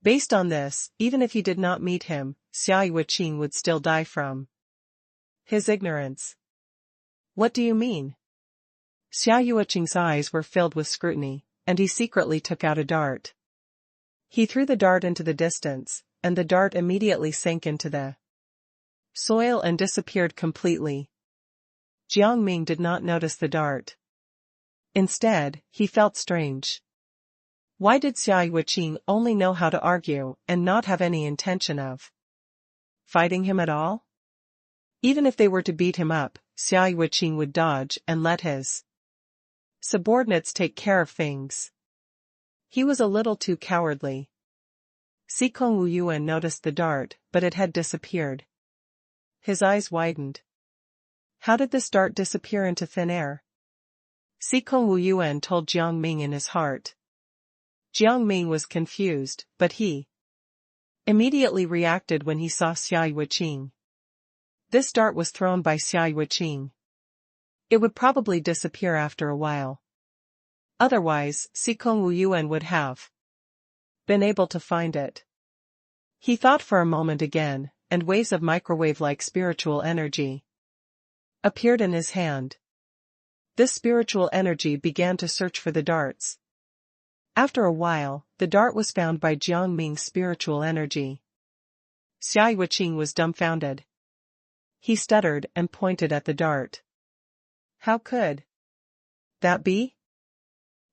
Based on this, even if he did not meet him, Xia Yuqing would still die from his ignorance. What do you mean? Xia Yuqing's eyes were filled with scrutiny, and he secretly took out a dart. He threw the dart into the distance, and the dart immediately sank into the soil and disappeared completely. Jiang Ming did not notice the dart. Instead, he felt strange. Why did Xia Yuqing only know how to argue and not have any intention of fighting him at all? Even if they were to beat him up, Xia Yuqing would dodge and let his subordinates take care of things. He was a little too cowardly. Sikong Wuyuan noticed the dart, but it had disappeared. His eyes widened. How did this dart disappear into thin air? Sikong Wuyuan told Jiang Ming in his heart. Jiang Ming was confused, but he immediately reacted when he saw Xia Yuqing. This dart was thrown by Xia Yuqing. It would probably disappear after a while. Otherwise, Sikong Wuyuan would have been able to find it. He thought for a moment again, and waves of microwave-like spiritual energy appeared in his hand. This spiritual energy began to search for the darts. After a while, the dart was found by Jiang Ming's spiritual energy. Xia Yuqing was dumbfounded. He stuttered and pointed at the dart. How could that be?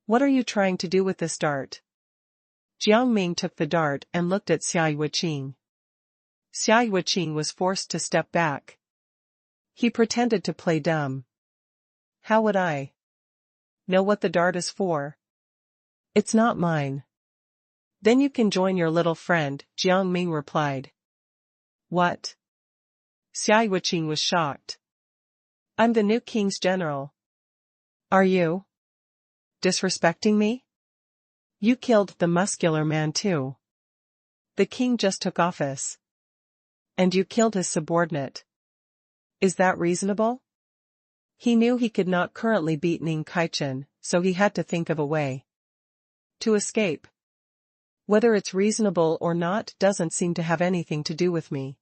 What are you trying to do with this dart? Jiang Ming took the dart and looked at Xia Yuqing. Xia Yuqing was forced to step back. He pretended to play dumb. How would I know what the dart is for? It's not mine. Then you can join your little friend, Jiang Ming replied. What? Xia Yuqing was shocked. I'm the new king's general. Are you disrespecting me? You killed the muscular man too. The king just took office. And you killed his subordinate. Is that reasonable? He knew he could not currently beat Ning Kaichen, so he had to think of a way to escape. Whether it's reasonable or not doesn't seem to have anything to do with me.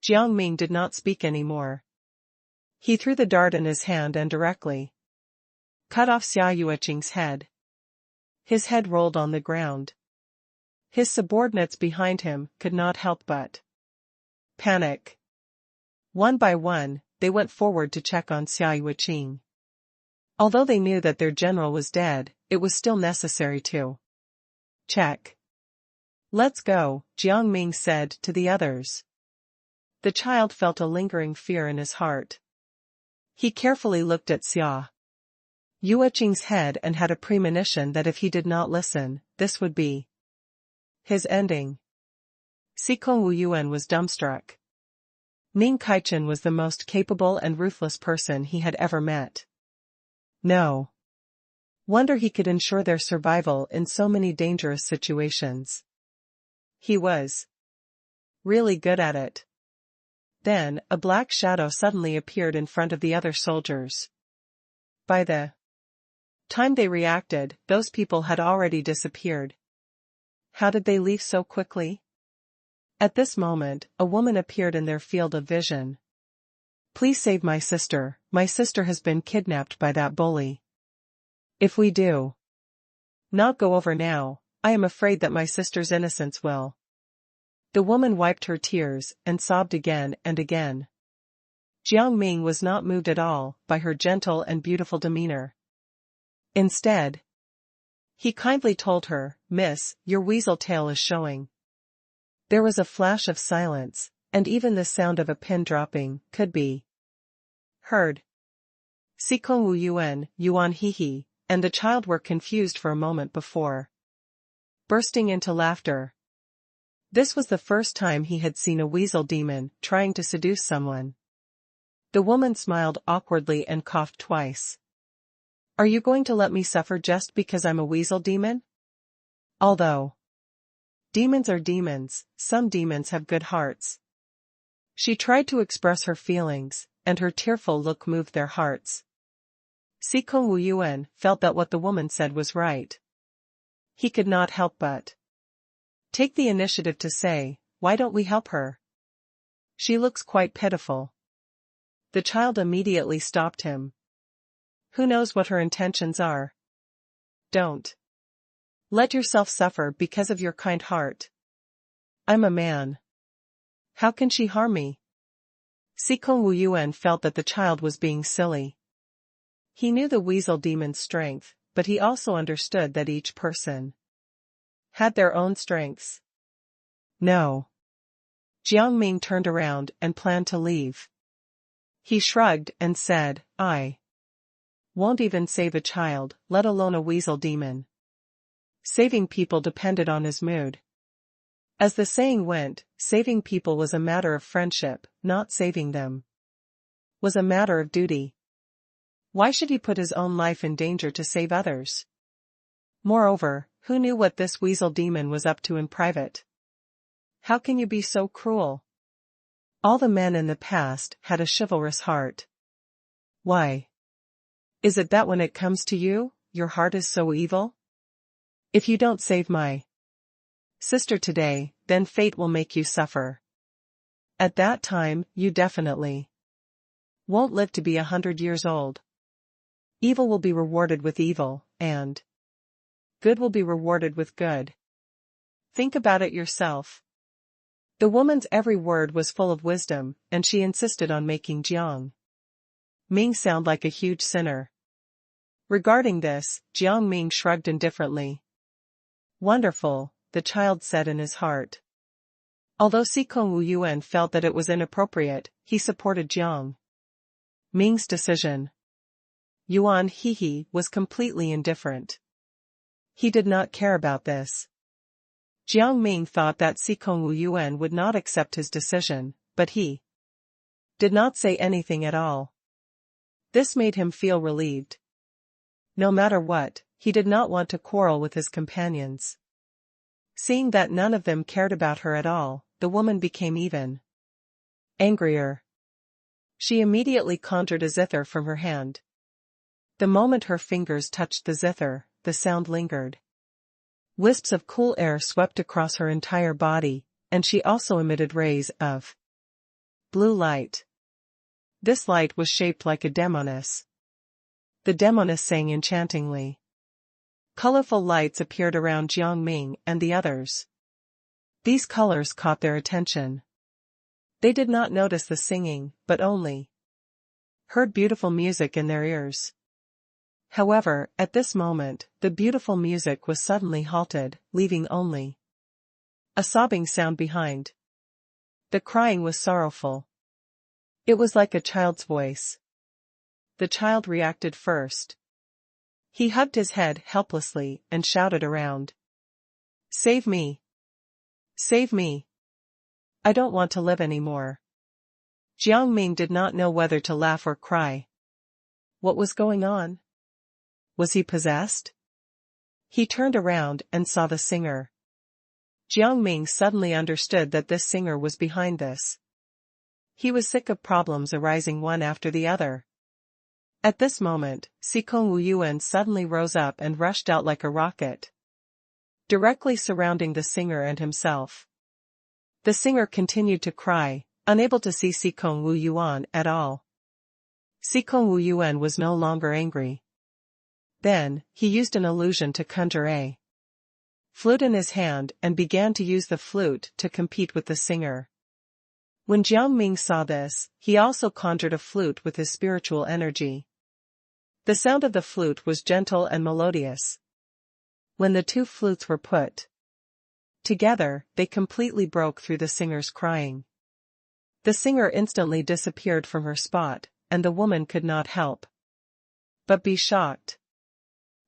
Jiang Ming did not speak anymore. He threw the dart in his hand and directly cut off Xia Yuqing's head. His head rolled on the ground. His subordinates behind him could not help but panic. One by one, they went forward to check on Xia Yuqing. Although they knew that their general was dead, it was still necessary to check. Let's go, Jiang Ming said to the others. The child felt a lingering fear in his heart. He carefully looked at Xia Yuqing's head and had a premonition that if he did not listen, this would be his ending. Sikong Wuyuan was dumbstruck. Ning Kaichen was the most capable and ruthless person he had ever met. No wonder he could ensure their survival in so many dangerous situations. He was really good at it. Then, a black shadow suddenly appeared in front of the other soldiers. By the time they reacted, those people had already disappeared. How did they leave so quickly? At this moment, a woman appeared in their field of vision. Please save my sister has been kidnapped by that bully. If we do not go over now, I am afraid that my sister's innocence will. The woman wiped her tears and sobbed again and again. Jiang Ming was not moved at all by her gentle and beautiful demeanor. Instead, he kindly told her, Miss, your weasel tail is showing. There was a flash of silence, and even the sound of a pin dropping could be heard. Sikong Wuyuan, Yuan Hihi, and the child were confused for a moment before bursting into laughter. This was the first time he had seen a weasel demon trying to seduce someone. The woman smiled awkwardly and coughed twice. Are you going to let me suffer just because I'm a weasel demon? Although demons are demons, some demons have good hearts. She tried to express her feelings, and her tearful look moved their hearts. Sikong Wuyuan felt that what the woman said was right. He could not help but take the initiative to say, why don't we help her? She looks quite pitiful. The child immediately stopped him. Who knows what her intentions are? Don't let yourself suffer because of your kind heart. I'm a man. How can she harm me? Sikong Wuyuan felt that the child was being silly. He knew the weasel demon's strength, but he also understood that each person had their own strengths. No. Jiang Ming turned around and planned to leave. He shrugged and said, I won't even save a child, let alone a weasel demon. Saving people depended on his mood. As the saying went, saving people was a matter of friendship, not saving them. Was a matter of duty. Why should he put his own life in danger to save others? Moreover, who knew what this weasel demon was up to in private? How can you be so cruel? All the men in the past had a chivalrous heart. Why? Is it that when it comes to you, your heart is so evil? If you don't save my sister today, then fate will make you suffer. At that time, you definitely won't live to be 100 years old. Evil will be rewarded with evil, and good will be rewarded with good. Think about it yourself. The woman's every word was full of wisdom, and she insisted on making Jiang Ming sound like a huge sinner. Regarding this, Jiang Ming shrugged indifferently. Wonderful, the child said in his heart. Although Sikong Wu Yuan felt that it was inappropriate, he supported Jiang Ming's decision. Yuan Hehe was completely indifferent. He did not care about this. Jiang Ming thought that Sikong Wu Yuan would not accept his decision, but he did not say anything at all. This made him feel relieved. No matter what, he did not want to quarrel with his companions. Seeing that none of them cared about her at all, the woman became even angrier. She immediately conjured a zither from her hand. The moment her fingers touched the zither, the sound lingered. Wisps of cool air swept across her entire body, and she also emitted rays of blue light. This light was shaped like a demoness. The demoness sang enchantingly. Colorful lights appeared around Jiang Ming and the others. These colors caught their attention. They did not notice the singing, but only heard beautiful music in their ears. However, at this moment, the beautiful music was suddenly halted, leaving only a sobbing sound behind. The crying was sorrowful. It was like a child's voice. The child reacted first. He hugged his head helplessly and shouted around. Save me! Save me! I don't want to live anymore. Jiang Ming did not know whether to laugh or cry. What was going on? Was he possessed? He turned around and saw the singer. Jiang Ming suddenly understood that this singer was behind this. He was sick of problems arising one after the other. At this moment, Sikong Wu Yuan suddenly rose up and rushed out like a rocket, directly surrounding the singer and himself. The singer continued to cry, unable to see Sikong Wu Yuan at all. Sikong Wu Yuan was no longer angry. Then, he used an illusion to conjure a flute in his hand and began to use the flute to compete with the singer. When Jiang Ming saw this, he also conjured a flute with his spiritual energy. The sound of the flute was gentle and melodious. When the two flutes were put together, they completely broke through the singer's crying. The singer instantly disappeared from her spot, and the woman could not help but be shocked.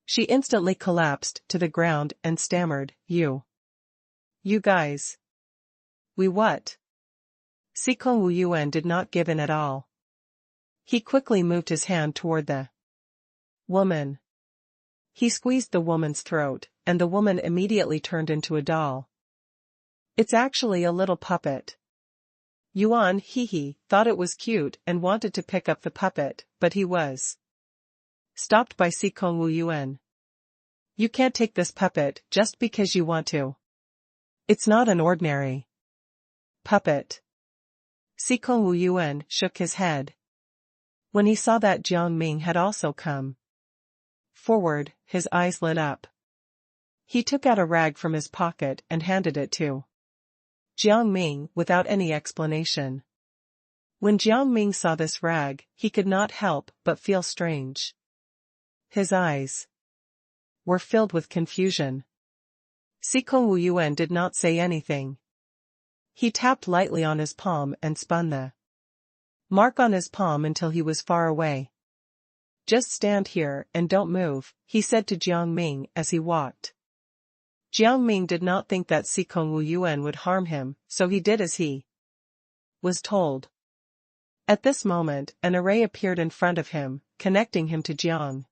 She instantly collapsed to the ground and stammered, You guys. We what? Sikong Wu Yuan did not give in at all. He quickly moved his hand toward the woman. He squeezed the woman's throat, and the woman immediately turned into a doll. It's actually a little puppet. Yuan Hehe thought it was cute and wanted to pick up the puppet, but he was stopped by Sikong Wu Yuan. You can't take this puppet just because you want to. It's not an ordinary puppet. Sikong Wu Yuan shook his head. When he saw that Jiang Ming had also come forward, his eyes lit up. He took out a rag from his pocket and handed it to Jiang Ming without any explanation. When Jiang Ming saw this rag, he could not help but feel strange. His eyes were filled with confusion. Sikong Wu Yuan did not say anything. He tapped lightly on his palm and spun the mark on his palm until he was far away. Just stand here and don't move, he said to Jiang Ming as he walked Jiang Ming did not think that Sikong Wu Yuan would harm him, so he did as he was told. At this moment, an array appeared in front of him, connecting him to Jiang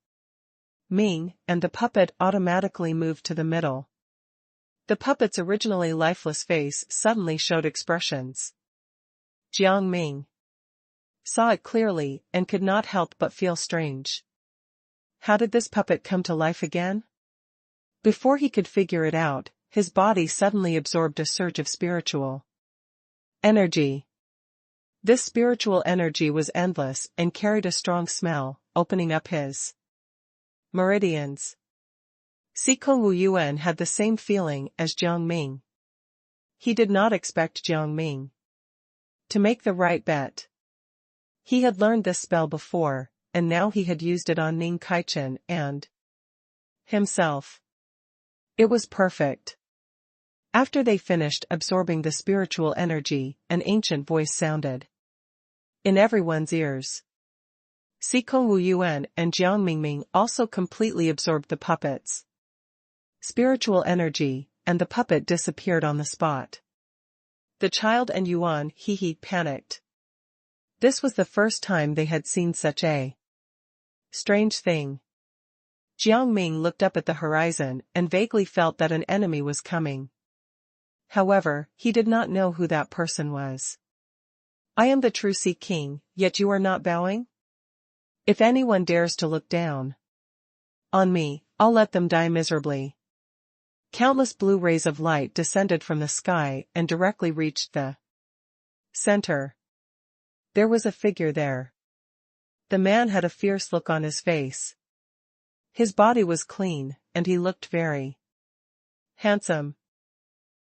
Ming, and the puppet automatically moved to the middle. The puppet's originally lifeless face suddenly showed expressions. Jiang Ming saw it clearly and could not help but feel strange. How did this puppet come to life again? Before he could figure it out, his body suddenly absorbed a surge of spiritual energy. This spiritual energy was endless and carried a strong smell, opening up his meridians. Sikong Wu Yuan had the same feeling as Jiang Ming. He did not expect Jiang Ming to make the right bet. He had learned this spell before, and now he had used it on Ning Kaichen and himself. It was perfect. After they finished absorbing the spiritual energy, an ancient voice sounded in everyone's ears. Sikong Wu Yuan and Jiang Ming also completely absorbed the puppet's spiritual energy, and the puppet disappeared on the spot. The child and Yuan panicked. This was the first time they had seen such a strange thing. Jiang Ming looked up at the horizon and vaguely felt that an enemy was coming. However, he did not know who that person was. I am the true Sea King, yet you are not bowing? If anyone dares to look down on me, I'll let them die miserably. Countless blue rays of light descended from the sky and directly reached the center. There was a figure there. The man had a fierce look on his face. His body was clean, and he looked very handsome.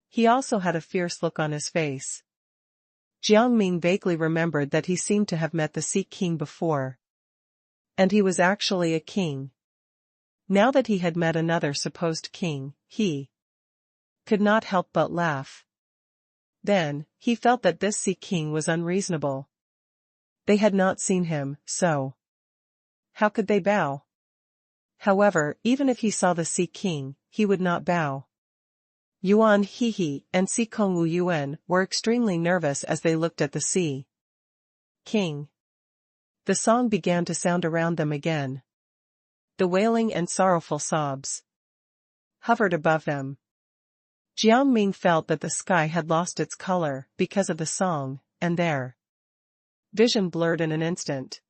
He also had a fierce look on his face. Jiang Ming vaguely remembered that he seemed to have met the Sea King before. And he was actually a king. Now that he had met another supposed king, he could not help but laugh. Then, he felt that this Sea King was unreasonable. They had not seen him, so how could they bow? However, even if he saw the Sea King, he would not bow. Yuan and Sikong Wu Yuan were extremely nervous as they looked at the Sea King. The song began to sound around them again. The wailing and sorrowful sobs hovered above them. Jiang Ming felt that the sky had lost its color because of the song, and their vision blurred in an instant.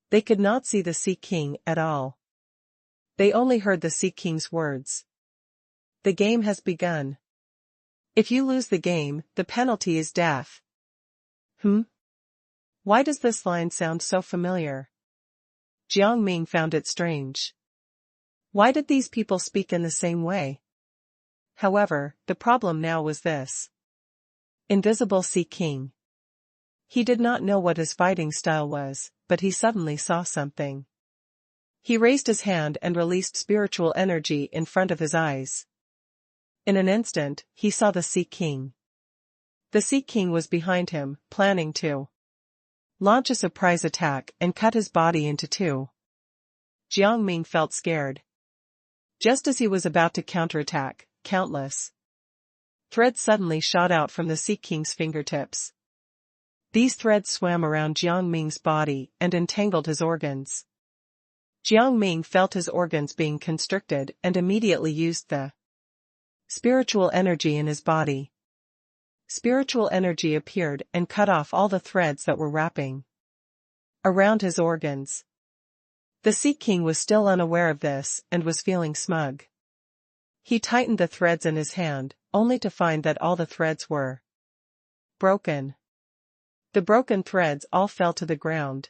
They could not see the Sea King at all. They only heard the Sea King's words. The game has begun. If you lose the game, the penalty is death. Why does this line sound so familiar? Jiang Ming found it strange. Why did these people speak in the same way? However, the problem now was this. Invisible Sea King. He did not know what his fighting style was, but he suddenly saw something. He raised his hand and released spiritual energy in front of his eyes. In an instant, he saw the Sea King. The Sea King was behind him, planning to launch a surprise attack and cut his body into two. Jiang Ming felt scared. Just as he was about to counterattack, countless threads suddenly shot out from the Sea King's fingertips. These threads swam around Jiang Ming's body and entangled his organs. Jiang Ming felt his organs being constricted and immediately used the spiritual energy in his body. Spiritual energy appeared and cut off all the threads that were wrapping around his organs. The Sea King was still unaware of this and was feeling smug. He tightened the threads in his hand, only to find that all the threads were broken. The broken threads all fell to the ground.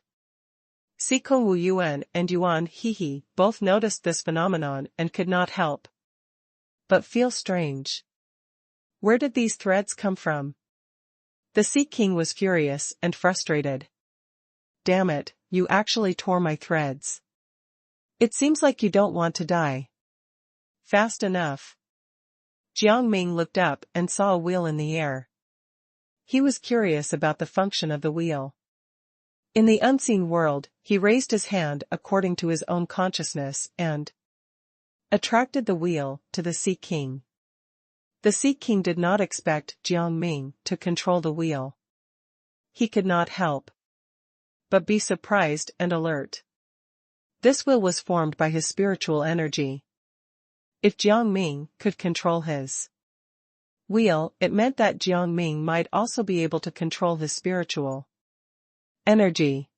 Sikong Wu Yuan and Yuan both noticed this phenomenon and could not help but feel strange. Where did these threads come from? The Sea King was furious and frustrated. Damn it, you actually tore my threads. It seems like you don't want to die fast enough. Jiang Ming looked up and saw a wheel in the air. He was curious about the function of the wheel. In the unseen world, he raised his hand according to his own consciousness and attracted the wheel to the Sea King. The Sea King did not expect Jiang Ming to control the wheel. He could not help but be surprised and alert. This wheel was formed by his spiritual energy. If Jiang Ming could control his wheel, it meant that Jiang Ming might also be able to control his spiritual energy.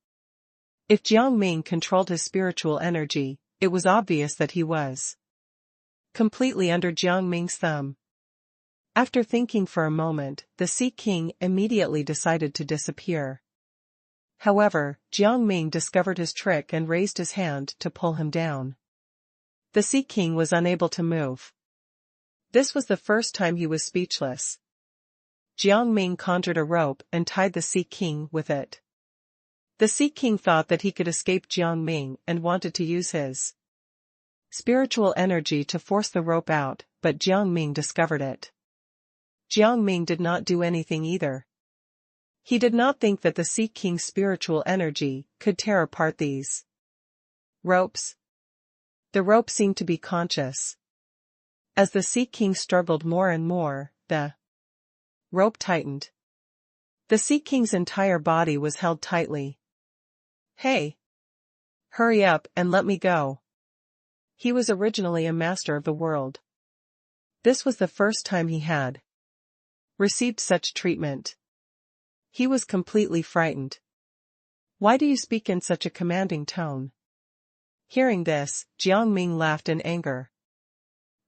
If Jiang Ming controlled his spiritual energy, it was obvious that he was completely under Jiang Ming's thumb. After thinking for a moment, the Sea King immediately decided to disappear. However, Jiang Ming discovered his trick and raised his hand to pull him down. The Sea King was unable to move. This was the first time he was speechless. Jiang Ming conjured a rope and tied the Sea King with it. The Sea King thought that he could escape Jiang Ming and wanted to use his spiritual energy to force the rope out, but Jiang Ming discovered it. Jiang Ming did not do anything either. He did not think that the Sea King's spiritual energy could tear apart these ropes. The rope seemed to be conscious. As the Sea King struggled more and more, the rope tightened. The Sea King's entire body was held tightly. "Hey! Hurry up and let me go." He was originally a master of the world. This was the first time he had received such treatment. He was completely frightened. "Why do you speak in such a commanding tone?" Hearing this, Jiang Ming laughed in anger.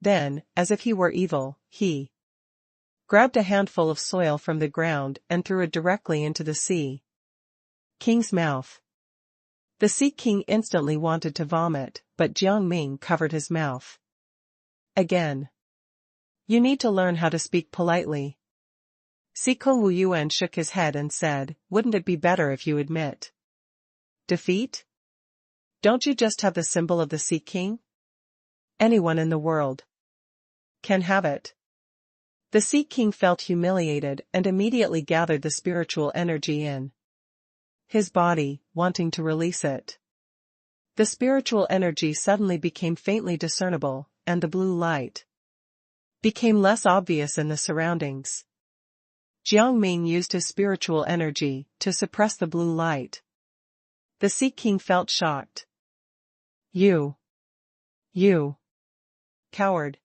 Then, as if he were evil, he grabbed a handful of soil from the ground and threw it directly into the Sea King's mouth. The Sea King instantly wanted to vomit, but Jiang Ming covered his mouth. Again. "You need to learn how to speak politely." Siko Wu Yuan shook his head and said, "Wouldn't it be better if you admit defeat? Don't you just have the symbol of the Sea King? Anyone in the world can have it." The Sea King felt humiliated and immediately gathered the spiritual energy in his body, wanting to release it. The spiritual energy suddenly became faintly discernible, and the blue light became less obvious in the surroundings. Jiang Ming used his spiritual energy to suppress the blue light. The Sea King felt shocked. You coward."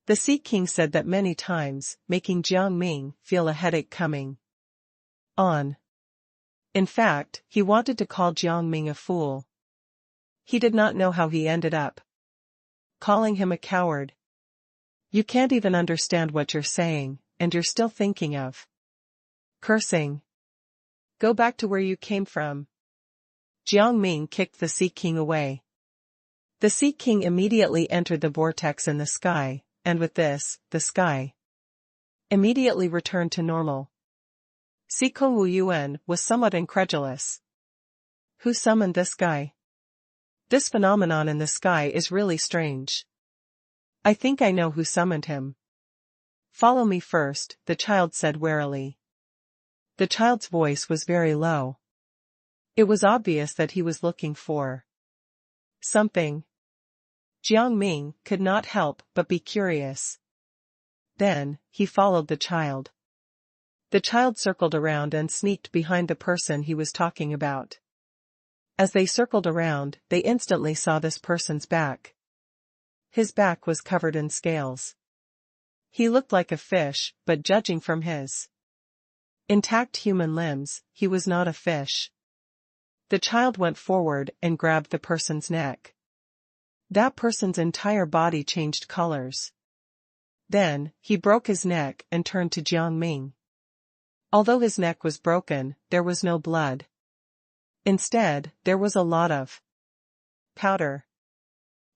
The Sea King said that many times, making Jiang Ming feel a headache coming on. In fact, he wanted to call Jiang Ming a fool. He did not know how he ended up calling him a coward. "You can't even understand what you're saying, and you're still thinking of cursing. Go back to where you came from." Jiang Ming kicked the Sea King away. The Sea King immediately entered the vortex in the sky, and with this, the sky immediately returned to normal. Siko Wu Yuan was somewhat incredulous. "Who summoned this guy? This phenomenon in the sky is really strange. I think I know who summoned him." "Follow me first," the child said warily. The child's voice was very low. It was obvious that he was looking for something. Jiang Ming could not help but be curious. Then, he followed the child. The child circled around and sneaked behind the person he was talking about. As they circled around, they instantly saw this person's back. His back was covered in scales. He looked like a fish, but judging from his intact human limbs, he was not a fish. The child went forward and grabbed the person's neck. That person's entire body changed colors. Then, he broke his neck and turned to Jiang Ming. Although his neck was broken, there was no blood. Instead, there was a lot of powder.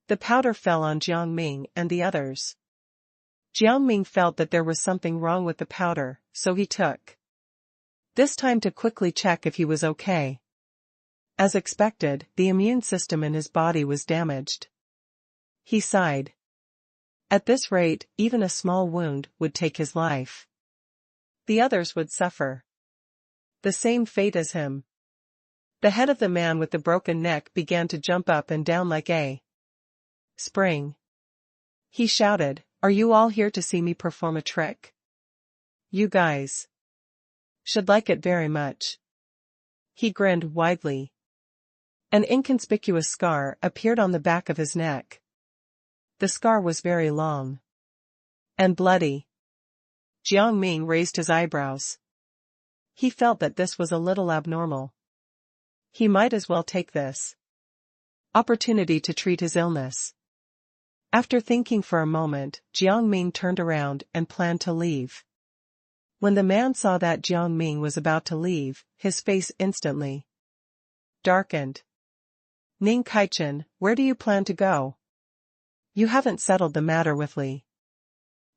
The powder fell on Jiang Ming and the others. Jiang Ming felt that there was something wrong with the powder, so he took this time to quickly check if he was okay. As expected, the immune system in his body was damaged. He sighed. At this rate, even a small wound would take his life. The others would suffer the same fate as him. The head of the man with the broken neck began to jump up and down like a spring. He shouted, Are you all here to see me perform a trick? You guys should like it very much. He grinned widely. An inconspicuous scar appeared on the back of his neck. The scar was very long and bloody. Jiang Ming raised his eyebrows. He felt that this was a little abnormal. He might as well take this opportunity to treat his illness. After thinking for a moment, Jiang Ming turned around and planned to leave. When the man saw that Jiang Ming was about to leave, his face instantly darkened. Ning Kaichen, where do you plan to go? You haven't settled the matter with Li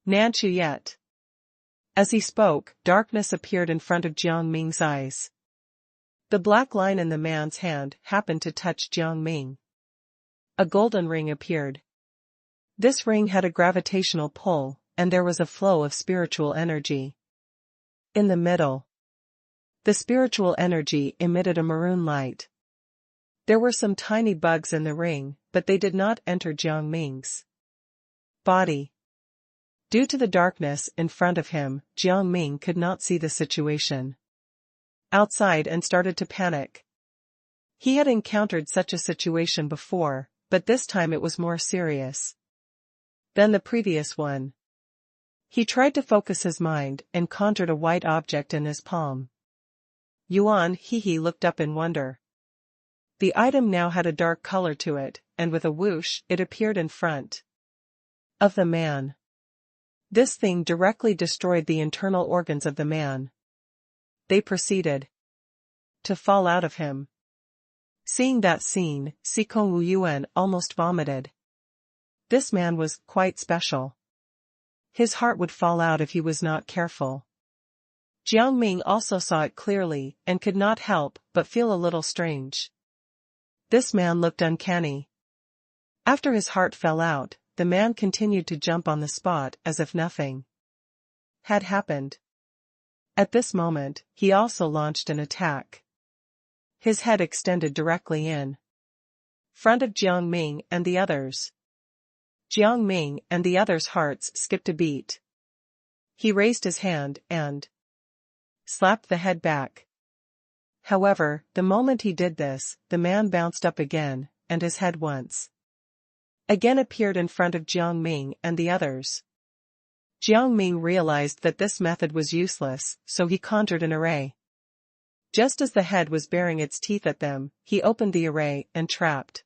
Nanchu yet. As he spoke, darkness appeared in front of Jiang Ming's eyes. The black line in the man's hand happened to touch Jiang Ming. A golden ring appeared. This ring had a gravitational pull, and there was a flow of spiritual energy. In the middle, the spiritual energy emitted a maroon light. There were some tiny bugs in the ring, but they did not enter Jiang Ming's body. Due to the darkness in front of him, Jiang Ming could not see the situation outside and started to panic. He had encountered such a situation before, but this time it was more serious than the previous one. He tried to focus his mind and conjured a white object in his palm. Yuan Hehe looked up in wonder. The item now had a dark color to it, and with a whoosh, it appeared in front of the man. This thing directly destroyed the internal organs of the man. They proceeded to fall out of him. Seeing that scene, Sikong Wu Yuan almost vomited. This man was quite special. His heart would fall out if he was not careful. Jiang Ming also saw it clearly and could not help but feel a little strange. This man looked uncanny. After his heart fell out, the man continued to jump on the spot as if nothing had happened. At this moment, he also launched an attack. His head extended directly in front of Jiang Ming and the others. Jiang Ming and the others' hearts skipped a beat. He raised his hand and slapped the head back. However, the moment he did this, the man bounced up again, and his head once again appeared in front of Jiang Ming and the others. Jiang Ming realized that this method was useless, so he conjured an array. Just as the head was baring its teeth at them, he opened the array and trapped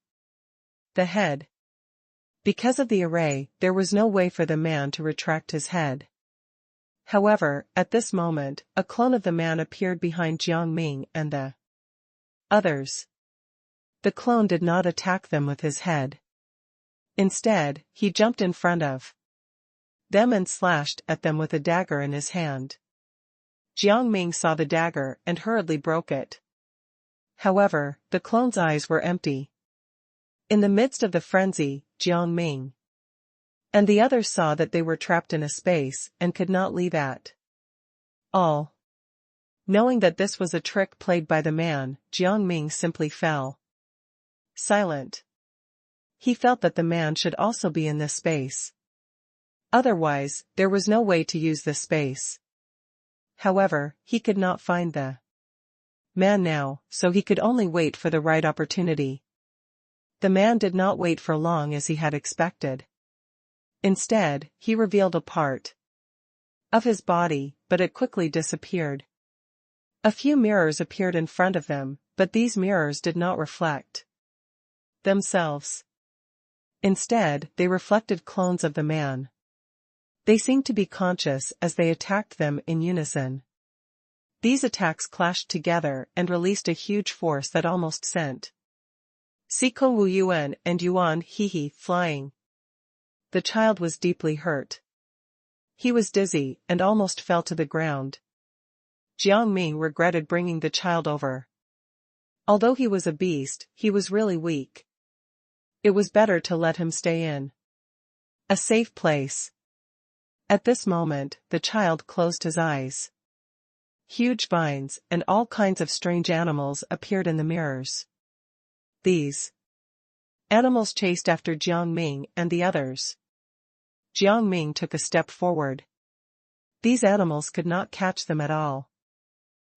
the head. Because of the array, there was no way for the man to retract his head. However, at this moment, a clone of the man appeared behind Jiang Ming and the others. The clone did not attack them with his head. Instead, he jumped in front of them and slashed at them with a dagger in his hand. Jiang Ming saw the dagger and hurriedly broke it. However, the clone's eyes were empty. In the midst of the frenzy, Jiang Ming and the others saw that they were trapped in a space and could not leave at all. Knowing that this was a trick played by the man, Jiang Ming simply fell silent. He felt that the man should also be in this space. Otherwise, there was no way to use this space. However, he could not find the man now, so he could only wait for the right opportunity. The man did not wait for long as he had expected. Instead, he revealed a part of his body, but it quickly disappeared. A few mirrors appeared in front of them, but these mirrors did not reflect themselves. Instead, they reflected clones of the man. They seemed to be conscious as they attacked them in unison. These attacks clashed together and released a huge force that almost sent Sikong Wu Yuan and Yuan Hehe flying. The child was deeply hurt. He was dizzy and almost fell to the ground. Jiang Ming regretted bringing the child over. Although he was a beast, he was really weak. It was better to let him stay in a safe place. At this moment, the child closed his eyes. Huge vines and all kinds of strange animals appeared in the mirrors. These animals chased after Jiang Ming and the others. Jiang Ming took a step forward. These animals could not catch them at all.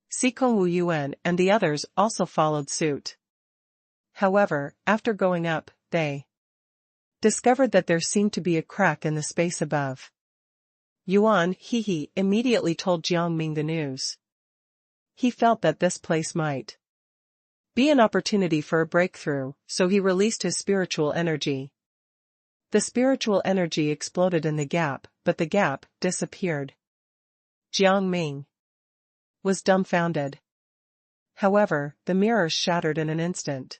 Sikong Wu Yuan and the others also followed suit. However, after going up, they discovered that there seemed to be a crack in the space above. Yuan He immediately told Jiang Ming the news. He felt that this place might be an opportunity for a breakthrough, so he released his spiritual energy. The spiritual energy exploded in the gap, but the gap disappeared. Jiang Ming was dumbfounded. However, the mirrors shattered in an instant.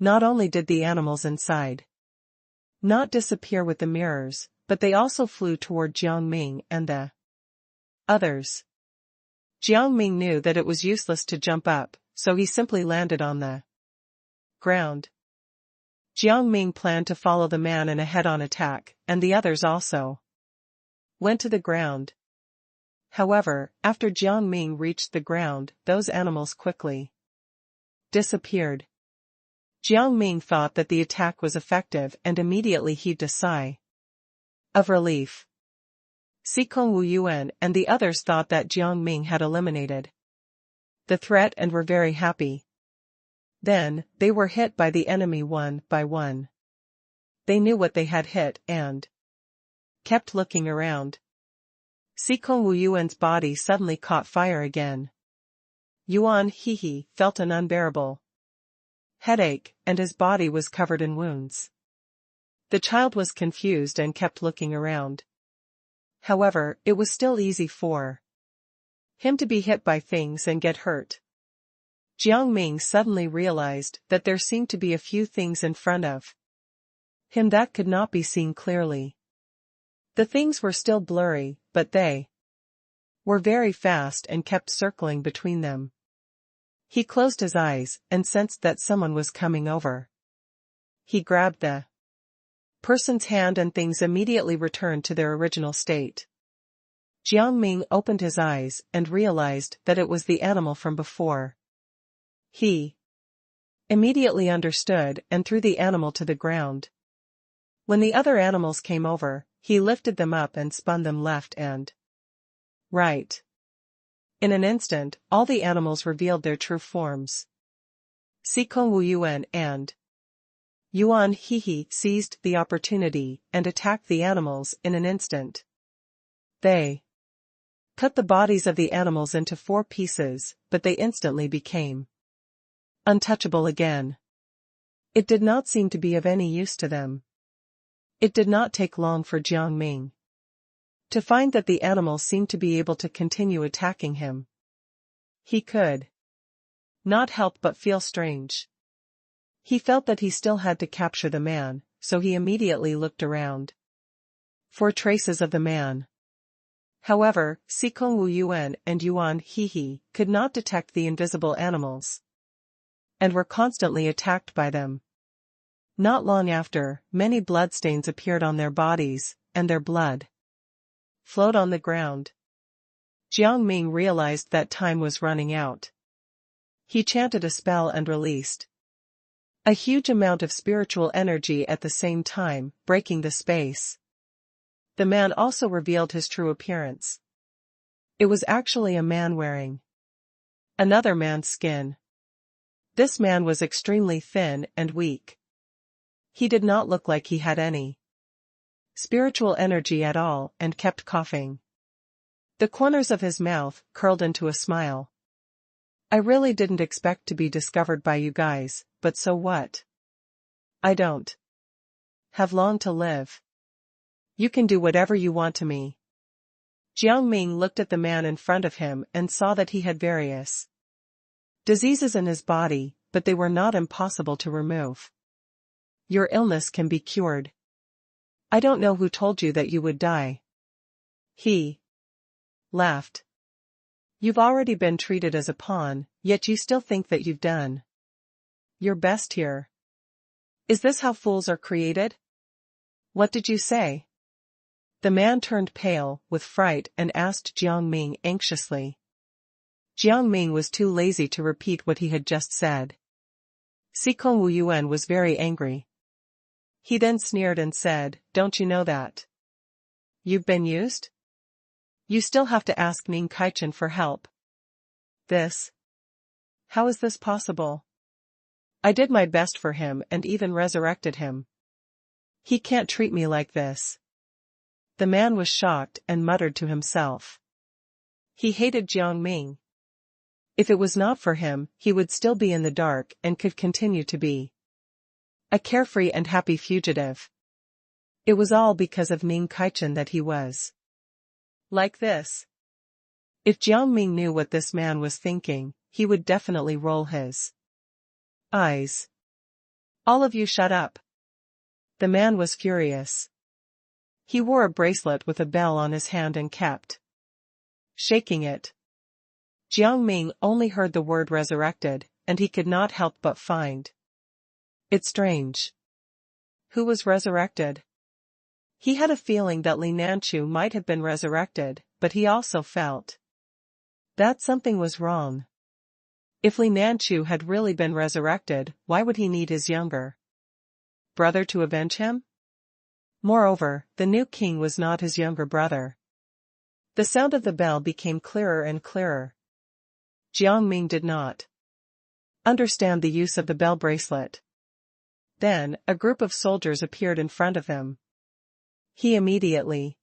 Not only did the animals inside not disappear with the mirrors, but they also flew toward Jiang Ming and the others. Jiang Ming knew that it was useless to jump up, so he simply landed on the ground. Jiang Ming planned to follow the man in a head-on attack, and the others also went to the ground. However, after Jiang Ming reached the ground, those animals quickly disappeared. Jiang Ming thought that the attack was effective and immediately heaved a sigh of relief. Sikong Wu Yuan and the others thought that Jiang Ming had eliminated the threat and were very happy. Then, they were hit by the enemy one by one. They knew what they had hit and kept looking around. Sikong Wu Yuan's body suddenly caught fire again. Yuan He felt an unbearable headache, and his body was covered in wounds. The child was confused and kept looking around. However, it was still easy for him to be hit by things and get hurt. Jiang Ming suddenly realized that there seemed to be a few things in front of him that could not be seen clearly. The things were still blurry, but they were very fast and kept circling between them. He closed his eyes and sensed that someone was coming over. He grabbed the person's hand and things immediately returned to their original state. Jiang Ming opened his eyes and realized that it was the animal from before. He immediately understood and threw the animal to the ground. When the other animals came over, he lifted them up and spun them left and right. In an instant, all the animals revealed their true forms. Sikong Wu Yuan and Yuan He seized the opportunity and attacked the animals in an instant. They cut the bodies of the animals into 4 pieces, but they instantly became untouchable again. It did not seem to be of any use to them. It did not take long for Jiang Ming to find that the animals seemed to be able to continue attacking him. He could not help but feel strange. He felt that he still had to capture the man, so he immediately looked around for traces of the man. However, Sikong Wu Yuan and Yuan He could not detect the invisible animals and were constantly attacked by them. Not long after, many bloodstains appeared on their bodies, and their blood flowed on the ground. Jiang Ming realized that time was running out. He chanted a spell and released a huge amount of spiritual energy at the same time, breaking the space. The man also revealed his true appearance. It was actually a man wearing another man's skin. This man was extremely thin and weak. He did not look like he had any spiritual energy at all and kept coughing. The corners of his mouth curled into a smile. I really didn't expect to be discovered by you guys, but so what? I don't have long to live. You can do whatever you want to me. Jiang Ming looked at the man in front of him and saw that he had various diseases in his body, but they were not impossible to remove. Your illness can be cured. I don't know who told you that you would die. He laughed. You've already been treated as a pawn, yet you still think that you've done your best here. Is this how fools are created? What did you say? The man turned pale with fright and asked Jiang Ming anxiously. Jiang Ming was too lazy to repeat what he had just said. Sikong Wu Yuan was very angry. He then sneered and said, "Don't you know that You've been used? You still have to ask Ming Kaichen for help. This? How is this possible? I did my best for him and even resurrected him. He can't treat me like this. The man was shocked and muttered to himself. He hated Jiang Ming. If it was not for him, he would still be in the dark and could continue to be a carefree and happy fugitive. It was all because of Ming Kaichen that he was like this. If Jiang Ming knew what this man was thinking, he would definitely roll his eyes. All of you shut up. The man was furious. He wore a bracelet with a bell on his hand and kept shaking it. Jiang Ming only heard the word resurrected, and he could not help but find it strange. Who was resurrected? He had a feeling that Li Nanchu might have been resurrected, but he also felt that something was wrong. If Li Nanchu had really been resurrected, why would he need his younger brother to avenge him? Moreover, the new king was not his younger brother. The sound of the bell became clearer and clearer. Jiang Ming did not understand the use of the bell bracelet. Then, a group of soldiers appeared in front of him. He immediately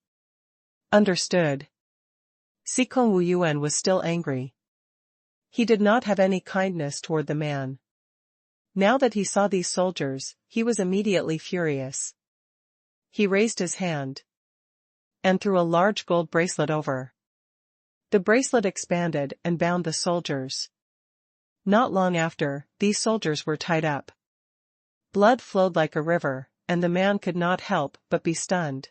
understood. Sikong Wu Yuan was still angry. He did not have any kindness toward the man. Now that he saw these soldiers, he was immediately furious. He raised his hand and threw a large gold bracelet over. The bracelet expanded and bound the soldiers. Not long after, these soldiers were tied up. Blood flowed like a river, and the man could not help but be stunned.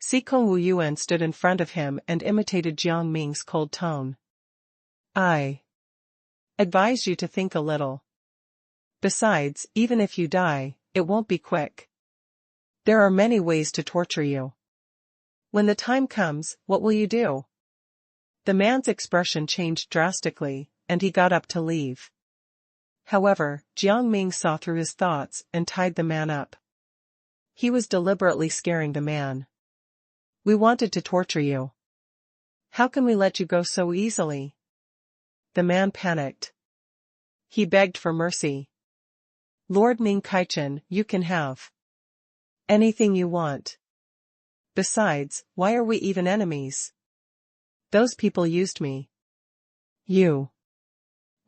Sikong Wu Yuan stood in front of him and imitated Jiang Ming's cold tone. I advise you to think a little. Besides, even if you die, it won't be quick. There are many ways to torture you. When the time comes, what will you do? The man's expression changed drastically, and he got up to leave. However, Jiang Ming saw through his thoughts and tied the man up. He was deliberately scaring the man. We wanted to torture you. How can we let you go so easily? The man panicked. He begged for mercy. Lord Ming Kaichen, you can have anything you want. Besides, why are we even enemies? Those people used me. You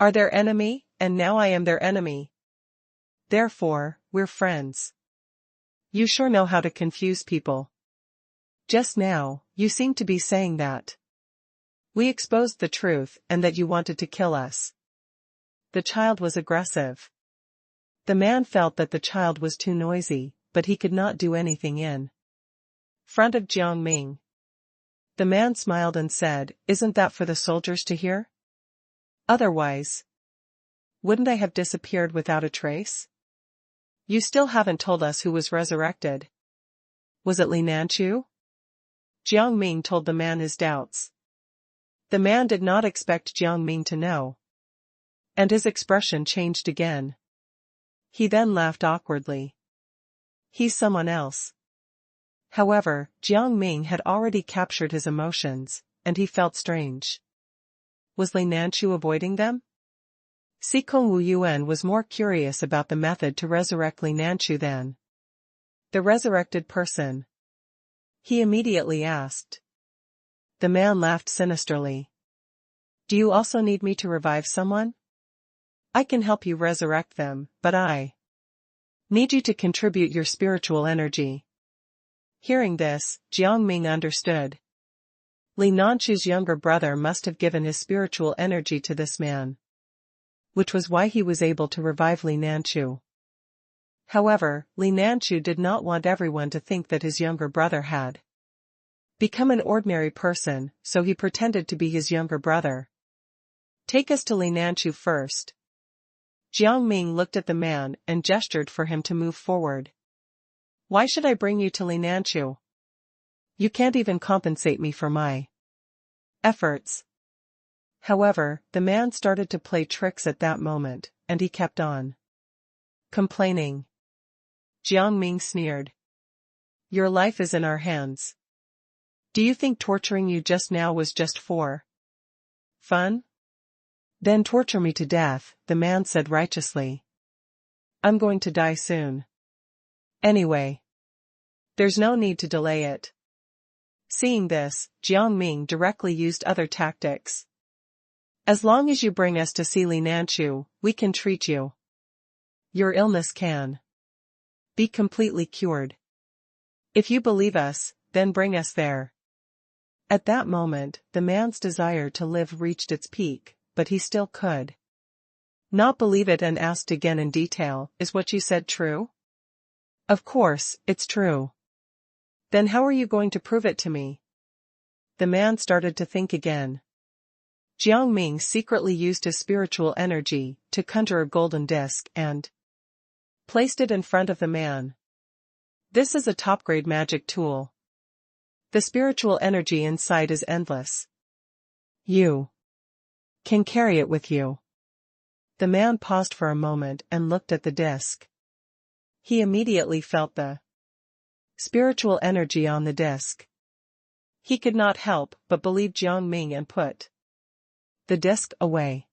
are their enemy, and now I am their enemy. Therefore, we're friends. You sure know how to confuse people. Just now, you seem to be saying that we exposed the truth and that you wanted to kill us. The child was aggressive. The man felt that the child was too noisy, but he could not do anything in front of Jiang Ming. The man smiled and said, "Isn't that for the soldiers to hear? Otherwise, wouldn't I have disappeared without a trace? You still haven't told us who was resurrected. Was it Li Nanchu?" Jiang Ming told the man his doubts. The man did not expect Jiang Ming to know. And his expression changed again. He then laughed awkwardly. He's someone else. However, Jiang Ming had already captured his emotions, and he felt strange. Was Li Nanchu avoiding them? Sikong Wu Yuan was more curious about the method to resurrect Li Nanchu than the resurrected person. He immediately asked. The man laughed sinisterly. Do you also need me to revive someone? I can help you resurrect them, but I need you to contribute your spiritual energy. Hearing this, Jiang Ming understood. Li Nanchu's younger brother must have given his spiritual energy to this man, which was why he was able to revive Li Nanchu. However, Li Nanchu did not want everyone to think that his younger brother had become an ordinary person, so he pretended to be his younger brother. Take us to Li Nanchu first. Jiang Ming looked at the man and gestured for him to move forward. Why should I bring you to Li Nanchu? You can't even compensate me for my efforts. However, the man started to play tricks at that moment, and he kept on complaining. Jiang Ming sneered. Your life is in our hands. Do you think torturing you just now was just for fun? Then torture me to death, the man said righteously. I'm going to die soon. Anyway. There's no need to delay it. Seeing this, Jiang Ming directly used other tactics. As long as you bring us to see Li Nanchu, we can treat you. Your illness can be completely cured. If you believe us, then bring us there. At that moment, the man's desire to live reached its peak, but he still could not believe it and asked again in detail, is what you said true? Of course, it's true. Then how are you going to prove it to me? The man started to think again. Jiang Ming secretly used his spiritual energy to conjure a golden disc and placed it in front of the man. This is a top-grade magic tool. The spiritual energy inside is endless. You can carry it with you. The man paused for a moment and looked at the disc. He immediately felt the spiritual energy on the disc. He could not help but believe Jiang Ming and put the disc away.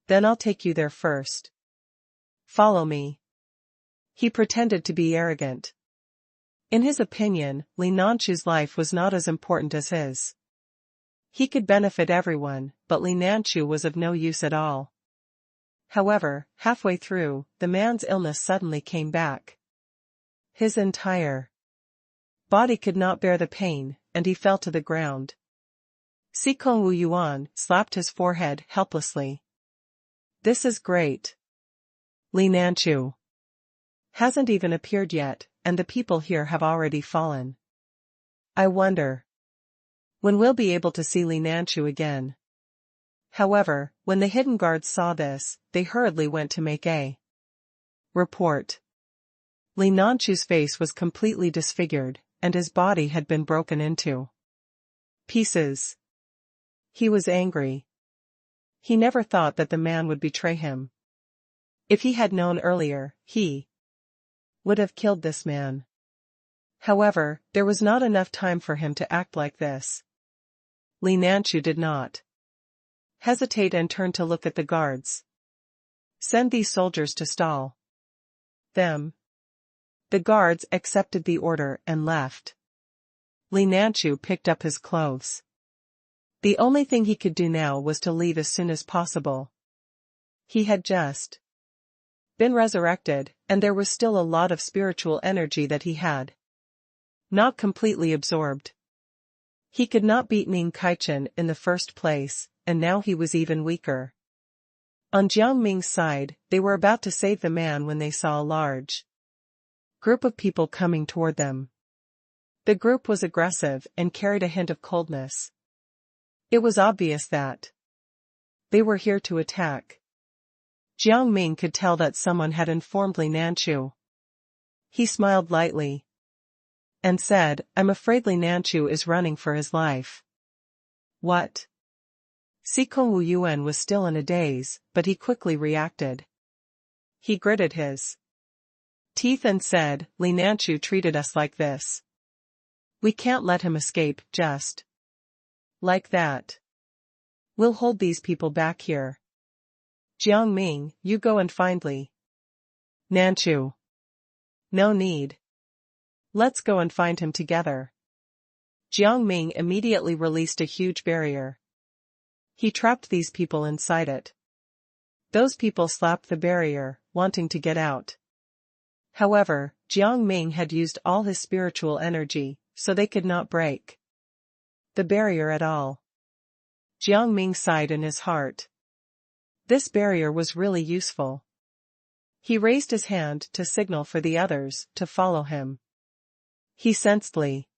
Then I'll take you there first. Follow me. He pretended to be arrogant. In his opinion, Li Nanchu's life was not as important as his. He could benefit everyone, but Li Nanchu was of no use at all. However, halfway through, the man's illness suddenly came back. His entire body could not bear the pain, and he fell to the ground. Sikong Wu Yuan slapped his forehead helplessly. This is great. Li Nanchu hasn't even appeared yet, and the people here have already fallen. I wonder when we'll be able to see Li Nanchu again. However, when the hidden guards saw this, they hurriedly went to make a report. Li Nanchu's face was completely disfigured, and his body had been broken into pieces. He was angry. He never thought that the man would betray him. If he had known earlier, he would have killed this man. However, there was not enough time for him to act like this. Li Nanchu did not hesitate and turned to look at the guards. Send these soldiers to stall them. The guards accepted the order and left. Li Nanchu picked up his clothes. The only thing he could do now was to leave as soon as possible. He had just been resurrected, and there was still a lot of spiritual energy that he had not completely absorbed. He could not beat Ning Kaichen in the first place, and now he was even weaker. On Jiang Ming's side, they were about to save the man when they saw a large group of people coming toward them. The group was aggressive and carried a hint of coldness. It was obvious that they were here to attack. Jiang Ming could tell that someone had informed Li Nanchu. He smiled lightly and said, I'm afraid Li Nanchu is running for his life. What? Sikong Wu Yuan was still in a daze, but he quickly reacted. He gritted his teeth and said, Li Nanchu treated us like this. We can't let him escape, just like that. We'll hold these people back here. Jiang Ming, you go and find Li Nanchu. No need. Let's go and find him together. Jiang Ming immediately released a huge barrier. He trapped these people inside it. Those people slapped the barrier, wanting to get out. However, Jiang Ming had used all his spiritual energy, so they could not break the barrier at all. Jiang Ming sighed in his heart. This barrier was really useful. He raised his hand to signal for the others to follow him. He sensed Li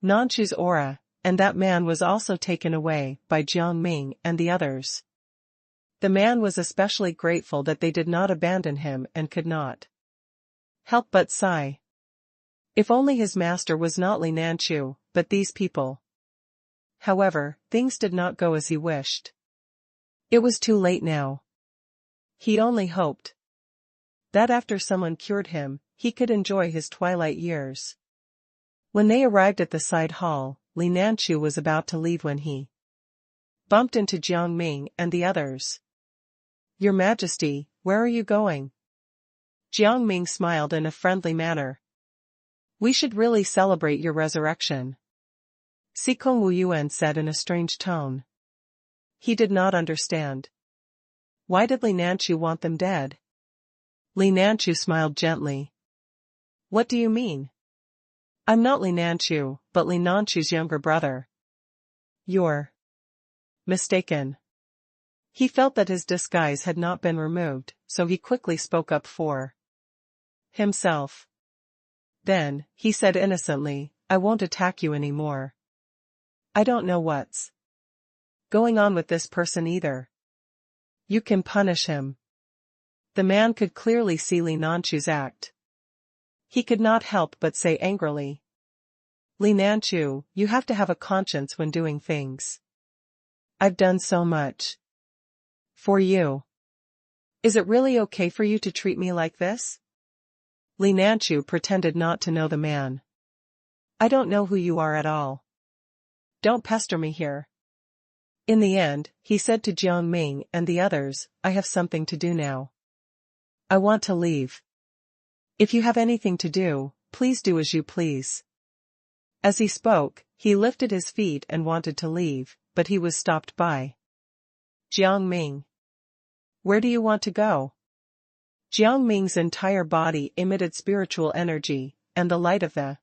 Nanchu's aura, and that man was also taken away by Jiang Ming and the others. The man was especially grateful that they did not abandon him and could not help but sigh. If only his master was not Li Nanchu, but these people. However, things did not go as he wished. It was too late now. He only hoped that after someone cured him, he could enjoy his twilight years. When they arrived at the side hall, Li Nanchu was about to leave when he bumped into Jiang Ming and the others. "Your Majesty, where are you going?" Jiang Ming smiled in a friendly manner. "We should really celebrate your resurrection," Sikong Wuyuan said in a strange tone. He did not understand. Why did Li Nanchu want them dead? Li Nanchu smiled gently. "What do you mean? I'm not Li Nanchu, but Li Nanchu's younger brother." "You're mistaken." He felt that his disguise had not been removed, so he quickly spoke up for himself. Then, he said innocently, "I won't attack you anymore. I don't know what's going on with this person either. You can punish him." The man could clearly see Li Nanchu's act. He could not help but say angrily, "Li Nanchu, you have to have a conscience when doing things. I've done so much for you. Is it really okay for you to treat me like this?" Li Nanchu pretended not to know the man. "I don't know who you are at all. Don't pester me here." In the end, he said to Jiang Ming and the others, "I have something to do now. I want to leave. If you have anything to do, please do as you please." As he spoke, he lifted his feet and wanted to leave, but he was stopped by Jiang Ming. "Where do you want to go?" Jiang Ming's entire body emitted spiritual energy, and the light of the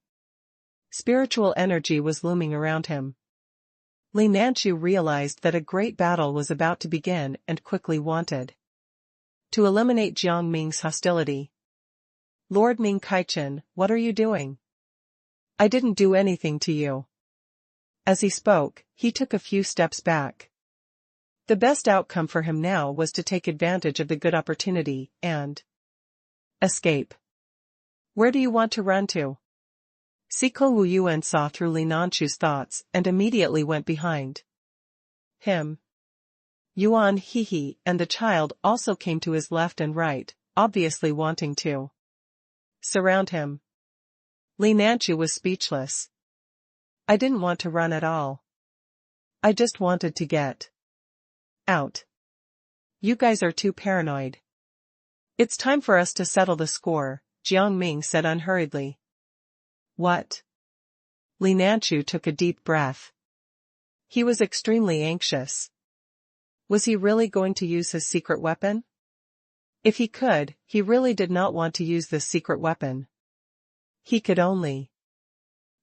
spiritual energy was looming around him. Li Nanchu realized that a great battle was about to begin and quickly wanted to eliminate Jiang Ming's hostility. "Lord Ming Kaichen, what are you doing? I didn't do anything to you." As he spoke, he took a few steps back. The best outcome for him now was to take advantage of the good opportunity and escape. "Where do you want to run to?" Sikong Wuyuan saw through Li Nanchu's thoughts and immediately went behind him. Yuan Hehe and the child also came to his left and right, obviously wanting to surround him. Li Nanchu was speechless. "I didn't want to run at all. I just wanted to get out. You guys are too paranoid." "It's time for us to settle the score," Jiang Ming said unhurriedly. "What?" Li Nanchu took a deep breath. He was extremely anxious. Was he really going to use his secret weapon? If he could, he really did not want to use this secret weapon. He could only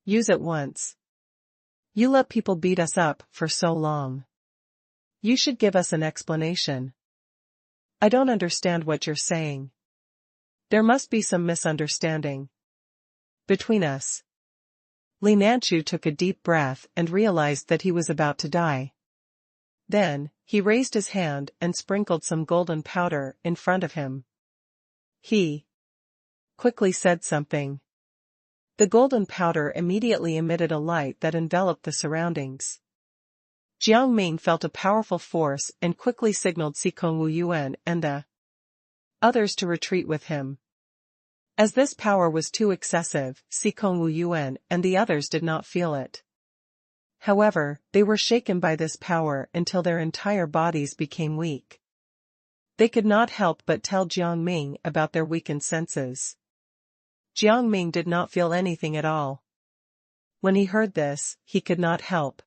use it once. "You let people beat us up for so long. You should give us an explanation." "I don't understand what you're saying. There must be some misunderstanding between us." Li Nanchu took a deep breath and realized that he was about to die. Then, he raised his hand and sprinkled some golden powder in front of him. He quickly said something. The golden powder immediately emitted a light that enveloped the surroundings. Jiang Ming felt a powerful force and quickly signaled Sikong Wuyuan and the others to retreat with him. As this power was too excessive, Sikong Wuyuan and the others did not feel it. However, they were shaken by this power until their entire bodies became weak. They could not help but tell Jiang Ming about their weakened senses. Jiang Ming did not feel anything at all. When he heard this, he could not help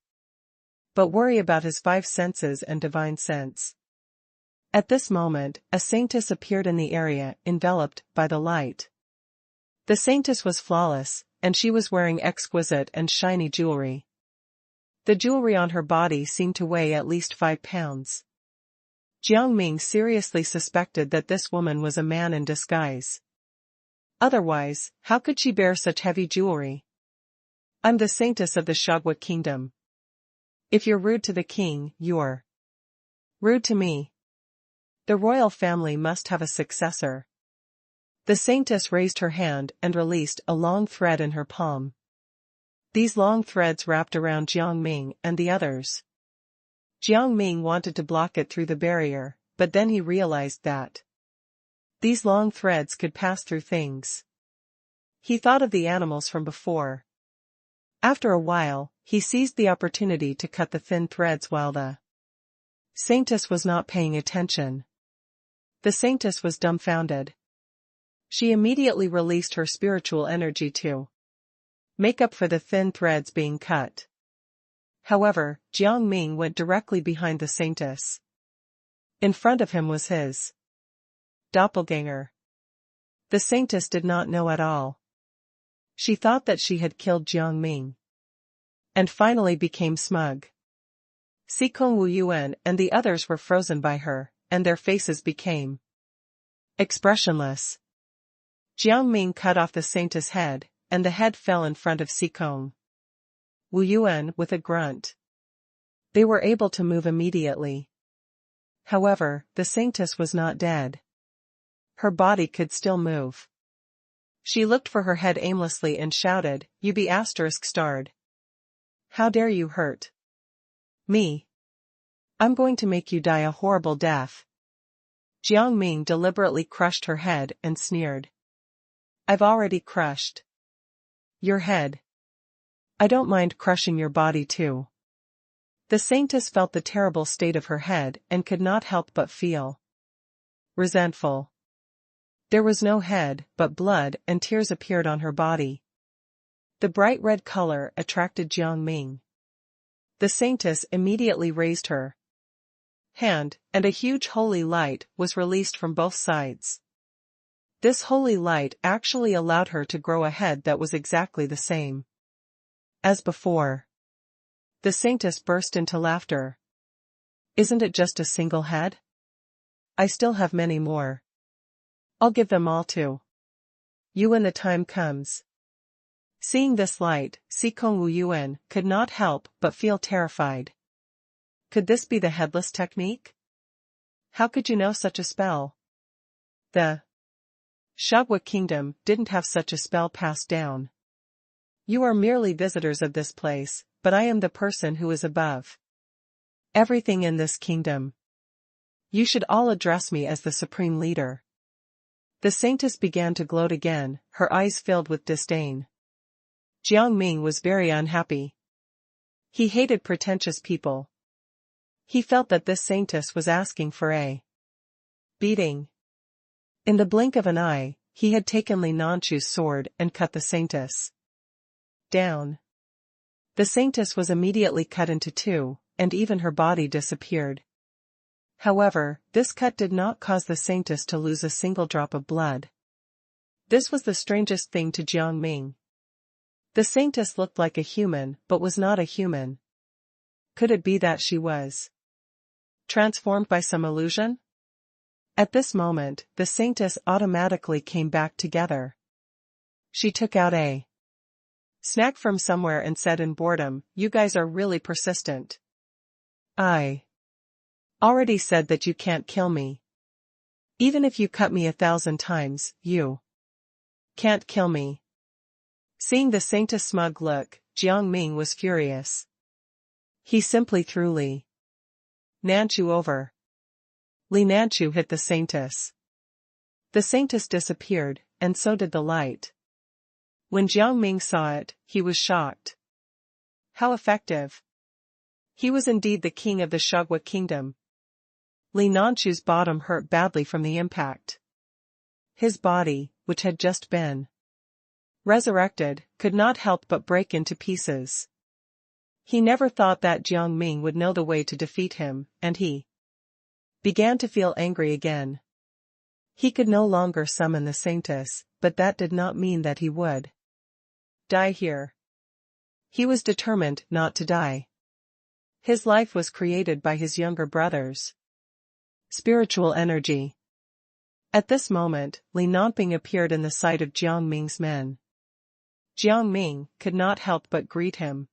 but worry about his 5 senses and divine sense. At this moment, a saintess appeared in the area, enveloped by the light. The saintess was flawless, and she was wearing exquisite and shiny jewelry. The jewelry on her body seemed to weigh at least 5 pounds. Jiang Ming seriously suspected that this woman was a man in disguise. Otherwise, how could she bear such heavy jewelry? "I'm the saintess of the Shagwa kingdom. If you're rude to the king, you're rude to me. The royal family must have a successor." The saintess raised her hand and released a long thread in her palm. These long threads wrapped around Jiang Ming and the others. Jiang Ming wanted to block it through the barrier, but then he realized that these long threads could pass through things. He thought of the animals from before. After a while, he seized the opportunity to cut the thin threads while the saintess was not paying attention. The saintess was dumbfounded. She immediately released her spiritual energy to make up for the thin threads being cut. However, Jiang Ming went directly behind the saintess. In front of him was his doppelganger. The saintess did not know at all. She thought that she had killed Jiang Ming. And finally became smug. Xikong Wu Yuan and the others were frozen by her, and their faces became expressionless. Jiang Ming cut off the saintess' head, and the head fell in front of Xikong Wu Yuan with a grunt. They were able to move immediately. However, the saintess was not dead. Her body could still move. She looked for her head aimlessly and shouted, "You be *****. How dare you hurt me? I'm going to make you die a horrible death." Jiang Ming deliberately crushed her head and sneered. "I've already crushed your head. I don't mind crushing your body too." The saintess felt the terrible state of her head and could not help but feel resentful. There was no head, but blood and tears appeared on her body. The bright red color attracted Jiang Ming. The saintess immediately raised her hand, and a huge holy light was released from both sides. This holy light actually allowed her to grow a head that was exactly the same as before. The saintess burst into laughter. "Isn't it just a single head? I still have many more. I'll give them all to you when the time comes." Seeing this light, Xikong Wu Yuan could not help but feel terrified. Could this be the headless technique? How could you know such a spell? The Shagwa kingdom didn't have such a spell passed down. You are merely visitors of this place, but I am the person who is above everything in this kingdom. You should all address me as the supreme leader. The saintess began to gloat again, her eyes filled with disdain. Jiang Ming was very unhappy. He hated pretentious people. He felt that this saintess was asking for a beating. In the blink of an eye, he had taken Li Nanchu's sword and cut the saintess down. The saintess was immediately cut into two, and even her body disappeared. However, this cut did not cause the saintess to lose a single drop of blood. This was the strangest thing to Jiang Ming. The saintess looked like a human but was not a human. Could it be that she was transformed by some illusion? At this moment, the saintess automatically came back together. She took out a snack from somewhere and said in boredom, "You guys are really persistent. I already said that you can't kill me. Even if you cut me 1,000 times, you can't kill me." Seeing the saintess' smug look, Jiang Ming was furious. He simply threw Li Nanchu over. Li Nanchu hit the saintess. The saintess disappeared, and so did the light. When Jiang Ming saw it, he was shocked. How effective! He was indeed the king of the Shagwa kingdom. Li Nanchu's bottom hurt badly from the impact. His body, which had just been resurrected, could not help but break into pieces. He never thought that Jiang Ming would know the way to defeat him, and he began to feel angry again. He could no longer summon the saintess, but that did not mean that he would die here. He was determined not to die. His life was created by his younger brothers. Spiritual energy. At this moment, Li Nanping appeared in the sight of Jiang Ming's men. Jiang Ming could not help but greet him.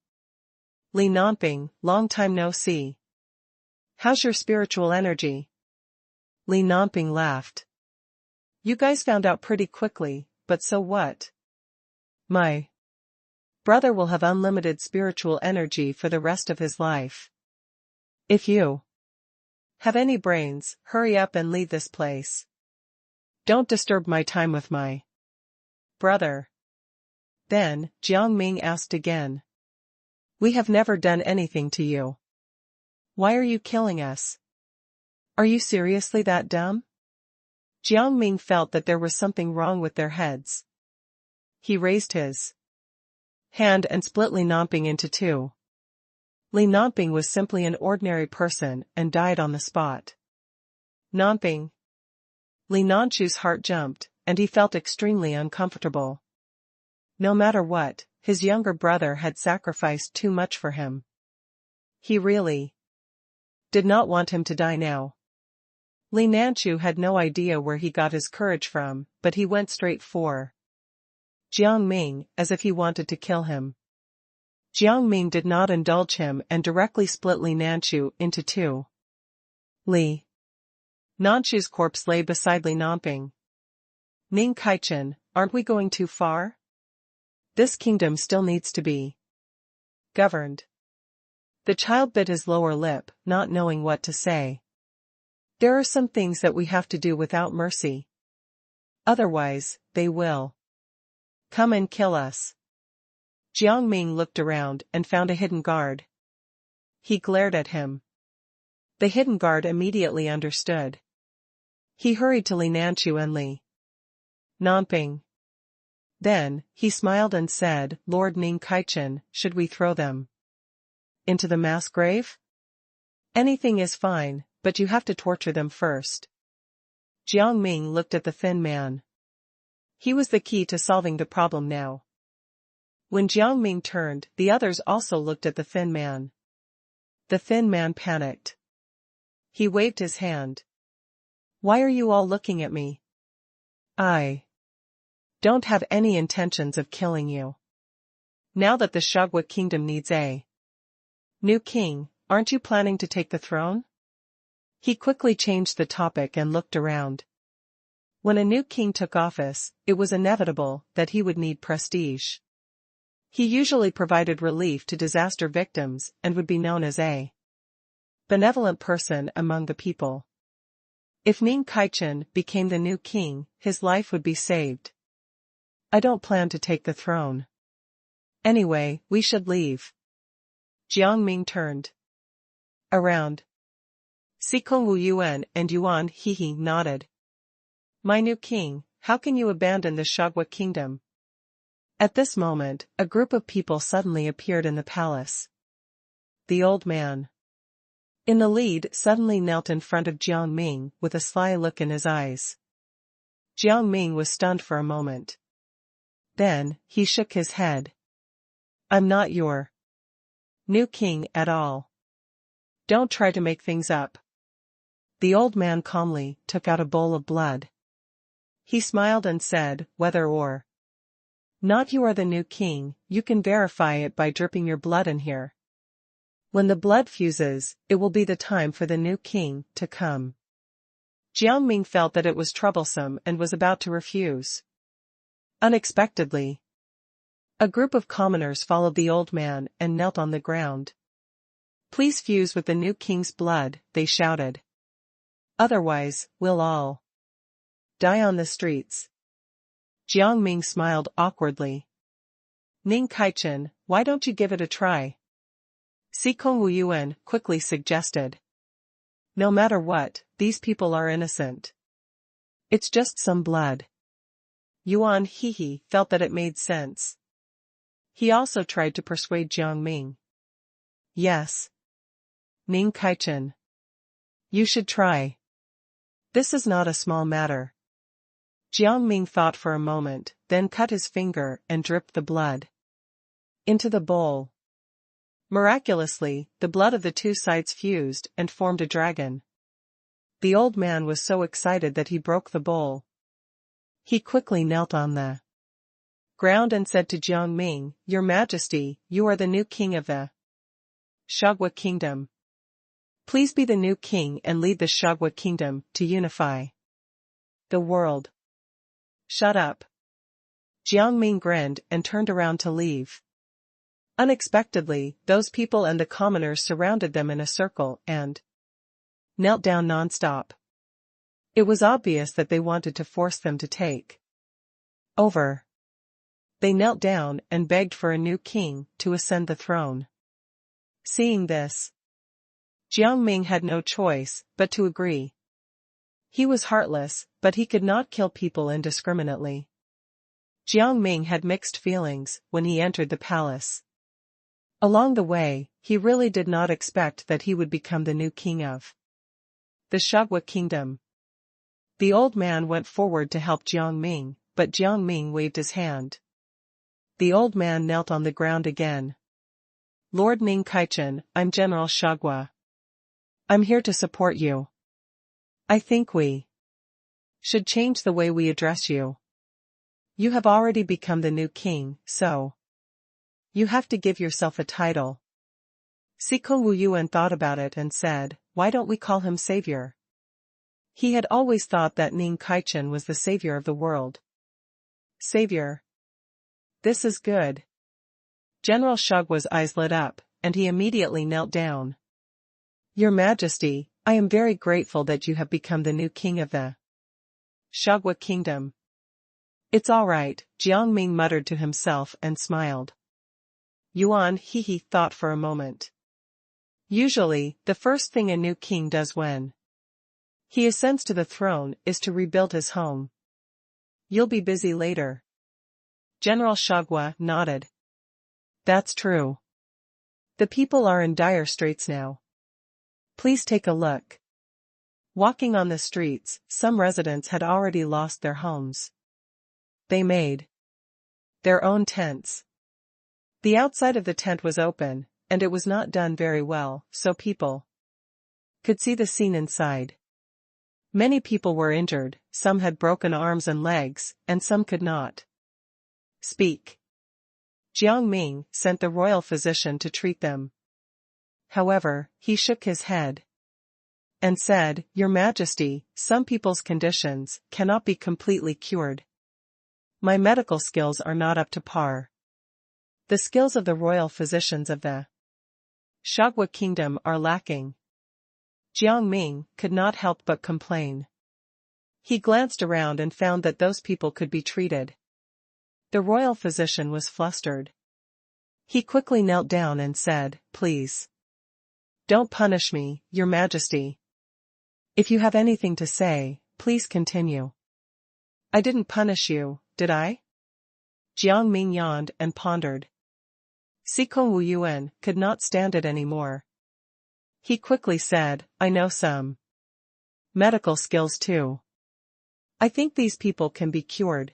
"Li Nanping, long time no see. How's your spiritual energy?" Li Nanping laughed. "You guys found out pretty quickly, but so what? My brother will have unlimited spiritual energy for the rest of his life. If you have any brains, hurry up and leave this place. Don't disturb my time with my brother." Then, Jiang Ming asked again, We have never done anything to you. Why are you killing us? Are you seriously that dumb? Jiang Ming felt that there was something wrong with their heads. He raised his hand and split Li Nanping into two. Li Nanping was simply an ordinary person and died on the spot. Nanping. Li Nanchu's heart jumped, and he felt extremely uncomfortable. No matter what, his younger brother had sacrificed too much for him. He really did not want him to die now. Li Nanchu had no idea where he got his courage from, but he went straight for Jiang Ming, as if he wanted to kill him. Jiang Ming did not indulge him and directly split Li Nanchu into two. Li Nanchu's corpse lay beside Li Nanping. Ning Kaichen, aren't we going too far? This kingdom still needs to be governed. The child bit his lower lip, not knowing what to say. There are some things that we have to do without mercy. Otherwise, they will come and kill us. Jiang Ming looked around and found a hidden guard. He glared at him. The hidden guard immediately understood. He hurried to Li Nanchu and Li Nanping. Then, he smiled and said, Lord Ning Kaichen, should we throw them into the mass grave? Anything is fine, but you have to torture them first. Jiang Ming looked at the thin man. He was the key to solving the problem now. When Jiang Ming turned, the others also looked at the thin man. The thin man panicked. He waved his hand. Why are you all looking at me? I don't have any intentions of killing you. Now that the Shagwa kingdom needs a new king, aren't you planning to take the throne? He quickly changed the topic and looked around. When a new king took office, it was inevitable that he would need prestige. He usually provided relief to disaster victims and would be known as a benevolent person among the people. If Ning Kaichen became the new king, his life would be saved. I don't plan to take the throne. Anyway, we should leave. Jiang Ming turned around. Sikong Wu Yuan and Yuan He nodded. My new king, how can you abandon the Shagwa kingdom? At this moment, a group of people suddenly appeared in the palace. The old man in the lead suddenly knelt in front of Jiang Ming with a sly look in his eyes. Jiang Ming was stunned for a moment. Then, he shook his head. I'm not your new king at all. Don't try to make things up. The old man calmly took out a bowl of blood. He smiled and said, whether or not you are the new king, you can verify it by dripping your blood in here. When the blood fuses, it will be the time for the new king to come. Jiang Ming felt that it was troublesome and was about to refuse. Unexpectedly, a group of commoners followed the old man and knelt on the ground. Please fuse with the new king's blood, they shouted. Otherwise, we'll all die on the streets. Jiang Ming smiled awkwardly. Ning Kaichen, why don't you give it a try? Sikong Wu Yuan quickly suggested. No matter what, these people are innocent. It's just some blood. Yuan He felt that it made sense. He also tried to persuade Jiang Ming. Yes. Ning Kaichen. You should try. This is not a small matter. Jiang Ming thought for a moment, then cut his finger and dripped the blood into the bowl. Miraculously, the blood of the two sides fused and formed a dragon. The old man was so excited that he broke the bowl. He quickly knelt on the ground and said to Jiang Ming, Your Majesty, you are the new king of the Shagwa kingdom. Please be the new king and lead the Shagwa kingdom to unify the world. Shut up. Jiang Ming grinned and turned around to leave. Unexpectedly, those people and the commoners surrounded them in a circle and knelt down non-stop. It was obvious that they wanted to force them to take over. They knelt down and begged for a new king to ascend the throne. Seeing this, Jiang Ming had no choice but to agree. He was heartless, but he could not kill people indiscriminately. Jiang Ming had mixed feelings when he entered the palace. Along the way, he really did not expect that he would become the new king of the Shagwa kingdom. The old man went forward to help Jiang Ming, but Jiang Ming waved his hand. The old man knelt on the ground again. Lord Ning Kaichen, I'm General Shagwa. I'm here to support you. I think we should change the way we address you. You have already become the new king, so you have to give yourself a title. Sikong Wu Yuan thought about it and said, why don't we call him savior? He had always thought that Ning Kaichen was the savior of the world. Savior. This is good. General Shagwa's eyes lit up, and he immediately knelt down. Your Majesty, I am very grateful that you have become the new king of the Shagwa kingdom. It's all right, Jiang Ming muttered to himself and smiled. Yuan he thought for a moment. Usually, the first thing a new king does when he ascends to the throne is to rebuild his home. You'll be busy later. General Shagwa nodded. That's true. The people are in dire straits now. Please take a look. Walking on the streets, some residents had already lost their homes. They made their own tents. The outside of the tent was open, and it was not done very well, so people could see the scene inside. Many people were injured, some had broken arms and legs, and some could not speak. Jiang Ming sent the royal physician to treat them. However, he shook his head and said, Your Majesty, some people's conditions cannot be completely cured. My medical skills are not up to par. The skills of the royal physicians of the Shagwa kingdom are lacking. Jiang Ming could not help but complain. He glanced around and found that those people could be treated. The royal physician was flustered. He quickly knelt down and said, Please don't punish me, Your Majesty. If you have anything to say, please continue. I didn't punish you, did I? Jiang Ming yawned and pondered. Sikong Wu Yuan could not stand it anymore. He quickly said, I know some medical skills too. I think these people can be cured.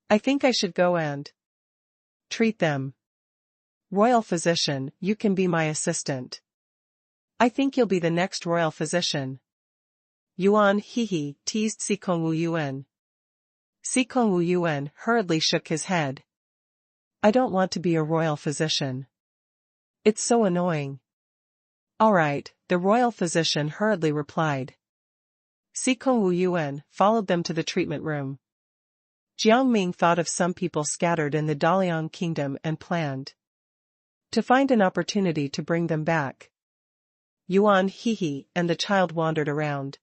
I think I should go and treat them. Royal physician, you can be my assistant. I think you'll be the next royal physician. Yuan teased Sikong Wu Yuan. Sikong Wu Yuan hurriedly shook his head. I don't want to be a royal physician. It's so annoying. All right, the royal physician hurriedly replied. Sikong Wu Yuan followed them to the treatment room. Jiang Ming thought of some people scattered in the Daliang kingdom and planned to find an opportunity to bring them back. Yuan and the child wandered around.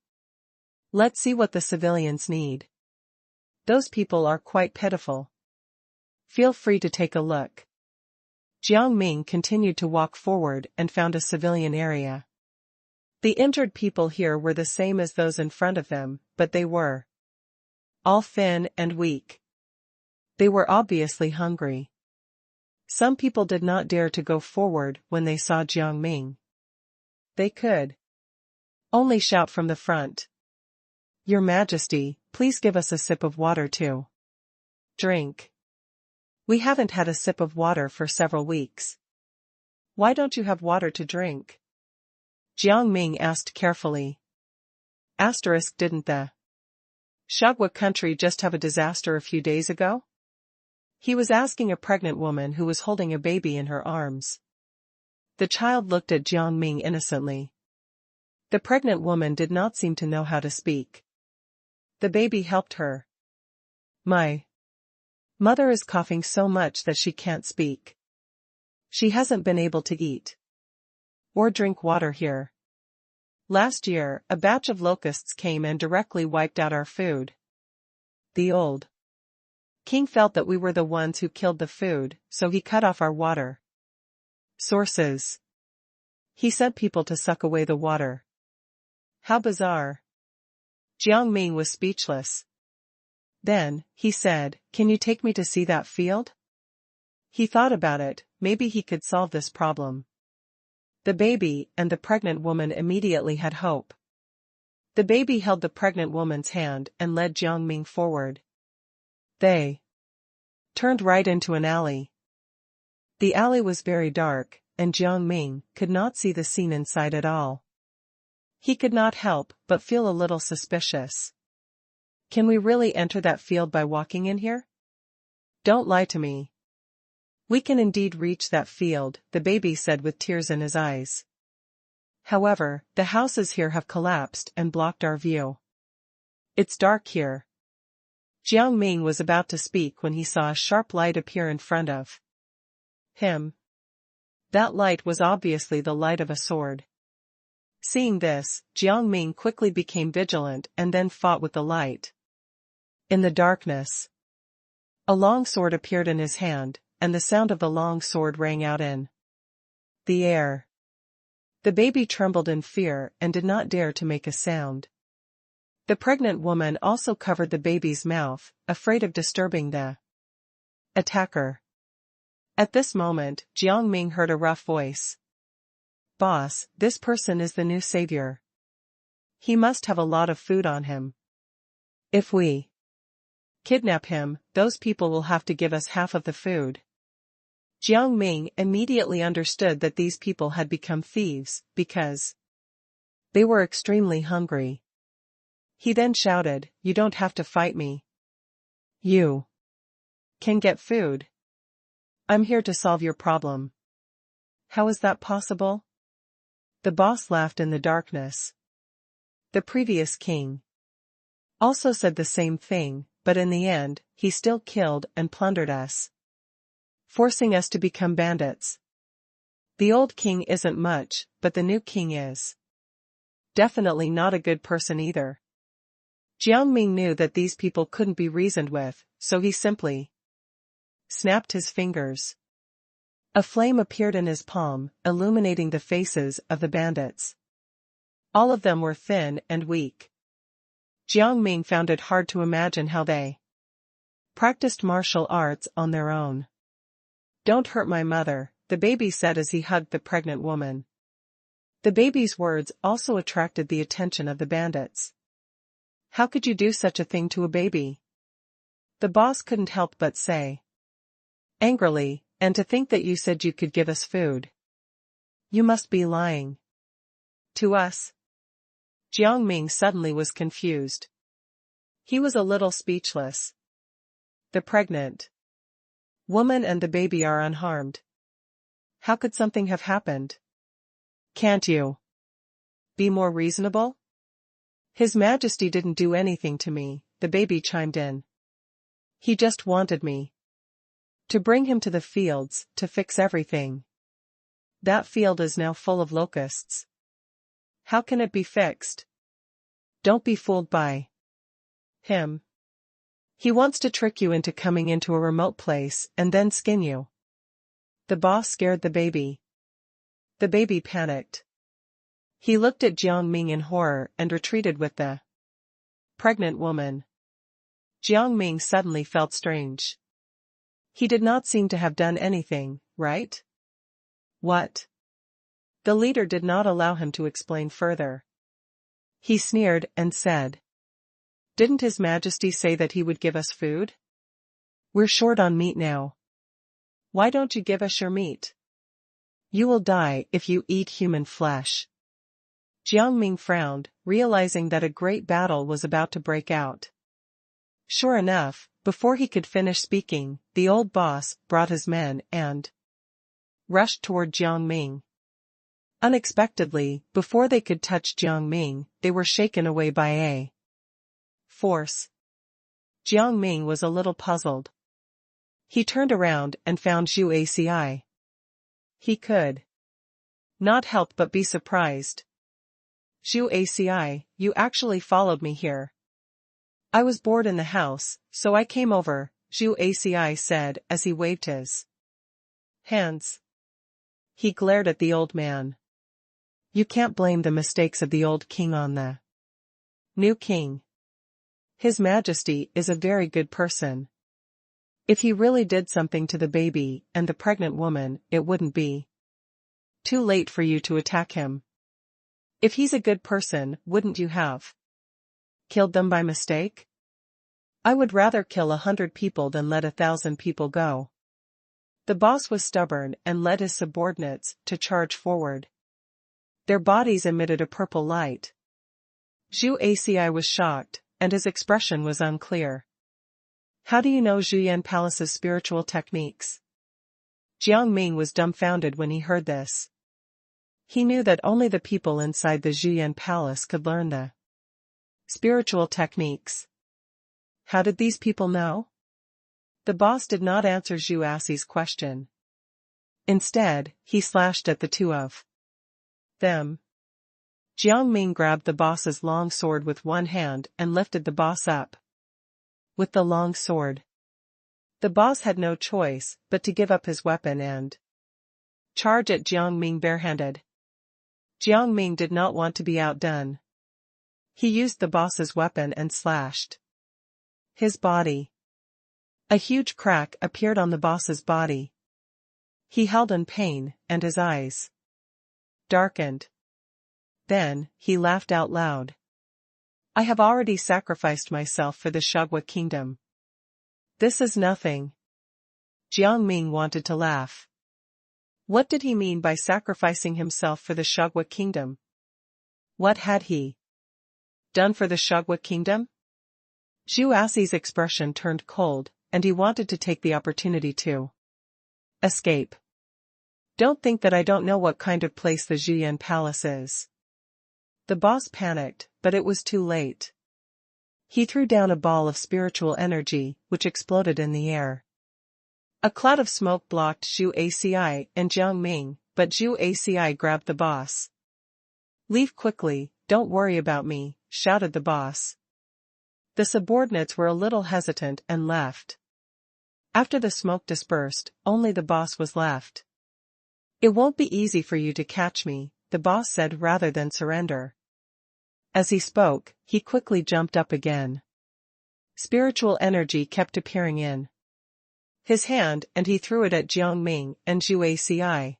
Let's see what the civilians need. Those people are quite pitiful. Feel free to take a look. Jiang Ming continued to walk forward and found a civilian area. The injured people here were the same as those in front of them, but they were all thin and weak. They were obviously hungry. Some people did not dare to go forward when they saw Jiang Ming. They could only shout from the front. Your Majesty, please give us a sip of water too. Drink. We haven't had a sip of water for several weeks. Why don't you have water to drink? Jiang Ming asked carefully. Didn't the Shagwa country just have a disaster a few days ago? He was asking a pregnant woman who was holding a baby in her arms. The child looked at Jiang Ming innocently. The pregnant woman did not seem to know how to speak. The baby helped her. My mother is coughing so much that she can't speak. She hasn't been able to eat or drink water here. Last year, a batch of locusts came and directly wiped out our food. The old king felt that we were the ones who killed the food, so he cut off our water sources. He sent people to suck away the water. How bizarre. Jiang Ming was speechless. Then, he said, "Can you take me to see that field?" He thought about it, maybe he could solve this problem. The baby and the pregnant woman immediately had hope. The baby held the pregnant woman's hand and led Jiang Ming forward. They turned right into an alley. The alley was very dark, and Jiang Ming could not see the scene inside at all. He could not help but feel a little suspicious. Can we really enter that field by walking in here? Don't lie to me. We can indeed reach that field, the baby said with tears in his eyes. However, the houses here have collapsed and blocked our view. It's dark here. Jiang Ming was about to speak when he saw a sharp light appear in front of him. That light was obviously the light of a sword. Seeing this, Jiang Ming quickly became vigilant and then fought with the light. In the darkness, a long sword appeared in his hand, and the sound of the long sword rang out in the air. The baby trembled in fear and did not dare to make a sound. The pregnant woman also covered the baby's mouth, afraid of disturbing the attacker. At this moment, Jiang Ming heard a rough voice. "Boss, this person is the new savior. He must have a lot of food on him. If we kidnap him, those people will have to give us half of the food." Jiang Ming immediately understood that these people had become thieves, because they were extremely hungry. He then shouted, "You don't have to fight me. You can get food. I'm here to solve your problem." "How is that possible?" The boss laughed in the darkness. "The previous king also said the same thing, but in the end, he still killed and plundered us, forcing us to become bandits. The old king isn't much, but the new king is definitely not a good person either." Jiang Ming knew that these people couldn't be reasoned with, so he simply snapped his fingers. A flame appeared in his palm, illuminating the faces of the bandits. All of them were thin and weak. Jiang Ming found it hard to imagine how they practiced martial arts on their own. "Don't hurt my mother," the baby said as he hugged the pregnant woman. The baby's words also attracted the attention of the bandits. "How could you do such a thing to a baby?" the boss couldn't help but say angrily, "And to think that you said you could give us food. You must be lying to us." Jiang Ming suddenly was confused. He was a little speechless. The pregnant woman and the baby are unharmed. How could something have happened? Can't you be more reasonable? His Majesty didn't do anything to me, the baby chimed in. He just wanted me to bring him to the fields, to fix everything. That field is now full of locusts. How can it be fixed? Don't be fooled by him. He wants to trick you into coming into a remote place and then skin you. The boss scared the baby. The baby panicked. He looked at Jiang Ming in horror and retreated with the pregnant woman. Jiang Ming suddenly felt strange. He did not seem to have done anything, right? What? The leader did not allow him to explain further. He sneered and said, "Didn't His Majesty say that he would give us food? We're short on meat now. Why don't you give us your meat? You will die if you eat human flesh." Jiang Ming frowned, realizing that a great battle was about to break out. Sure enough, before he could finish speaking, the old boss brought his men and rushed toward Jiang Ming. Unexpectedly, before they could touch Jiang Ming, they were shaken away by a force. Jiang Ming was a little puzzled. He turned around and found Zhu Aci. He could not help but be surprised. "Zhu Aci, you actually followed me here." "I was bored in the house, so I came over," Zhu Aci said as he waved his hands. He glared at the old man. You can't blame the mistakes of the old king on the new king. His Majesty is a very good person. If he really did something to the baby and the pregnant woman, it wouldn't be too late for you to attack him. If he's a good person, wouldn't you have killed them by mistake? I would rather kill 100 people than let 1,000 people go. The boss was stubborn and led his subordinates to charge forward. Their bodies emitted a purple light. Zhu Aci was shocked, and his expression was unclear. How do you know Zhuyan Palace's spiritual techniques? Jiang Ming was dumbfounded when he heard this. He knew that only the people inside the Zhuyan Palace could learn the spiritual techniques. How did these people know? The boss did not answer Zhu Aci's question. Instead, he slashed at the two of them. Jiang Ming grabbed the boss's long sword with one hand and lifted the boss up with the long sword. The boss had no choice but to give up his weapon and charge at Jiang Ming barehanded. Jiang Ming did not want to be outdone. He used the boss's weapon and slashed his body. A huge crack appeared on the boss's body. He held in pain, and his eyes darkened. Then, he laughed out loud. I have already sacrificed myself for the Shugwa kingdom. This is nothing. Jiang Ming wanted to laugh. What did he mean by sacrificing himself for the Shugwa kingdom? What had he done for the Shugwa kingdom? Zhu Aci's expression turned cold, and he wanted to take the opportunity to escape. Don't think that I don't know what kind of place the Zhuyan Palace is. The boss panicked, but it was too late. He threw down a ball of spiritual energy, which exploded in the air. A cloud of smoke blocked Zhu Aci and Jiang Ming, but Zhu Aci grabbed the boss. Leave quickly, don't worry about me, shouted the boss. The subordinates were a little hesitant and left. After the smoke dispersed, only the boss was left. It won't be easy for you to catch me, the boss said rather than surrender. As he spoke, he quickly jumped up again. Spiritual energy kept appearing in his hand and he threw it at Jiang Ming and Zhu Aci.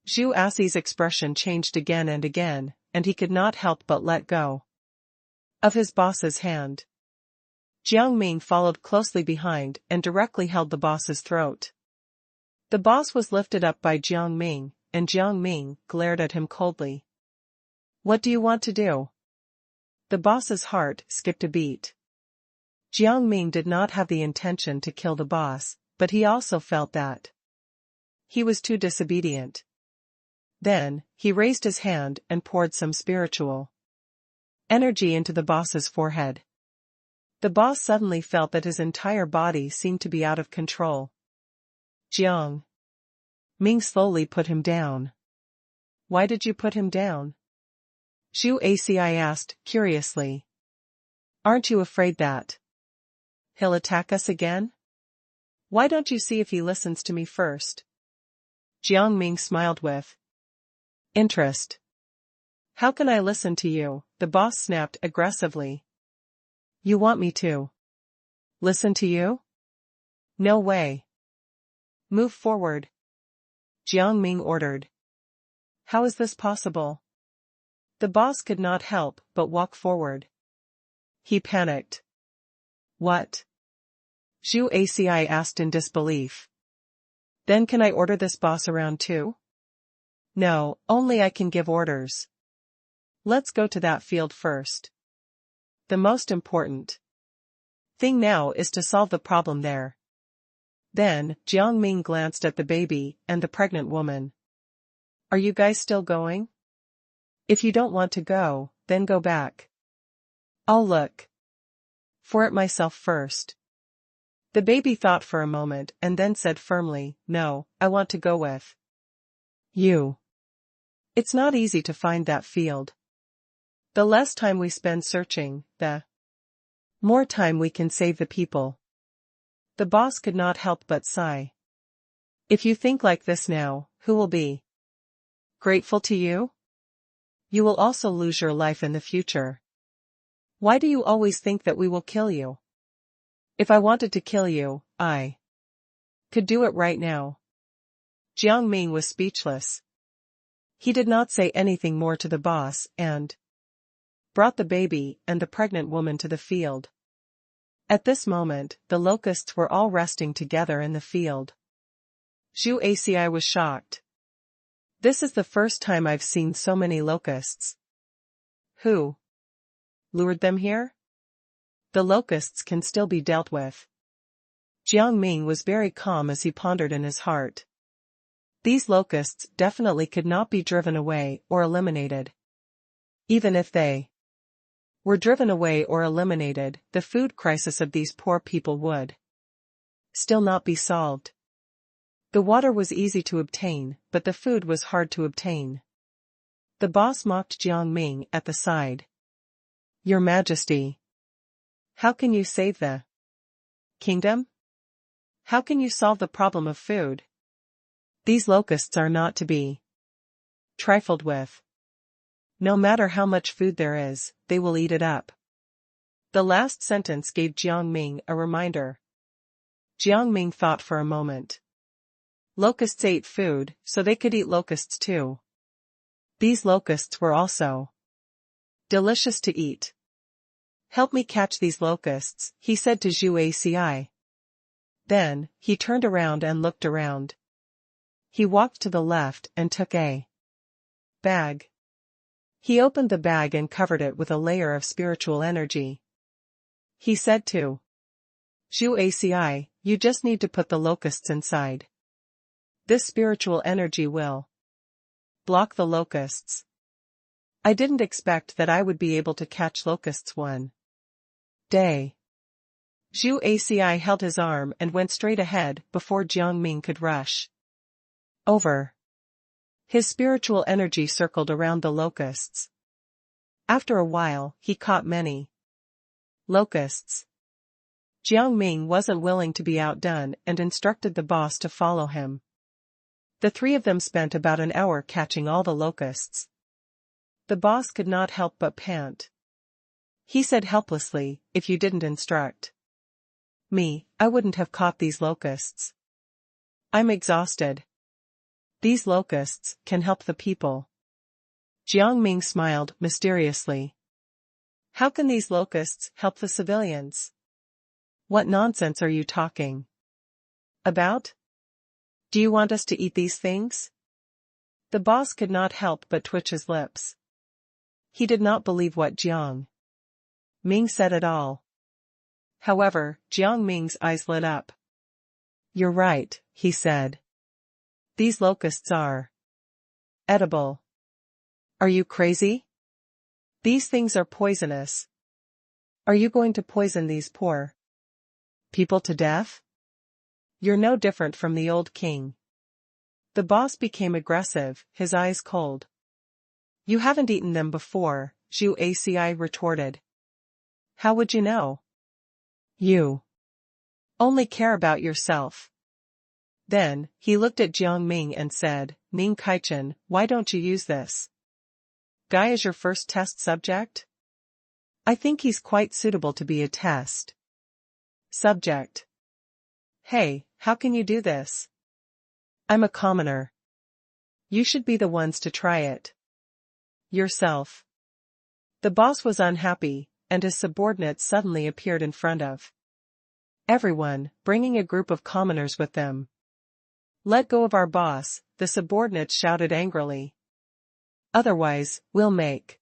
Zhu Aci's expression changed again and again, and he could not help but let go of his boss's hand. Jiang Ming followed closely behind and directly held the boss's throat. The boss was lifted up by Jiang Ming, and Jiang Ming glared at him coldly. What do you want to do? The boss's heart skipped a beat. Jiang Ming did not have the intention to kill the boss, but he also felt that he was too disobedient. Then, he raised his hand and poured some spiritual energy into the boss's forehead. The boss suddenly felt that his entire body seemed to be out of control. Jiang Ming slowly put him down. Why did you put him down? Zhu Aci asked, curiously. Aren't you afraid that he'll attack us again? Why don't you see if he listens to me first? Jiang Ming smiled with interest. How can I listen to you? The boss snapped aggressively. You want me to listen to you? No way. Move forward. Jiang Ming ordered. How is this possible? The boss could not help but walk forward. He panicked. What? Zhu Aci asked in disbelief. Then can I order this boss around too? No, only I can give orders. Let's go to that field first. The most important thing now is to solve the problem there. Then, Jiang Ming glanced at the baby and the pregnant woman. Are you guys still going? If you don't want to go, then go back. I'll look for it myself first. The baby thought for a moment and then said firmly, No, I want to go with you. It's not easy to find that field. The less time we spend searching, the more time we can save the people. The boss could not help but sigh. If you think like this now, who will be grateful to you? You will also lose your life in the future. Why do you always think that we will kill you? If I wanted to kill you, I could do it right now. Jiang Ming was speechless. He did not say anything more to the boss and brought the baby and the pregnant woman to the field. At this moment, the locusts were all resting together in the field. Zhu Aci was shocked. This is the first time I've seen so many locusts. Who lured them here? The locusts can still be dealt with. Jiang Ming was very calm as he pondered in his heart. These locusts definitely could not be driven away or eliminated. Even if they were driven away or eliminated, the food crisis of these poor people would still not be solved. The water was easy to obtain, but the food was hard to obtain. The boss mocked Jiang Ming at the side. Your Majesty, how can you save the kingdom? How can you solve the problem of food? These locusts are not to be trifled with. No matter how much food there is, they will eat it up. The last sentence gave Jiang Ming a reminder. Jiang Ming thought for a moment. Locusts ate food, so they could eat locusts too. These locusts were also delicious to eat. Help me catch these locusts, he said to Zhu Aci. Then, he turned around and looked around. He walked to the left and took a bag. He opened the bag and covered it with a layer of spiritual energy. He said to Zhu Aci, you just need to put the locusts inside. This spiritual energy will block the locusts. I didn't expect that I would be able to catch locusts one day. Zhu Aci held his arm and went straight ahead before Jiang Ming could rush over. His spiritual energy circled around the locusts. After a while, he caught many locusts. Jiang Ming wasn't willing to be outdone and instructed the boss to follow him. The three of them spent about an hour catching all the locusts. The boss could not help but pant. He said helplessly, if you didn't instruct me, I wouldn't have caught these locusts. I'm exhausted. These locusts can help the people. Jiang Ming smiled mysteriously. How can these locusts help the civilians? What nonsense are you talking about? Do you want us to eat these things? The boss could not help but twitch his lips. He did not believe what Jiang Ming said at all. However, Jiang Ming's eyes lit up. You're right, he said. These locusts are edible. Are you crazy? These things are poisonous. Are you going to poison these poor people to death? You're no different from the old king. The boss became aggressive, his eyes cold. You haven't eaten them before, Zhu Aci retorted. How would you know? You only care about yourself. Then, he looked at Jiang Ming and said, Ming Kaichen, why don't you use this guy as your first test subject? I think he's quite suitable to be a test subject. Hey, how can you do this? I'm a commoner. You should be the ones to try it yourself. The boss was unhappy, and his subordinates suddenly appeared in front of everyone, bringing a group of commoners with them. Let go of our boss, the subordinates shouted angrily. Otherwise, we'll make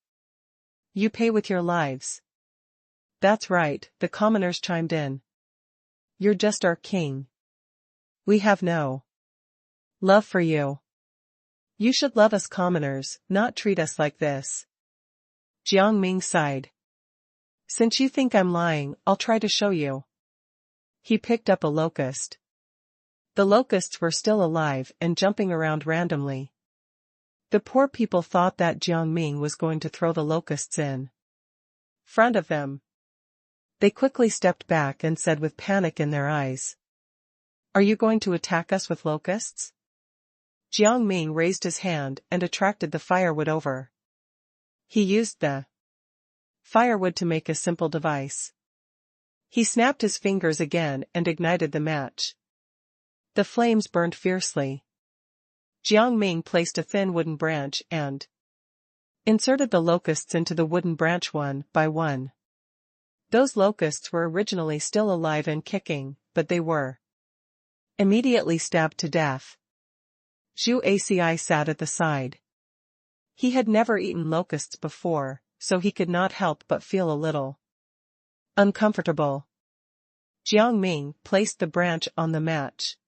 you pay with your lives. That's right, the commoners chimed in. You're just our king. We have no love for you. You should love us commoners, not treat us like this. Jiang Ming sighed. Since you think I'm lying, I'll try to show you. He picked up a locust. The locusts were still alive and jumping around randomly. The poor people thought that Jiang Ming was going to throw the locusts in front of them. They quickly stepped back and said with panic in their eyes, Are you going to attack us with locusts? Jiang Ming raised his hand and attracted the firewood over He used the firewood to make a simple device. He snapped his fingers again and ignited the match. The flames burned fiercely. Jiang Ming placed a thin wooden branch and inserted the locusts into the wooden branch one by one. Those locusts were originally still alive and kicking, but they were immediately stabbed to death. Zhu Aci sat at the side. He had never eaten locusts before, so he could not help but feel a little uncomfortable. Jiang Ming placed the branch on the match.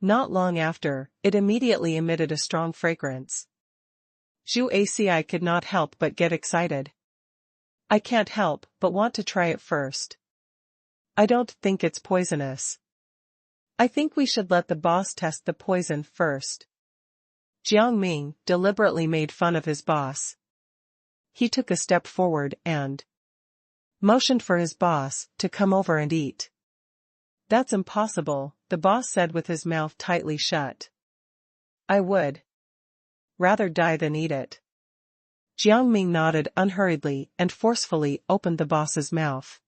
Not long after, it immediately emitted a strong fragrance. Zhu Aci could not help but get excited. I can't help but want to try it first. I don't think it's poisonous. I think we should let the boss test the poison first. Jiang Ming deliberately made fun of his boss. He took a step forward and motioned for his boss to come over and eat. That's impossible, the boss said with his mouth tightly shut. I would rather die than eat it. Jiang Ming nodded unhurriedly and forcefully opened the boss's mouth.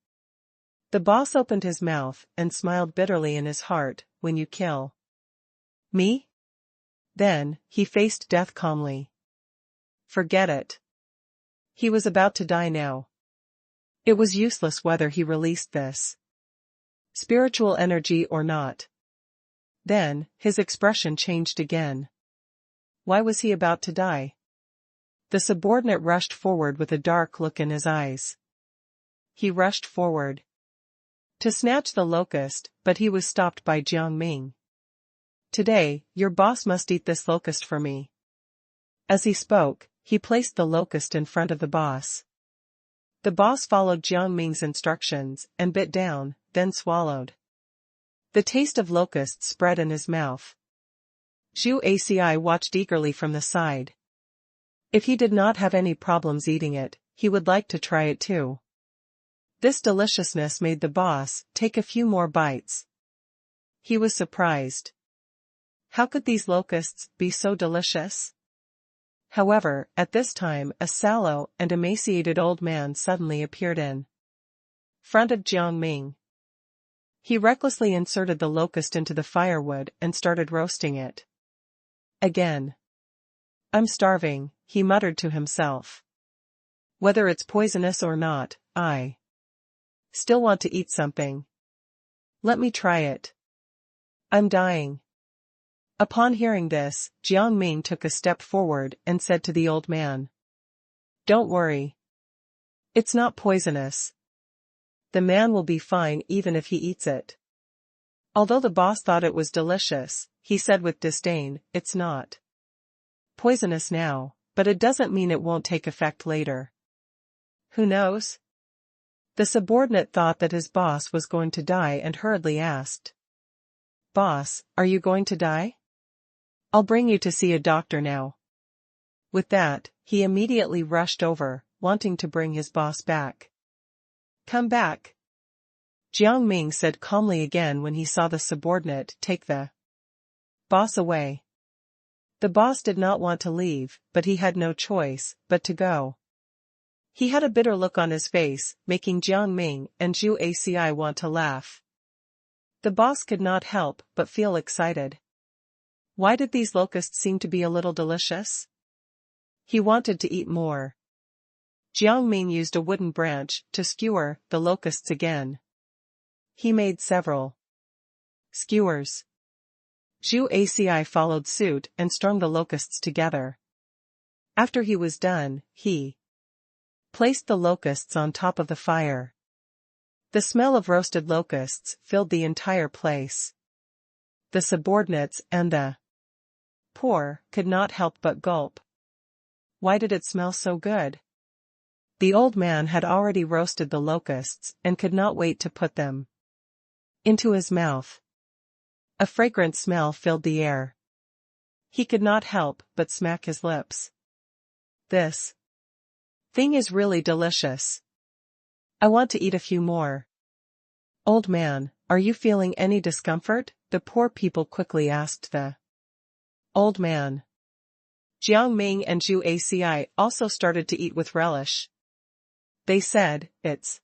The boss opened his mouth and smiled bitterly in his heart. When you kill me? Then, he faced death calmly. Forget it. He was about to die now. It was useless whether he released this spiritual energy or not. Then, his expression changed again. Why was he about to die? The subordinate rushed forward with a dark look in his eyes. He rushed forward to snatch the locust, but he was stopped by Jiang Ming. Today, your boss must eat this locust for me. As he spoke, he placed the locust in front of the boss. The boss followed Jiang Ming's instructions and bit down, then swallowed. The taste of locusts spread in his mouth. Zhu Aci watched eagerly from the side. If he did not have any problems eating it, he would like to try it too. This deliciousness made the boss take a few more bites. He was surprised. How could these locusts be so delicious? However, at this time a sallow and emaciated old man suddenly appeared in front of Jiang Ming. He recklessly inserted the locust into the firewood and started roasting it. Again. I'm starving, he muttered to himself. Whether it's poisonous or not, I still want to eat something. Let me try it. I'm dying. Upon hearing this, Jiang Ming took a step forward and said to the old man. Don't worry. It's not poisonous. The man will be fine even if he eats it. Although the boss thought it was delicious, he said with disdain, it's not poisonous now, but it doesn't mean it won't take effect later. Who knows? The subordinate thought that his boss was going to die and hurriedly asked. Boss, are you going to die? I'll bring you to see a doctor now. With that, he immediately rushed over, wanting to bring his boss back. Come back. Jiang Ming said calmly again when he saw the subordinate take the boss away. The boss did not want to leave, but he had no choice but to go. He had a bitter look on his face, making Jiang Ming and Zhu Aci want to laugh. The boss could not help but feel excited. Why did these locusts seem to be a little delicious? He wanted to eat more. Jiang Ming used a wooden branch to skewer the locusts again. He made several skewers. Zhu Aci followed suit and strung the locusts together. After he was done, he placed the locusts on top of the fire. The smell of roasted locusts filled the entire place. The subordinates and the poor could not help but gulp. Why did it smell so good? The old man had already roasted the locusts and could not wait to put them into his mouth. A fragrant smell filled the air. He could not help but smack his lips. This thing is really delicious. I want to eat a few more. Old man, are you feeling any discomfort? The poor people quickly asked the old man. Jiang Ming and Zhu Aci also started to eat with relish. They said, "It's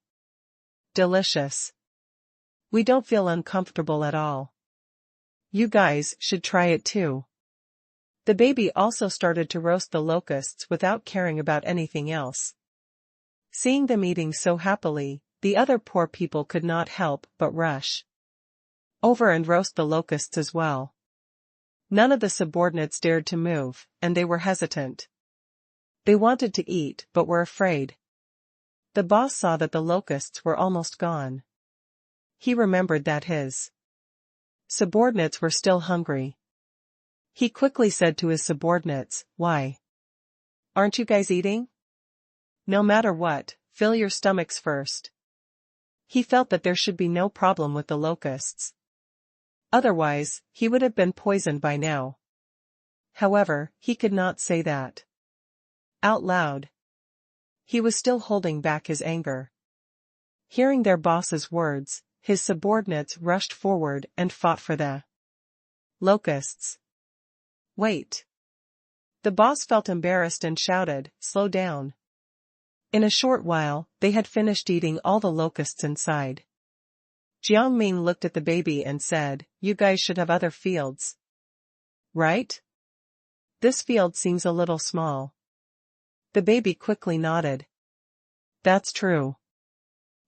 delicious. We don't feel uncomfortable at all. You guys should try it too." The baby also started to roast the locusts without caring about anything else. Seeing them eating so happily, the other poor people could not help but rush over and roast the locusts as well. None of the subordinates dared to move, and they were hesitant. They wanted to eat but were afraid. The boss saw that the locusts were almost gone. He remembered that his subordinates were still hungry. He quickly said to his subordinates, "Why aren't you guys eating? No matter what, fill your stomachs first." He felt that there should be no problem with the locusts. Otherwise, he would have been poisoned by now. However, he could not say that out loud. He was still holding back his anger. Hearing their boss's words, his subordinates rushed forward and fought for the locusts. "Wait." The boss felt embarrassed and shouted, "Slow down." In a short while, they had finished eating all the locusts inside. Jiang Ming looked at the baby and said, "You guys should have other fields, right? This field seems a little small." The baby quickly nodded. "That's true.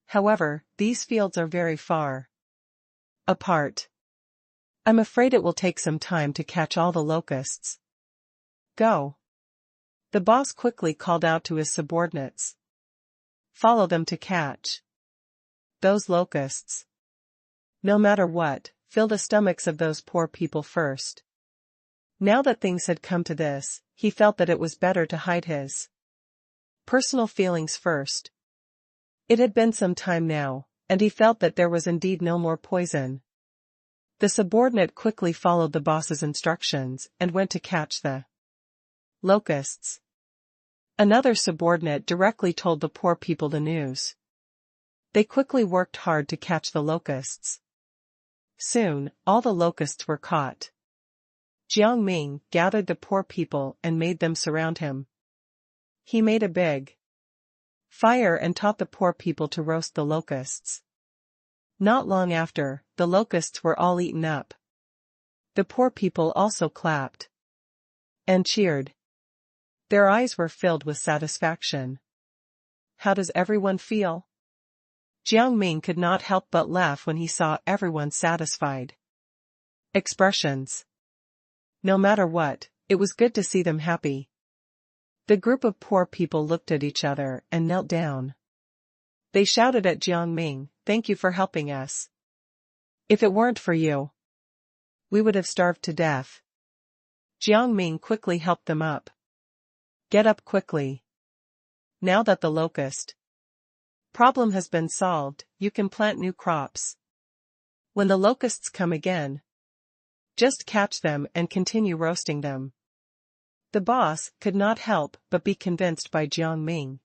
However, these fields are very far apart. I'm afraid it will take some time to catch all the locusts. Go." The boss quickly called out to his subordinates. "Follow them to catch those locusts. No matter what, fill the stomachs of those poor people first." Now that things had come to this, he felt that it was better to hide his personal feelings first. It had been some time now, and he felt that there was indeed no more poison. The subordinate quickly followed the boss's instructions and went to catch the locusts. Another subordinate directly told the poor people the news. They quickly worked hard to catch the locusts. Soon, all the locusts were caught. Jiang Ming gathered the poor people and made them surround him. He made a big fire and taught the poor people to roast the locusts. Not long after, the locusts were all eaten up. The poor people also clapped and cheered. Their eyes were filled with satisfaction. "How does everyone feel?" Jiang Ming could not help but laugh when he saw everyone satisfied expressions. No matter what, it was good to see them happy. The group of poor people looked at each other and knelt down. They shouted at Jiang Ming, "Thank you for helping us. If it weren't for you, we would have starved to death." Jiang Ming quickly helped them up. "Get up quickly. Now that the locust problem has been solved, you can plant new crops. When the locusts come again, just catch them and continue roasting them." The boss could not help but be convinced by Jiang Ming.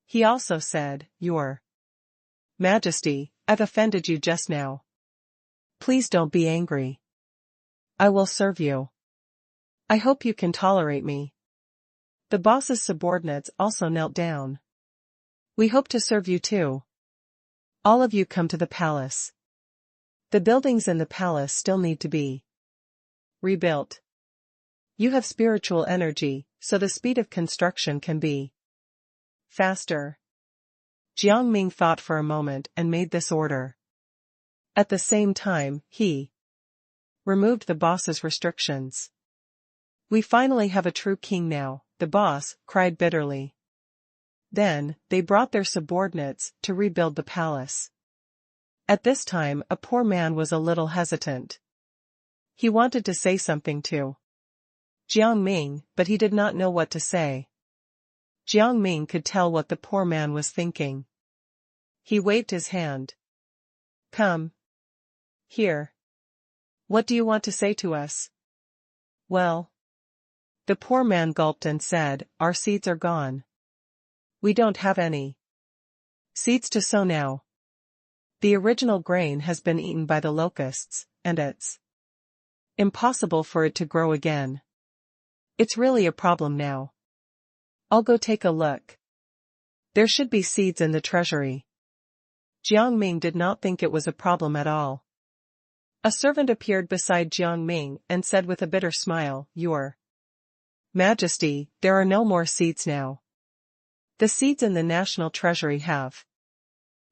He also said, "Your Majesty, I've offended you just now. Please don't be angry. I will serve you. I hope you can tolerate me." The boss's subordinates also knelt down. "We hope to serve you too. All of you come to the palace. The buildings in the palace still need to be rebuilt. You have spiritual energy, so the speed of construction can be faster." Jiang Ming thought for a moment and made this order. At the same time, he removed the boss's restrictions. "We finally have a true king now," the boss cried bitterly. Then, they brought their subordinates to rebuild the palace. At this time, a poor man was a little hesitant. He wanted to say something to Jiang Ming, but he did not know what to say. Jiang Ming could tell what the poor man was thinking. He waved his hand. "Come here. What do you want to say to us?" "Well," the poor man gulped and said, "our seeds are gone. We don't have any seeds to sow now. The original grain has been eaten by the locusts, and it's impossible for it to grow again. It's really a problem now. I'll go take a look. There should be seeds in the treasury. Jiang Ming did not think it was a problem at all. A servant appeared beside Jiang Ming and said with a bitter smile, "Your Majesty, there are no more seeds now. The seeds in the national treasury have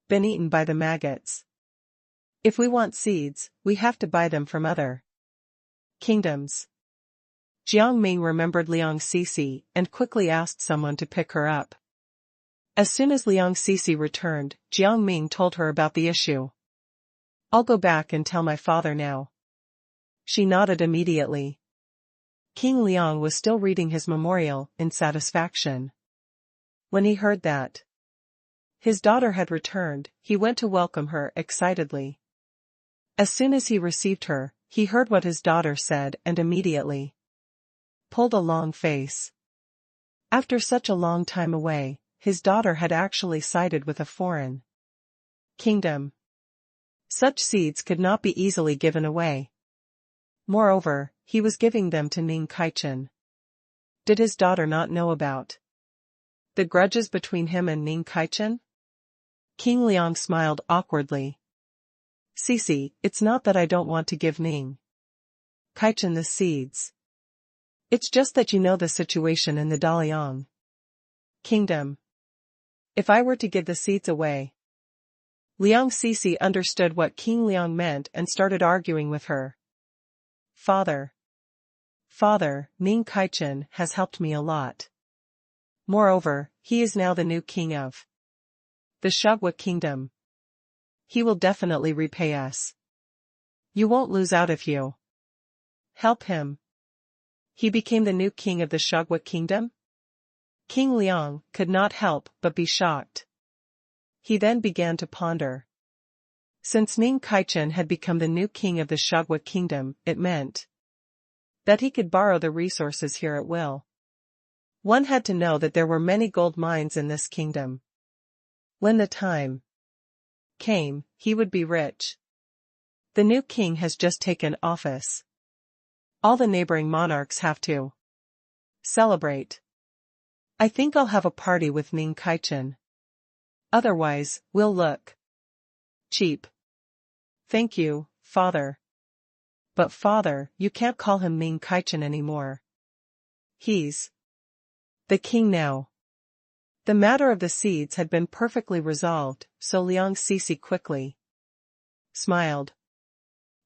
been eaten by the maggots. If we want seeds, we have to buy them from other kingdoms." Jiang Ming remembered Liang Sisi and quickly asked someone to pick her up. As soon as Liang Sisi returned, Jiang Ming told her about the issue. "I'll go back and tell my father now." She nodded immediately. King Liang was still reading his memorial in satisfaction. When he heard that his daughter had returned, he went to welcome her excitedly. As soon as he received her, he heard what his daughter said and immediately pulled a long face. After such a long time away, his daughter had actually sided with a foreign kingdom. Such seeds could not be easily given away. Moreover, he was giving them to Ning Kaichen. Did his daughter not know about the grudges between him and Ning Kaichen? King Liang smiled awkwardly. "Sisi, it's not that I don't want to give Ning Kaichen the seeds. It's just that you know the situation in the Daliang kingdom. If I were to give the seeds away..." Liang Sisi understood what King Liang meant and started arguing with her. Father, Ning Kaichen has helped me a lot. Moreover, he is now the new king of the Shugwa kingdom. He will definitely repay us. You won't lose out if you help him. He became the new king of the Shugwa kingdom? King Liang could not help but be shocked. He then began to ponder. Since Ning Kaichen had become the new king of the Shugwa kingdom, it meant that he could borrow the resources here at will. One had to know that there were many gold mines in this kingdom. When the time came, he would be rich. The new king has just taken office. All the neighboring monarchs have to celebrate. I think I'll have a party with Ning Kaichen. Otherwise, we'll look cheap. Thank you, father. But father, you can't call him Ning Kaichen anymore. He's the king now. The matter of the seeds had been perfectly resolved, so Liang Sisi quickly smiled.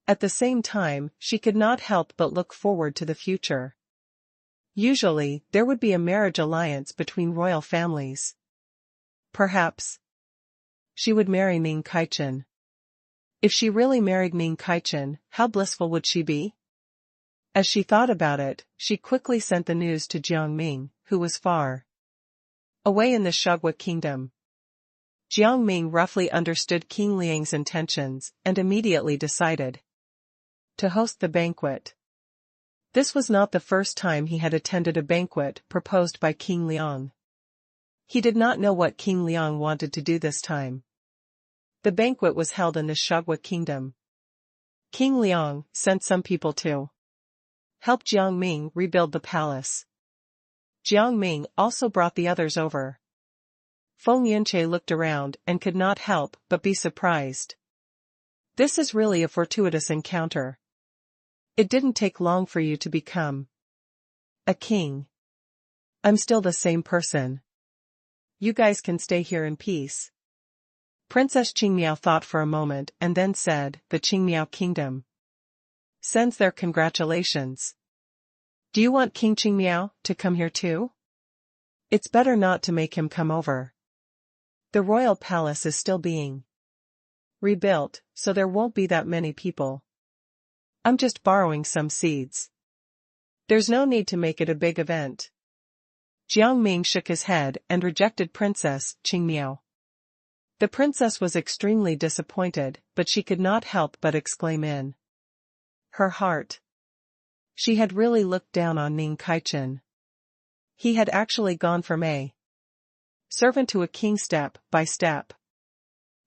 At the same time, she could not help but look forward to the future. Usually, there would be a marriage alliance between royal families. Perhaps she would marry Ning Kaichen. If she really married Ning Kaichen, how blissful would she be? As she thought about it, she quickly sent the news to Jiang Ming, who was far away in the Shugwa kingdom. Jiang Ming roughly understood King Liang's intentions and immediately decided to host the banquet. This was not the first time he had attended a banquet proposed by King Liang. He did not know what King Liang wanted to do this time. The banquet was held in the Shugwa kingdom. King Liang sent some people to help Jiang Ming rebuild the palace. Jiang Ming also brought the others over. Feng Yunche looked around and could not help but be surprised. This is really a fortuitous encounter. It didn't take long for you to become a king. I'm still the same person. You guys can stay here in peace. Princess Qingmiao thought for a moment and then said, "The Qingmiao kingdom sends their congratulations. Do you want King Qingmiao to come here too? It's better not to make him come over. The royal palace is still being rebuilt, so there won't be that many people. I'm just borrowing some seeds. There's no need to make it a big event." Jiang Ming shook his head and rejected Princess Qingmiao. The princess was extremely disappointed, but she could not help but exclaim in her heart. She had really looked down on Ning Kaichen. He had actually gone from a servant to a king step by step.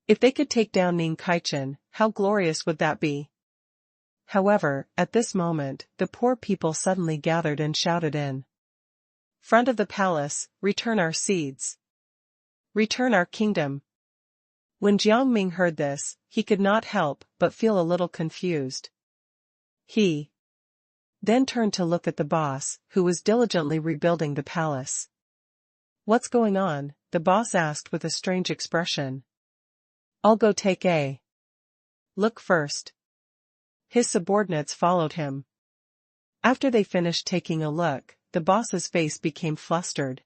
If they could take down Ning Kaichen, how glorious would that be? However, at this moment, the poor people suddenly gathered and shouted in front of the palace, "Return our seeds! Return our kingdom!" When Jiang Ming heard this, he could not help but feel a little confused. He then turned to look at the boss, who was diligently rebuilding the palace. "What's going on?" the boss asked with a strange expression. "I'll go take a look first." His subordinates followed him. After they finished taking a look, the boss's face became flustered.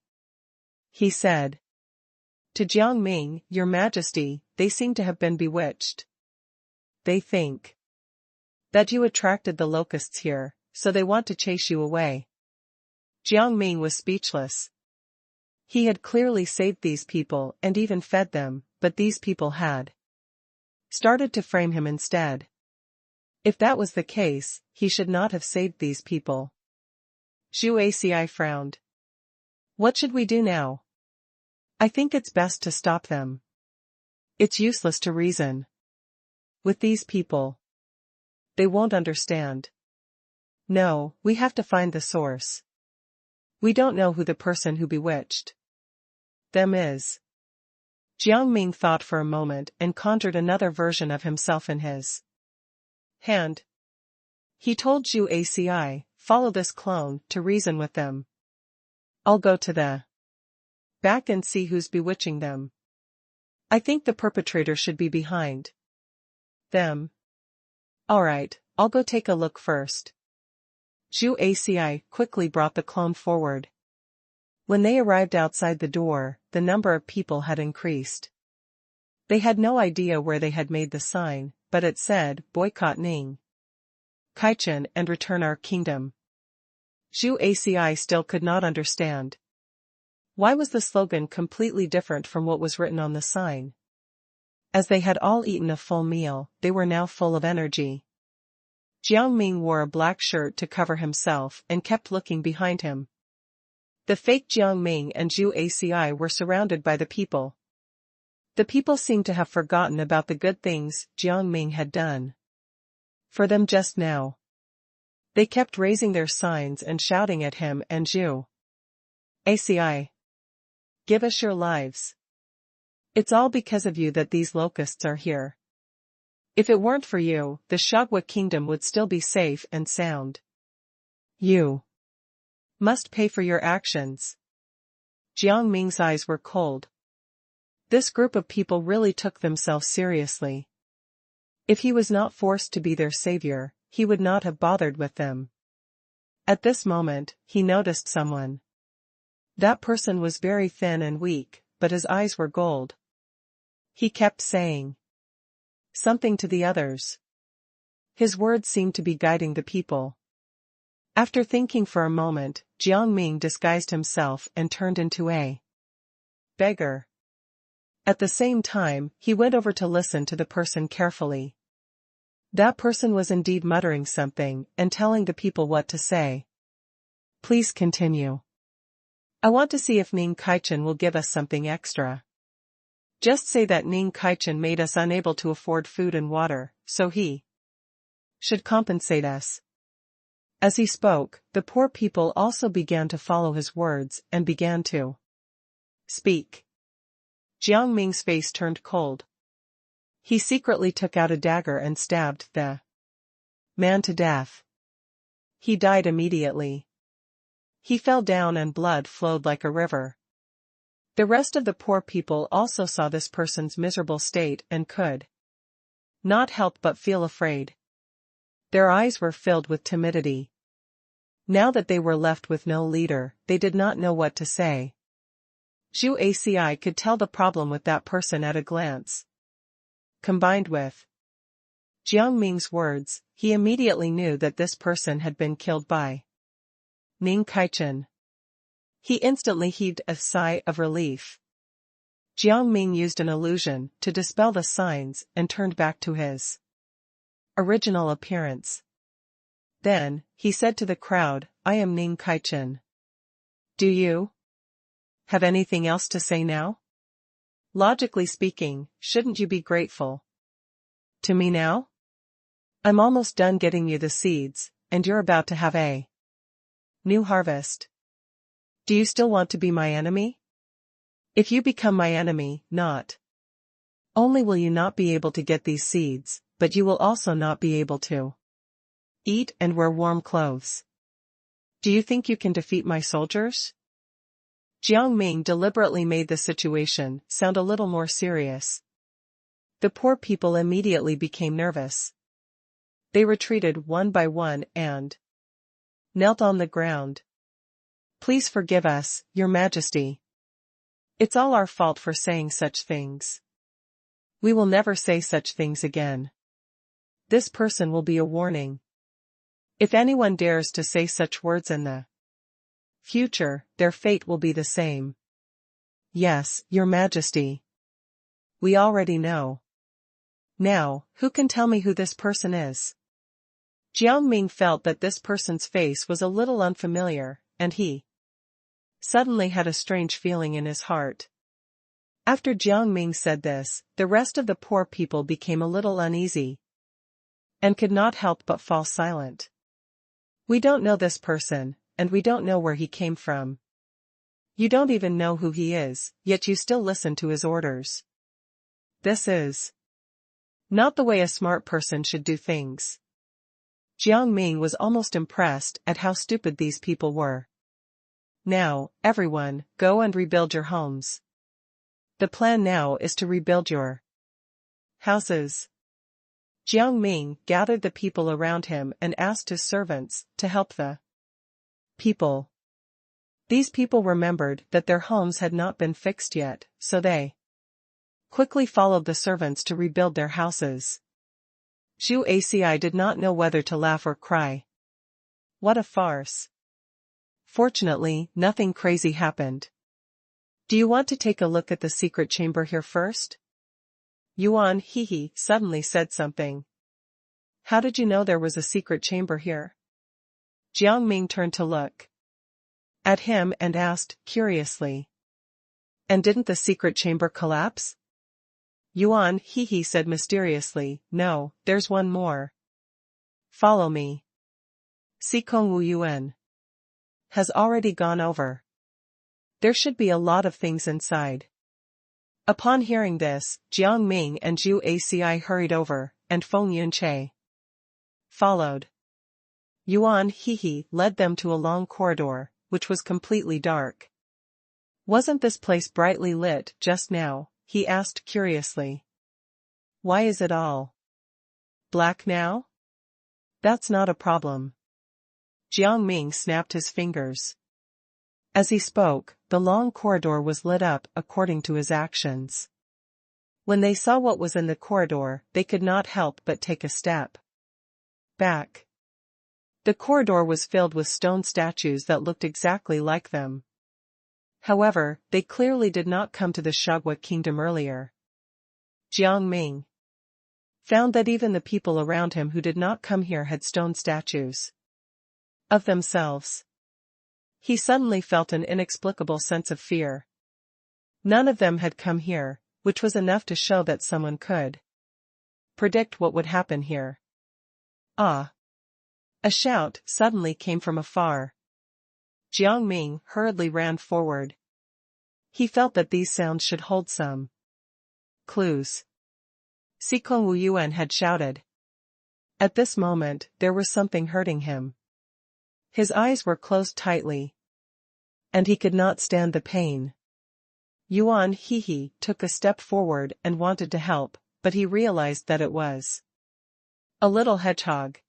He said to Jiang Ming, "Your Majesty, they seem to have been bewitched. They think that you attracted the locusts here, so they want to chase you away." Jiang Ming was speechless. He had clearly saved these people and even fed them, but these people had started to frame him instead. If that was the case, he should not have saved these people. Zhu Aci frowned. "What should we do now?" "I think it's best to stop them. It's useless to reason with these people. They won't understand. No, we have to find the source. We don't know who the person who bewitched them is." Jiang Ming thought for a moment and conjured another version of himself in his hand. He told Zhu Aci, "Follow this clone to reason with them. I'll go to the back and see who's bewitching them. I think the perpetrator should be behind them." "Alright, I'll go take a look first." Zhu Aci quickly brought the clone forward. When they arrived outside the door, the number of people had increased. They had no idea where they had made the sign, but it said, "Boycott Ning Kaichen and return our kingdom." Zhu Aci still could not understand. Why was the slogan completely different from what was written on the sign? As they had all eaten a full meal, they were now full of energy. Jiang Ming wore a black shirt to cover himself and kept looking behind him. The fake Jiang Ming and Zhu Aci were surrounded by the people. The people seemed to have forgotten about the good things Jiang Ming had done for them just now. They kept raising their signs and shouting at him and Zhu Aci. "Give us your lives. It's all because of you that these locusts are here. If it weren't for you, the Shagwa kingdom would still be safe and sound. You must pay for your actions." Jiang Ming's eyes were cold. This group of people really took themselves seriously. If he was not forced to be their savior, he would not have bothered with them. At this moment, he noticed someone. That person was very thin and weak, but his eyes were gold. He kept saying something to the others. His words seemed to be guiding the people. After thinking for a moment, Jiang Ming disguised himself and turned into a beggar. At the same time, he went over to listen to the person carefully. That person was indeed muttering something and telling the people what to say. "Please continue. I want to see if Ning Kaichen will give us something extra. Just say that Ning Kaichen made us unable to afford food and water, so he should compensate us." As he spoke, the poor people also began to follow his words and began to speak. Jiang Ming's face turned cold. He secretly took out a dagger and stabbed the man to death. He died immediately. He fell down and blood flowed like a river. The rest of the poor people also saw this person's miserable state and could not help but feel afraid. Their eyes were filled with timidity. Now that they were left with no leader, they did not know what to say. Zhu Aci could tell the problem with that person at a glance. Combined with Jiang Ming's words, he immediately knew that this person had been killed by Ning Kaichen. He instantly heaved a sigh of relief. Jiang Ming used an illusion to dispel the signs and turned back to his original appearance. Then, he said to the crowd, "I am Ning Kaichen. Do you have anything else to say now? Logically speaking, shouldn't you be grateful to me now? I'm almost done getting you the seeds, and you're about to have a new harvest. Do you still want to be my enemy? If you become my enemy, not only will you not be able to get these seeds, but you will also not be able to eat and wear warm clothes. Do you think you can defeat my soldiers? Jiang Ming deliberately made the situation sound a little more serious. The poor people immediately became nervous. They retreated one by one and knelt on the ground. Please forgive us, Your Majesty. It's all our fault for saying such things. We will never say such things again. This person will be a warning. If anyone dares to say such words in the future, their fate will be the same. Yes, Your Majesty. We already know. Now, who can tell me who this person is? Jiang Ming felt that this person's face was a little unfamiliar, and he suddenly had a strange feeling in his heart. After Jiang Ming said this, the rest of the poor people became a little uneasy and could not help but fall silent. We don't know this person, and we don't know where he came from. You don't even know who he is, yet you still listen to his orders. This is not the way a smart person should do things. Jiang Ming was almost impressed at how stupid these people were. Now, everyone, go and rebuild your homes. The plan now is to rebuild your houses. Jiang Ming gathered the people around him and asked his servants to help the people. These people remembered that their homes had not been fixed yet, so they quickly followed the servants to rebuild their houses. Zhu Aci did not know whether to laugh or cry. What a farce. Fortunately, nothing crazy happened. Do you want to take a look at the secret chamber here first? Yuan Hehe suddenly said something. How did you know there was a secret chamber here? Jiang Ming turned to look at him and asked, curiously. And didn't the secret chamber collapse? Yuan Hehe said mysteriously, no, there's one more. Follow me. Sikong Wu Yuan has already gone over. There should be a lot of things inside. Upon hearing this, Jiang Ming and Zhu Aci hurried over, and Feng Yunche followed. Yuan Hehe led them to a long corridor, which was completely dark. Wasn't this place brightly lit just now? He asked curiously. Why is it all black now? That's not a problem. Jiang Ming snapped his fingers. As he spoke, the long corridor was lit up according to his actions. When they saw what was in the corridor, they could not help but take a step back. The corridor was filled with stone statues that looked exactly like them. However, they clearly did not come to the Shagwa kingdom earlier. Jiang Ming found that even the people around him who did not come here had stone statues of themselves. He suddenly felt an inexplicable sense of fear. None of them had come here, which was enough to show that someone could predict what would happen here. Ah! A shout suddenly came from afar. Jiang Ming hurriedly ran forward. He felt that these sounds should hold some clues. Sikong Wu Yuan had shouted. At this moment, there was something hurting him. His eyes were closed tightly, and he could not stand the pain. Yuan Hehe took a step forward and wanted to help, but he realized that it was a little hedgehog.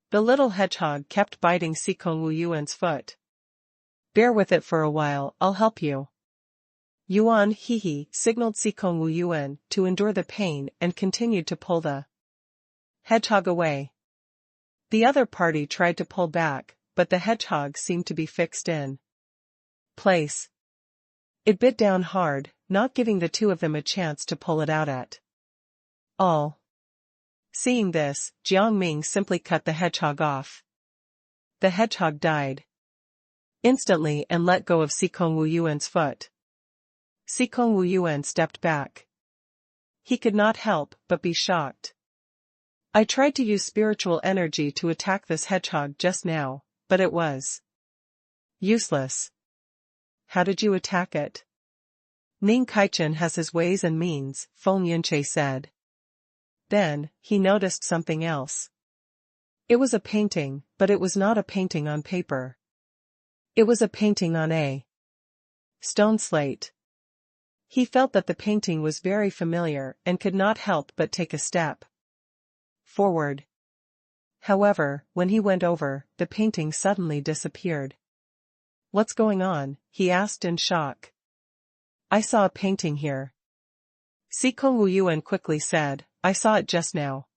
The little hedgehog kept biting Sikong Wu Yuan's foot. Bear with it for a while, I'll help you. Yuan Hehe signaled Sikong Wu Yuan to endure the pain and continued to pull the hedgehog away. The other party tried to pull back, but the hedgehog seemed to be fixed in place. It bit down hard, not giving the two of them a chance to pull it out at all. Seeing this, Jiang Ming simply cut the hedgehog off. The hedgehog died instantly and let go of Sikong Wu Yuan's foot. Sikong Wu Yuan stepped back. He could not help but be shocked. I tried to use spiritual energy to attack this hedgehog just now, but it was useless. How did you attack it? Ning Kaichen has his ways and means, Feng Yunche said. Then, he noticed something else. It was a painting, but it was not a painting on paper. It was a painting on a stone slate. He felt that the painting was very familiar and could not help but take a step forward. However, when he went over, the painting suddenly disappeared. What's going on? He asked in shock. I saw a painting here. Sikong Wuyuan quickly said, I saw it just now.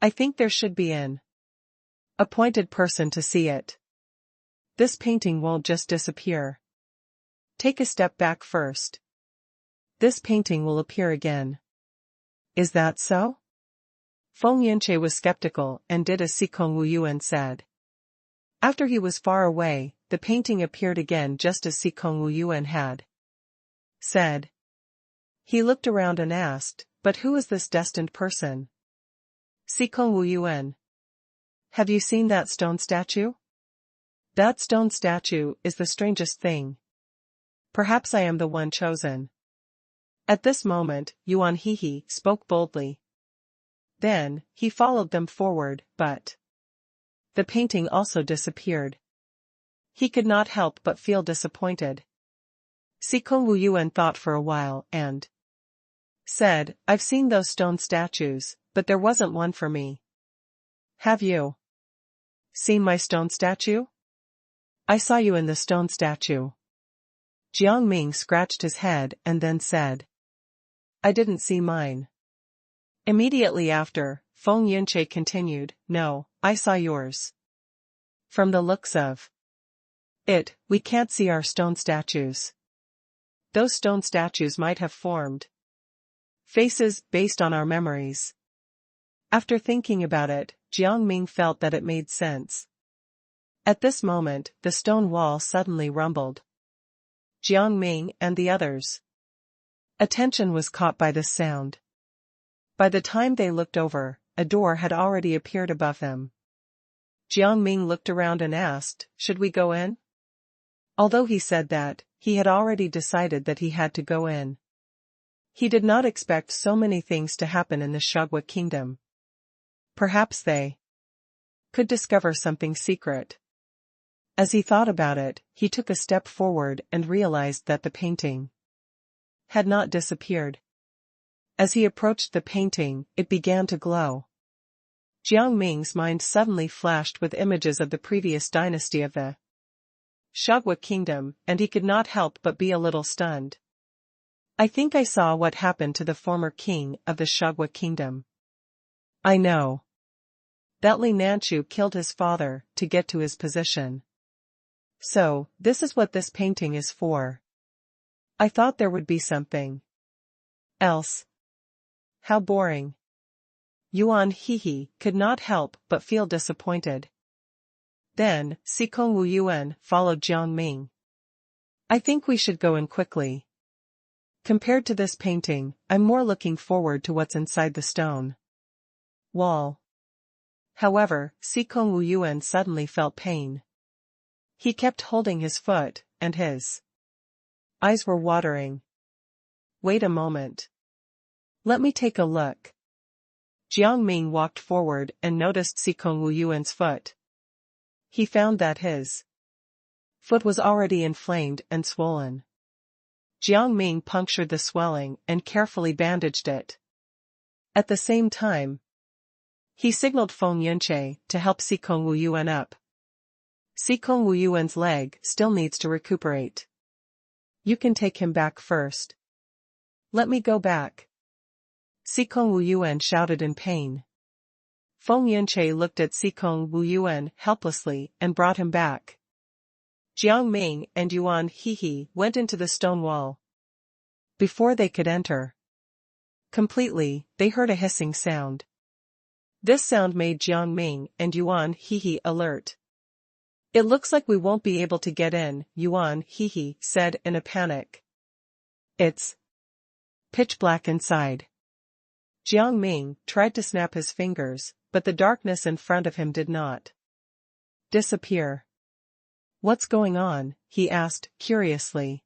I think there should be an appointed person to see it. This painting won't just disappear. Take a step back first. This painting will appear again. Is that so? Feng Yunche was skeptical and did as Sikong Wuyuan said. After he was far away, the painting appeared again just as Sikong Wuyuan had said. He looked around and asked, but who is this destined person? Sikong Wuyuan. Have you seen that stone statue? That stone statue is the strangest thing. Perhaps I am the one chosen. At this moment, Yuan Hehe spoke boldly. Then, he followed them forward, but the painting also disappeared. He could not help but feel disappointed. Sikong Wuyuan thought for a while and said, I've seen those stone statues, but there wasn't one for me. Have you seen my stone statue? I saw you in the stone statue. Jiang Ming scratched his head and then said, I didn't see mine. Immediately after, Feng Yunche continued, No, I saw yours. From the looks of it, we can't see our stone statues. Those stone statues might have formed faces based on our memories. After thinking about it, Jiang Ming felt that it made sense. At this moment, the stone wall suddenly rumbled. Jiang Ming and the others' attention was caught by this sound. By the time they looked over, a door had already appeared above them. Jiang Ming looked around and asked, Should we go in? Although he said that, he had already decided that he had to go in. He did not expect so many things to happen in the Shugwa kingdom. Perhaps they could discover something secret. As he thought about it, he took a step forward and realized that the painting had not disappeared. As he approached the painting, it began to glow. Jiang Ming's mind suddenly flashed with images of the previous dynasty of the Shugwa kingdom, and he could not help but be a little stunned. I think I saw what happened to the former king of the Shugwa kingdom. I know that Li Nanchu killed his father to get to his position. So, this is what this painting is for. I thought there would be something else. How boring. Yuan Hehe could not help but feel disappointed. Then, Sikong Wuyuan followed Jiang Ming. I think we should go in quickly. Compared to this painting, I'm more looking forward to what's inside the stone wall. However, Sikong Wuyuan suddenly felt pain. He kept holding his foot, and his eyes were watering. Wait a moment. Let me take a look. Jiang Ming walked forward and noticed Sikong Wuyuan's foot. He found that his foot was already inflamed and swollen. Jiang Ming punctured the swelling and carefully bandaged it. At the same time, he signaled Feng Yunche to help Sikong Wuyuan up. Sikong Wuyuan's leg still needs to recuperate. You can take him back first. Let me go back. Sikong Wuyuan shouted in pain. Feng Yunche looked at Sikong Wuyuan helplessly and brought him back. Jiang Ming and Yuan Hehe went into the stone wall. Before they could enter completely, they heard a hissing sound. This sound made Jiang Ming and Yuan Hehe alert. It looks like we won't be able to get in, Yuan Hehe said in a panic. It's pitch black inside. Jiang Ming tried to snap his fingers, but the darkness in front of him did not disappear. "What's going on?" he asked, curiously.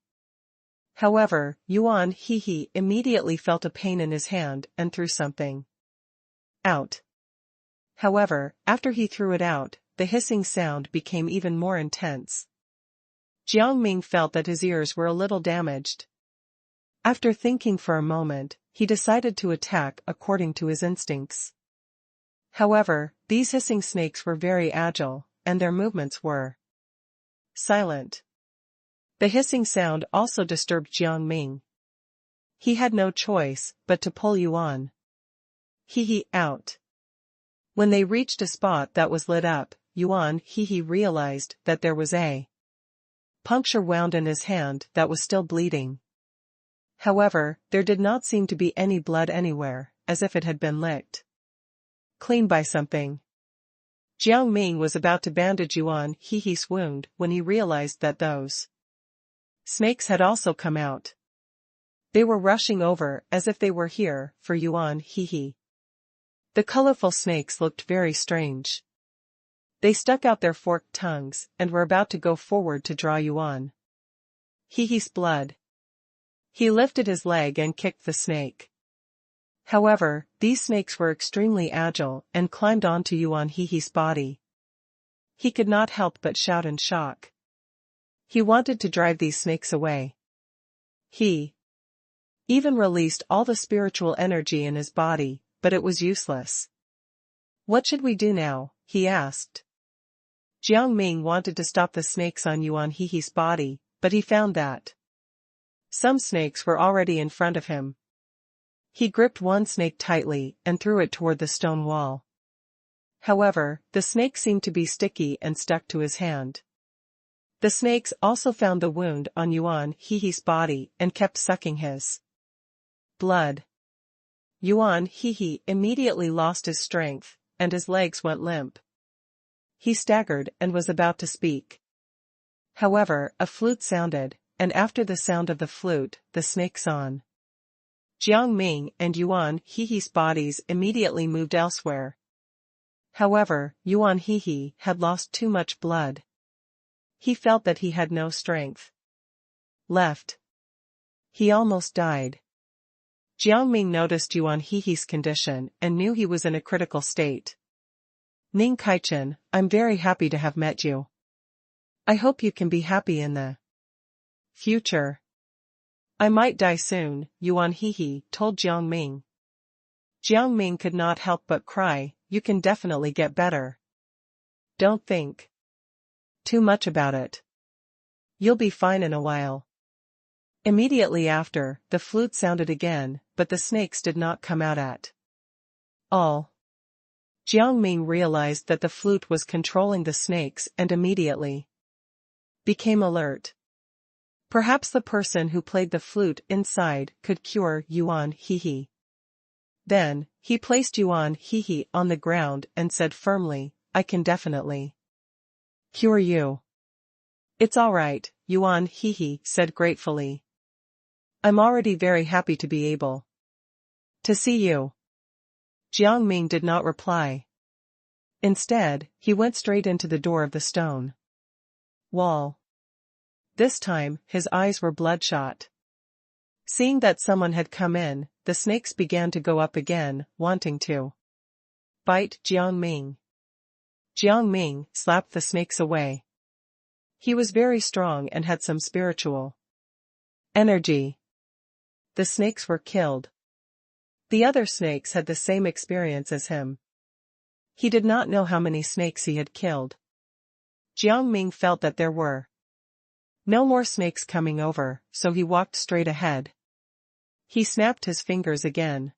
However, Yuan Hehe immediately felt a pain in his hand and threw something out. However, after he threw it out, the hissing sound became even more intense. Jiang Ming felt that his ears were a little damaged. After thinking for a moment, he decided to attack according to his instincts. However, these hissing snakes were very agile, and their movements were silent. The hissing sound also disturbed Jiang Ming. He had no choice but to pull Yuan Hehe out. When they reached a spot that was lit up, Yuan Hehe realized that there was a puncture wound in his hand that was still bleeding. However, there did not seem to be any blood anywhere, as if it had been licked clean by something. Jiang Ming was about to bandage Yuan Hehe's wound when he realized that those snakes had also come out. They were rushing over as if they were here for Yuan Hehe. The colorful snakes looked very strange. They stuck out their forked tongues and were about to go forward to draw Yuan Hehe's blood. He lifted his leg and kicked the snake. However, these snakes were extremely agile and climbed onto Yuan Hehe's body. He could not help but shout in shock. He wanted to drive these snakes away. He even released all the spiritual energy in his body, but it was useless. "What should we do now?" he asked. Jiang Ming wanted to stop the snakes on Yuan Hehe's body, but he found that some snakes were already in front of him. He gripped one snake tightly and threw it toward the stone wall. However, the snake seemed to be sticky and stuck to his hand. The snakes also found the wound on Yuan Hehe's body and kept sucking his blood. Yuan Hehe immediately lost his strength, and his legs went limp. He staggered and was about to speak. However, a flute sounded, and after the sound of the flute, the snakes on Jiang Ming and Yuan Hehe's bodies immediately moved elsewhere. However, Yuan Hehe had lost too much blood. He felt that he had no strength left. He almost died. Jiang Ming noticed Yuan Hehe's condition and knew he was in a critical state. "Ning Kaichen, I'm very happy to have met you. I hope you can be happy in the future." "I might die soon," Yuan Hehe told Jiang Ming. Jiang Ming could not help but cry, "You can definitely get better. Don't think too much about it. You'll be fine in a while." Immediately after, the flute sounded again, but the snakes did not come out at all. Jiang Ming realized that the flute was controlling the snakes and immediately became alert. Perhaps the person who played the flute inside could cure Yuan Hehe. Then, he placed Yuan Hehe on the ground and said firmly, "I can definitely cure you." "It's all right," Yuan Hehe said gratefully. "I'm already very happy to be able to see you." Jiang Ming did not reply. Instead, he went straight into the door of the stone wall. This time, his eyes were bloodshot. Seeing that someone had come in, the snakes began to go up again, wanting to bite Jiang Ming. Jiang Ming slapped the snakes away. He was very strong and had some spiritual energy. The snakes were killed. The other snakes had the same experience as him. He did not know how many snakes he had killed. Jiang Ming felt that there were no more snakes coming over, so he walked straight ahead. He snapped his fingers again.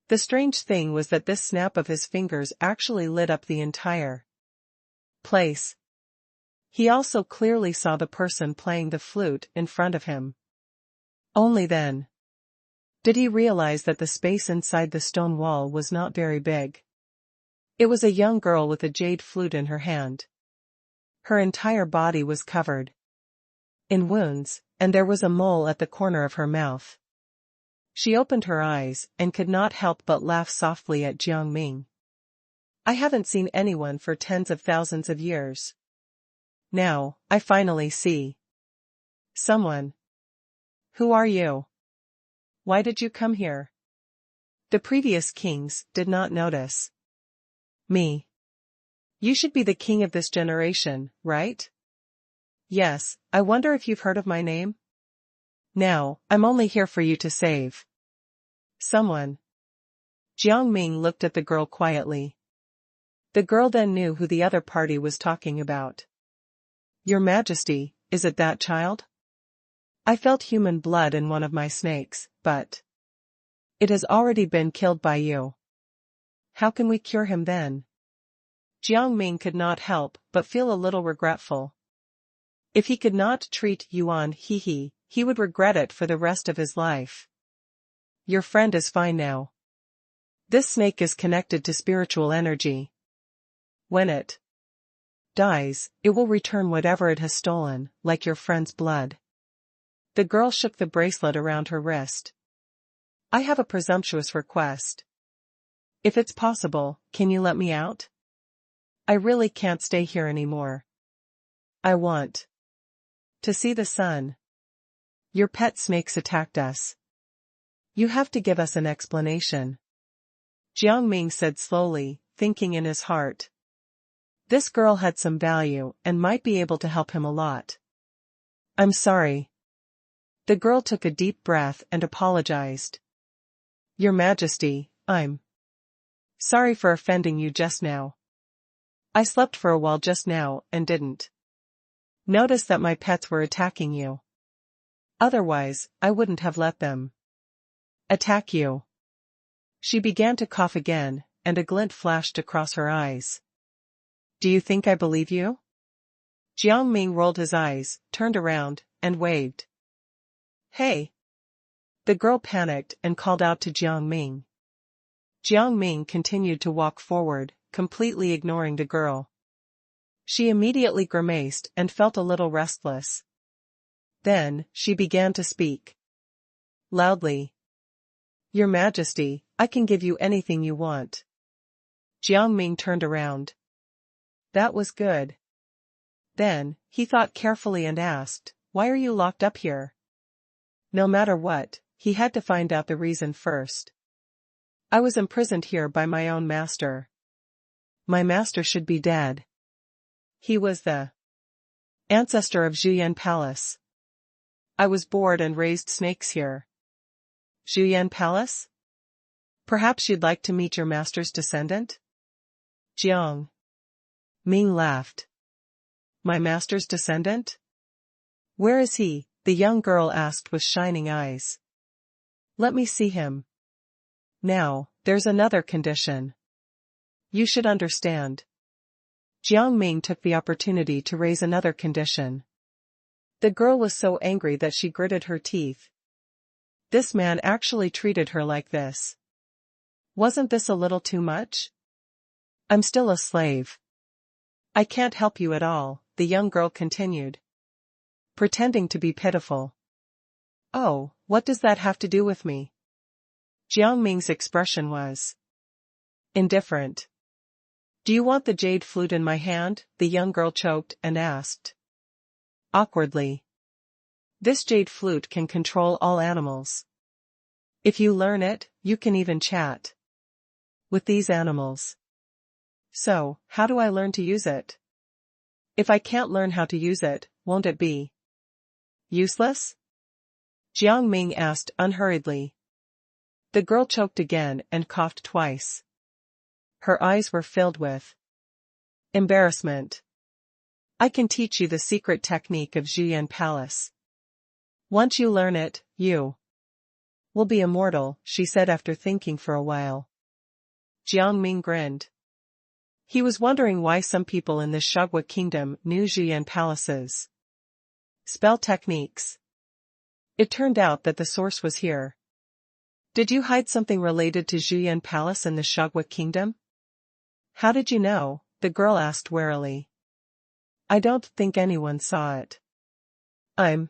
The strange thing was that this snap of his fingers actually lit up the entire place. He also clearly saw the person playing the flute in front of him. Only then did he realize that the space inside the stone wall was not very big. It was a young girl with a jade flute in her hand. Her entire body was covered in wounds, and there was a mole at the corner of her mouth. She opened her eyes and could not help but laugh softly at Jiang Ming. I haven't seen anyone for tens of thousands of years. Now, I finally see someone. Who are you? Why did you come here? The previous kings did not notice. Me. You should be the king of this generation, right? Yes, I wonder if you've heard of my name? Now, I'm only here for you to save someone. Jiang Ming looked at the girl quietly. The girl then knew who the other party was talking about. Your Majesty, is it that child? I felt human blood in one of my snakes, but it has already been killed by you. How can we cure him then? Jiang Ming could not help but feel a little regretful. If he could not treat Yuan he would regret it for the rest of his life. Your friend is fine now. This snake is connected to spiritual energy. When it dies, it will return whatever it has stolen, like your friend's blood. The girl shook the bracelet around her wrist. I have a presumptuous request. If it's possible, can you let me out? I really can't stay here anymore. I want to see the sun. Your pet snakes attacked us. You have to give us an explanation. Jiang Ming said slowly, thinking in his heart. This girl had some value and might be able to help him a lot. I'm sorry. The girl took a deep breath and apologized. Your Majesty, I'm sorry for offending you just now. I slept for a while just now and didn't notice that my pets were attacking you. Otherwise, I wouldn't have let them attack you. She began to cough again, and a glint flashed across her eyes. Do you think I believe you? Jiang Ming rolled his eyes, turned around, and waved. Hey! The girl panicked and called out to Jiang Ming. Jiang Ming continued to walk forward, completely ignoring the girl. She immediately grimaced and felt a little restless. Then, she began to speak loudly. Your Majesty, I can give you anything you want. Jiang Ming turned around. That was good. Then, he thought carefully and asked, why are you locked up here? No matter what, he had to find out the reason first. I was imprisoned here by my own master. My master should be dead. He was the ancestor of Zhuyan Palace. I was bored and raised snakes here. Zhuyan Palace? Perhaps you'd like to meet your master's descendant? Jiang Ming laughed. My master's descendant? Where is he? The young girl asked with shining eyes. Let me see him. Now, there's another condition. You should understand. Jiang Ming took the opportunity to raise another condition. The girl was so angry that she gritted her teeth. This man actually treated her like this. Wasn't this a little too much? I'm still a slave. I can't help you at all, the young girl continued, pretending to be pitiful. Oh, what does that have to do with me? Jiang Ming's expression was indifferent. Do you want the jade flute in my hand? The young girl choked and asked. Awkwardly. This jade flute can control all animals. If you learn it, you can even chat with these animals. So, how do I learn to use it? If I can't learn how to use it, won't it be useless? Jiang Ming asked unhurriedly. The girl choked again and coughed twice. Her eyes were filled with embarrassment. I can teach you the secret technique of Zhuyan Palace. Once you learn it, you will be immortal, she said after thinking for a while. Jiang Ming grinned. He was wondering why some people in the Shugwa kingdom knew Zhuyan Palace's spell techniques. It turned out that the source was here. Did you hide something related to Zhuyan Palace in the Shugwa kingdom? How did you know? The girl asked warily. I don't think anyone saw it. I'm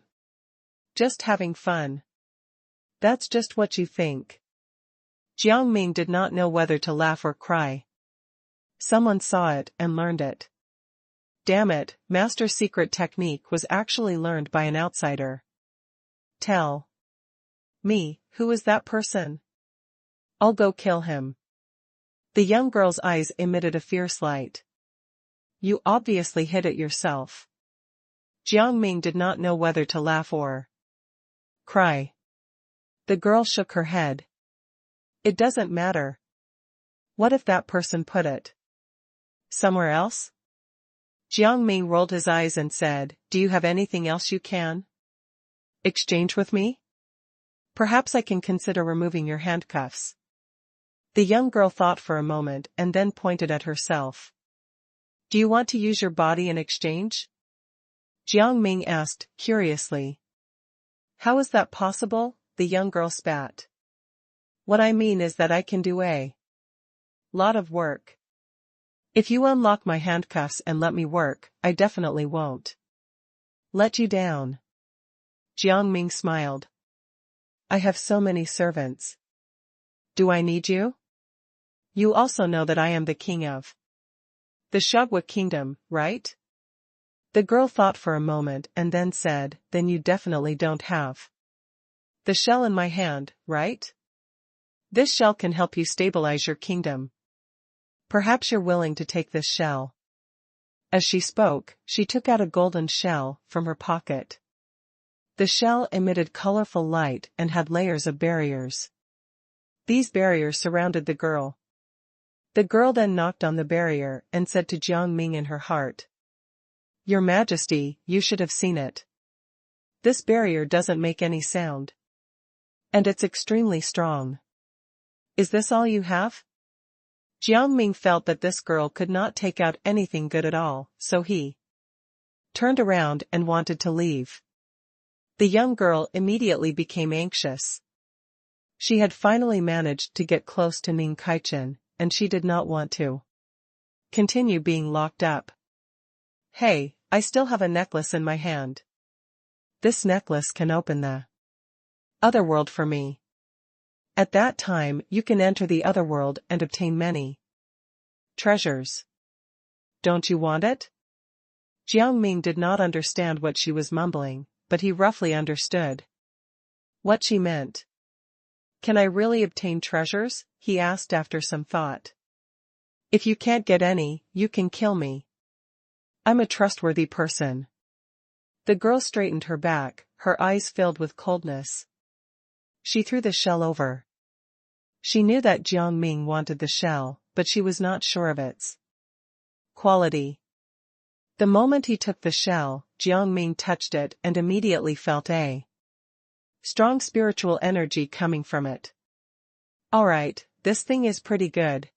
just having fun. That's just what you think. Jiang Ming did not know whether to laugh or cry. Someone saw it and learned it. Damn it, Master's secret technique was actually learned by an outsider. Tell me, who is that person? I'll go kill him. The young girl's eyes emitted a fierce light. You obviously hid it yourself. Jiang Ming did not know whether to laugh or cry. The girl shook her head. It doesn't matter. What if that person put it somewhere else? Jiang Ming rolled his eyes and said, do you have anything else you can exchange with me? Perhaps I can consider removing your handcuffs. The young girl thought for a moment and then pointed at herself. Do you want to use your body in exchange? Jiang Ming asked, curiously. How is that possible? The young girl spat. What I mean is that I can do a lot of work. If you unlock my handcuffs and let me work, I definitely won't let you down. Jiang Ming smiled. I have so many servants. Do I need you? You also know that I am the king of the Shugwa kingdom, right? The girl thought for a moment and then said, then you definitely don't have the shell in my hand, right? This shell can help you stabilize your kingdom. Perhaps you're willing to take this shell. As she spoke, she took out a golden shell from her pocket. The shell emitted colorful light and had layers of barriers. These barriers surrounded the girl. The girl then knocked on the barrier and said to Jiang Ming in her heart, Your Majesty, you should have seen it. This barrier doesn't make any sound. And it's extremely strong. Is this all you have? Jiang Ming felt that this girl could not take out anything good at all, so he turned around and wanted to leave. The young girl immediately became anxious. She had finally managed to get close to Ning Kaichen, and she did not want to continue being locked up. Hey, I still have a necklace in my hand. This necklace can open the otherworld for me. At that time you can enter the otherworld and obtain many treasures. Don't you want it? Jiang Ming did not understand what she was mumbling, but he roughly understood what she meant. Can I really obtain treasures? He asked after some thought. If you can't get any, you can kill me. I'm a trustworthy person. The girl straightened her back, her eyes filled with coldness. She threw the shell over. She knew that Jiang Ming wanted the shell, but she was not sure of its quality. The moment he took the shell, Jiang Ming touched it and immediately felt a strong spiritual energy coming from it. Alright, this thing is pretty good.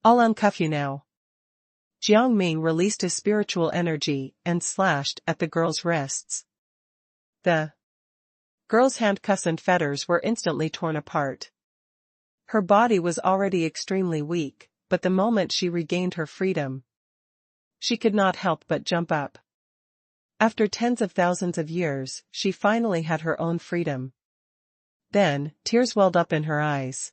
I'll uncuff you now. Jiang Ming released his spiritual energy and slashed at the girl's wrists. The girl's handcuffs and fetters were instantly torn apart. Her body was already extremely weak, but the moment she regained her freedom, she could not help but jump up. After tens of thousands of years, she finally had her own freedom. Then, tears welled up in her eyes.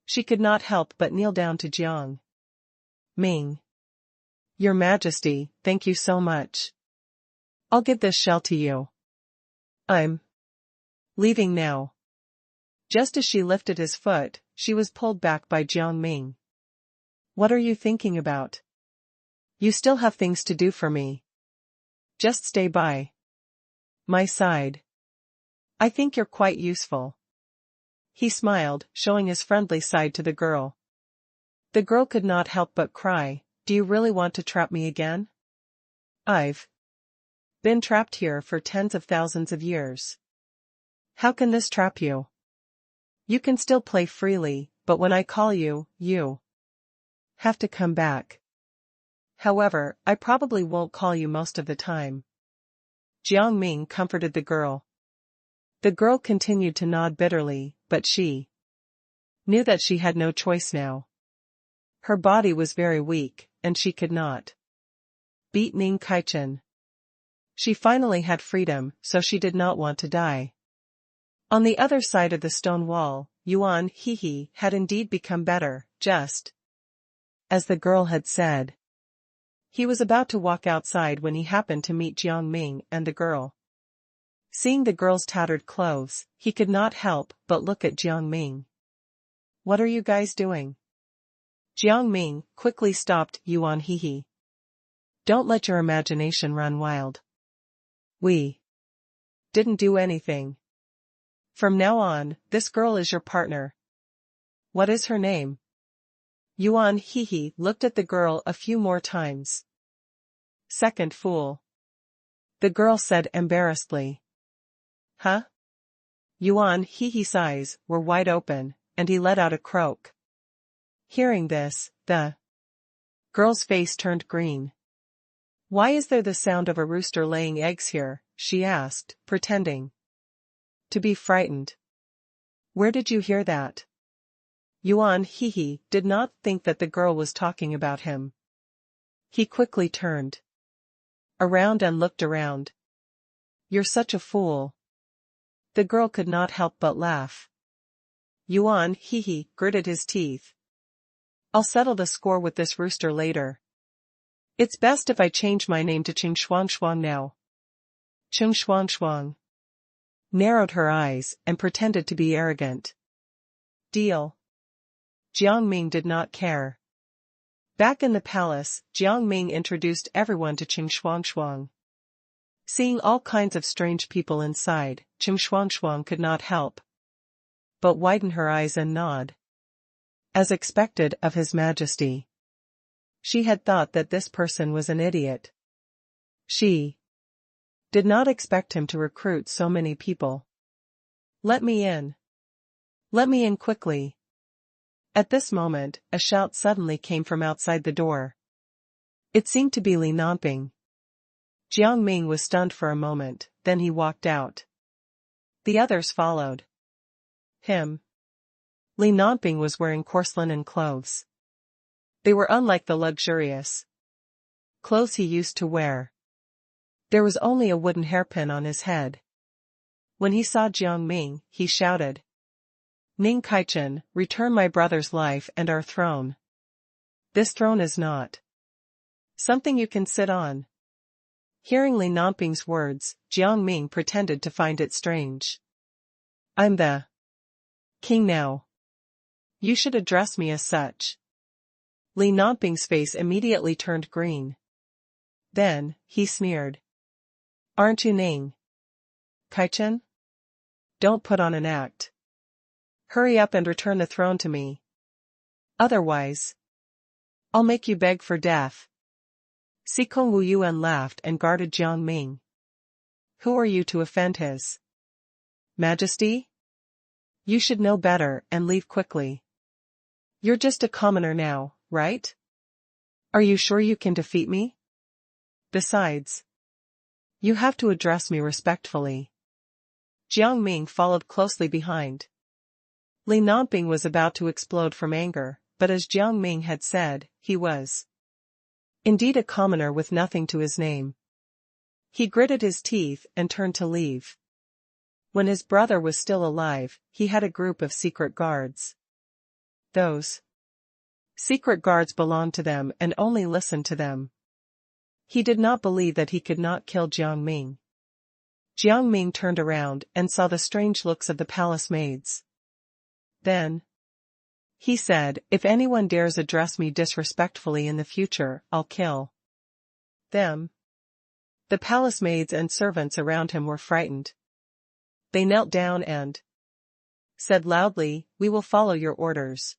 She could not help but kneel down to Jiang Ming. Your Majesty, thank you so much. I'll give this shell to you. I'm leaving now. Just as she lifted his foot, she was pulled back by Jiang Ming. What are you thinking about? You still have things to do for me. Just stay by my side. I think you're quite useful. He smiled, showing his friendly side to the girl. The girl could not help but cry. Do you really want to trap me again? I've been trapped here for tens of thousands of years. How can this trap you? You can still play freely, but when I call you, you have to come back. However, I probably won't call you most of the time. Jiang Ming comforted the girl. The girl continued to nod bitterly, but she knew that she had no choice now. Her body was very weak, and she could not beat Ning Kaichen. She finally had freedom, so she did not want to die. On the other side of the stone wall, Yuan Hehe had indeed become better, just as the girl had said. He was about to walk outside when he happened to meet Jiang Ming and the girl. Seeing the girl's tattered clothes, he could not help but look at Jiang Ming. "What are you guys doing?" Jiang Ming quickly stopped Yuan Hehe. "Don't let your imagination run wild. We didn't do anything. From now on, this girl is your partner." "What is her name?" Yuan Hehe looked at the girl a few more times. "Second fool," the girl said embarrassedly. "Huh?" Yuan Hehe's eyes were wide open, and he let out a croak. Hearing this, the girl's face turned green. "Why is there the sound of a rooster laying eggs here?" she asked, pretending to be frightened. "Where did you hear that?" Yuan Hehe did not think that the girl was talking about him. He quickly turned around and looked around. "You're such a fool." The girl could not help but laugh. Yuan Hehe gritted his teeth. "I'll settle the score with this rooster later. It's best if I change my name to Ching Shuang Shuang now." Ching Shuang Shuang narrowed her eyes and pretended to be arrogant. "Deal." Jiang Ming did not care. Back in the palace, Jiang Ming introduced everyone to Ching Shuang Shuang. Seeing all kinds of strange people inside, Ching Shuang Shuang could not help but widen her eyes and nod. As expected of His Majesty. She had thought that this person was an idiot. She did not expect him to recruit so many people. "Let me in. Let me in quickly." At this moment, a shout suddenly came from outside the door. It seemed to be Li Nanping. Jiang Ming was stunned for a moment, then he walked out. The others followed him. Li Nanping was wearing coarse linen clothes. They were unlike the luxurious clothes he used to wear. There was only a wooden hairpin on his head. When he saw Jiang Ming, he shouted, "Ning Kaichen, return my brother's life and our throne. This throne is not something you can sit on." Hearing Li Nanping's words, Jiang Ming pretended to find it strange. "I'm the king now. You should address me as such." Li Nanping's face immediately turned green. Then, he sneered. "Aren't you Ning Kaichen? Don't put on an act. Hurry up and return the throne to me. Otherwise, I'll make you beg for death." Sikong Wu Yuan laughed and guarded Jiang Ming. "Who are you to offend His Majesty? You should know better and leave quickly. You're just a commoner now, right? Are you sure you can defeat me? Besides, you have to address me respectfully." Jiang Ming followed closely behind. Li Nanping was about to explode from anger, but as Jiang Ming had said, he was indeed a commoner with nothing to his name. He gritted his teeth and turned to leave. When his brother was still alive, he had a group of secret guards. Those secret guards belonged to them and only listened to them. He did not believe that he could not kill Jiang Ming. Jiang Ming turned around and saw the strange looks of the palace maids. Then he said, "If anyone dares address me disrespectfully in the future, I'll kill them." The palace maids and servants around him were frightened. They knelt down and said loudly, "We will follow your orders."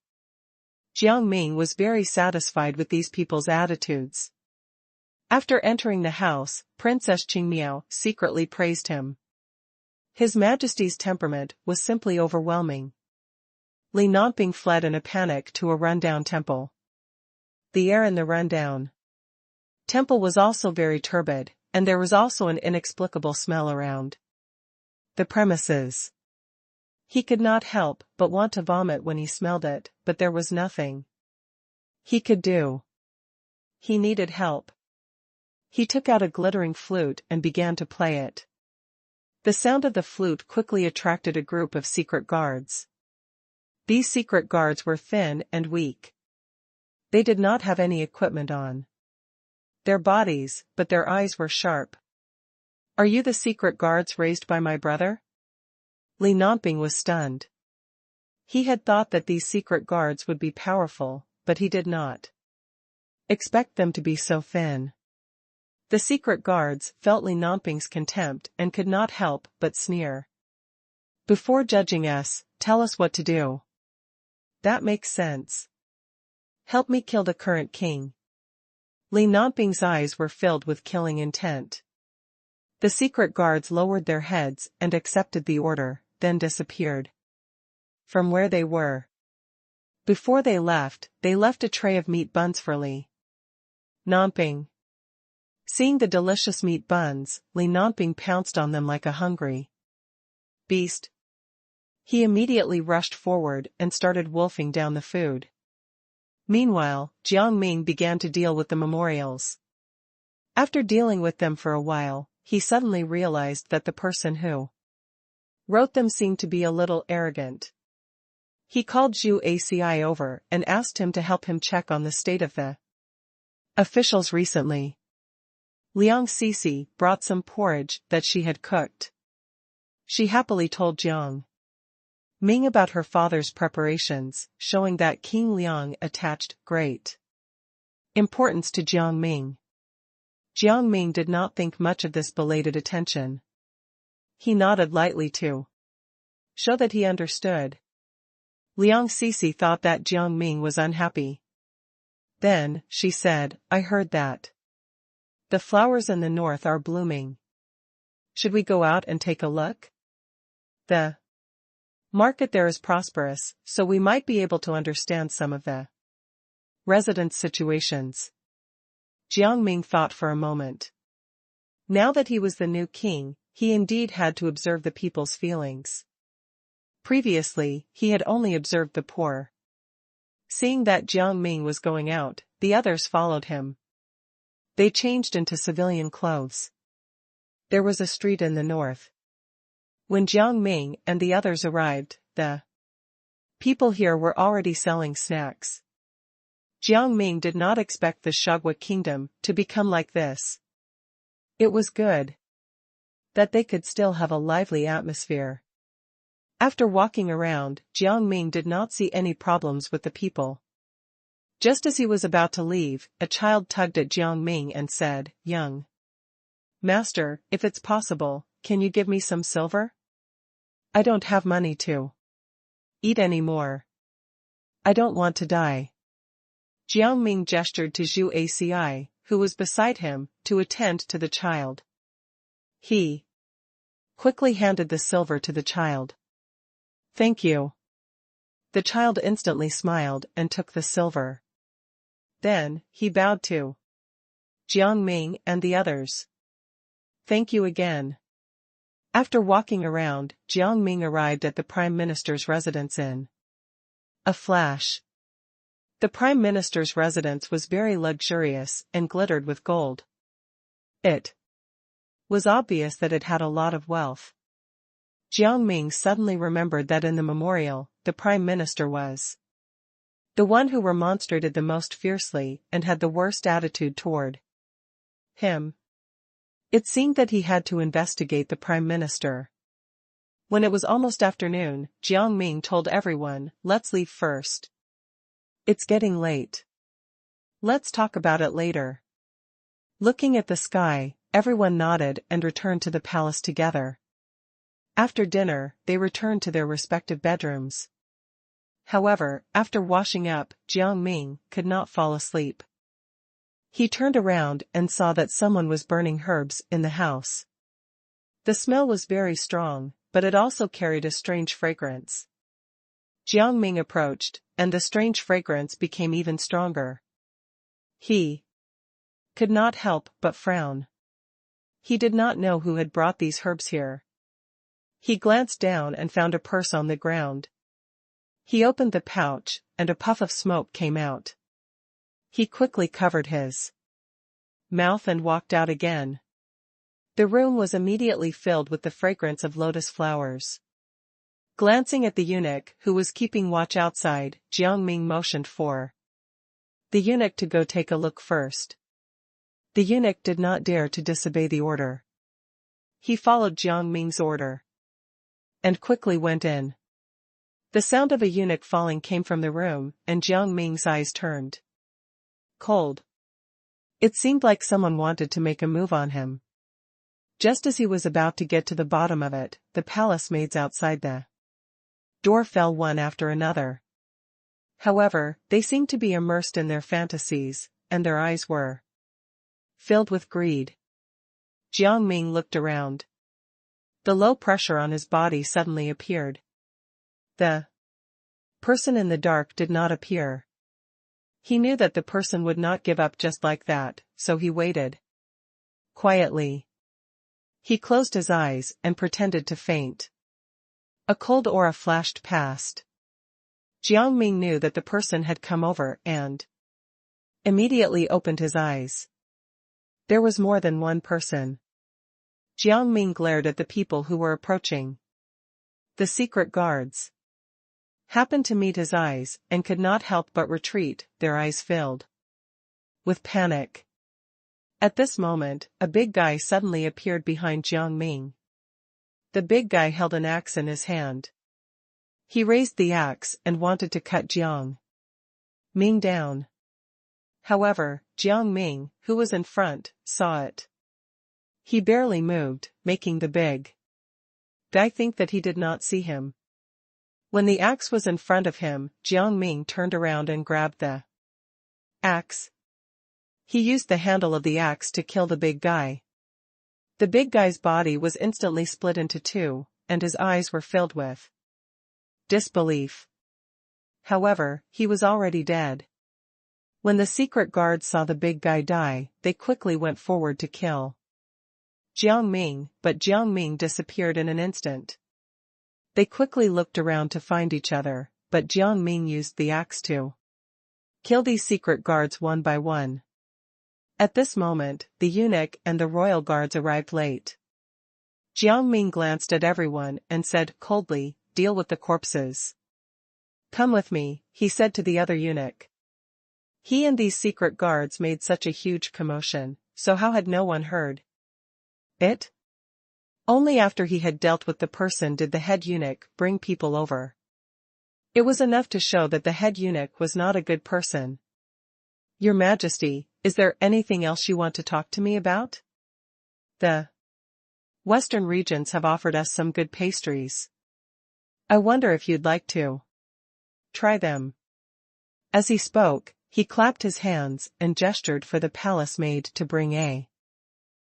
Jiang Ming was very satisfied with these people's attitudes. After entering the house, Princess Qingmiao secretly praised him. His Majesty's temperament was simply overwhelming. Li Nanping fled in a panic to a rundown temple. The air in the rundown temple was also very turbid, and there was also an inexplicable smell around the premises. He could not help but want to vomit when he smelled it, but there was nothing he could do. He needed help. He took out a glittering flute and began to play it. The sound of the flute quickly attracted a group of secret guards. These secret guards were thin and weak. They did not have any equipment on their bodies, but their eyes were sharp. "Are you the secret guards raised by my brother?" Li Nonping was stunned. He had thought that these secret guards would be powerful, but he did not expect them to be so thin. The secret guards felt Li Nonping's contempt and could not help but sneer. "Before judging us, tell us what to do." "That makes sense. Help me kill the current king." Li Nonping's eyes were filled with killing intent. The secret guards lowered their heads and accepted the order, then disappeared from where they were. Before they left a tray of meat buns for Li Nonping. Seeing the delicious meat buns, Li Nonping pounced on them like a hungry beast. He immediately rushed forward and started wolfing down the food. Meanwhile, Jiang Ming began to deal with the memorials. After dealing with them for a while, he suddenly realized that the person who wrote them seemed to be a little arrogant. He called Zhu Aci over and asked him to help him check on the state of the officials recently. Liang Sisi brought some porridge that she had cooked. She happily told Jiang Ming about her father's preparations, showing that King Liang attached great importance to Jiang Ming. Jiang Ming did not think much of this belated attention. He nodded lightly to show that he understood. Liang Sisi thought that Jiang Ming was unhappy. Then, she said, "I heard that the flowers in the north are blooming. Should we go out and take a look? The market there is prosperous, so we might be able to understand some of the residents' situations." Jiang Ming thought for a moment. Now that he was the new king, he indeed had to observe the people's feelings. Previously, he had only observed the poor. Seeing that Jiang Ming was going out, the others followed him. They changed into civilian clothes. There was a street in the north. When Jiang Ming and the others arrived, the people here were already selling snacks. Jiang Ming did not expect the Shagwa kingdom to become like this. It was good that they could still have a lively atmosphere. After walking around, Jiang Ming did not see any problems with the people. Just as he was about to leave, a child tugged at Jiang Ming and said, "Young master, if it's possible, can you give me some silver? I don't have money to eat anymore. I don't want to die." Jiang Ming gestured to Zhu Aci, who was beside him, to attend to the child. He quickly handed the silver to the child. "Thank you." The child instantly smiled and took the silver. Then, he bowed to Jiang Ming and the others. "Thank you again." After walking around, Jiang Ming arrived at the Prime Minister's residence in a flash. The Prime Minister's residence was very luxurious and glittered with gold. It was obvious that it had a lot of wealth. Jiang Ming suddenly remembered that in the memorial, the Prime Minister was the one who remonstrated the most fiercely and had the worst attitude toward him. It seemed that he had to investigate the Prime Minister. When it was almost afternoon, Jiang Ming told everyone, "Let's leave first. It's getting late. Let's talk about it later." Looking at the sky, everyone nodded and returned to the palace together. After dinner, they returned to their respective bedrooms. However, after washing up, Jiang Ming could not fall asleep. He turned around and saw that someone was burning herbs in the house. The smell was very strong, but it also carried a strange fragrance. Jiang Ming approached, and the strange fragrance became even stronger. He could not help but frown. He did not know who had brought these herbs here. He glanced down and found a purse on the ground. He opened the pouch, and a puff of smoke came out. He quickly covered his mouth and walked out again. The room was immediately filled with the fragrance of lotus flowers. Glancing at the eunuch who was keeping watch outside, Jiang Ming motioned for the eunuch to go take a look first. The eunuch did not dare to disobey the order. He followed Jiang Ming's order and quickly went in. The sound of a eunuch falling came from the room, and Jiang Ming's eyes turned cold. It seemed like someone wanted to make a move on him. Just as he was about to get to the bottom of it, the palace maids outside the door fell one after another. However, they seemed to be immersed in their fantasies, and their eyes were filled with greed. Jiang Ming looked around. The low pressure on his body suddenly appeared. The person in the dark did not appear. He knew that the person would not give up just like that, so he waited quietly. He closed his eyes and pretended to faint. A cold aura flashed past. Jiang Ming knew that the person had come over and immediately opened his eyes. There was more than one person. Jiang Ming glared at the people who were approaching. The secret guards happened to meet his eyes and could not help but retreat, their eyes filled with panic. At this moment, a big guy suddenly appeared behind Jiang Ming. The big guy held an axe in his hand. He raised the axe and wanted to cut Jiang Ming down. However, Jiang Ming, who was in front, saw it. He barely moved, making the big guy think that he did not see him. When the axe was in front of him, Jiang Ming turned around and grabbed the axe. He used the handle of the axe to kill the big guy. The big guy's body was instantly split into two, and his eyes were filled with disbelief. However, he was already dead. When the secret guards saw the big guy die, they quickly went forward to kill Jiang Ming, but Jiang Ming disappeared in an instant. They quickly looked around to find each other, but Jiang Ming used the axe to kill these secret guards one by one. At this moment, the eunuch and the royal guards arrived late. Jiang Ming glanced at everyone and said coldly, "Deal with the corpses." "Come with me," he said to the other eunuch. He and these secret guards made such a huge commotion, so how had no one heard it? Only after he had dealt with the person did the head eunuch bring people over. It was enough to show that the head eunuch was not a good person. "Your Majesty, is there anything else you want to talk to me about? The Western regions have offered us some good pastries. I wonder if you'd like to try them." As he spoke, he clapped his hands and gestured for the palace maid to bring a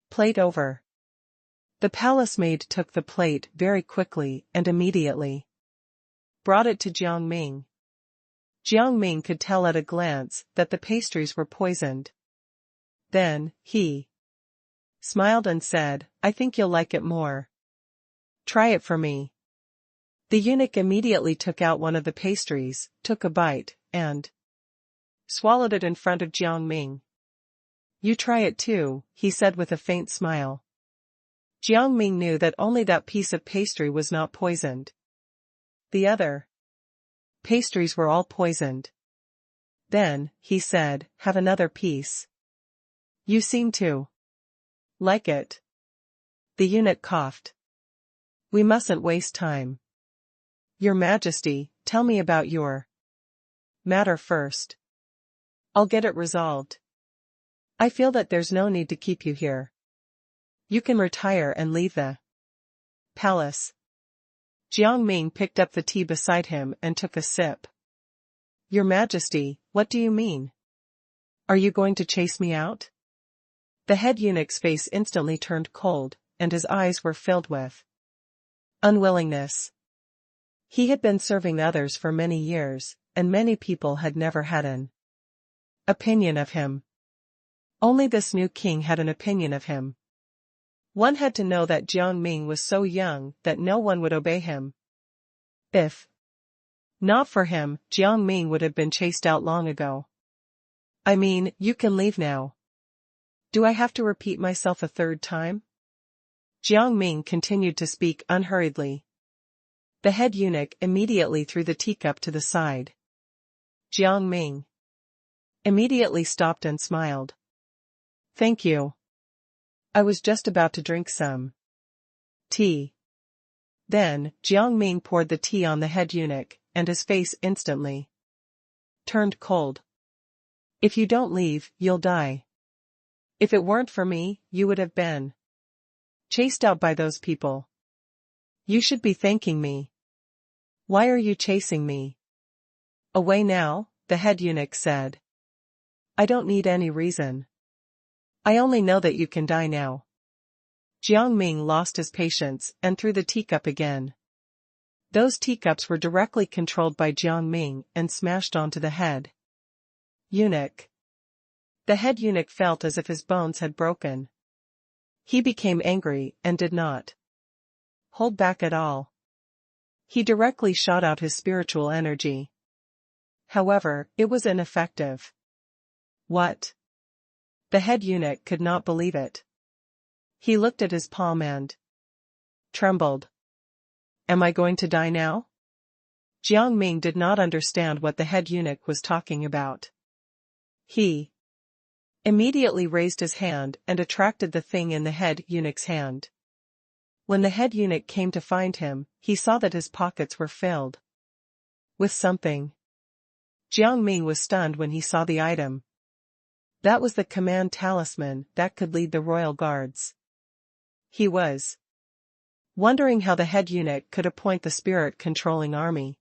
plate over. The palace maid took the plate very quickly and immediately brought it to Jiang Ming. Jiang Ming could tell at a glance that the pastries were poisoned. Then, he smiled and said, "I think you'll like it more. Try it for me." The eunuch immediately took out one of the pastries, took a bite, and swallowed it in front of Jiang Ming. "You try it too," he said with a faint smile. Jiang Ming knew that only that piece of pastry was not poisoned. The other pastries were all poisoned. Then, he said, "Have another piece. You seem to like it." The eunuch coughed. "We mustn't waste time. Your Majesty, tell me about your matter first. I'll get it resolved. I feel that there's no need to keep you here. You can retire and leave the palace." Jiang Ming picked up the tea beside him and took a sip. "Your Majesty, what do you mean? Are you going to chase me out?" The head eunuch's face instantly turned cold, and his eyes were filled with unwillingness. He had been serving others for many years, and many people had never had an opinion of him. Only this new king had an opinion of him. One had to know that Jiang Ming was so young that no one would obey him. If not for him, Jiang Ming would have been chased out long ago. "I mean, you can leave now. Do I have to repeat myself a third time?" Jiang Ming continued to speak unhurriedly. The head eunuch immediately threw the teacup to the side. Jiang Ming immediately stopped and smiled. Thank you. I was just about to drink some tea. Then, Jiang Ming poured the tea on the head eunuch, and his face instantly turned cold. If you don't leave, you'll die. If it weren't for me, you would have been chased out by those people. You should be thanking me. Why are you chasing me away now? The head eunuch said. I don't need any reason. I only know that you can die now. Jiang Ming lost his patience and threw the teacup again. Those teacups were directly controlled by Jiang Ming and smashed onto the head eunuch. The head eunuch felt as if his bones had broken. He became angry and did not hold back at all. He directly shot out his spiritual energy. However, it was ineffective. What? The head eunuch could not believe it. He looked at his palm and trembled. Am I going to die now? Jiang Ming did not understand what the head eunuch was talking about. He immediately raised his hand and attracted the thing in the head eunuch's hand. When the head eunuch came to find him, he saw that his pockets were filled with something. Jiang Ming was stunned when he saw the item. That was the command talisman that could lead the royal guards. He was wondering how the head eunuch could appoint the spirit-controlling army.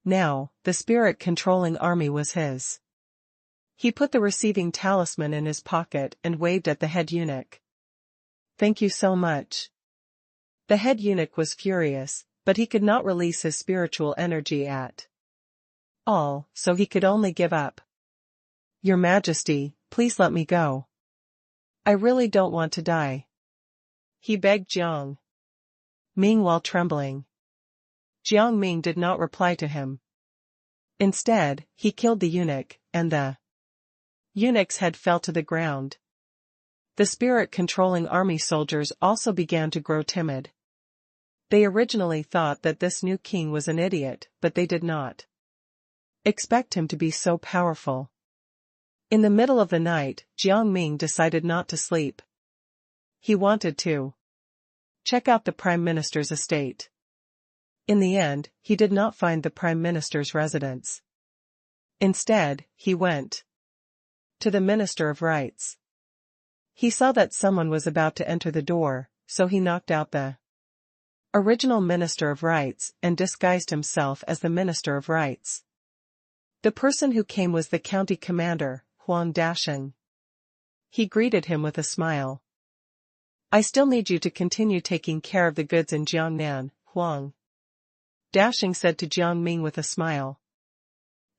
Now, the spirit-controlling army was his. He put the receiving talisman in his pocket and waved at the head eunuch. Thank you so much. The head eunuch was furious, but he could not release his spiritual energy at all, so he could only give up. Your Majesty, please let me go. I really don't want to die. He begged Jiang Ming while trembling. Jiang Ming did not reply to him. Instead, he killed the eunuch, and the eunuch's head fell to the ground. The spirit-controlling army soldiers also began to grow timid. They originally thought that this new king was an idiot, but they did not expect him to be so powerful. In the middle of the night, Jiang Ming decided not to sleep. He wanted to check out the Prime Minister's estate. In the end, he did not find the Prime Minister's residence. Instead, he went to the Minister of Rights. He saw that someone was about to enter the door, so he knocked out the original Minister of Rights and disguised himself as the Minister of Rights. The person who came was the county commander, Huang Dasheng. He greeted him with a smile. I still need you to continue taking care of the goods in Jiangnan, Huang Dasheng said to Jiang Ming with a smile.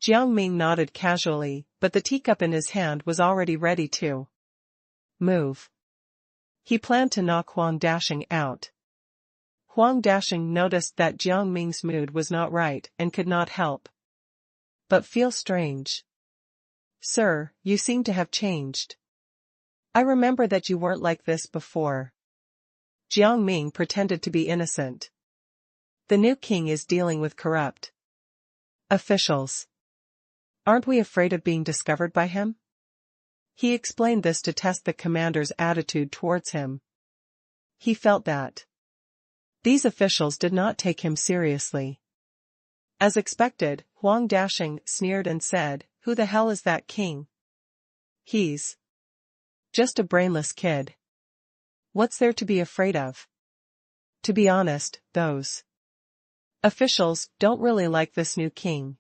Jiang Ming nodded casually, but the teacup in his hand was already ready to move. He planned to knock Huang Dasheng out. Huang Dasheng noticed that Jiang Ming's mood was not right and could not help but feel strange. Sir, you seem to have changed. I remember that you weren't like this before. Jiang Ming pretended to be innocent. The new king is dealing with corrupt officials. Aren't we afraid of being discovered by him? He explained this to test the commander's attitude towards him. He felt that these officials did not take him seriously. As expected, Huang Dasheng sneered and said, Who the hell is that king? He's just a brainless kid. What's there to be afraid of? To be honest, those officials don't really like this new king.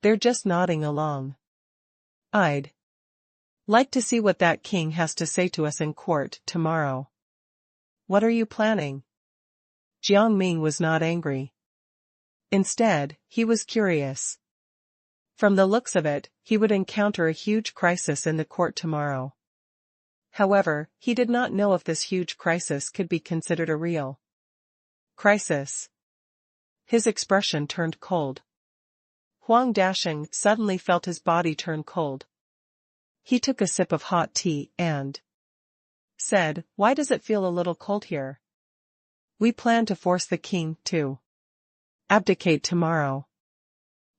They're just nodding along. I'd like to see what that king has to say to us in court tomorrow. What are you planning? Jiang Ming was not angry. Instead, he was curious. From the looks of it, he would encounter a huge crisis in the court tomorrow. However, he did not know if this huge crisis could be considered a real crisis. His expression turned cold. Huang Dasheng suddenly felt his body turn cold. He took a sip of hot tea and said, "Why does it feel a little cold here?" "We plan to force the king to abdicate tomorrow.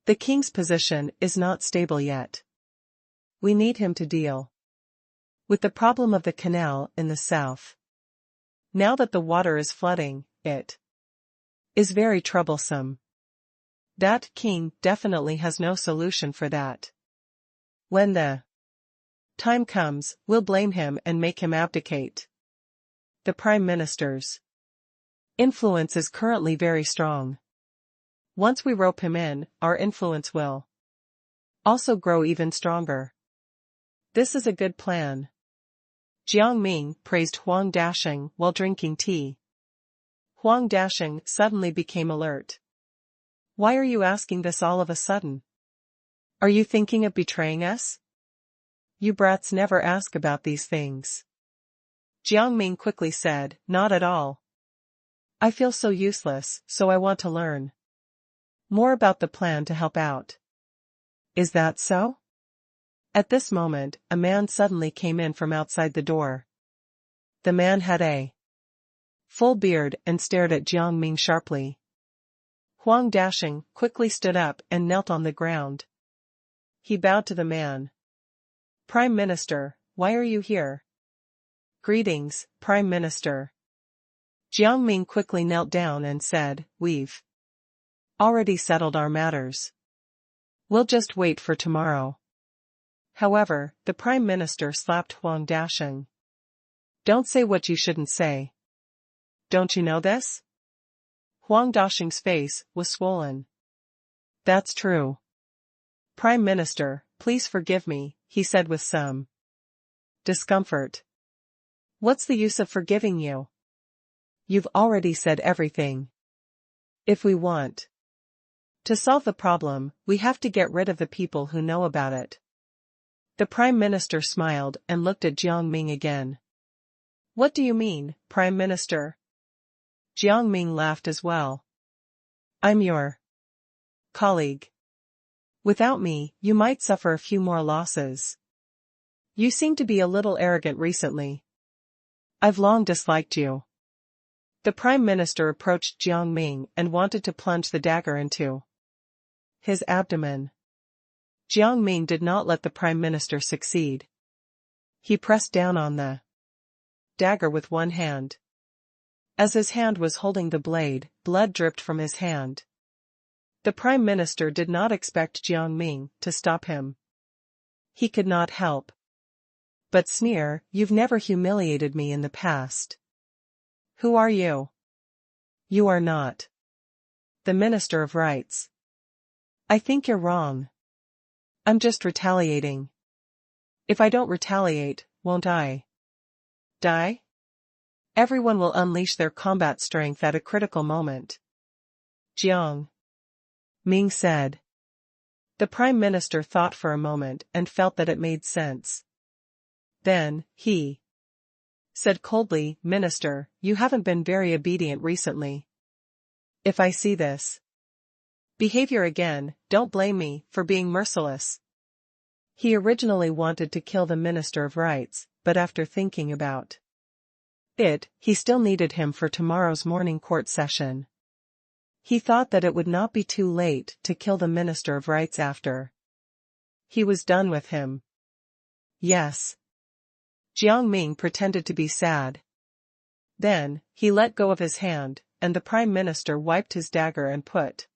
The king's position is not stable yet. We need him to deal with the problem of the canal in the south. Now that the water is flooding, it is very troublesome. That king definitely has no solution for that. When the time comes, we'll blame him and make him abdicate. The Prime Minister's influence is currently very strong. Once we rope him in, our influence will also grow even stronger. This is a good plan." Jiang Ming praised Huang Dasheng while drinking tea. Huang Dasheng suddenly became alert. "Why are you asking this all of a sudden? Are you thinking of betraying us? You brats never ask about these things." Jiang Ming quickly said, "Not at all. I feel so useless, so I want to learn more about the plan to help out." "Is that so?" At this moment, a man suddenly came in from outside the door. The man had a full beard and stared at Jiang Ming sharply. Huang Dasheng quickly stood up and knelt on the ground. He bowed to the man. "Prime Minister, why are you here?" "Greetings, Prime Minister." Jiang Ming quickly knelt down and said, "We've already settled our matters. We'll just wait for tomorrow." However, the Prime Minister slapped Huang Dasheng. "Don't say what you shouldn't say. Don't you know this?" Huang Dasheng's face was swollen. "That's true. Prime Minister, please forgive me," he said with some discomfort. "What's the use of forgiving you? You've already said everything. If we want to solve the problem, we have to get rid of the people who know about it." The Prime Minister smiled and looked at Jiang Ming again. "What do you mean, Prime Minister?" Jiang Ming laughed as well. "I'm your colleague. Without me, you might suffer a few more losses. You seem to be a little arrogant recently. I've long disliked you." The Prime Minister approached Jiang Ming and wanted to plunge the dagger into his abdomen. Jiang Ming did not let the Prime Minister succeed. He pressed down on the dagger with one hand. As his hand was holding the blade, blood dripped from his hand. The Prime Minister did not expect Jiang Ming to stop him. He could not help but sneer, "You've never humiliated me in the past. Who are you?" "You are not the Minister of Rights." "I think you're wrong. I'm just retaliating. If I don't retaliate, won't I die? Everyone will unleash their combat strength at a critical moment." Jiang Ming said. The Prime Minister thought for a moment and felt that it made sense. Then, he said coldly, "Minister, you haven't been very obedient recently. If I see this behavior again, don't blame me for being merciless." He originally wanted to kill the Minister of Rights, but after thinking about it, he still needed him for tomorrow's morning court session. He thought that it would not be too late to kill the Minister of Rights after he was done with him. "Yes." Jiang Ming pretended to be sad. Then, he let go of his hand, and the Prime Minister wiped his dagger and put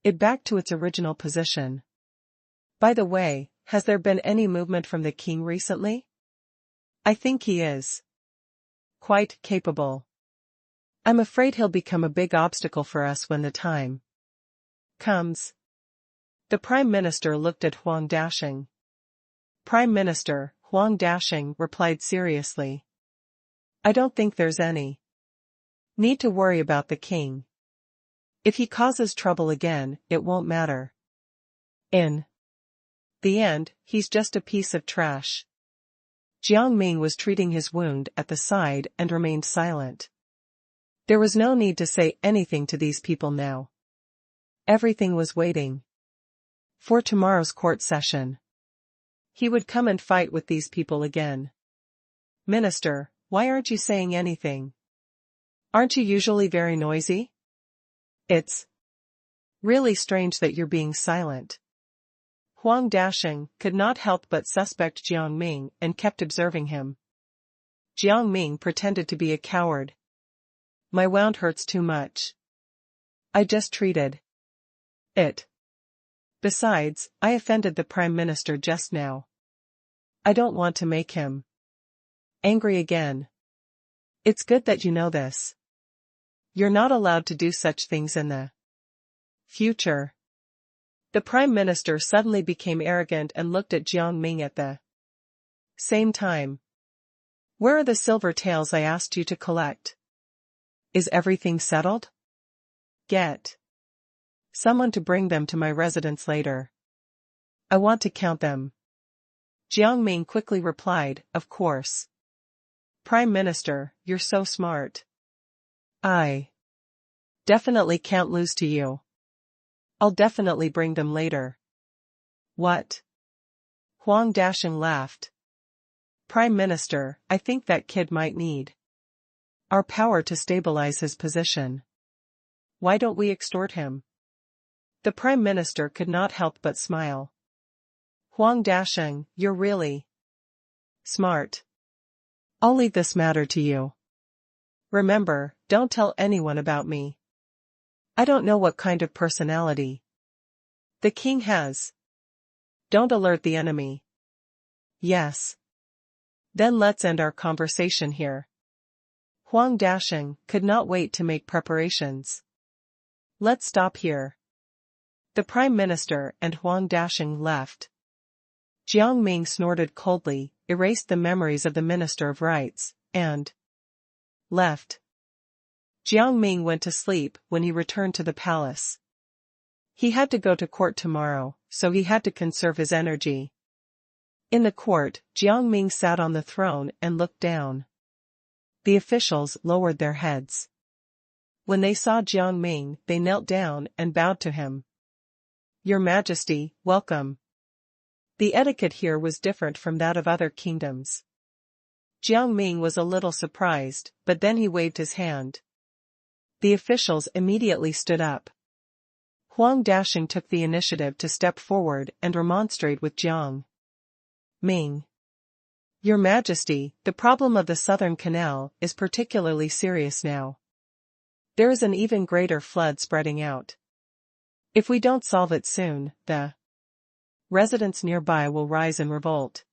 it back to its original position. "By the way, has there been any movement from the king recently?" "I think he is quite capable. I'm afraid he'll become a big obstacle for us when the time comes." The Prime Minister looked at Huang Dasheng. "Prime Minister," Huang Dasheng replied seriously, "I don't think there's any need to worry about the king. If he causes trouble again, it won't matter. In the end, he's just a piece of trash." Jiang Ming was treating his wound at the side and remained silent. There was no need to say anything to these people now. Everything was waiting for tomorrow's court session. He would come and fight with these people again. Minister, why aren't you saying anything? Aren't you usually very noisy? It's really strange that you're being silent. Huang Dasheng could not help but suspect Jiang Ming and kept observing him. Jiang Ming pretended to be a coward. My wound hurts too much. I just treated it. Besides, I offended the Prime Minister just now. I don't want to make him angry again. It's good that you know this. You're not allowed to do such things in the future. The Prime Minister suddenly became arrogant and looked at Jiang Ming at the same time. Where are the silver tails I asked you to collect? Is everything settled? Get someone to bring them to my residence later. I want to count them. Jiang Ming quickly replied, of course. Prime Minister, you're so smart. I definitely can't lose to you. I'll definitely bring them later. What? Huang Dasheng laughed. Prime Minister, I think that kid might need our power to stabilize his position. Why don't we extort him? The Prime Minister could not help but smile. Huang Dasheng, you're really smart. I'll leave this matter to you. Remember, don't tell anyone about me. I don't know what kind of personality the king has. Don't alert the enemy. Yes. Then let's end our conversation here. Huang Dasheng could not wait to make preparations. Let's stop here. The Prime Minister and Huang Dasheng left. Jiang Ming snorted coldly, erased the memories of the Minister of Rights, and left. Jiang Ming went to sleep when he returned to the palace. He had to go to court tomorrow, so he had to conserve his energy. In the court, Jiang Ming sat on the throne and looked down. The officials lowered their heads. When they saw Jiang Ming, they knelt down and bowed to him. Your Majesty, welcome. The etiquette here was different from that of other kingdoms. Jiang Ming was a little surprised, but then he waved his hand. The officials immediately stood up. Huang Dasheng took the initiative to step forward and remonstrate with Jiang Ming. Your Majesty, the problem of the Southern Canal is particularly serious now. There is an even greater flood spreading out. If we don't solve it soon, the residents nearby will rise in revolt.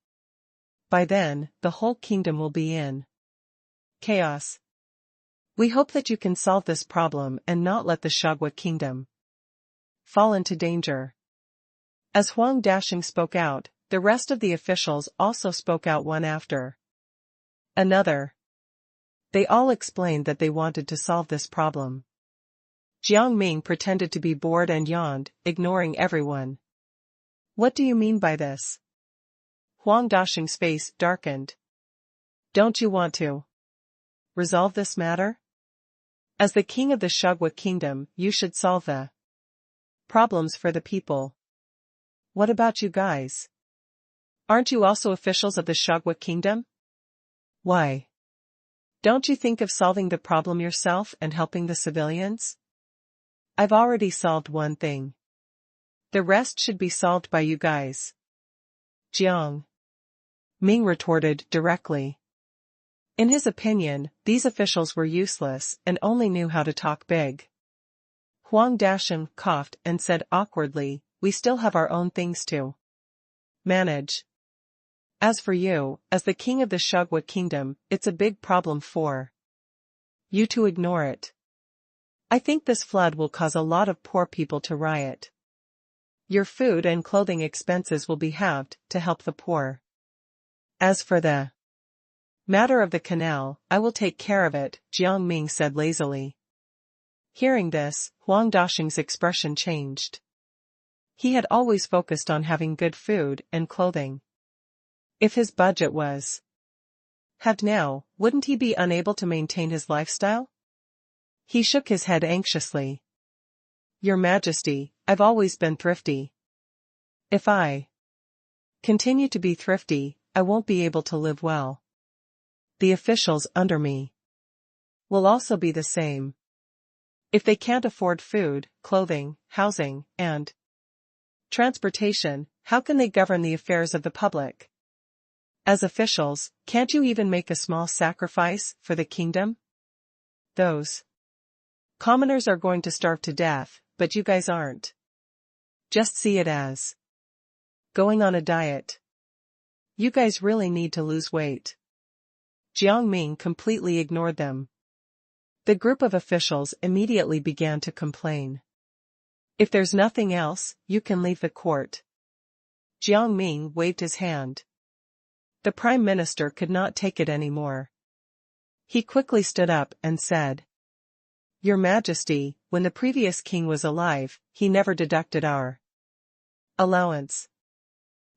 By then, the whole kingdom will be in chaos. We hope that you can solve this problem and not let the Shagwa kingdom fall into danger. As Huang Dasheng spoke out, the rest of the officials also spoke out one after another. They all explained that they wanted to solve this problem. Jiang Ming pretended to be bored and yawned, ignoring everyone. What do you mean by this? Huang Dasheng's face darkened. Don't you want to resolve this matter? As the king of the Shagwa kingdom, you should solve the problems for the people. What about you guys? Aren't you also officials of the Shagwa kingdom? Why? Don't you think of solving the problem yourself and helping the civilians? I've already solved one thing. The rest should be solved by you guys. Jiang Ming retorted directly. In his opinion, these officials were useless and only knew how to talk big. Huang Dasheng coughed and said awkwardly, we still have our own things to manage. As for you, as the king of the Shagwa kingdom, it's a big problem for you to ignore it. I think this flood will cause a lot of poor people to riot. Your food and clothing expenses will be halved to help the poor. As for the matter of the canal, I will take care of it, Jiang Ming said lazily. Hearing this, Huang Dasheng's expression changed. He had always focused on having good food and clothing. If his budget was halved now, wouldn't he be unable to maintain his lifestyle? He shook his head anxiously. Your Majesty, I've always been thrifty. If I continue to be thrifty, I won't be able to live well. The officials under me will also be the same. If they can't afford food, clothing, housing, and transportation, how can they govern the affairs of the public? As officials, can't you even make a small sacrifice for the kingdom? Those commoners are going to starve to death, but you guys aren't. Just see it as going on a diet. You guys really need to lose weight. Jiang Ming completely ignored them. The group of officials immediately began to complain. If there's nothing else, you can leave the court. Jiang Ming waved his hand. The Prime Minister could not take it anymore. He quickly stood up and said, Your Majesty, when the previous king was alive, he never deducted our allowance.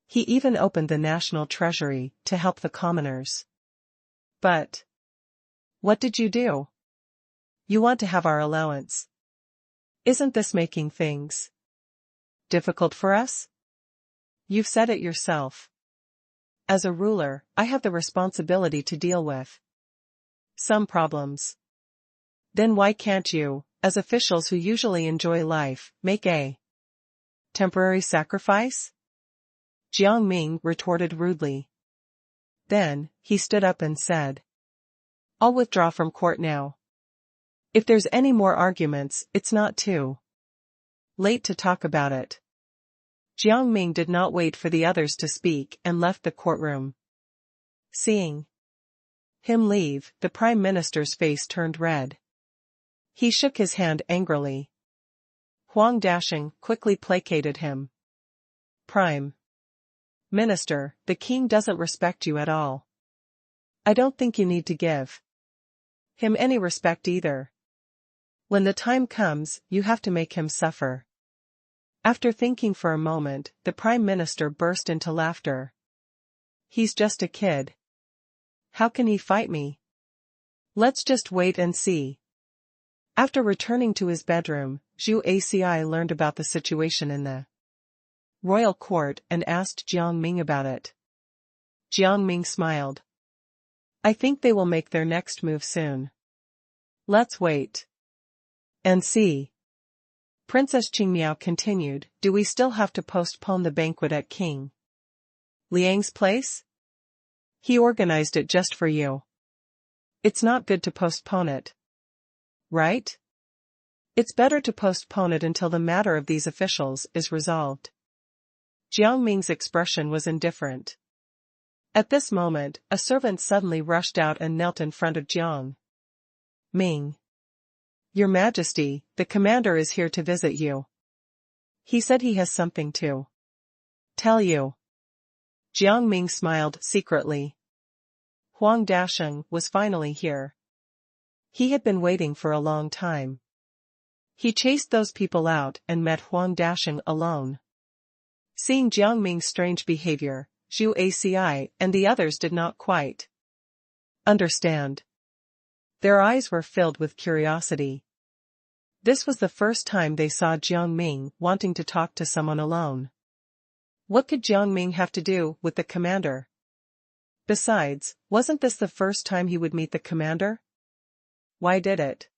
He even opened the national treasury to help the commoners. But what did you do? You want to have our allowance. Isn't this making things difficult for us? You've said it yourself. As a ruler, I have the responsibility to deal with some problems. Then why can't you, as officials who usually enjoy life, make a temporary sacrifice? Jiang Ming retorted rudely. Then, he stood up and said, I'll withdraw from court now. If there's any more arguments, it's not too late to talk about it. Jiang Ming did not wait for the others to speak and left the courtroom. Seeing him leave, the Prime Minister's face turned red. He shook his hand angrily. Huang Dashing quickly placated him. Prime Minister, the king doesn't respect you at all. I don't think you need to give him any respect either. When the time comes, you have to make him suffer. After thinking for a moment, the Prime Minister burst into laughter. He's just a kid. How can he fight me? Let's just wait and see. After returning to his bedroom, Zhu Aci learned about the situation in the royal court and asked Jiang Ming about it. Jiang Ming smiled. I think they will make their next move soon. Let's wait and see. Princess Qingmiao continued, Do we still have to postpone the banquet at King Liang's place? He organized it just for you. It's not good to postpone it. Right? It's better to postpone it until the matter of these officials is resolved. Jiang Ming's expression was indifferent. At this moment, a servant suddenly rushed out and knelt in front of Jiang Ming. Your Majesty, the commander is here to visit you. He said he has something to tell you. Jiang Ming smiled secretly. Huang Dasheng was finally here. He had been waiting for a long time. He chased those people out and met Huang Dasheng alone. Seeing Jiang Ming's strange behavior, Zhu Aci and the others did not quite understand. Their eyes were filled with curiosity. This was the first time they saw Jiang Ming wanting to talk to someone alone. What could Jiang Ming have to do with the commander? Besides, wasn't this the first time he would meet the commander? Why did it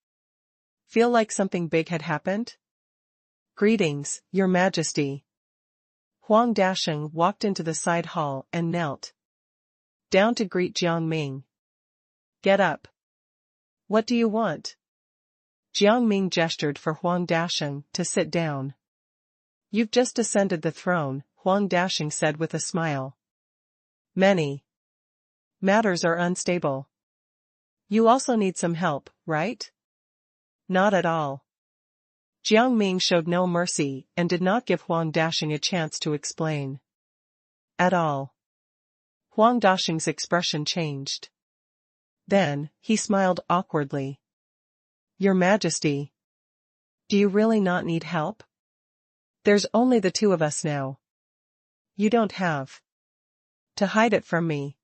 feel like something big had happened? Greetings, Your Majesty. Huang Dasheng walked into the side hall and knelt down to greet Jiang Ming. Get up. What do you want? Jiang Ming gestured for Huang Dasheng to sit down. You've just ascended the throne, Huang Dasheng said with a smile. Many matters are unstable. You also need some help, right? Not at all. Jiang Ming showed no mercy and did not give Huang Dasheng a chance to explain. At all. Huang Dasheng's expression changed. Then, he smiled awkwardly. Your Majesty. Do you really not need help? There's only the two of us now. You don't have to hide it from me.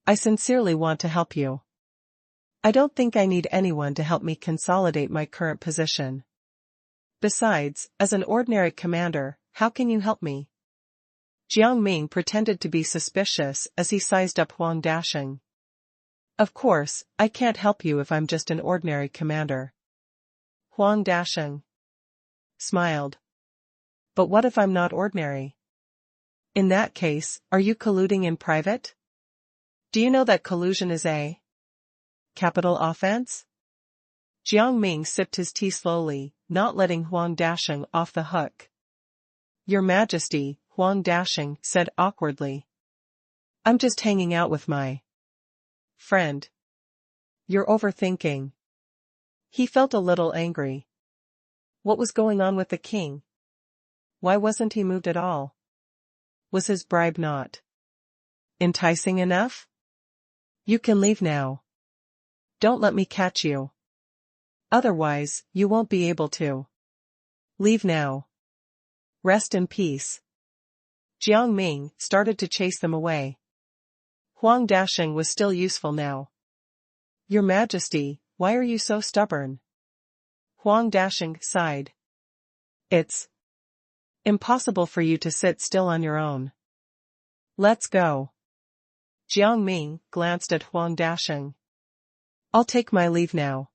I sincerely want to help you. I don't think I need anyone to help me consolidate my current position. Besides, as an ordinary commander, how can you help me? Jiang Ming pretended to be suspicious as he sized up Huang Dasheng. Of course, I can't help you if I'm just an ordinary commander. Huang Dasheng smiled. But what if I'm not ordinary? In that case, are you colluding in private? Do you know that collusion is a capital offense? Jiang Ming sipped his tea slowly, not letting Huang Dasheng off the hook. Your Majesty, Huang Dasheng said awkwardly. I'm just hanging out with my friend. You're overthinking. He felt a little angry. What was going on with the king? Why wasn't he moved at all? Was his bribe not enticing enough? You can leave now. Don't let me catch you. Otherwise, you won't be able to. Leave now. Rest in peace. Jiang Ming started to chase them away. Huang Dasheng was still useful now. Your Majesty, why are you so stubborn? Huang Dasheng sighed. It's impossible for you to sit still on your own. Let's go. Jiang Ming glanced at Huang Dasheng. I'll take my leave now.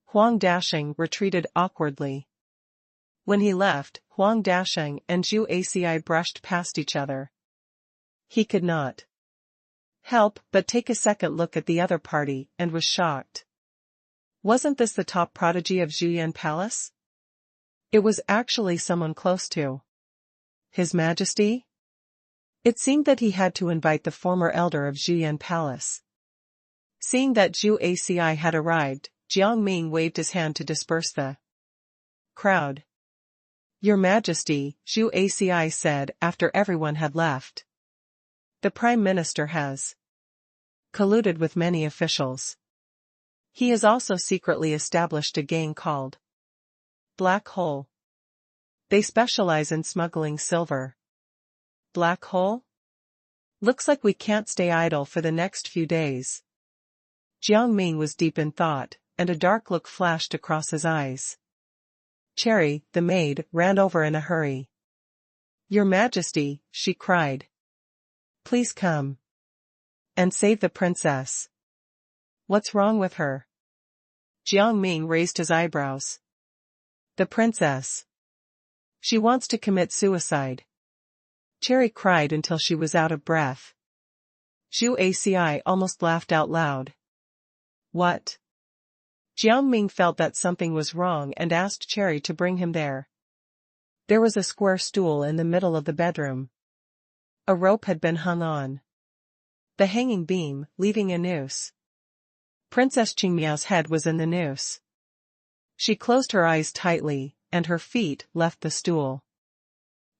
Huang Dasheng retreated awkwardly. When he left, Huang Dasheng and Zhu Aci brushed past each other. He could not help but take a second look at the other party and was shocked. Wasn't this the top prodigy of Zhuyan Palace? It was actually someone close to His Majesty? It seemed that he had to invite the former elder of Zhuyan Palace. Seeing that Zhu Aci had arrived, Jiang Ming waved his hand to disperse the crowd. Your Majesty, Zhu Aci said after everyone had left. The Prime Minister has colluded with many officials. He has also secretly established a gang called Black Hole. They specialize in smuggling silver. Black Hole? Looks like we can't stay idle for the next few days. Jiang Ming was deep in thought, and a dark look flashed across his eyes. Cherry, the maid, ran over in a hurry. Your Majesty, she cried. Please come and save the princess. What's wrong with her? Jiang Ming raised his eyebrows. The princess. She wants to commit suicide. Cherry cried until she was out of breath. Zhu Aci almost laughed out loud. What? Jiang Ming felt that something was wrong and asked Cherry to bring him there. There was a square stool in the middle of the bedroom. A rope had been hung on the hanging beam, leaving a noose. Princess Qingmiao's head was in the noose. She closed her eyes tightly, and her feet left the stool.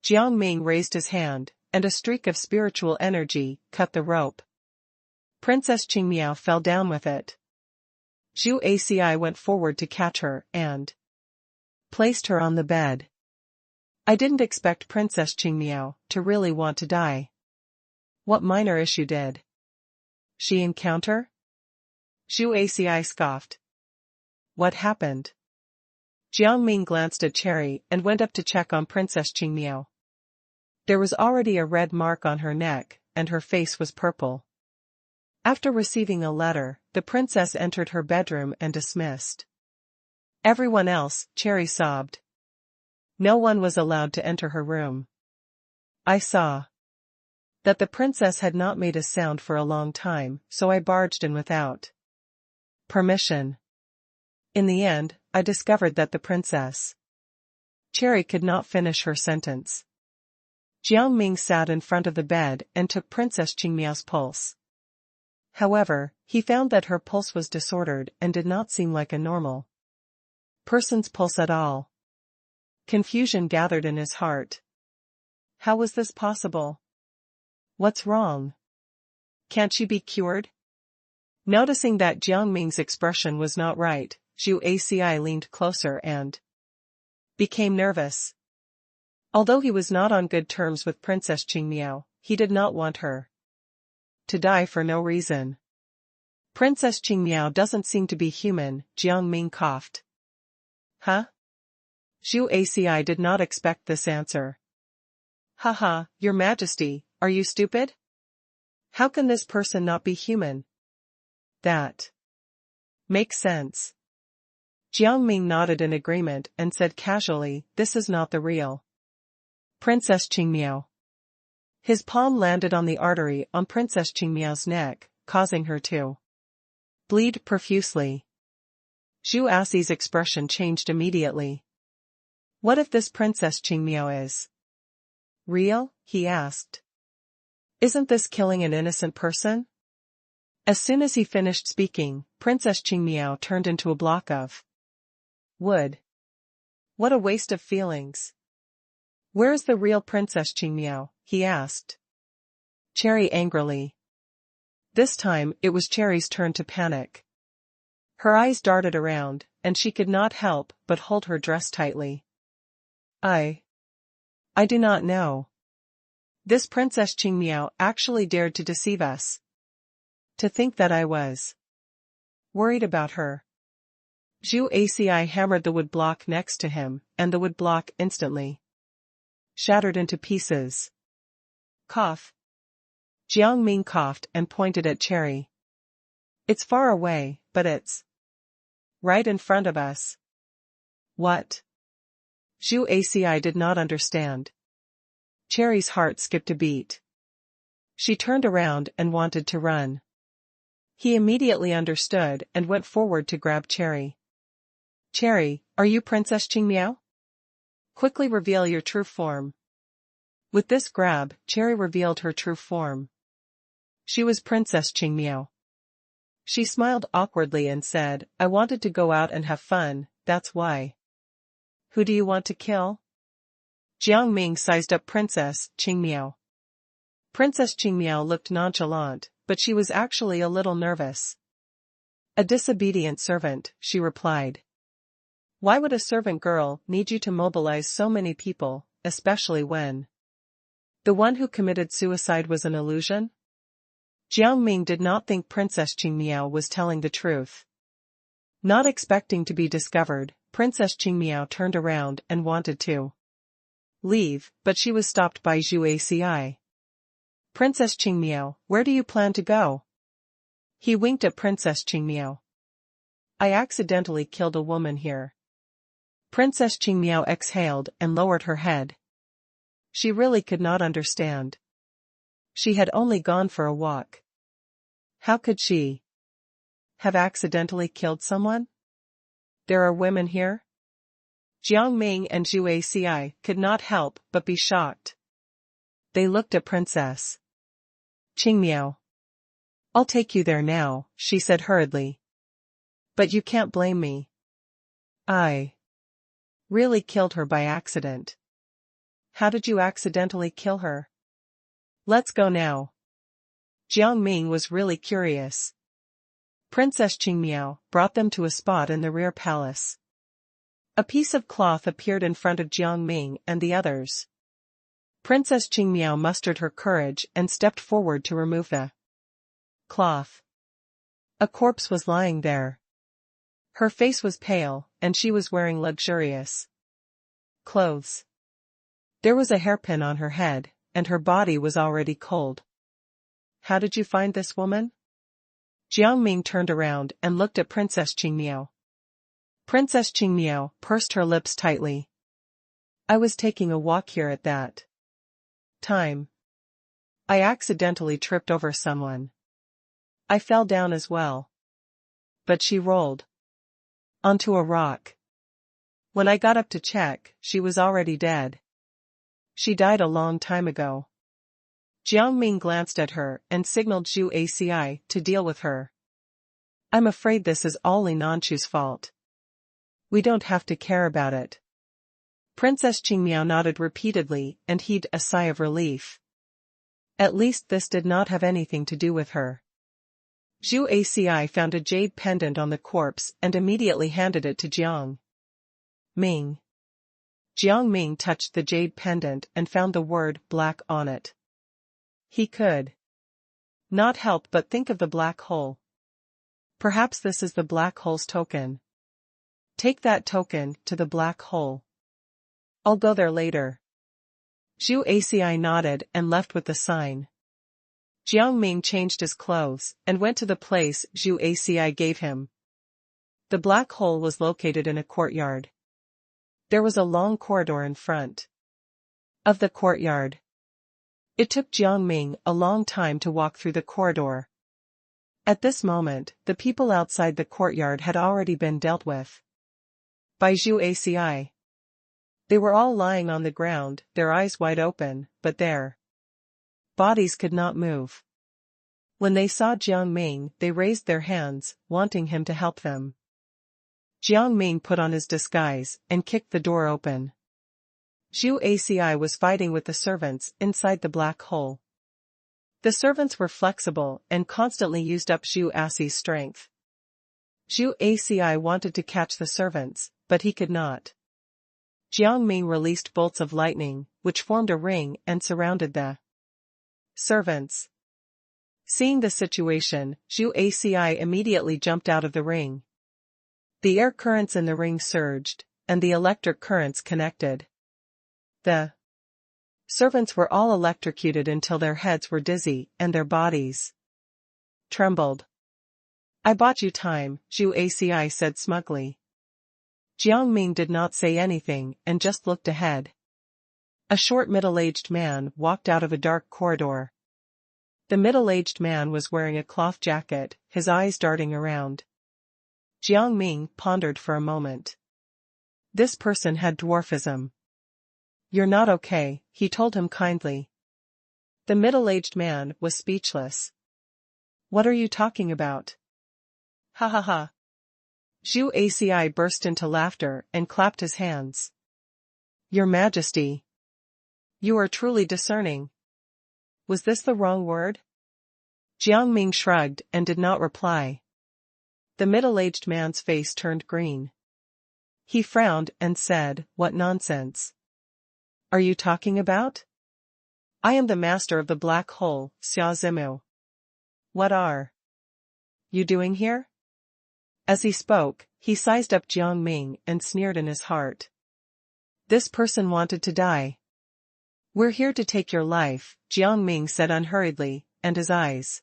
Jiang Ming raised his hand, and a streak of spiritual energy cut the rope. Princess Qingmiao fell down with it. Zhu Aci went forward to catch her and placed her on the bed. I didn't expect Princess Qingmiao to really want to die. What minor issue did she encounter? Zhu Aci scoffed. What happened? Jiang Ming glanced at Cherry and went up to check on Princess Qingmiao. There was already a red mark on her neck, and her face was purple. After receiving a letter, the princess entered her bedroom and dismissed everyone else, Cherry sobbed. No one was allowed to enter her room. I saw that the princess had not made a sound for a long time, so I barged in without permission. In the end, I discovered that the princess. Cherry could not finish her sentence. Jiang Ming sat in front of the bed and took Princess Qingmiao's pulse. However, he found that her pulse was disordered and did not seem like a normal person's pulse at all. Confusion gathered in his heart. How was this possible? What's wrong? Can't she be cured? Noticing that Jiang Ming's expression was not right, Zhu Aci leaned closer and became nervous. Although he was not on good terms with Princess Qingmiao, he did not want her to die for no reason. Princess Qingmiao doesn't seem to be human, Jiang Ming coughed. Huh? Zhu Aci did not expect this answer. Haha, Your Majesty, are you stupid? How can this person not be human? That makes sense. Jiang Ming nodded in agreement and said casually, this is not the real Princess Qingmiao. His palm landed on the artery on Princess Qingmiao's neck, causing her to bleed profusely. Zhu Axi's expression changed immediately. What if this Princess Qingmiao is real? He asked. Isn't this killing an innocent person? As soon as he finished speaking, Princess Qingmiao turned into a block of wood. What a waste of feelings. Where is the real Princess Qingmiao? He asked. Cherry angrily. This time it was Cherry's turn to panic. Her eyes darted around, and she could not help but hold her dress tightly. I do not know. This Princess Qingmiao actually dared to deceive us. To think that I was worried about her. Zhu Aci hammered the wood block next to him, and the wood block instantly shattered into pieces. Cough. Jiang Ming coughed and pointed at Cherry. It's far away, but it's right in front of us. What? Zhu Aci did not understand. Cherry's heart skipped a beat. She turned around and wanted to run. He immediately understood and went forward to grab Cherry. Cherry, are you Princess Qingmiao? Quickly reveal your true form. With this grab, Cherry revealed her true form. She was Princess Qingmiao. She smiled awkwardly and said, I wanted to go out and have fun, that's why. Who do you want to kill? Jiang Ming sized up Princess Qingmiao. Princess Qingmiao looked nonchalant, but she was actually a little nervous. A disobedient servant, she replied. Why would a servant girl need you to mobilize so many people, especially when the one who committed suicide was an illusion? Jiang Ming did not think Princess Qingmiao was telling the truth. Not expecting to be discovered, Princess Qingmiao turned around and wanted to leave, but she was stopped by Zhu Aci. Princess Qingmiao, where do you plan to go? He winked at Princess Qingmiao. I accidentally killed a woman here. Princess Qingmiao exhaled and lowered her head. She really could not understand. She had only gone for a walk. How could she have accidentally killed someone? There are women here? Jiang Ming and Zhu Aci could not help but be shocked. They looked at Princess Qingmiao. I'll take you there now, she said hurriedly. But you can't blame me. I really killed her by accident. How did you accidentally kill her? Let's go now. Jiang Ming was really curious. Princess Qingmiao brought them to a spot in the rear palace. A piece of cloth appeared in front of Jiang Ming and the others. Princess Qingmiao mustered her courage and stepped forward to remove the cloth. A corpse was lying there. Her face was pale, and she was wearing luxurious clothes. There was a hairpin on her head, and her body was already cold. How did you find this woman? Jiang Ming turned around and looked at Princess Qingmiao. Princess Qingmiao pursed her lips tightly. I was taking a walk here at that time. I accidentally tripped over someone. I fell down as well. But she rolled onto a rock. When I got up to check, she was already dead. She died a long time ago. Jiang Ming glanced at her and signaled Zhu Aci to deal with her. I'm afraid this is all Li Nanchu's fault. We don't have to care about it. Princess Qingmiao nodded repeatedly and heaved a sigh of relief. At least this did not have anything to do with her. Zhu Aci found a jade pendant on the corpse and immediately handed it to Jiang Ming. Jiang Ming touched the jade pendant and found the word black on it. He could not help but think of the black hole. Perhaps this is the black hole's token. Take that token to the black hole. I'll go there later. Zhu Aci nodded and left with the sign. Jiang Ming changed his clothes and went to the place Zhu Aci gave him. The black hole was located in a courtyard. There was a long corridor in front of the courtyard. It took Jiang Ming a long time to walk through the corridor. At this moment, the people outside the courtyard had already been dealt with by Zhu Aci. They were all lying on the ground, their eyes wide open, but their bodies could not move. When they saw Jiang Ming, they raised their hands, wanting him to help them. Jiang Ming put on his disguise and kicked the door open. Zhu Aci was fighting with the servants inside the black hole. The servants were flexible and constantly used up Zhu Aci's strength. Zhu Aci wanted to catch the servants, but he could not. Jiang Ming released bolts of lightning, which formed a ring and surrounded the servants. Seeing the situation, Zhu Aci immediately jumped out of the ring. The air currents in the ring surged, and the electric currents connected. The servants were all electrocuted until their heads were dizzy and their bodies trembled. "I bought you time," Zhu Aci said smugly. Jiang Ming did not say anything and just looked ahead. A short middle-aged man walked out of a dark corridor. The middle-aged man was wearing a cloth jacket, his eyes darting around. Jiang Ming pondered for a moment. This person had dwarfism. "You're not okay," he told him kindly. The middle-aged man was speechless. "What are you talking about?" "Ha ha ha." Zhu Aci burst into laughter and clapped his hands. "Your Majesty. You are truly discerning." Was this the wrong word? Jiang Ming shrugged and did not reply. The middle-aged man's face turned green. He frowned and said, "What nonsense are you talking about? I am the master of the black hole, Xia Zimu. What are you doing here?" As he spoke, he sized up Jiang Ming and sneered in his heart. This person wanted to die. "We're here to take your life," Jiang Ming said unhurriedly, and his eyes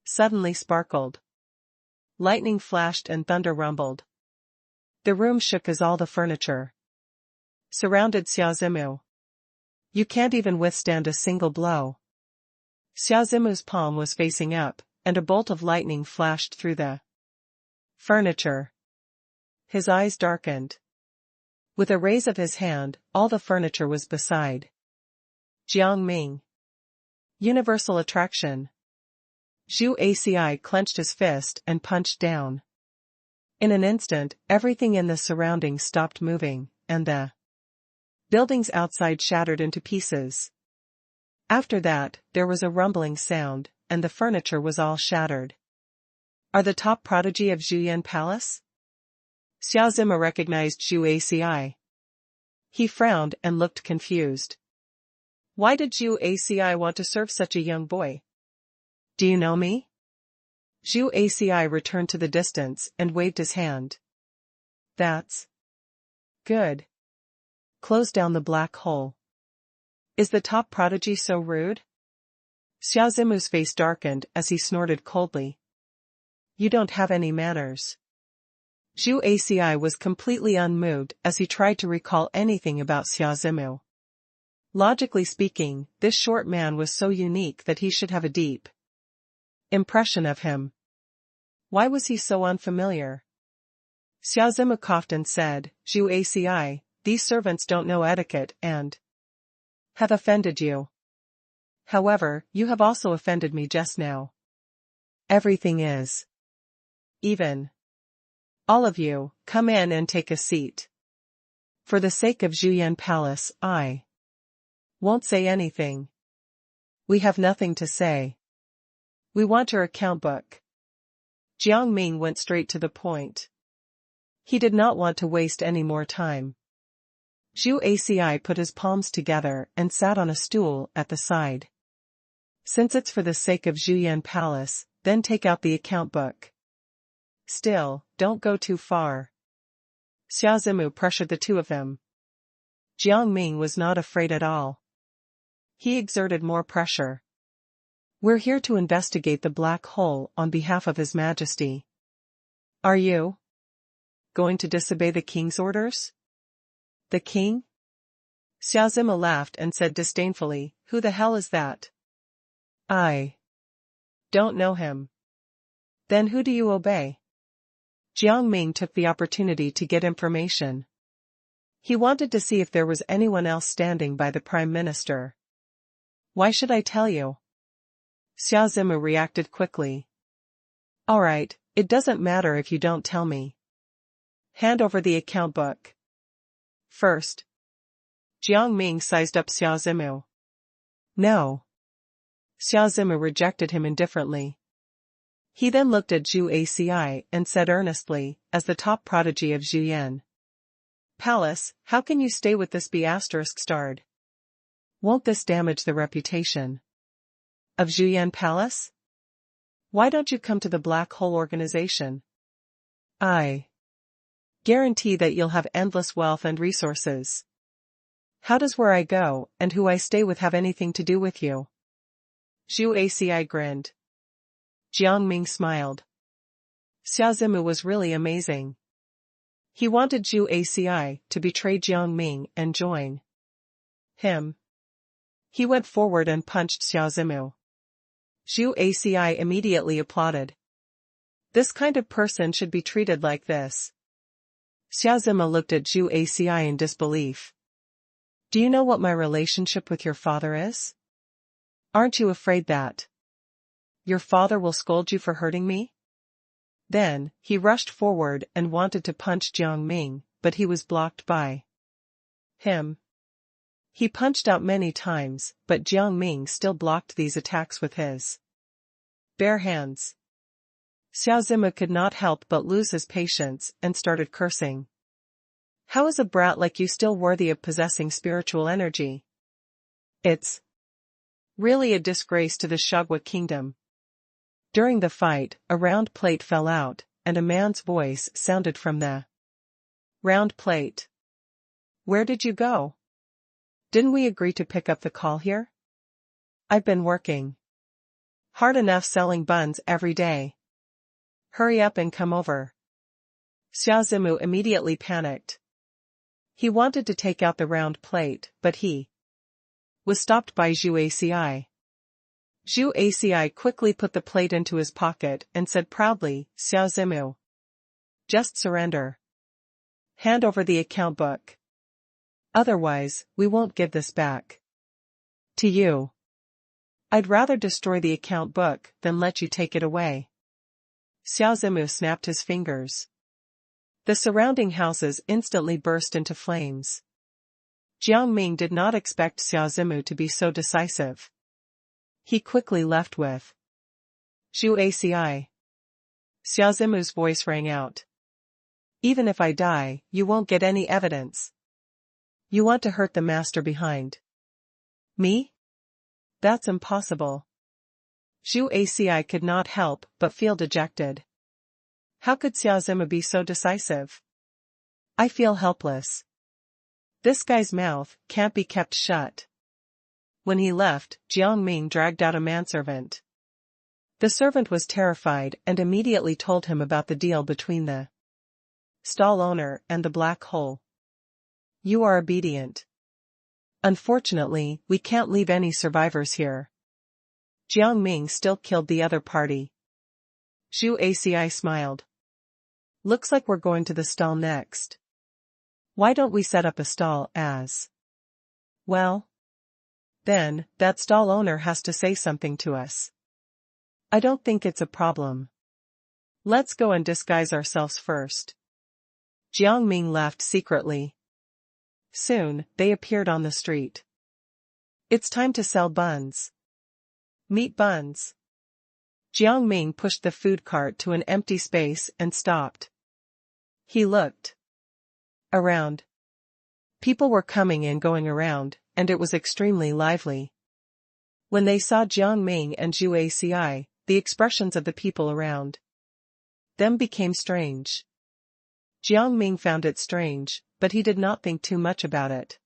suddenly sparkled. Lightning flashed and thunder rumbled. The room shook as all the furniture surrounded Xia Zimu. "You can't even withstand a single blow." Xia Zimu's palm was facing up, and a bolt of lightning flashed through the furniture. His eyes darkened. With a raise of his hand, all the furniture was beside Jiang Ming. Universal attraction. Zhu Aci clenched his fist and punched down. In an instant, everything in the surroundings stopped moving, and the buildings outside shattered into pieces. After that, there was a rumbling sound, and the furniture was all shattered. "Are the top prodigy of Zhuyan Palace?" Xia Zimu recognized Zhu Aci. He frowned and looked confused. Why did Zhu Aci want to serve such a young boy? "Do you know me?" Zhu Aci returned to the distance and waved his hand. "That's good. Close down the black hole." "Is the top prodigy so rude?" Xia Zimu's face darkened as he snorted coldly. "You don't have any manners." Zhu Aci was completely unmoved as he tried to recall anything about Xia Zimu. Logically speaking, this short man was so unique that he should have a deep impression of him. Why was he so unfamiliar? Xia Zimu coughed and said, "Zhu Aci, these servants don't know etiquette and have offended you. However, you have also offended me just now. Everything is even. All of you, come in and take a seat. For the sake of Zhuyan Palace, I won't say anything. We have nothing to say. We want your account book." Jiang Ming went straight to the point. He did not want to waste any more time. Zhu Aci put his palms together and sat on a stool at the side. "Since it's for the sake of Zhuyan Palace, then take out the account book. Still, don't go too far." Xia Zimu pressured the two of them. Jiang Ming was not afraid at all. He exerted more pressure. We're here to investigate the black hole on behalf of His Majesty. Are you going to disobey the king's orders? The king? Xiao Zima laughed and said disdainfully, who the hell is that? I don't know him. Then who do you obey? Jiang Ming took the opportunity to get information. He wanted to see if there was anyone else standing by the Prime Minister. Why should I tell you? Xiao Zima reacted quickly. All right, it doesn't matter if you don't tell me. Hand over the account book. First. Jiang Ming sized up Xiao Zima. No. Xiao Zima rejected him indifferently. He then looked at Zhu Aci and said earnestly, as the top prodigy of Zhuyan. Palace, how can you stay with this B*****? Won't this damage the reputation of Zhuyan Palace? Why don't you come to the Black Hole Organization? I guarantee that you'll have endless wealth and resources. How does where I go and who I stay with have anything to do with you? Zhu Aci grinned. Jiang Ming smiled. Xiao Zima was really amazing. He wanted Zhu Aci to betray Jiang Ming and join him. He went forward and punched Xiao Zima. Zhu Aci immediately applauded. This kind of person should be treated like this. Xiao Zima looked at Zhu Aci in disbelief. Do you know what my relationship with your father is? Aren't you afraid that your father will scold you for hurting me? Then, he rushed forward and wanted to punch Jiang Ming, but he was blocked by him. He punched out many times, but Jiang Ming still blocked these attacks with his bare hands. Xiao Zima could not help but lose his patience and started cursing. How is a brat like you still worthy of possessing spiritual energy? It's really a disgrace to the Shagwa kingdom. During the fight, a round plate fell out, and a man's voice sounded from the round plate. Where did you go? Didn't we agree to pick up the call here? I've been working hard enough selling buns every day. Hurry up and come over. Xiao Zima immediately panicked. He wanted to take out the round plate, but he was stopped by Zhu Aci. Zhu Aci quickly put the plate into his pocket and said proudly, Xiao Zima, just surrender. Hand over the account book. Otherwise, we won't give this back to you. I'd rather destroy the account book than let you take it away. Xiao Zima snapped his fingers. The surrounding houses instantly burst into flames. Jiang Ming did not expect Xiao Zima to be so decisive. He quickly left with Zhu Aci. Xiao Zima's voice rang out. Even if I die, you won't get any evidence. You want to hurt the master behind me? That's impossible. Zhu Aci could not help but feel dejected. How could Xiao Zima be so decisive? I feel helpless. This guy's mouth can't be kept shut. When he left, Jiang Ming dragged out a manservant. The servant was terrified and immediately told him about the deal between the stall owner and the black hole. You are obedient. Unfortunately, we can't leave any survivors here. Jiang Ming still killed the other party. Zhu Aci smiled. Looks like we're going to the stall next. Why don't we set up a stall as well? Then, that stall owner has to say something to us. I don't think it's a problem. Let's go and disguise ourselves first. Jiang Ming laughed secretly. Soon, they appeared on the street. It's time to sell buns. Meat buns. Jiang Ming pushed the food cart to an empty space and stopped. He looked around. People were coming and going around, and it was extremely lively. When they saw Jiang Ming and Zhu Aci, the expressions of the people around them became strange. Jiang Ming found it strange, but he did not think too much about it.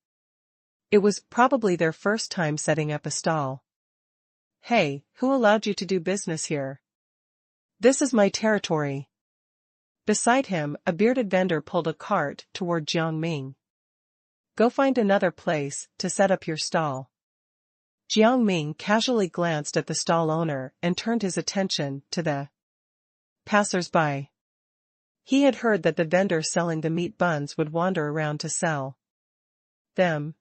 It was probably their first time setting up a stall. Hey, who allowed you to do business here? This is my territory. Beside him, a bearded vendor pulled a cart toward Jiang Ming. Go find another place to set up your stall. Jiang Ming casually glanced at the stall owner and turned his attention to the passers-by. He had heard that the vendor selling the meat buns would wander around to sell them.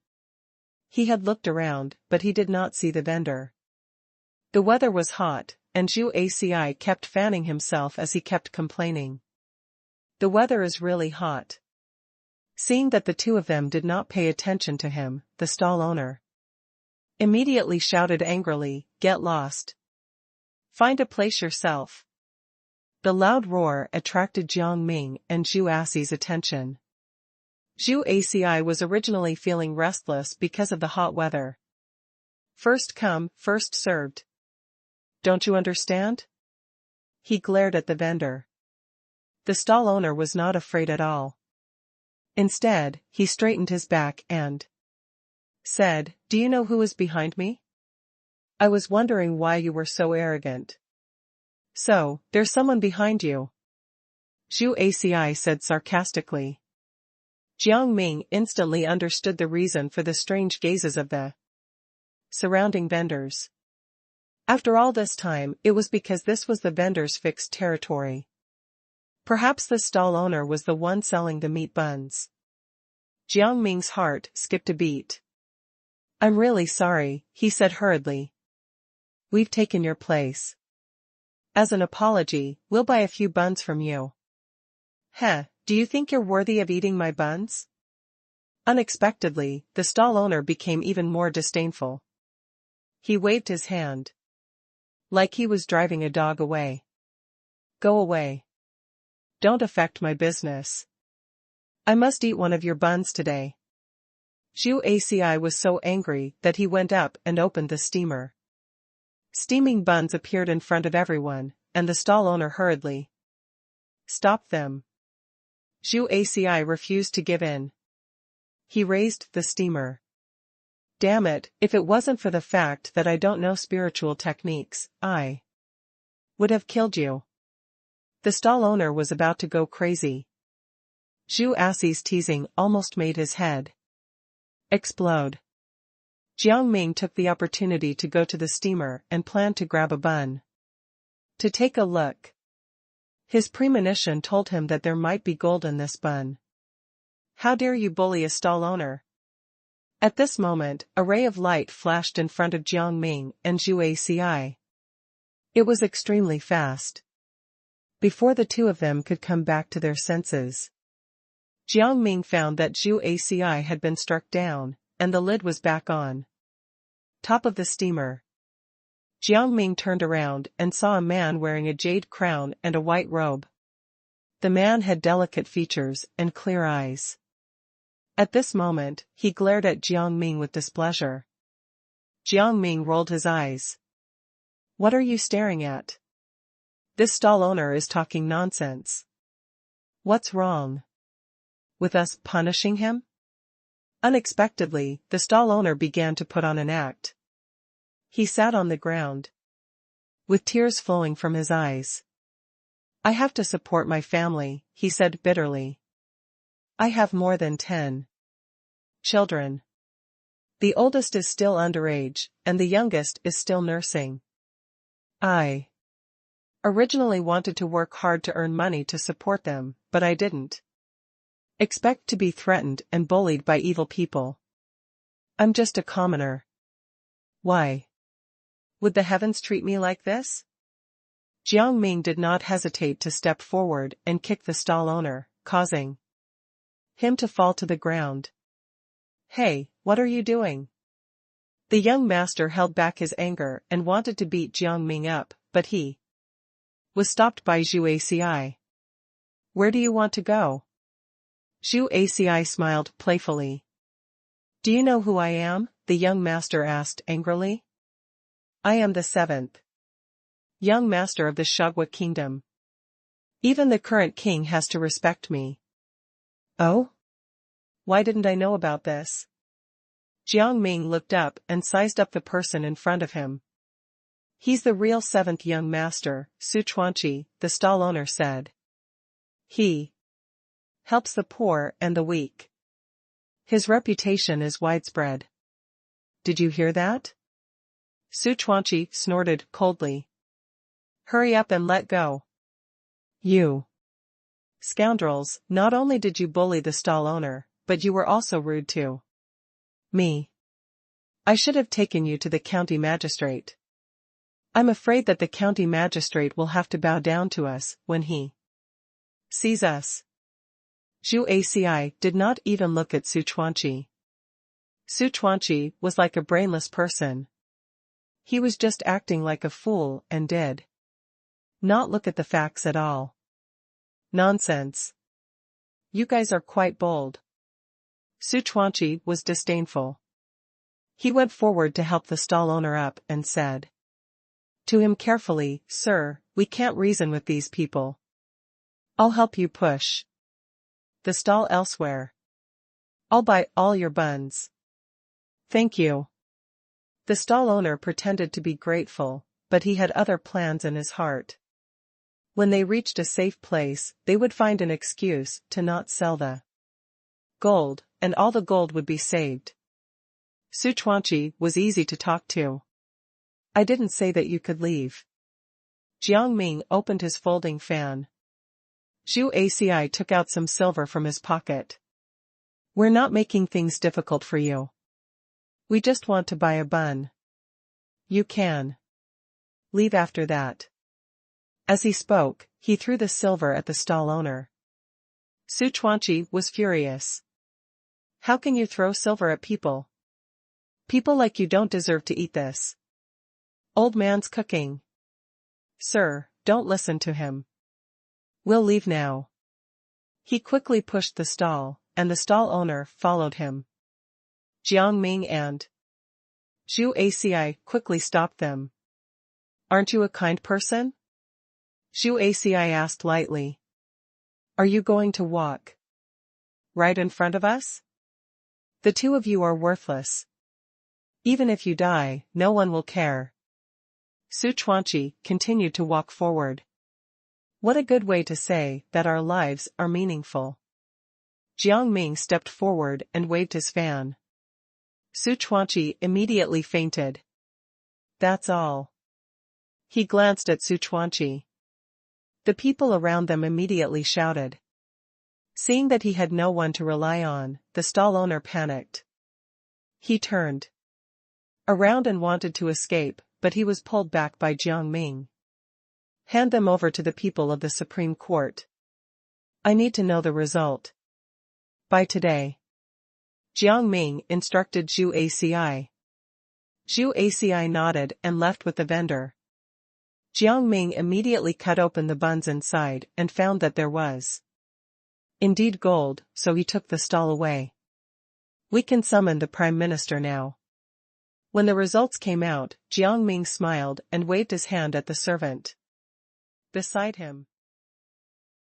He had looked around, but he did not see the vendor. The weather was hot, and Zhu Aci kept fanning himself as he kept complaining. The weather is really hot. Seeing that the two of them did not pay attention to him, the stall owner immediately shouted angrily, "Get lost. Find a place yourself." The loud roar attracted Jiang Ming and Zhu Aci's attention. Zhu Aci was originally feeling restless because of the hot weather. First come, first served. Don't you understand? He glared at the vendor. The stall owner was not afraid at all. Instead, he straightened his back and said, "Do you know who is behind me? I was wondering why you were so arrogant." "So, there's someone behind you," Zhu Aci said sarcastically. Jiang Ming instantly understood the reason for the strange gazes of the surrounding vendors. After all this time, it was because this was the vendor's fixed territory. Perhaps the stall owner was the one selling the meat buns. Jiang Ming's heart skipped a beat. "I'm really sorry," he said hurriedly. "We've taken your place. As an apology, we'll buy a few buns from you." "Heh, do you think you're worthy of eating my buns?" Unexpectedly, the stall owner became even more disdainful. He waved his hand, like he was driving a dog away. "Go away. Don't affect my business. I must eat one of your buns today." Zhu Aci was so angry that he went up and opened the steamer. Steaming buns appeared in front of everyone, and the stall owner hurriedly stopped them. Zhu Aci refused to give in. He raised the steamer. "Damn it, if it wasn't for the fact that I don't know spiritual techniques, I would have killed you." The stall owner was about to go crazy. Zhu Aci's teasing almost made his head explode. Jiang Ming took the opportunity to go to the steamer and planned to grab a bun to take a look. His premonition told him that there might be gold in this bun. "How dare you bully a stall owner?" At this moment, a ray of light flashed in front of Jiang Ming and Zhu Aci. It was extremely fast. Before the two of them could come back to their senses, Jiang Ming found that Zhu Aci had been struck down, and the lid was back on top of the steamer. Jiang Ming turned around and saw a man wearing a jade crown and a white robe. The man had delicate features and clear eyes. At this moment, he glared at Jiang Ming with displeasure. Jiang Ming rolled his eyes. "What are you staring at? This stall owner is talking nonsense. What's wrong with us punishing him?" Unexpectedly, the stall owner began to put on an act. He sat on the ground, with tears flowing from his eyes. "I have to support my family," he said bitterly. "I have more than 10 children. The oldest is still underage, and the youngest is still nursing. I originally wanted to work hard to earn money to support them, but I didn't expect to be threatened and bullied by evil people. I'm just a commoner. Why would the heavens treat me like this?" Jiang Ming did not hesitate to step forward and kick the stall owner, causing him to fall to the ground. "Hey, what are you doing?" The young master held back his anger and wanted to beat Jiang Ming up, but he was stopped by Zhu Aci. "Where do you want to go?" Zhu Aci smiled playfully. "Do you know who I am?" the young master asked angrily. "I am the 7th young master of the Shagwa kingdom. Even the current king has to respect me." "Oh? Why didn't I know about this?" Jiang Ming looked up and sized up the person in front of him. He's the real seventh young master, Su Chuanqi, the stall owner said. He helps the poor and the weak. His reputation is widespread. Did you hear that? Su Chuanqi snorted coldly. Hurry up and let go. You scoundrels, not only did you bully the stall owner, but you were also rude to me. I should have taken you to the county magistrate. I'm afraid that the county magistrate will have to bow down to us when he sees us. Zhu Aci did not even look at Su Chuanqi. Su Chuanqi was like a brainless person. He was just acting like a fool and did not look at the facts at all. Nonsense. You guys are quite bold. Su Chuanqi was disdainful. He went forward to help the stall owner up and said to him carefully, Sir, we can't reason with these people. I'll help you push the stall elsewhere. I'll buy all your buns. Thank you. The stall owner pretended to be grateful, but he had other plans in his heart. When they reached a safe place, they would find an excuse to not sell the gold, and all the gold would be saved. Su Chuanqi was easy to talk to. I didn't say that you could leave. Jiang Ming opened his folding fan. Zhu Aci took out some silver from his pocket. We're not making things difficult for you. We just want to buy a bun. You can leave after that. As he spoke, he threw the silver at the stall owner. Su Chuanqi was furious. How can you throw silver at people? People like you don't deserve to eat this. Old man's cooking. Sir, don't listen to him. We'll leave now. He quickly pushed the stall, and the stall owner followed him. Jiang Ming and Zhu Aci quickly stopped them. Aren't you a kind person? Zhu Aci asked lightly. Are you going to walk right in front of us? The two of you are worthless. Even if you die, no one will care. Su Chuanqi continued to walk forward. What a good way to say that our lives are meaningful. Jiang Ming stepped forward and waved his fan. Su Chuanqi immediately fainted. That's all. He glanced at Su Chuanqi. The people around them immediately shouted. Seeing that he had no one to rely on, the stall owner panicked. He turned around and wanted to escape, but he was pulled back by Jiang Ming. Hand them over to the people of the Supreme Court. I need to know the result. By today. Jiang Ming instructed Zhu Aci. Zhu Aci nodded and left with the vendor. Jiang Ming immediately cut open the buns inside and found that there was indeed gold, so he took the stall away. We can summon the Prime Minister now. When the results came out, Jiang Ming smiled and waved his hand at the servant beside him.